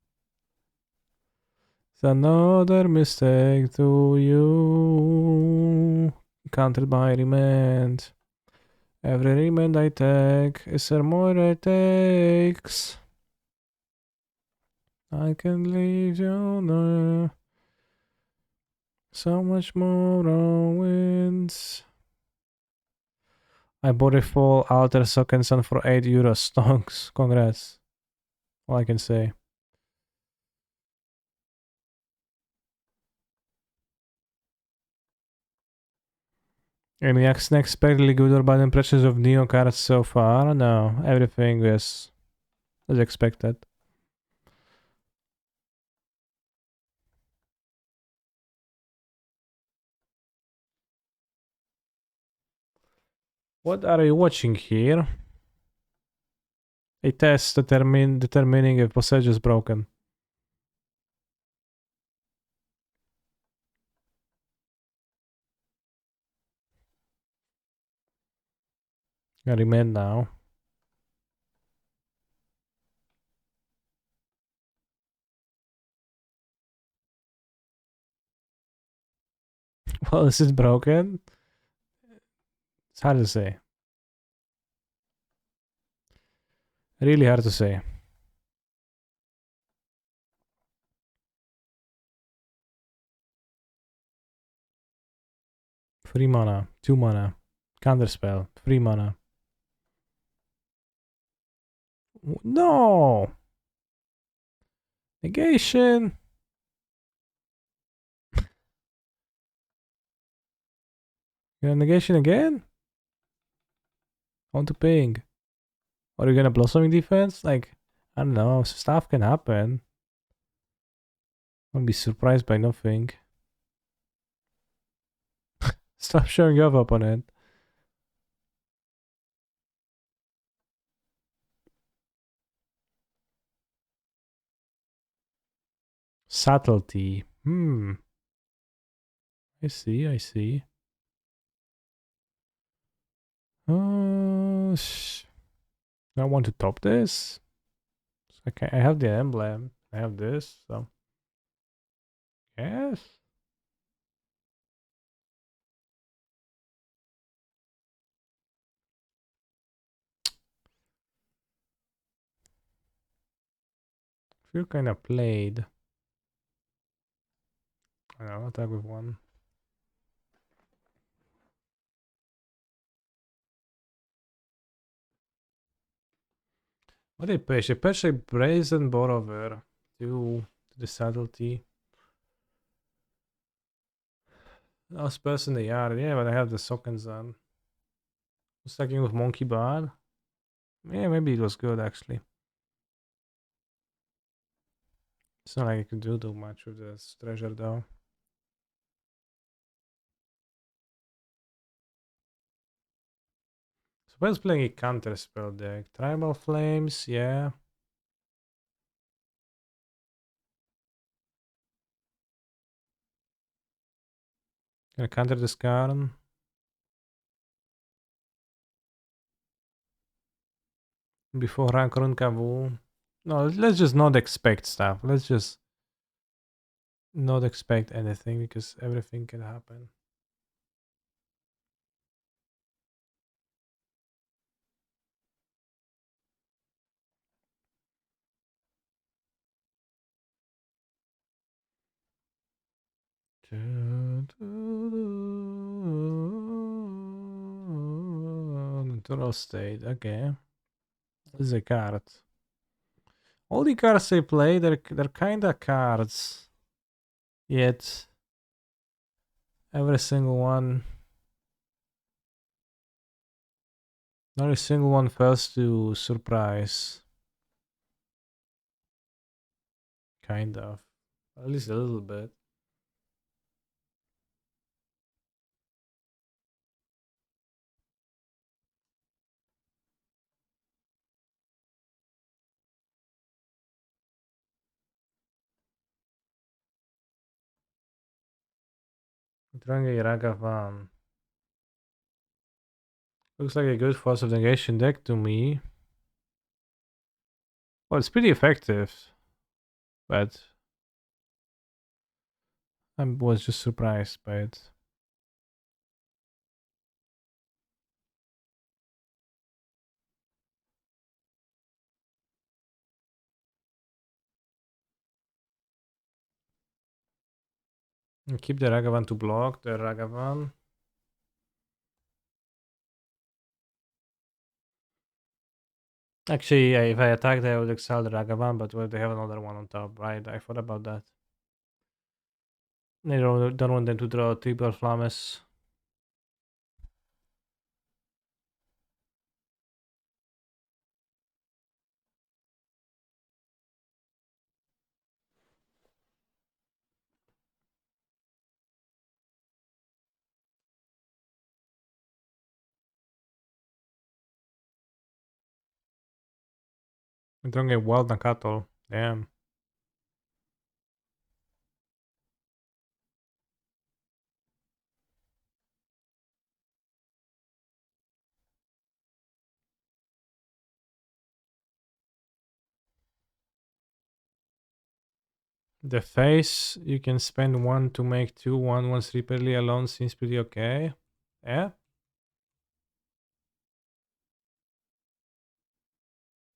another mistake to you. Countered by remand. Every remand I take is there more it takes. I can leave you now. So much more on wins. I bought a full Alter Sockenson for €8. Stonks. Congrats. All I can say. Any unexpectedly good or bad impressions of Neo cards so far? No, everything is as expected. What are you watching here? A test determining if Boseiju is broken. I remain now. Well, is it broken? It's hard to say. Really hard to say. Free mana, 2 mana. Counterspell, 3 mana. No! Negation! You gonna negation again? I want to ping. Are you gonna blossoming defense? Like, I don't know, stuff can happen. I'll be surprised by nothing. Stop showing off, opponent. Subtlety. I see, I see. I want to top this. Okay, I have the emblem. I have this, so yes. Feel kind of played. I don't know, attack with one. What they patch? They patch a brazen borover to the subtlety. Last person in the yard, yeah, but I have the sockens on. Stacking with monkey bar. Yeah, maybe it was good actually. It's not like I could do too much with this treasure though. Suppose playing a counter spell deck. Tribal Flames, yeah. Gonna counter this card. Before Rankarun Kavu. No, let's just not expect stuff. Let's just not expect anything because everything can happen. Natural state, okay. This is a card. All the cards they play, they're kinda cards. Yet every single one, not a single one fails to surprise. Kind of. At least a little bit. Drangei Ragavan. Looks like a good force of negation deck to me. Well, it's pretty effective. But I was just surprised by it. And keep the Ragavan to block the Ragavan. Actually, if I attack, I would exile the Ragavan, but well, they have another one on top, right? I thought about that. They don't want them to draw triple flammes. I don't get wild Nakato. Damn. The face, you can spend 1 to make 2. 1 once repeatedly alone seems pretty okay. Yeah?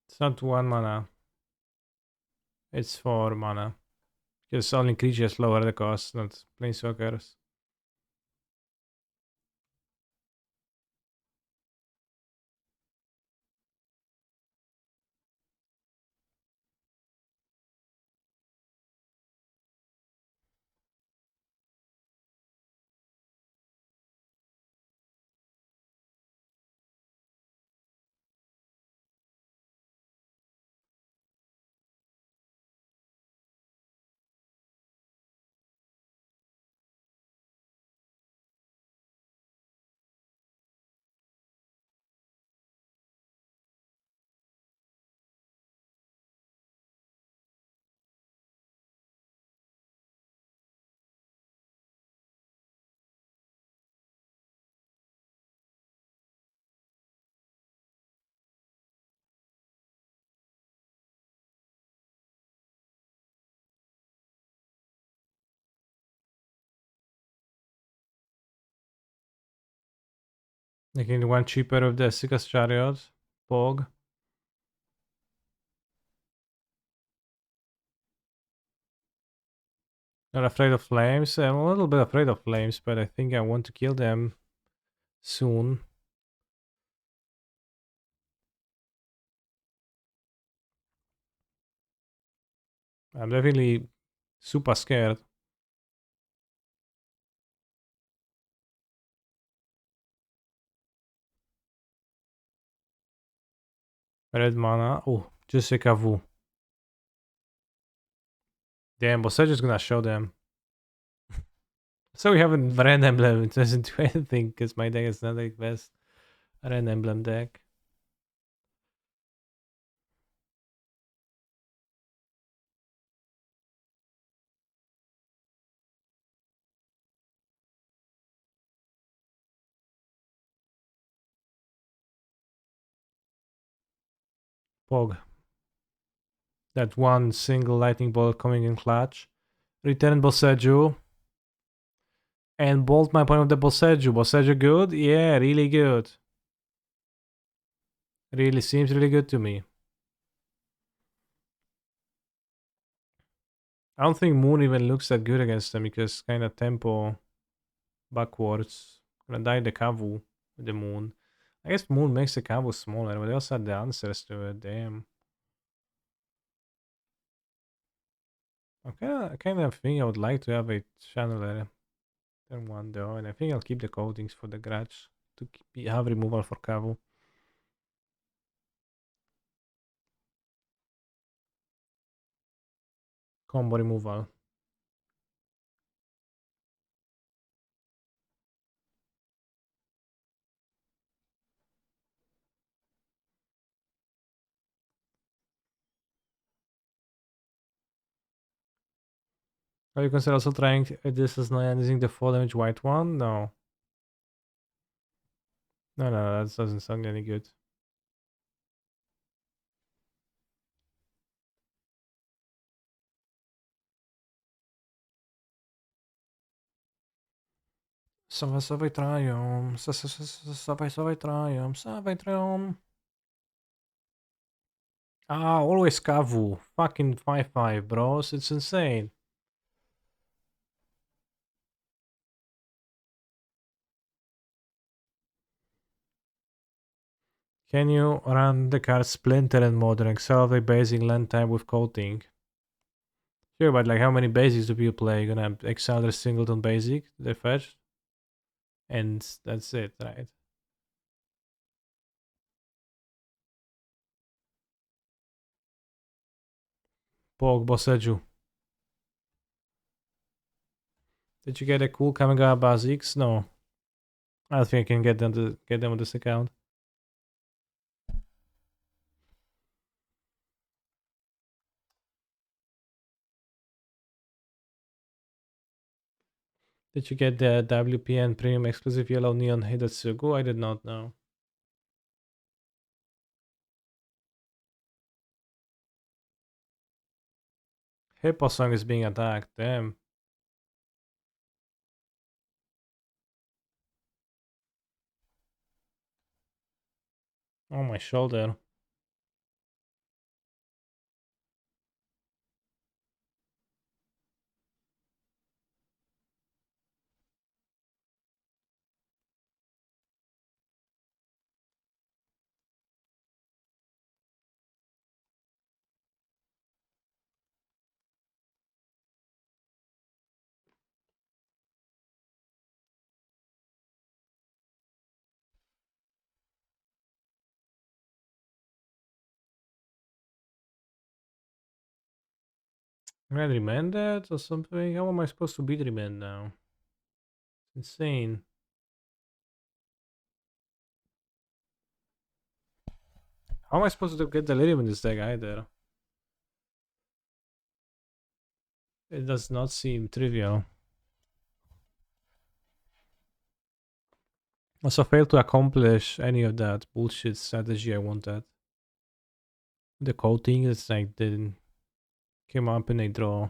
It's not 1 mana. It's 4 mana. Because only creatures lower the cost, not planeswalkers. Making the one cheaper of the Sika's Chariot. Pog. Not afraid of flames. I'm a little bit afraid of flames, but I think I want to kill them soon. I'm definitely super scared. Red mana. Oh, just a Kavu. Damn, Boseju's gonna show them. So we have a red emblem. It doesn't do anything because my deck is not the best red emblem deck. Pog. That one single lightning bolt coming in clutch. Return Boseiju. And bolt my point of the Boseiju. Boseiju good? Yeah, really good. Really seems really good to me. I don't think Moon even looks that good against them because kind of tempo backwards. Gonna die the Kavu with the Moon. I guess Moon makes the Kavu smaller, but they also had the answers to it. Damn. I kind of think I would like to have a channeler turn 1 though, and I think I'll keep the coatings for the Grudge to have removal for Kavu. Combo removal. Are you consider also trying this as not using the 4 damage white one? No. No, that doesn't sound any good. Sawaj Triumph. Sawaj Triumph. Sawaj Triumph. Ah, always Kavu. Fucking 5-5, bros. It's insane. Can you run the card Splinter and Modern accelerate basic land type with coating? Sure, but like how many basics do people play? You're gonna accelerate singleton basic, they fetch. And that's it, right? Pog Boseiju. Did you get a cool Kamigawa basics? No. I don't think I can get them on this account. Did you get the WPN premium exclusive yellow neon Hidatsugu? I did not know. Hippo song is being attacked, damn. On my shoulder. Am I remanded or something? How am I supposed to beat remand now? Insane. How am I supposed to get delirium in this deck either? It does not seem trivial. Also failed to accomplish any of that bullshit strategy I wanted. The coating is like didn't came up in a draw.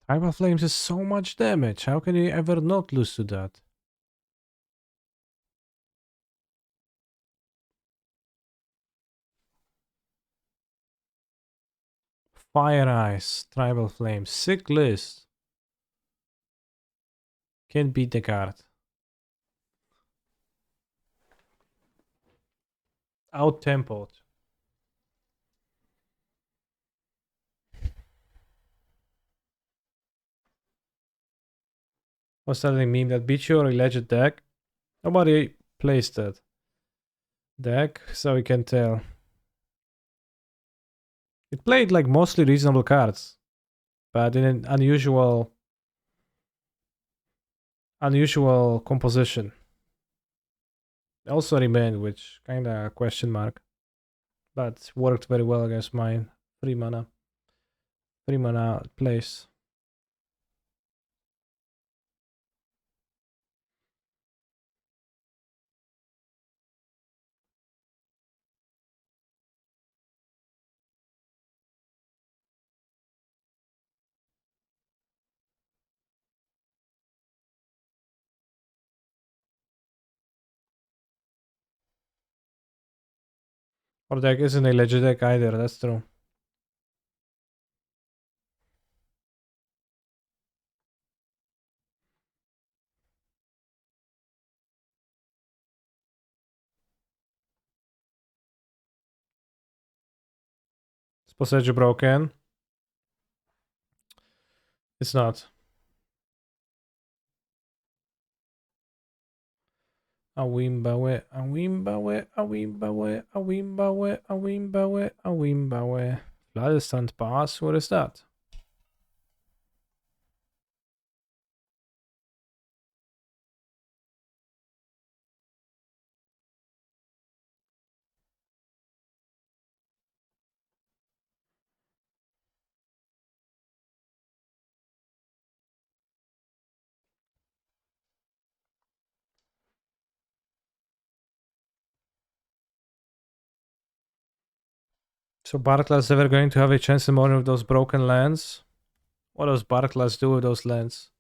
Tribal Flames is so much damage. How can you ever not lose to that? Fire Ice, Tribal Flames, sick list. Can't beat the card. Out tempoed. What's that meme that beats your alleged deck? Nobody plays that deck, so we can tell. It played like mostly reasonable cards, but in an unusual composition. Also remained, which kinda question mark, but worked very well against mine. 3 mana place. Our deck isn't a legit deck either, that's true. Is Boseiju broken? It's not. Awimbawe, awimbawe, awimbawe, awimbawe, awimbawe, awimbawe. Fladestant pass, what is that? So Bartla's ever going to have a chance in more of those broken lands? What does Bartla's do with those lands?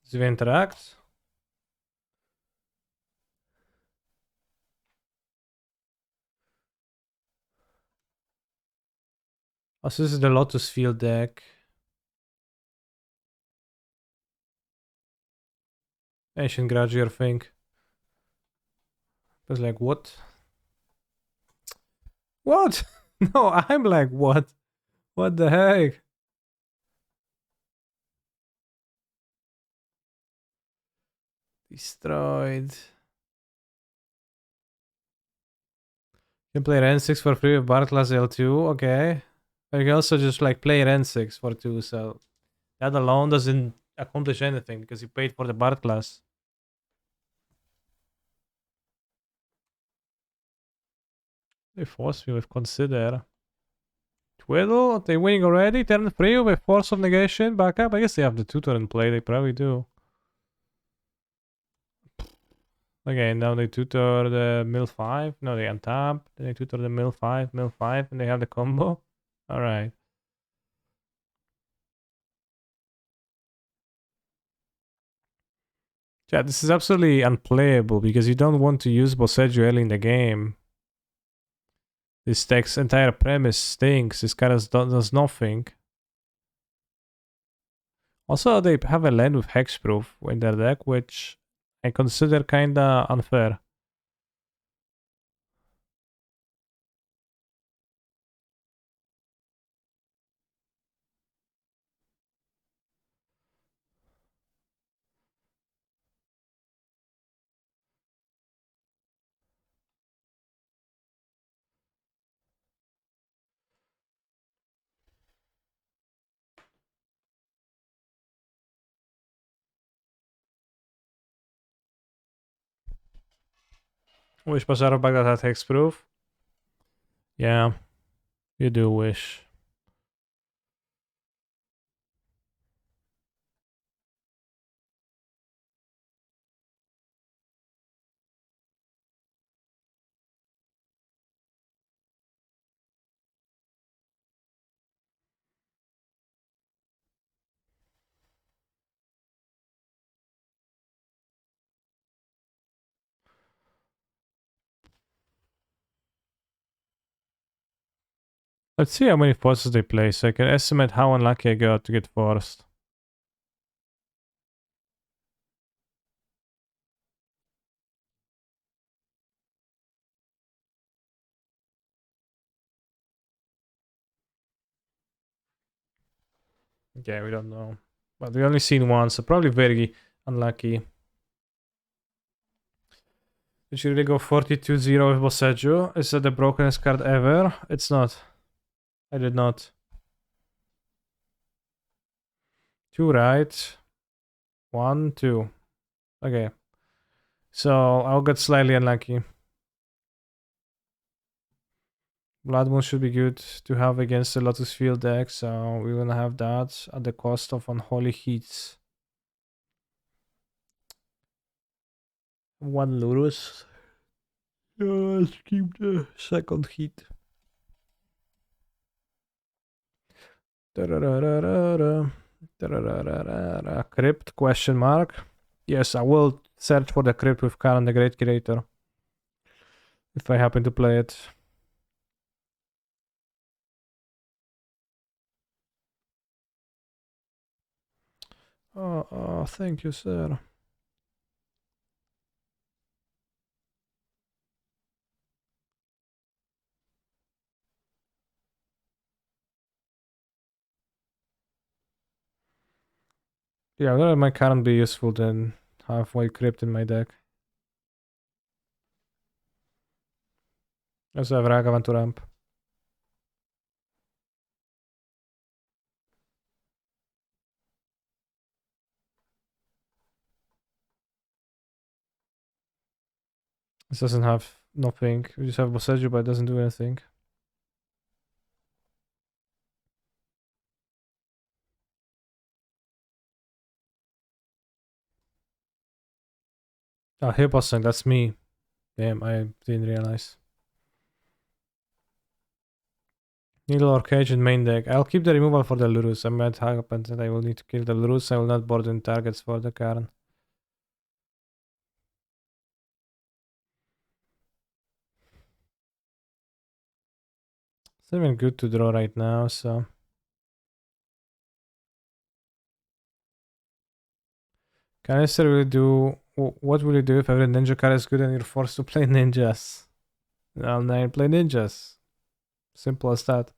Does he interact? Oh, so this is the Lotus Field deck. Ancient Grudge, think. I was like, what? What? No, I'm like, what? What the heck? Destroyed. You can play N6 for free with Bartla's L2, okay. But you can also just like play N6 for 2, so that alone doesn't accomplish anything because you paid for the Bartla's. They force me with consider. Twiddle? Are they winning already? Turn 3 with Force of Negation backup? I guess they have the tutor in play, they probably do. Okay, now they tutor the mill 5. No, they untap. Then they tutor the mill 5, and they have the combo. Alright. Yeah, this is absolutely unplayable because you don't want to use Boseiju early in the game. This deck's entire premise stinks. This card does nothing. Also, they have a land with hexproof in their deck, which I consider kinda unfair. Wish Pajaro Baghdad had hexproof. Yeah, you do wish. Let's see how many forces they play so I can estimate how unlucky I got to get forced. Okay, we don't know. But we only seen one, so probably very unlucky. Did you really go 42-0 with Boseiju? Is that the brokenest card ever? It's not. I did not. 2 right. 1, 2. Okay. So I'll get slightly unlucky. Blood Moon should be good to have against the Lotus Field deck, so we're gonna have that at the cost of Unholy Heats. 1 Lurus. Let's keep the second heat. Crypt question mark. Yes, I will search for the crypt with Karen the Great Creator. If I happen to play it. Oh, thank you, sir. Yeah, that might Karen be useful then. Halfway crypt in my deck. I also have Ragavan to ramp. This doesn't have nothing. We just have Boseiju, but it doesn't do anything. Oh, Hipposang, that's me. Damn, I didn't realize. Needle or Cage in main deck. I'll keep the removal for the Lurus. I might happen that I will need to kill the Lurus. I will not burden targets for the Karen. It's not even good to draw right now, so. Canister will do. What will you do if every ninja card is good and you're forced to play ninjas? I'll never play ninjas. Simple as that.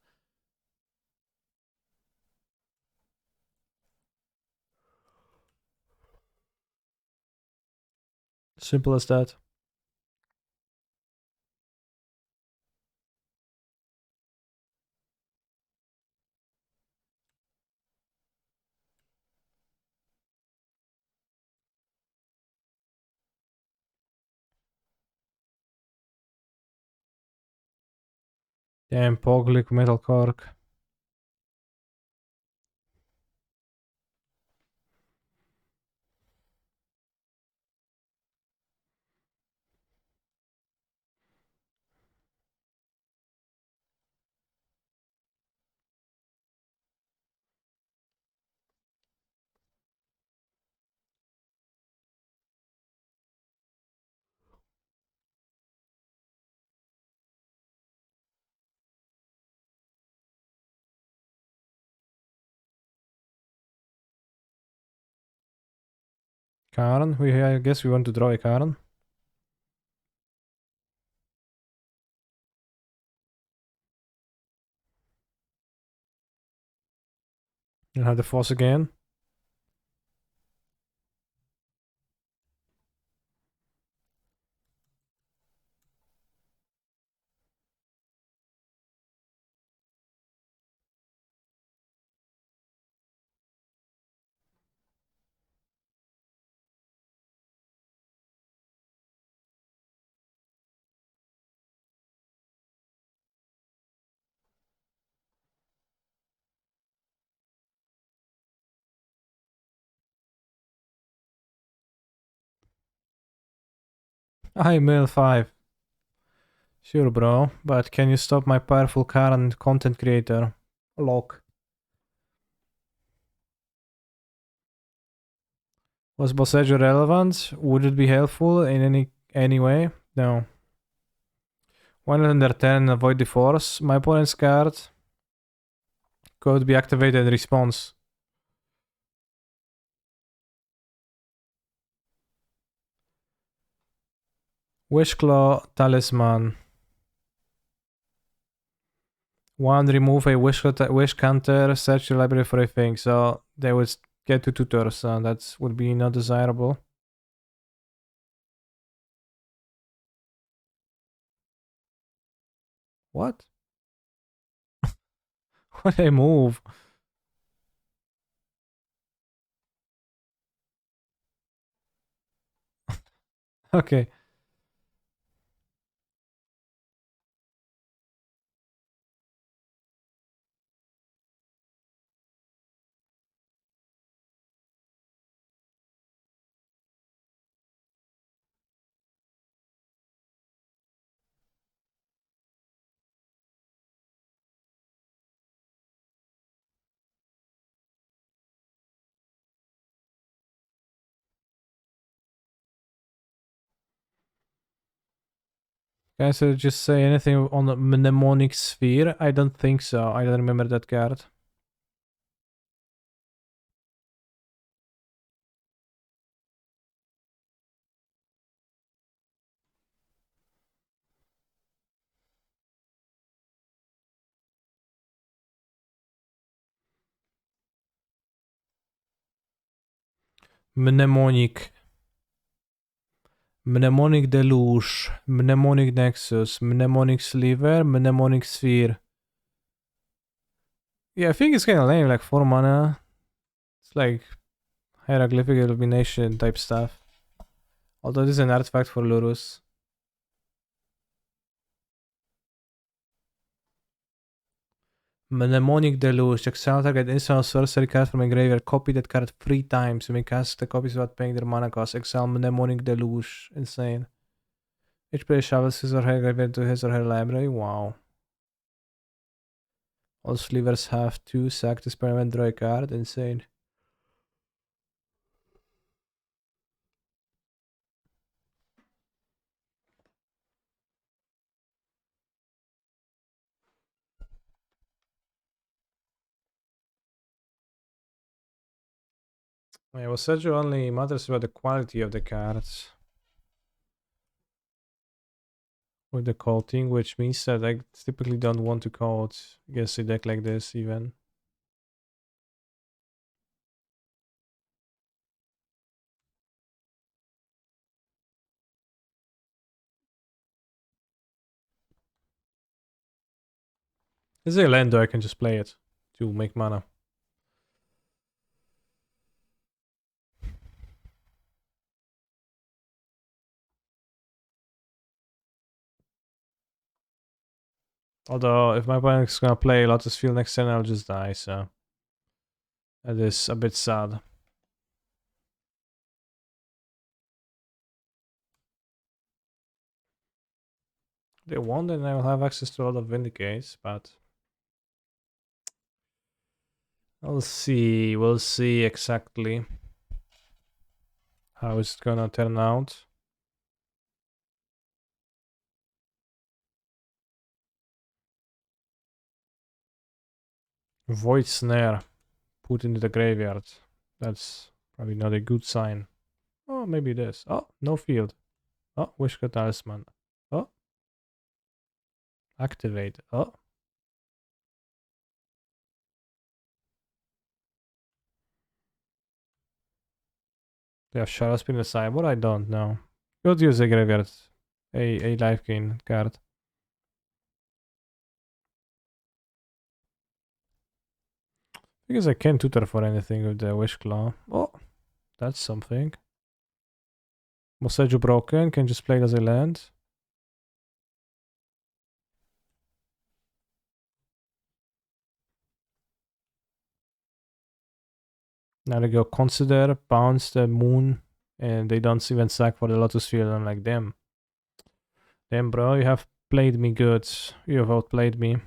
Simple as that. Damn, Poglik, Metal Cork. Karen, I guess we want to draw a Karen. And have the force again. I mail 5. Sure, bro, but can you stop my powerful Karen content creator? Lock. Was Boseiju relevant? Would it be helpful in any way? No. 1 under 10, avoid the force. My opponent's card could be activated in response. Wishclaw Talisman. 1, remove a wish counter, search your library for a thing. So they would get to tutors, and that would be not desirable. What? What a move. Okay. Guys, just say anything on the mnemonic sphere? I don't think so. I don't remember that card. Mnemonic. Mnemonic Deluge. Mnemonic Nexus. Mnemonic Sliver. Mnemonic Sphere. Yeah, I think it's kind of lame, like 4 mana. It's like hieroglyphic illumination type stuff. Although this is an artifact for Lurus. Mnemonic Deluge. Exile target instant sorcery card from a graveyard. Copy that card 3 times. You may cast the copies without paying their mana cost. Exile Mnemonic Deluge. Insane. Each player shovels his or her graveyard to his or her library. Wow. All slivers have 2. Sack this permanent, draw a card. Insane. Yeah, well, Sergio only matters about the quality of the cards with the culting, which means that I typically don't want to cult against a deck like this even. This is a land, though I can just play it to make mana. Although, if my opponent is gonna play Lotus Field next turn, I'll just die, so... That is a bit sad. They won, then I will have access to a lot of Vindicates, but... We'll see exactly how it's gonna turn out. Void Snare put into the graveyard. That's probably not a good sign. Oh, maybe it is. Oh, no field. Oh, Wishka Talisman. Oh. Activate. Oh. They have Shadow Spin aside. What I don't know. Could use a graveyard. A life gain card. Because I can't tutor for anything with the Wish Claw. Oh, that's something. Boseiju broken, can just play it as a land. Now they go consider, bounce the moon, and they don't even sack for the Lotus Field. I'm like, damn. Damn, bro, you have played me good. You have outplayed me.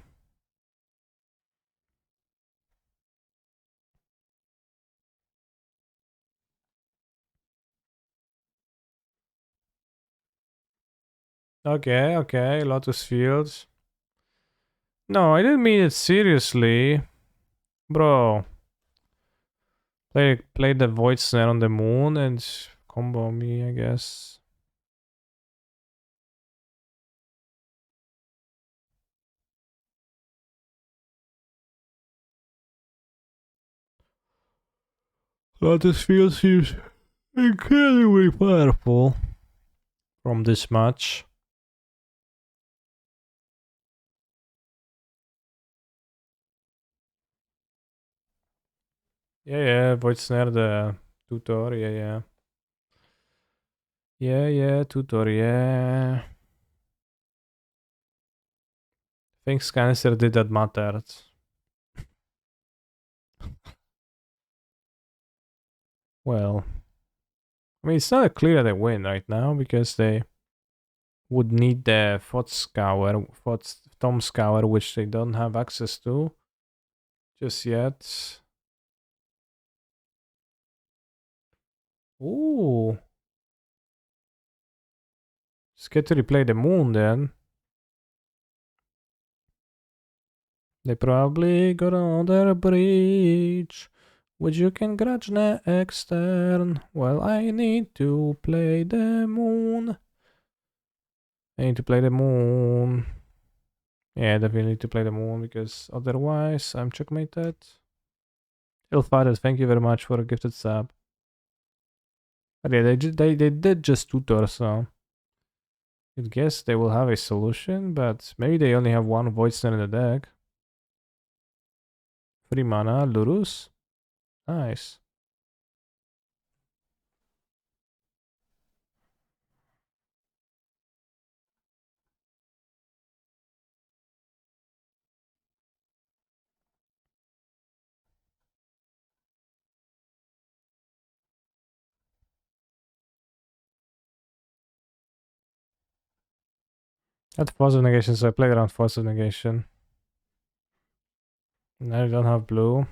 Okay, Lotus Fields. No, I didn't mean it seriously. Bro. Play the Void Snare on the moon and combo me, I guess. Lotus Field seems incredibly powerful from this match. Yeah, Void Snare the tutor, yeah. Yeah, tutor, yeah. I think Scannister did that mattered. Well, I mean, it's not clear they win right now because they would need the Tom Scour, which they don't have access to just yet. Ooh. Just get to replay the moon then. They probably got another bridge, which you can grudge next turn. Well, I need to play the moon. I need to play the moon. Yeah, definitely need to play the moon because otherwise I'm checkmated. Illfather, thank you very much for a gifted sub. But yeah, they did just tutor, so I guess they will have a solution, but maybe they only have one Void Snare in the deck. 3 mana, Lurus. Nice. At Force of Negation, so I played around Force of Negation. Now I don't have blue.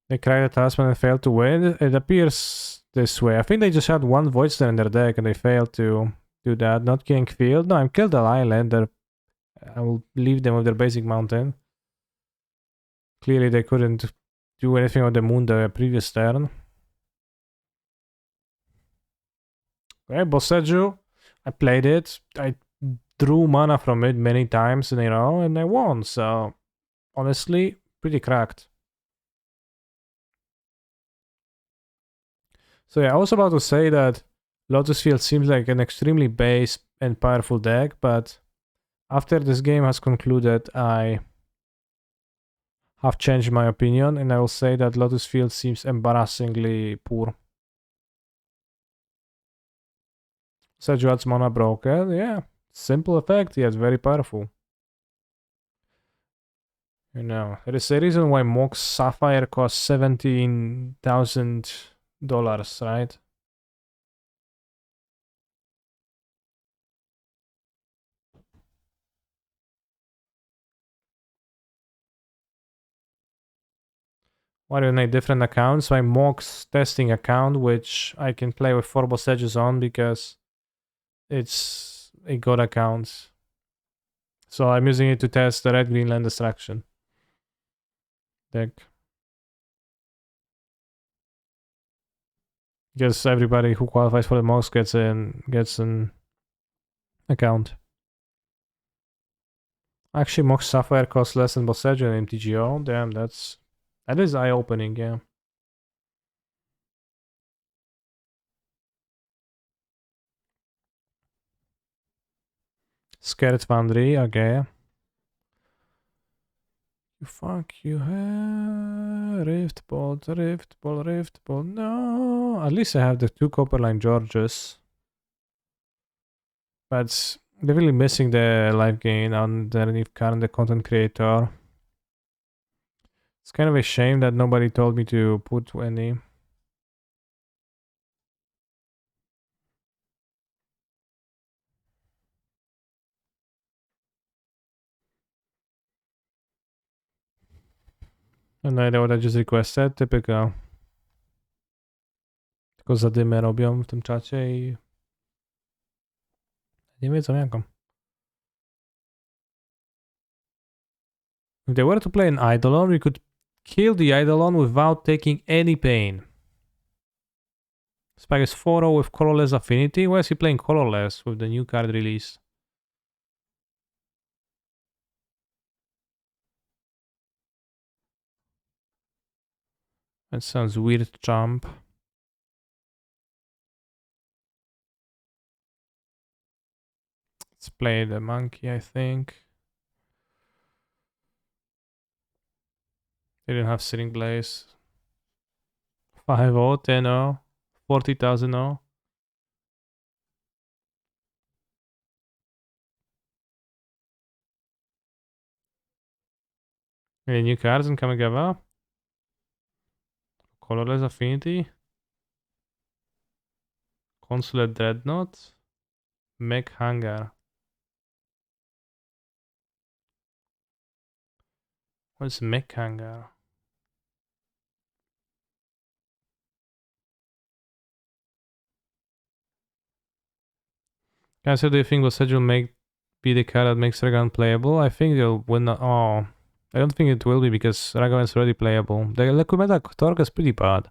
They cried a Talisman and failed to win. It appears this way. I think they just had one Void Snare in their deck and they failed to do that. Not killing field. No, I'm killed the island. I will leave them with their basic mountain. Clearly they couldn't do anything on the moon the previous turn. Okay, Boseiju. I played it. I drew mana from it many times in a row and I won. So honestly, pretty cracked. So yeah, I was about to say that Lotus Field seems like an extremely base and powerful deck, but after this game has concluded, I have changed my opinion and I will say that Lotus Field seems embarrassingly poor. Seju adds mana broken, yeah, Simple effect, yet very powerful. You know, there is a reason why Mox Sapphire costs $17,000, right? Why do you need different accounts? My Mox testing account, which I can play with 4 Boseius on because it's a god account. So I'm using it to test the red green land destruction deck. Because everybody who qualifies for the Mox gets an account. Actually, Mox Sapphire costs less than Boseiju and MTGO. Damn, that is eye-opening, yeah. Scared Foundry, okay. Fuck you, Rift Bolt, Rift Bolt, Rift Bolt. No, at least I have the 2 Copperline Georges. But they're really missing the life gain underneath current content creator. It's kind of a shame that nobody told me to put any. No idea what I just requested, typical. Tylko zadymy robią w tym czacie i nie wiedzą jaką. If they were to play an Eidolon, we could kill the Eidolon without taking any pain. Spike is 4-0 with colorless Affinity. Why is he playing colorless with the new card release? That sounds weird, jump. Let's play the monkey, I think. They didn't have Sitting Blaze. 5-0, 10-0, 40,000-0. Any new cards in Kamigawa? Colorless Affinity? Consulate Dreadnought? Mech Hangar. What's Mech Hangar? Guys, how do you think Boseiju will be the card that makes Ragavan playable? I think they'll win. Oh, I don't think it will be because Ragavan's already playable. The Lecumeta Torque is pretty bad.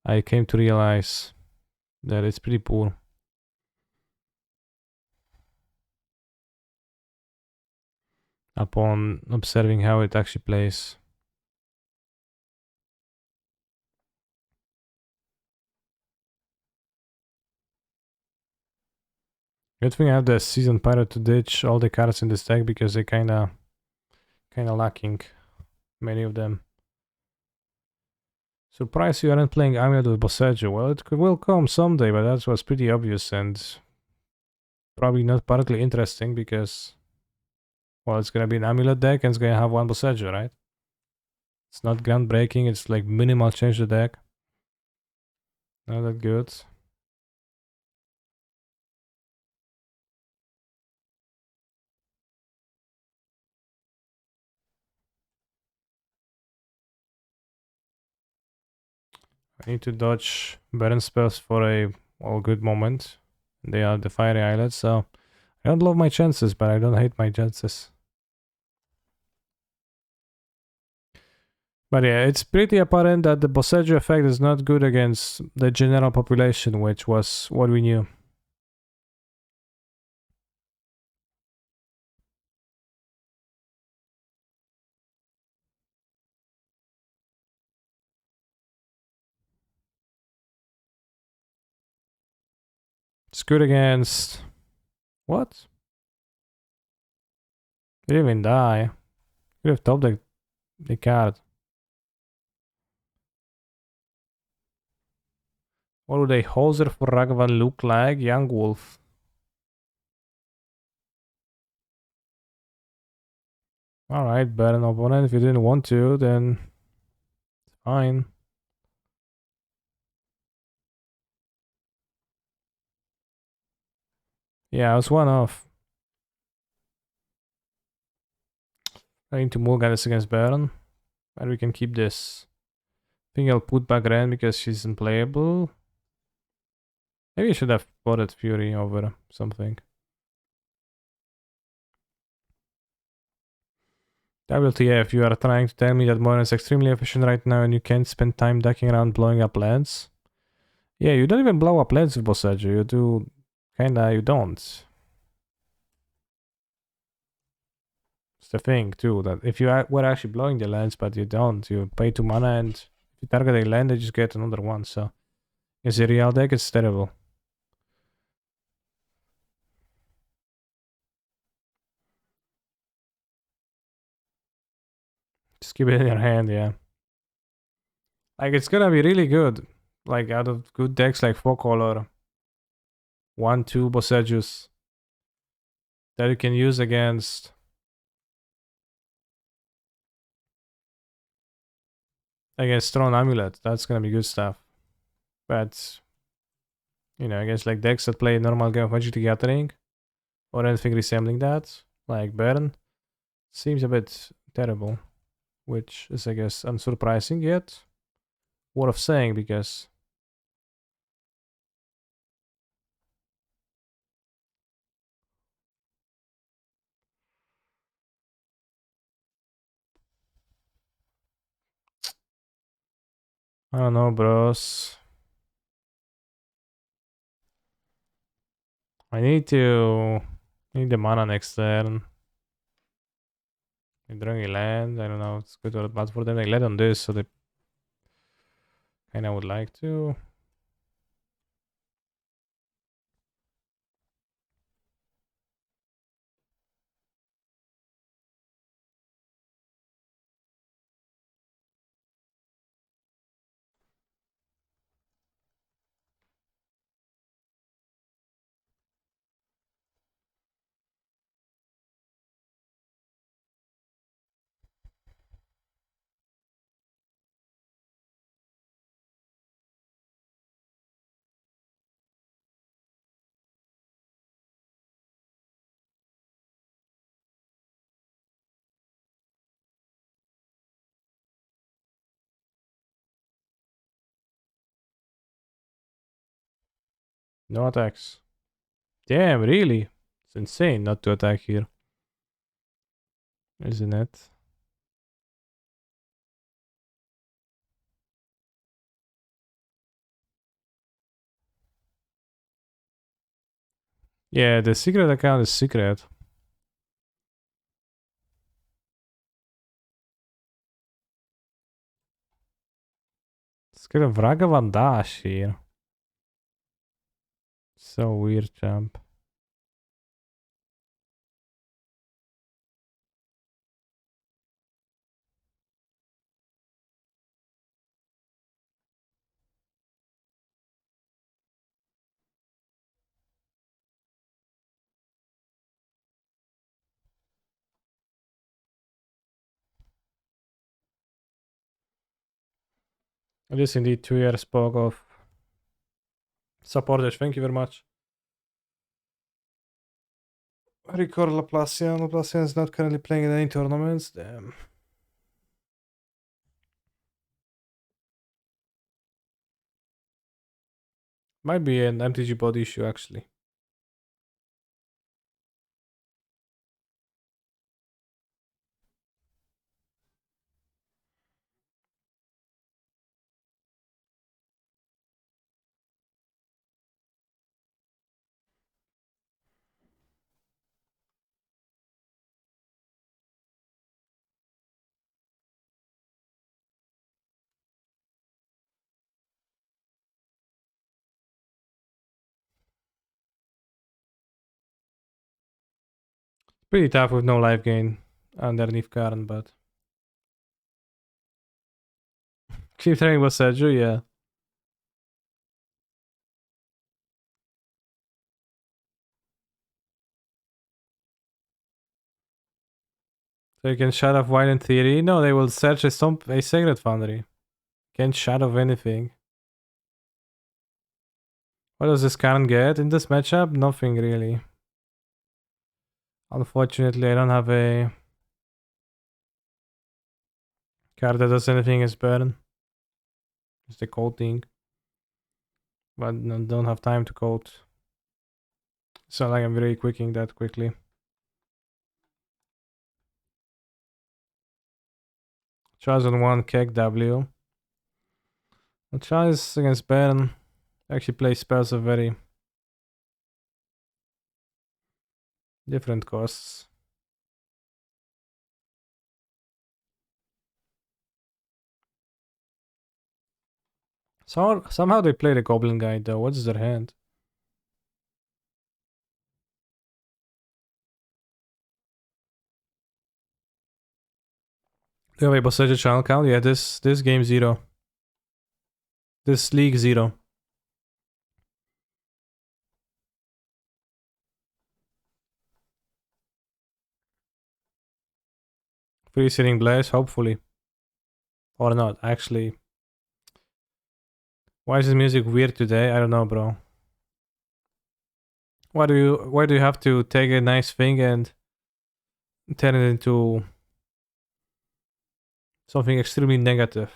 I came to realize that it's pretty poor. Upon observing how it actually plays. Good thing I have the Seasoned Pirate to ditch all the cards in this deck because they're kinda lacking. Many of them. Surprised you aren't playing Amulet with Boseiju. Well, it will come someday, but that was pretty obvious and probably not particularly interesting because, well, it's gonna be an Amulet deck and it's gonna have 1 Boseiju, right? It's not groundbreaking, it's like minimal change the deck. Not that good. I need to dodge Burn spells for a good moment. They are the Fiery Islet, so I don't love my chances, but I don't hate my chances. But yeah, it's pretty apparent that the Boseiju effect is not good against the general population, which was what we knew. It's good against... What? He didn't even die. Could have topped the card. What would a hoser for Ragavan look like? Young Wolf. Alright, bet an opponent. If you didn't want to, then fine. Yeah, I was one off. I need to mulligan this against Baron. And we can keep this. I think I'll put back Ren because she's unplayable. Maybe I should have bought Fury over something. WTF, you are trying to tell me that Moira is extremely efficient right now and you can't spend time ducking around blowing up lands? Yeah, you don't even blow up lands with Boseiju. You do... kinda, you don't. It's the thing, too, that if you were actually blowing the lands, but you don't, you pay 2 mana and if you target a land, they just get another one, so... Is a real deck, it's terrible. Just keep it in your hand, yeah. Like, it's gonna be really good. Like, out of good decks like 4-color, 1-2 Boseijus that you can use against Throne Amulet. That's gonna be good stuff. But, you know, I guess like decks that play normal game of Magic the Gathering or anything resembling that, like Baron, seems a bit terrible. Which is, I guess, unsurprising yet worth saying because I don't know, bros. I need the mana next turn. They drawing a land. I don't know. It's good or bad for them. They let on this, so they kind of would like to. No attacks. Damn, really? It's insane not to attack here, isn't it? Yeah, the secret account is secret. It's got a Vragavan Dash here. So weird, champ. It is indeed 2 years spoke of supporters. Thank you very much. Record Laplacian. Laplacian is not currently playing in any tournaments. Damn. Might be an MTG body issue, actually. Pretty tough with no life gain underneath Karn, but keep trying Boseiju, yeah. They can shut off Wild in theory. No, they will search a Sacred Foundry. Can't shut off anything. What does this Karen get in this matchup? Nothing really. Unfortunately, I don't have a card that does anything as burn. It's the coating. But don't have time to coat. It's not like I'm really quicking that quickly. Charge on 1, Keg W. The charge against burn actually plays spells of very different costs. Somehow they play the Goblin Guide though. What's their hand? Do you have a Boseiju channel count? Yeah, this game 0. This league 0. Free Sitting Blaze, hopefully. Or not, actually. Why is this music weird today? I don't know, bro. Why do you have to take a nice thing and turn it into something extremely negative?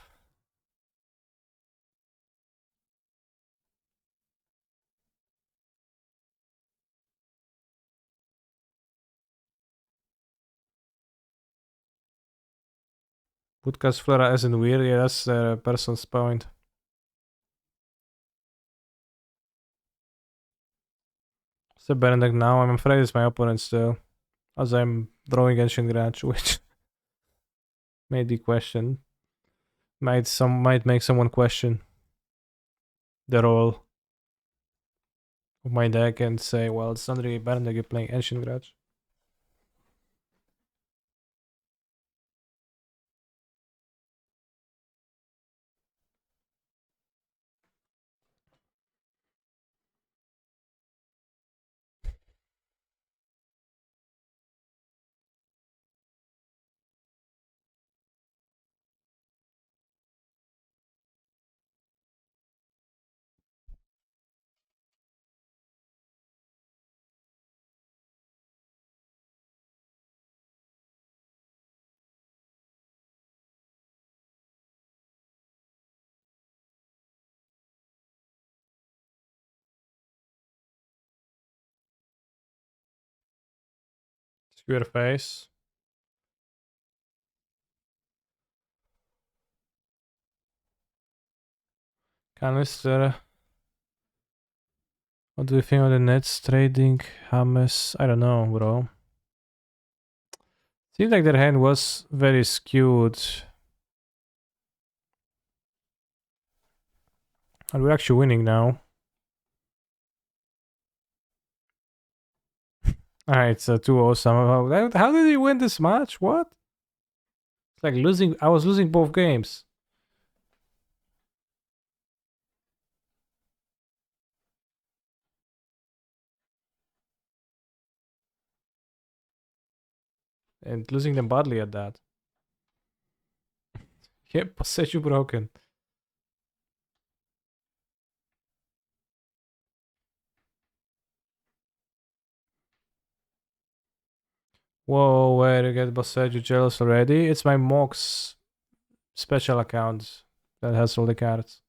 Podcast Flora isn't weird, yeah, that's a person's point. It's a Benedict now, I'm afraid it's my opponent still. As I'm drawing Ancient Grudge, which may be questioned. Might make someone question the role of my deck and say, well, it's not really Benedict, you're playing Ancient Grudge. Square face. Canister. What do you think of the Nets trading Hamas? I don't know, bro. Seems like their hand was very skewed. And we're actually winning now. Alright, so 2-0 somehow. How did he win this match? What? It's like losing. I was losing both games. And losing them badly at that. Yep, Boseiju broken. Whoa, where you get Boseiju jealous already? It's my Mox special account that has all the cards.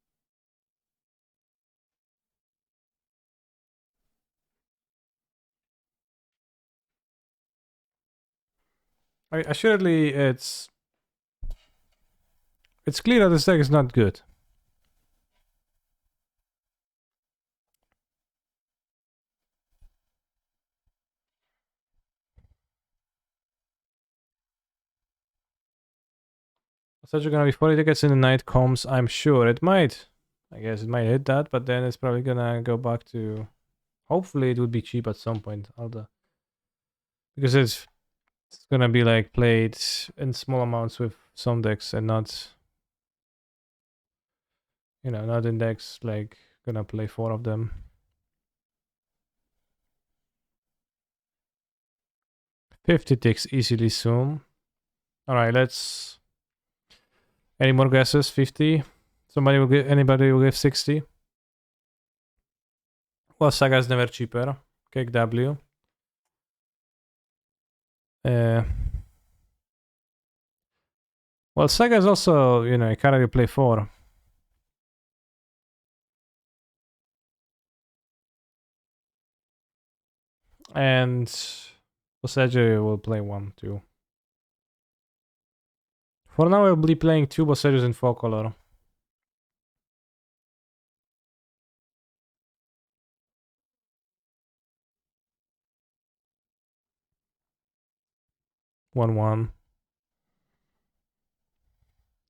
I mean, assuredly, it's clear that this deck is not good. Boseiju gonna be 40 tickets in the night comms, I'm sure. It might. I guess it might hit that, but then it's probably gonna go back to... Hopefully it would be cheap at some point. Because it's gonna be like played in small amounts with some decks and not... You know, not in decks like gonna play 4 of them. 50 ticks easily soon. Alright, let's... Any more guesses? 50? Anybody will give 60? Well, Saga is never cheaper. Cake W. Uh, well, Saga is also, you know, a card you play for. And Boseiju will play 1, 2. For now, I'll be playing 2 Boseijus in 4 color. One.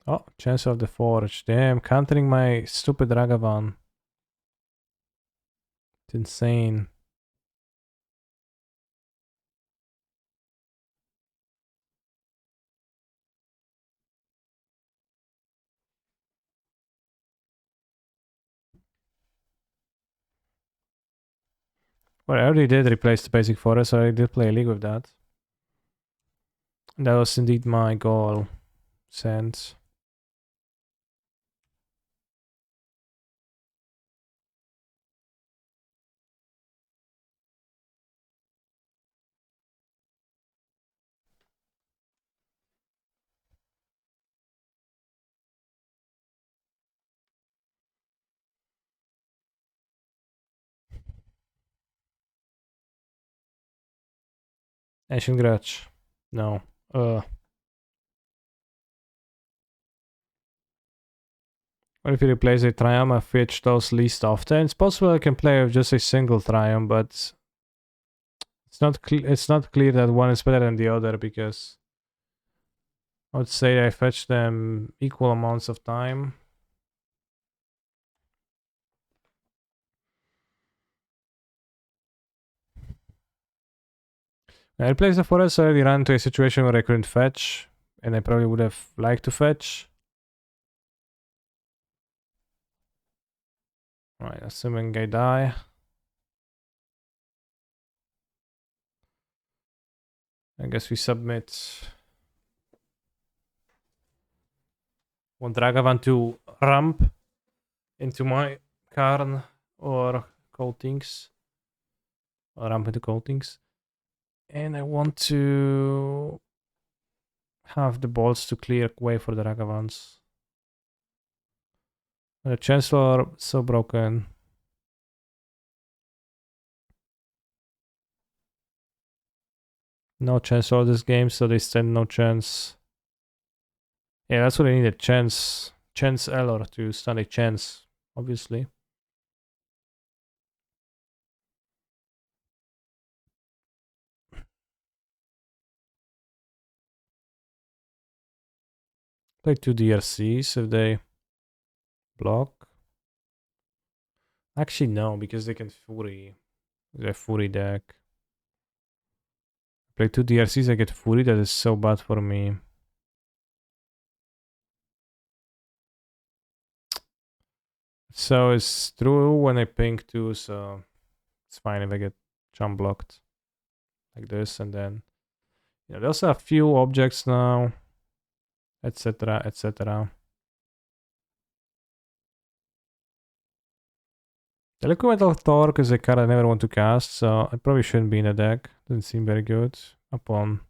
Oh, Chance of the Forge. Damn, countering my stupid Ragavan. It's insane. Well, I already did replace the basic forest, so I did play a league with that. That was indeed my goal. Sense. Ancient Grudge. No. What if you replace a Triumph of which those least often? It's possible I can play with just a single Triumph, but it's not clear that one is better than the other because I would say I fetch them equal amounts of time. I replaced the forest, I already ran into a situation where I couldn't fetch, and I probably would have liked to fetch. Alright, assuming I die. I guess we submit one Dragavan to ramp into my Karn or Coatings. Or ramp into Coatings. And I want to have the balls to clear way for the Ragavans. The Chancellor so broken. No Chancellor this game, so they stand no chance. Yeah, that's what I needed. Chance Elor to stand a chance, obviously. Play 2 DRCs if they block. Actually, no, because they can Fury. They're Fury deck. Play 2 DRCs, I get Fury. That is so bad for me. So it's true when I ping 2, so it's fine if I get jump blocked. Like this, and then... You know, there's a few objects now. Etc, etc. The Liquimetal Torque is a card I never want to cast, so I probably shouldn't be in the deck. Doesn't seem very good. Upon.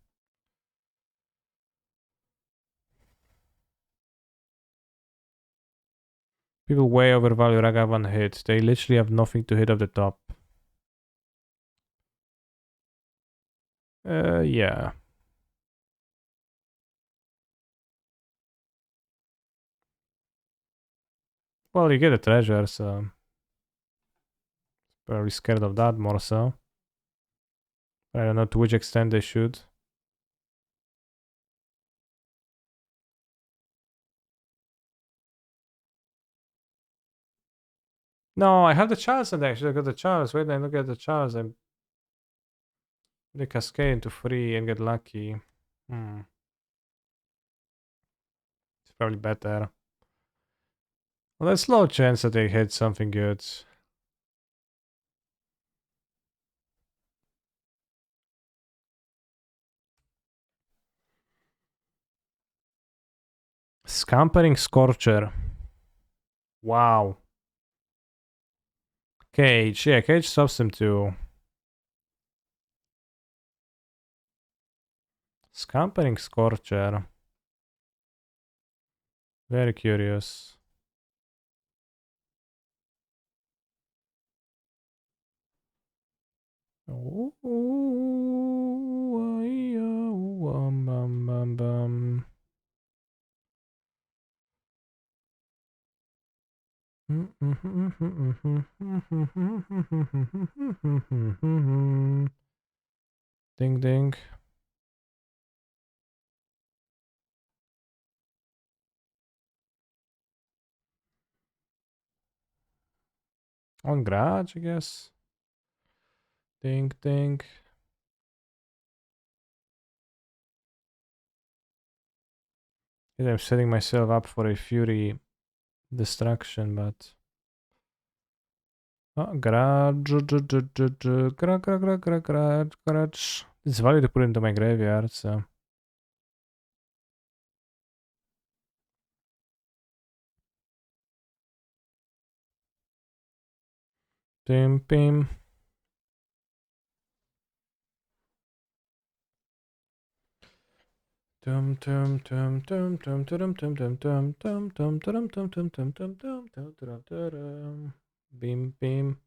People way overvalue Ragavan hit. They literally have nothing to hit off the top. Yeah. Well, you get a treasure, so... Probably scared of that more so. I don't know to which extent they should. No, I have the Charles and actually I got the Charles. Wait, I look at the Charles. I'm the cascade into 3 and get lucky. It's probably better. Well, there's low chance that they hit something good. Scampering Scorcher. Wow. Cage. Yeah, Cage stops him too. Scampering Scorcher. Very curious. Ooh, bum, bum, bum. Ding ding. On garage, I guess. Ding ding. I'm setting myself up for a Fury destruction, but garage. Garage. It's value to put into my graveyard, so. Pim pim. Tum tum tum tum tum tum tum tum tum tum tum tum tum tum tum tum tum tum tum. Bim bim.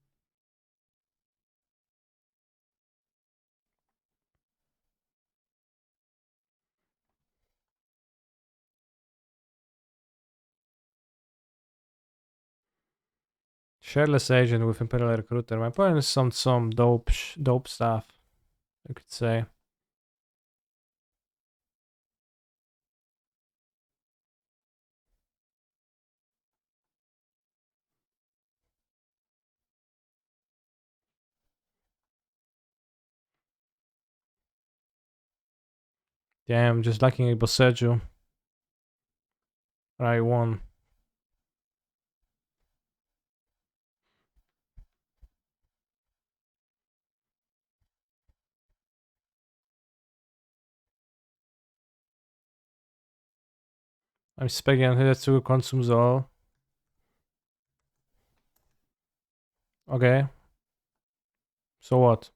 Shirtless agent with Imperial Recruiter. My point is some dope stuff, you could say. Damn, just lacking a Boseiju. I won. I'm specking on Hidatsu consumes all. Okay. So what?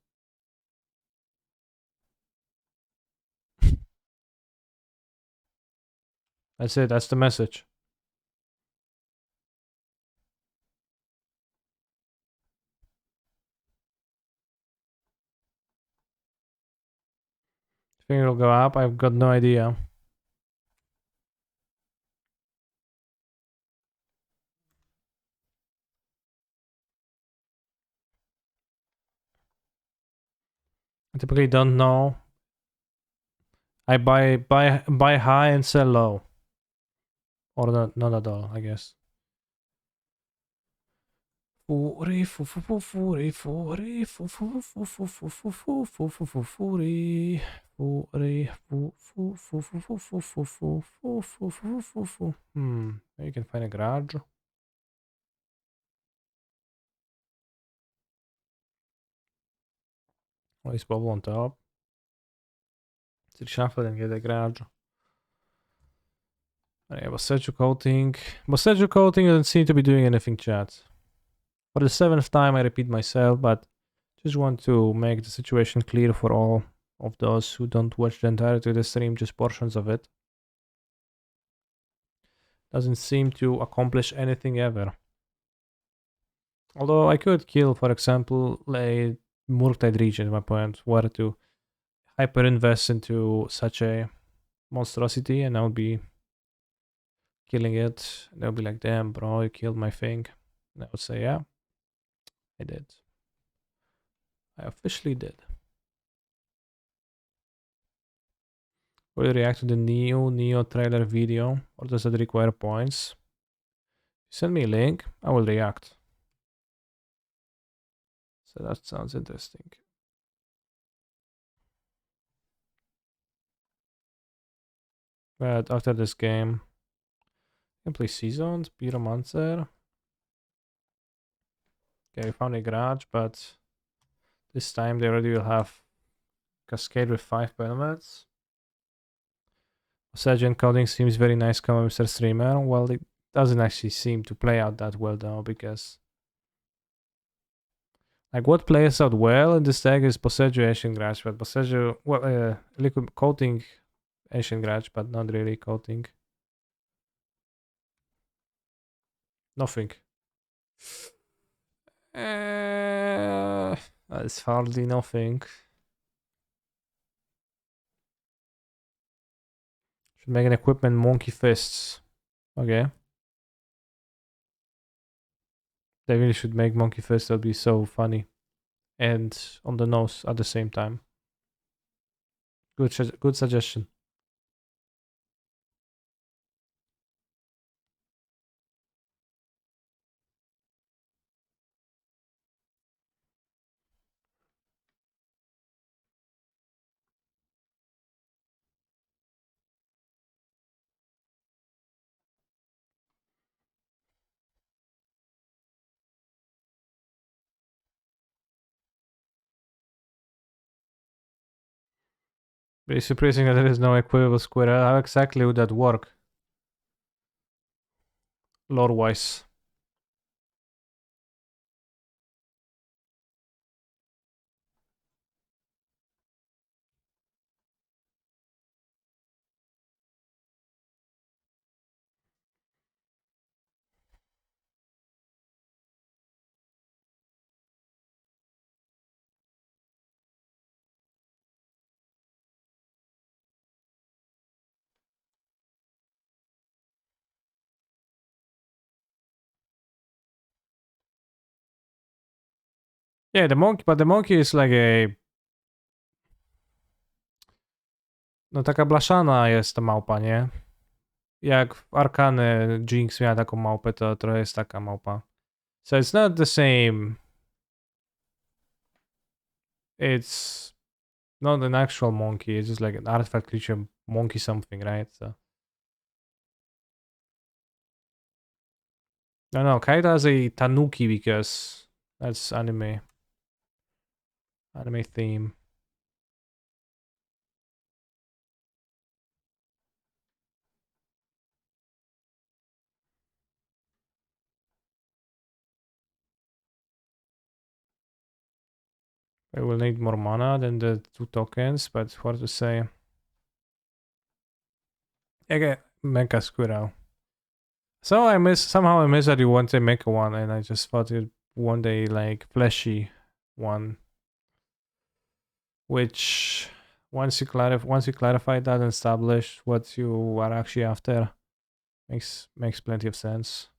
That's it, that's the message. Think it'll go up? I've got no idea. I typically don't know. I buy high and sell low. Or not at all, I guess. Fury, fury, fury, you can find a garage. Oh, he's bubble on top. Let's shuffle and get a garage. Yeah, Boseiju coating. Boseiju coating doesn't seem to be doing anything, chat. For the 7th time, I repeat myself, but just want to make the situation clear for all of those who don't watch the entirety of the stream, just portions of it. Doesn't seem to accomplish anything ever. Although I could kill, for example, a Murktide region at my point, where to hyper invest into such a monstrosity, and I'll be killing it. They'll be like, damn, bro, you killed my thing. And I would say, yeah, I did. I officially did. Will you react to the Neo trailer video, or does it require points? Send me a link, I will react. So that sounds interesting. But after this game, I can play Seasons, Pyromancer. Okay, we found a garage, but this time they already will have Cascade with 5 elements. Boseiju coding seems very nice coming Mr. Streamer. Well, it doesn't actually seem to play out that well though, because like what plays out well in this deck is Boseiju Ancient Grudge, but Boseiju, well, liquid coating Ancient Grudge, but not really coating. Nothing. That's hardly nothing. Should make an equipment Monkey Fists. Okay. They really should make Monkey Fists. That'd be so funny. And on the nose at the same time. Good suggestion. But it's surprising that there is no equivalent square. How exactly would that work? Lore-wise. Yeah, the monkey, but the monkey is like a... No taka blaszana jest ta małpa, nie? Jak w Arkany Jinx miała taką małpę, to trochę jest taka małpa. So it's not the same. It's not an actual monkey. It's just like an artifact creature, monkey something, right? So no, Kaita is a tanuki because that's anime theme. I will need more mana than the 2 tokens, but hard to say. Okay, Mecha Squirrel. So somehow I miss that you want a Mecha one, and I just thought you want a like fleshy one. Which once you clarify that and establish what you are actually after, makes plenty of sense.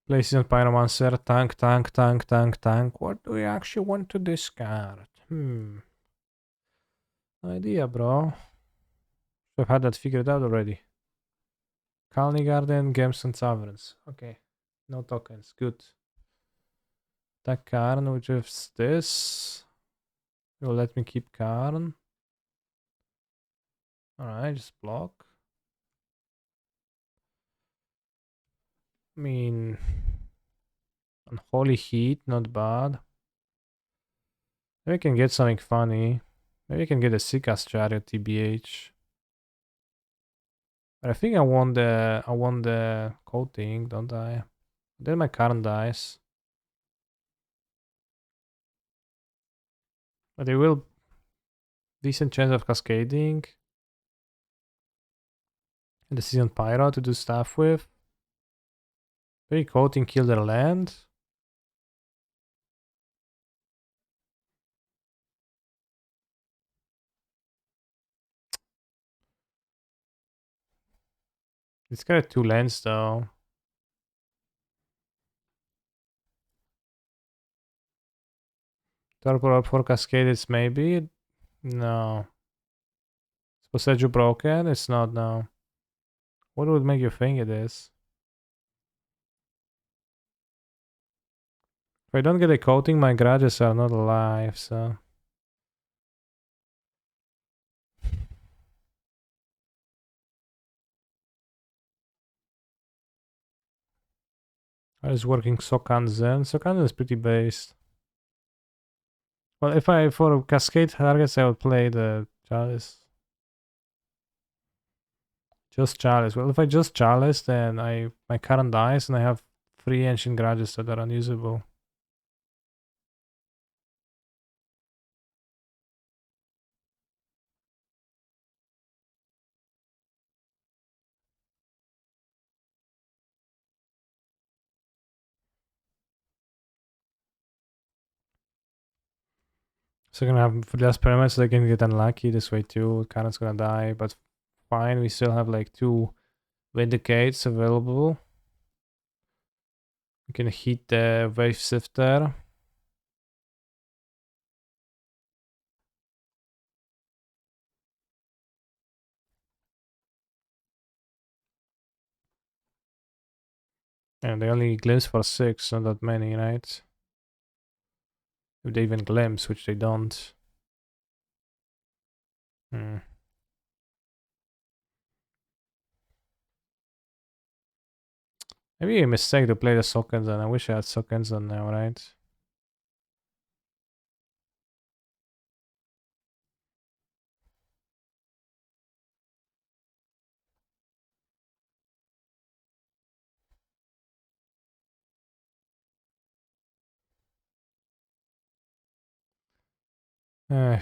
Places on Pyromancer, tank. What do we actually want to discard? Idea, bro. I've had that figured out already. Colony Garden, Games and Taverns. Okay. No tokens. Good. Attack Karn, which is this. You'll let me keep Karn. Alright, just block. I mean, Unholy Heat, not bad. Maybe I can get something funny. Maybe I can get a Sika's Chariot, TBH. But I think I want the coating, don't I? Then my Karn dies. But there will decent chance of cascading. And the Season Pyro to do stuff with. Maybe coating kill their land. It's got 2 lands though. Turbo up for cascades maybe? No. Is Boseiju broken? It's not, no. What would make you think it is? If I don't get a coating, my grudges are not alive, so... How is working Sokanzen? Sokanzen is pretty based. Well, if I, for Cascade targets, I would play the Chalice. Just Chalice. Well, if I just Chalice, then my current dies and I have 3 Ancient Grudges that are unusable. So gonna have less pyramids, so they can get unlucky this way too. Cannon's gonna die, but fine. We still have like 2 Vindicates available. We can hit the Wave Sifter. And they only glimpse for 6, not that many, right? If they even glimpse, which they don't. Hmm. Maybe a mistake to play the Sockens, and I wish I had Sockens on now, right? Eh,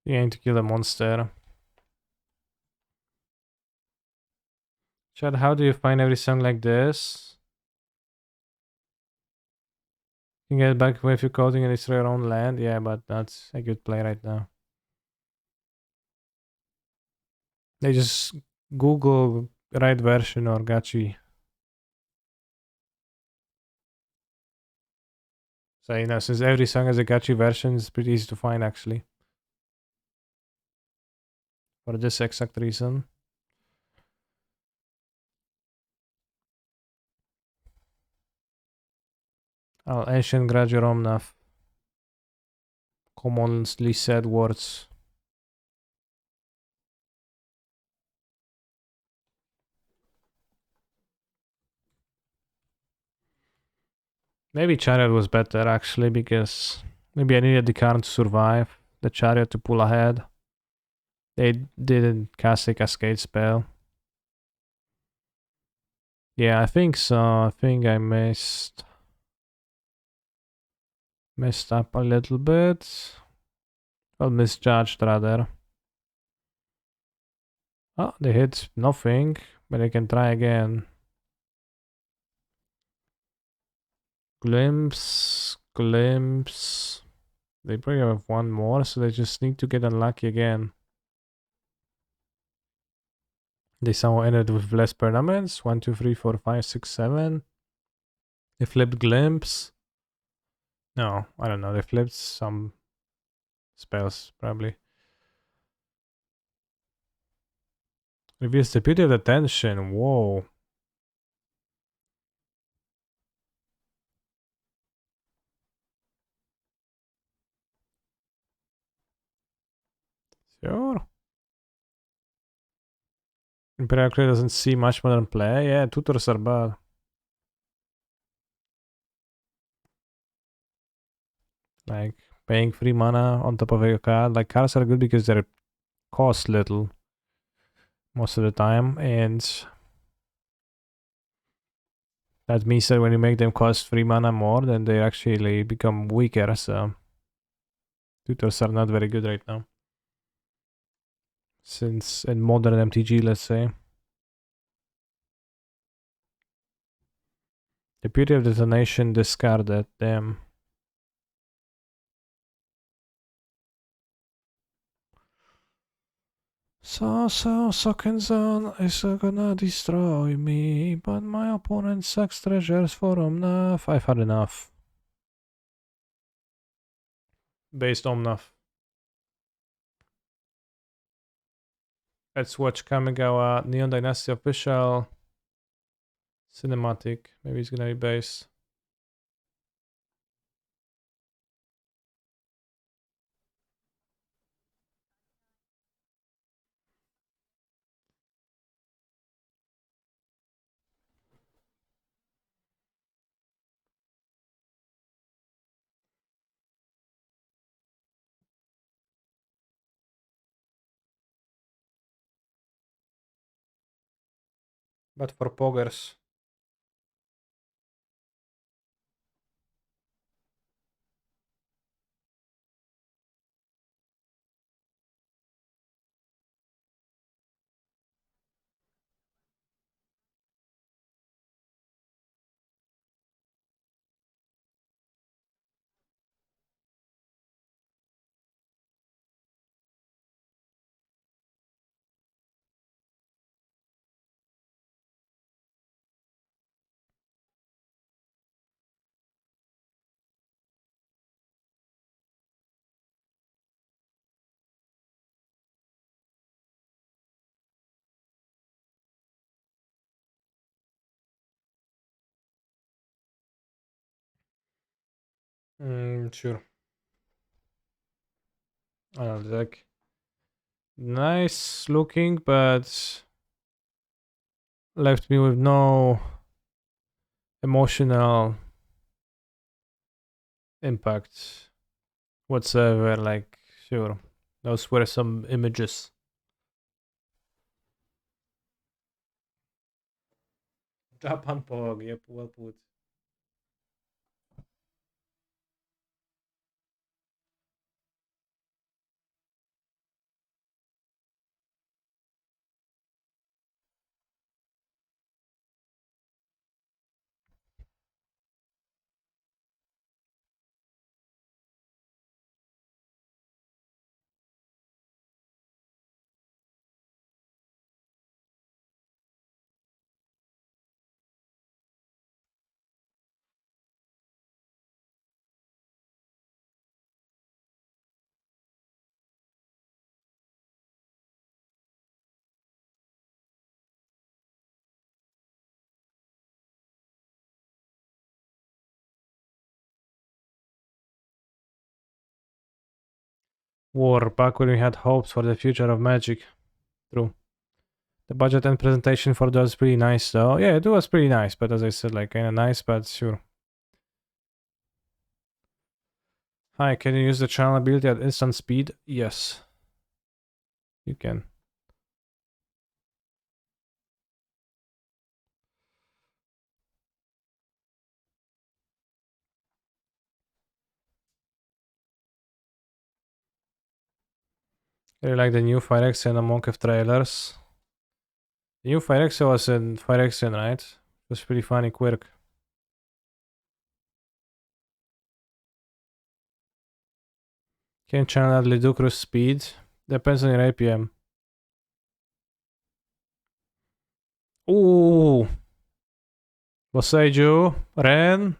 you aim to kill a monster. Chad, how do you find every song like this? You can get back with your coding and destroy your own land. Yeah, but that's a good play right now. They just Google right version or gachi. So, you know, since every song has a gachi version, it's pretty easy to find actually. For this exact reason. Oh, ancient Gradual commonly said words. Maybe Chariot was better actually because maybe I needed the card to survive. The Chariot to pull ahead. They didn't cast a Cascade spell. Yeah, I think so. I think I messed up a little bit. Well, misjudged rather. Oh, they hit nothing, but I can try again. Glimpse, glimpse. They probably have 1 more, so they just need to get unlucky again. They somehow ended with less permanents. 1, 2, 3, 4, 5, 6, 7. They flipped glimpse. No, I don't know. They flipped some spells, probably. Reveals the beauty of the tension. Whoa. Sure. Imperial Crew doesn't see much modern play. Yeah, tutors are bad. Like paying 3 mana on top of a card. Like cards are good because they cost little most of the time, and that means that when you make them cost 3 mana more, then they actually become weaker. So tutors are not very good right now. Since in modern MTG, let's say. The beauty of detonation discarded. Damn. So Sokenzan is gonna destroy me, but my opponent sucks treasures for enough. I've had enough. Based on enough. Let's watch Kamigawa Neon Dynasty official cinematic. Maybe it's gonna be based. But for poggers. Sure. Like nice looking, but left me with no emotional impact whatsoever. Like, sure, those were some images. Japan Pog, yep, well put. War back when we had hopes for the future of magic. True. The budget and presentation for that was pretty nice, though. Yeah, it was pretty nice, but as I said, like kind of nice, but sure. Hi, can you use the channel ability at instant speed? Yes, you can. I really like the new Phyrexian and Among of trailers. The new Phyrexian was in Phyrexian, right? It was pretty funny quirk. Can channel at ludicrous speed? Depends on your APM. Ooh! Boseiju, Ren.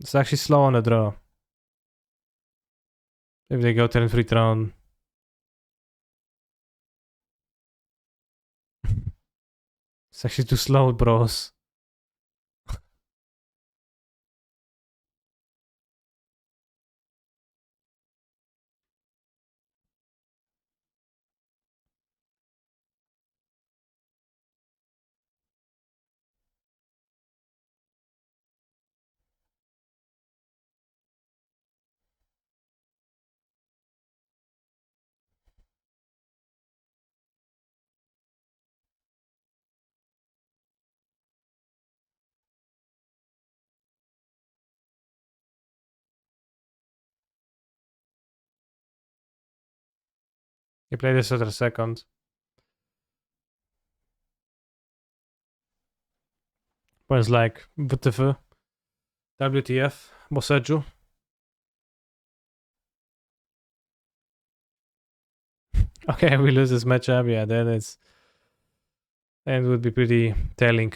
It's actually slow on the draw. If they go turn free throne. It's actually too slow, bros. He played this other second. Was like, WTF? WTF? Boseiju? Okay, we lose this matchup, yeah, then it's... Then it would be pretty telling.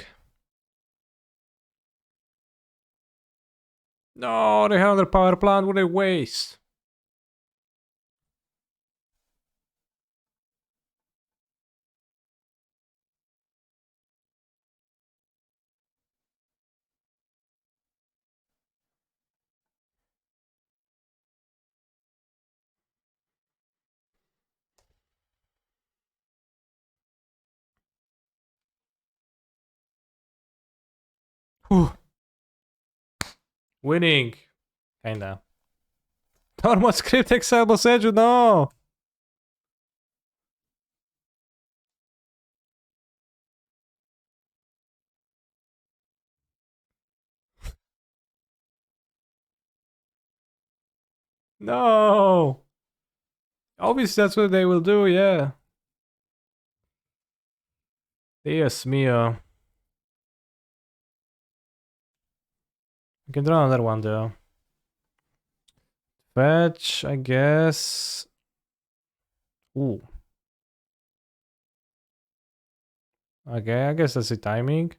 No, they have their power plant, what a waste. Whew. Winning. Kinda. Normal script Excel Boseiju, no! No! Obviously that's what they will do, yeah. Dios mio. I can draw another one though. Fetch, I guess. Ooh. Okay, I guess that's the timing.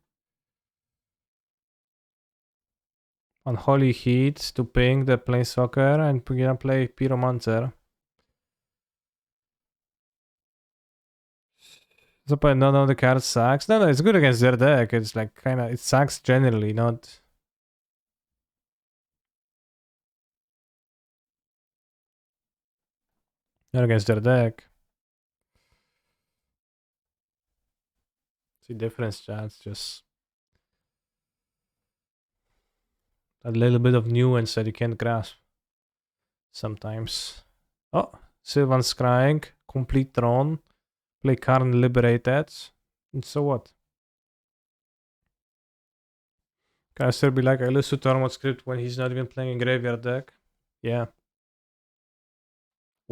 Unholy Heat to ping the Planeswalker and we're gonna play Pyromancer. So, but none of the cards sucks. No, it's good against their deck. It's like kinda, it sucks generally, not... Not against their deck. See difference, chat. It's just a little bit of nuance that you can't grasp sometimes. Oh, Sylvan's Scrying, complete Throne, play Karn Liberated, and so what? Can I still be like, I listen to Tormod script when he's not even playing a graveyard deck? Yeah.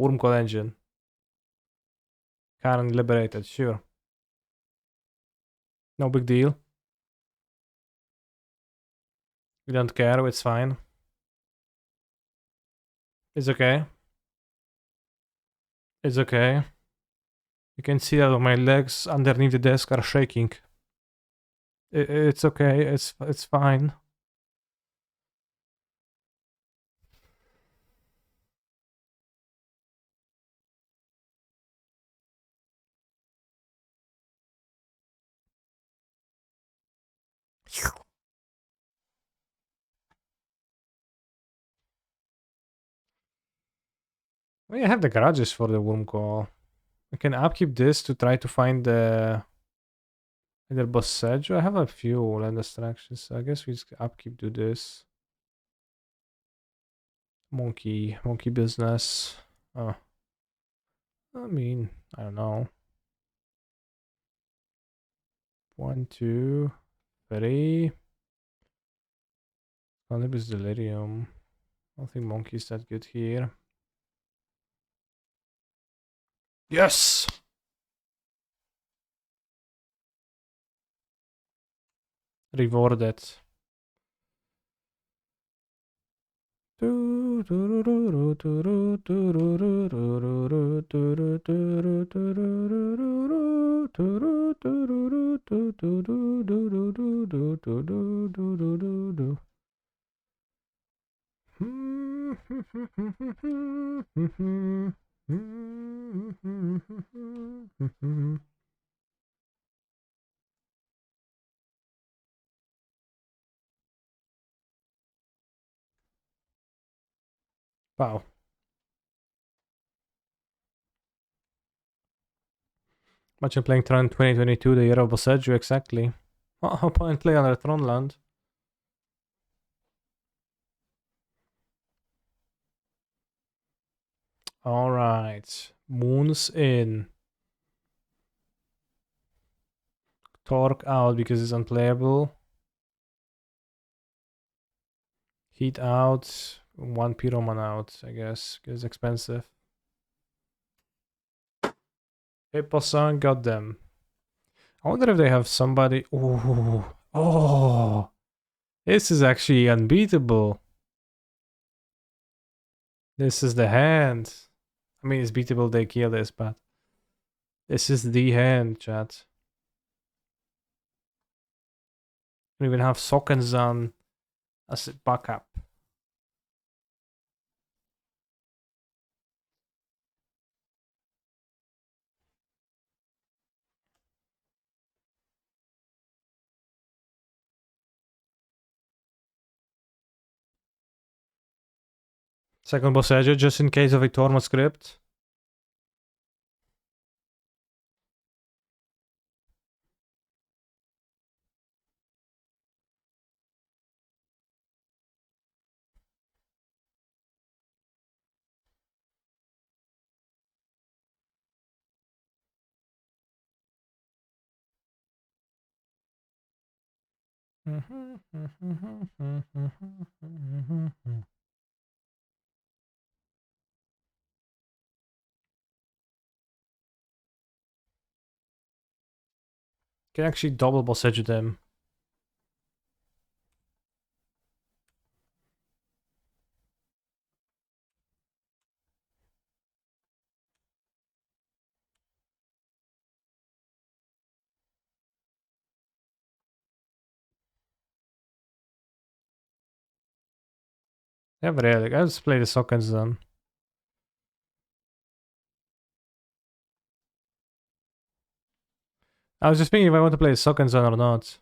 Wormcoil Engine. Karn Liberated, sure. No big deal. We don't care, it's fine. It's okay. It's okay. You can see that my legs underneath the desk are shaking. It's okay, it's fine. I have the garages for the Wormcoil. I can upkeep this to try to find the either Boseiju. I have a few land distractions, so I guess we just upkeep do this. Monkey business. Oh. I mean, I don't know. 1, 2, 3. Cannabis Delirium. I don't think Monkey's that good here. Yes! Rewarded. Wow. Imagine playing Tron 2022, the year of Boseiju, exactly. Oh, point play on the Tron land. Alright. Moon's in. Torque out because it's unplayable. Heat out. 1 Pyroman out, I guess, because it's expensive. Hipposon got them. I wonder if they have somebody... Ooh. Oh! This is actually unbeatable. This is the hand. I mean, it's beatable, they kill this, but... This is the hand, chat. We even have Sokenzan as a backup. Second Boseiju, just in case of a Tormod script. Can actually double Boseiju them. Yeah, really. I just play the Sockens then. I was just thinking if I want to play the Sockens or not.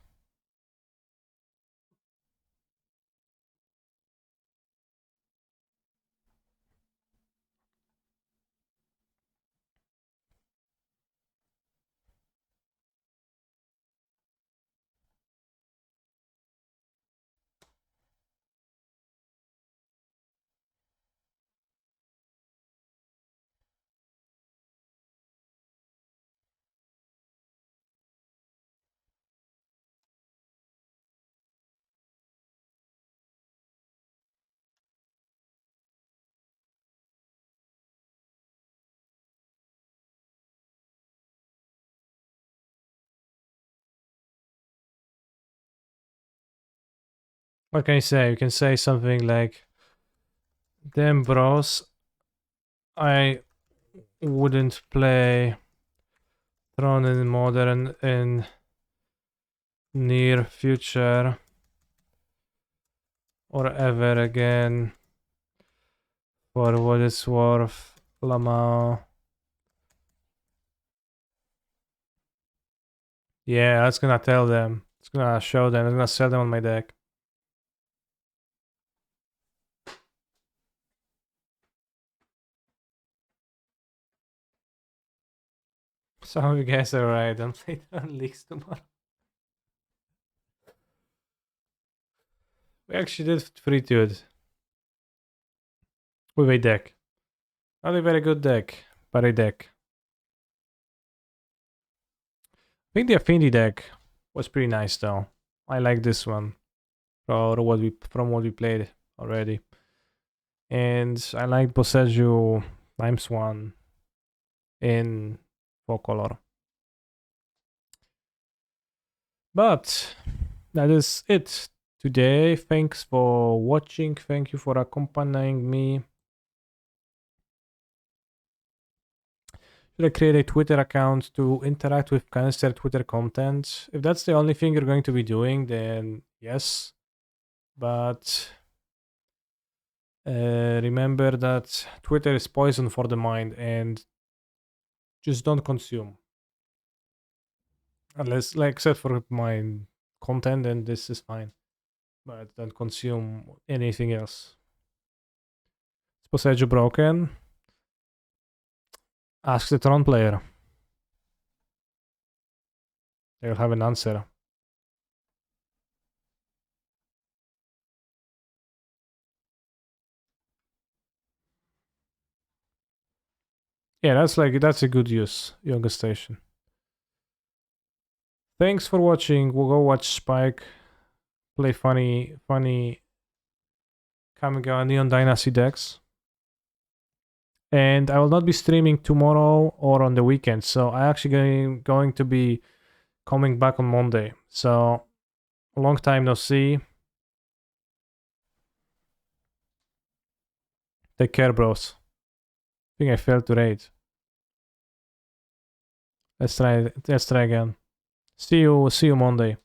What can you say? You can say something like, damn bros, I wouldn't play Throne in Modern in near future or ever again. For what it's worth, Lamau. Yeah, that's gonna tell them. It's gonna show them. It's gonna sell them on my deck. Some of you guys are right. Don't play on leaks tomorrow. We actually did 3-2 it with a deck. Not a very good deck, but a deck. I think the Affinity deck was pretty nice though. I like this one from what we played already. And I like Boseiju ×1 in 4-color. But that is it today. Thanks for watching. Thank you for accompanying me. Should I create a Twitter account to interact with Canister Twitter content? If that's the only thing you're going to be doing, then yes. But remember that Twitter is poison for the mind and just don't consume. Unless, like, except for my content, then this is fine. But don't consume anything else. Is Boseiju broken? Ask the Tron player. They'll have an answer. Yeah, that's a good use, Yoga Station. Thanks for watching. We'll go watch Spike play funny Kamigawa Neon Dynasty decks. And I will not be streaming tomorrow or on the weekend, so I actually going to be coming back on Monday. So a long time no see. Take care, bros. I think I failed to raid. Let's try again. See you Monday.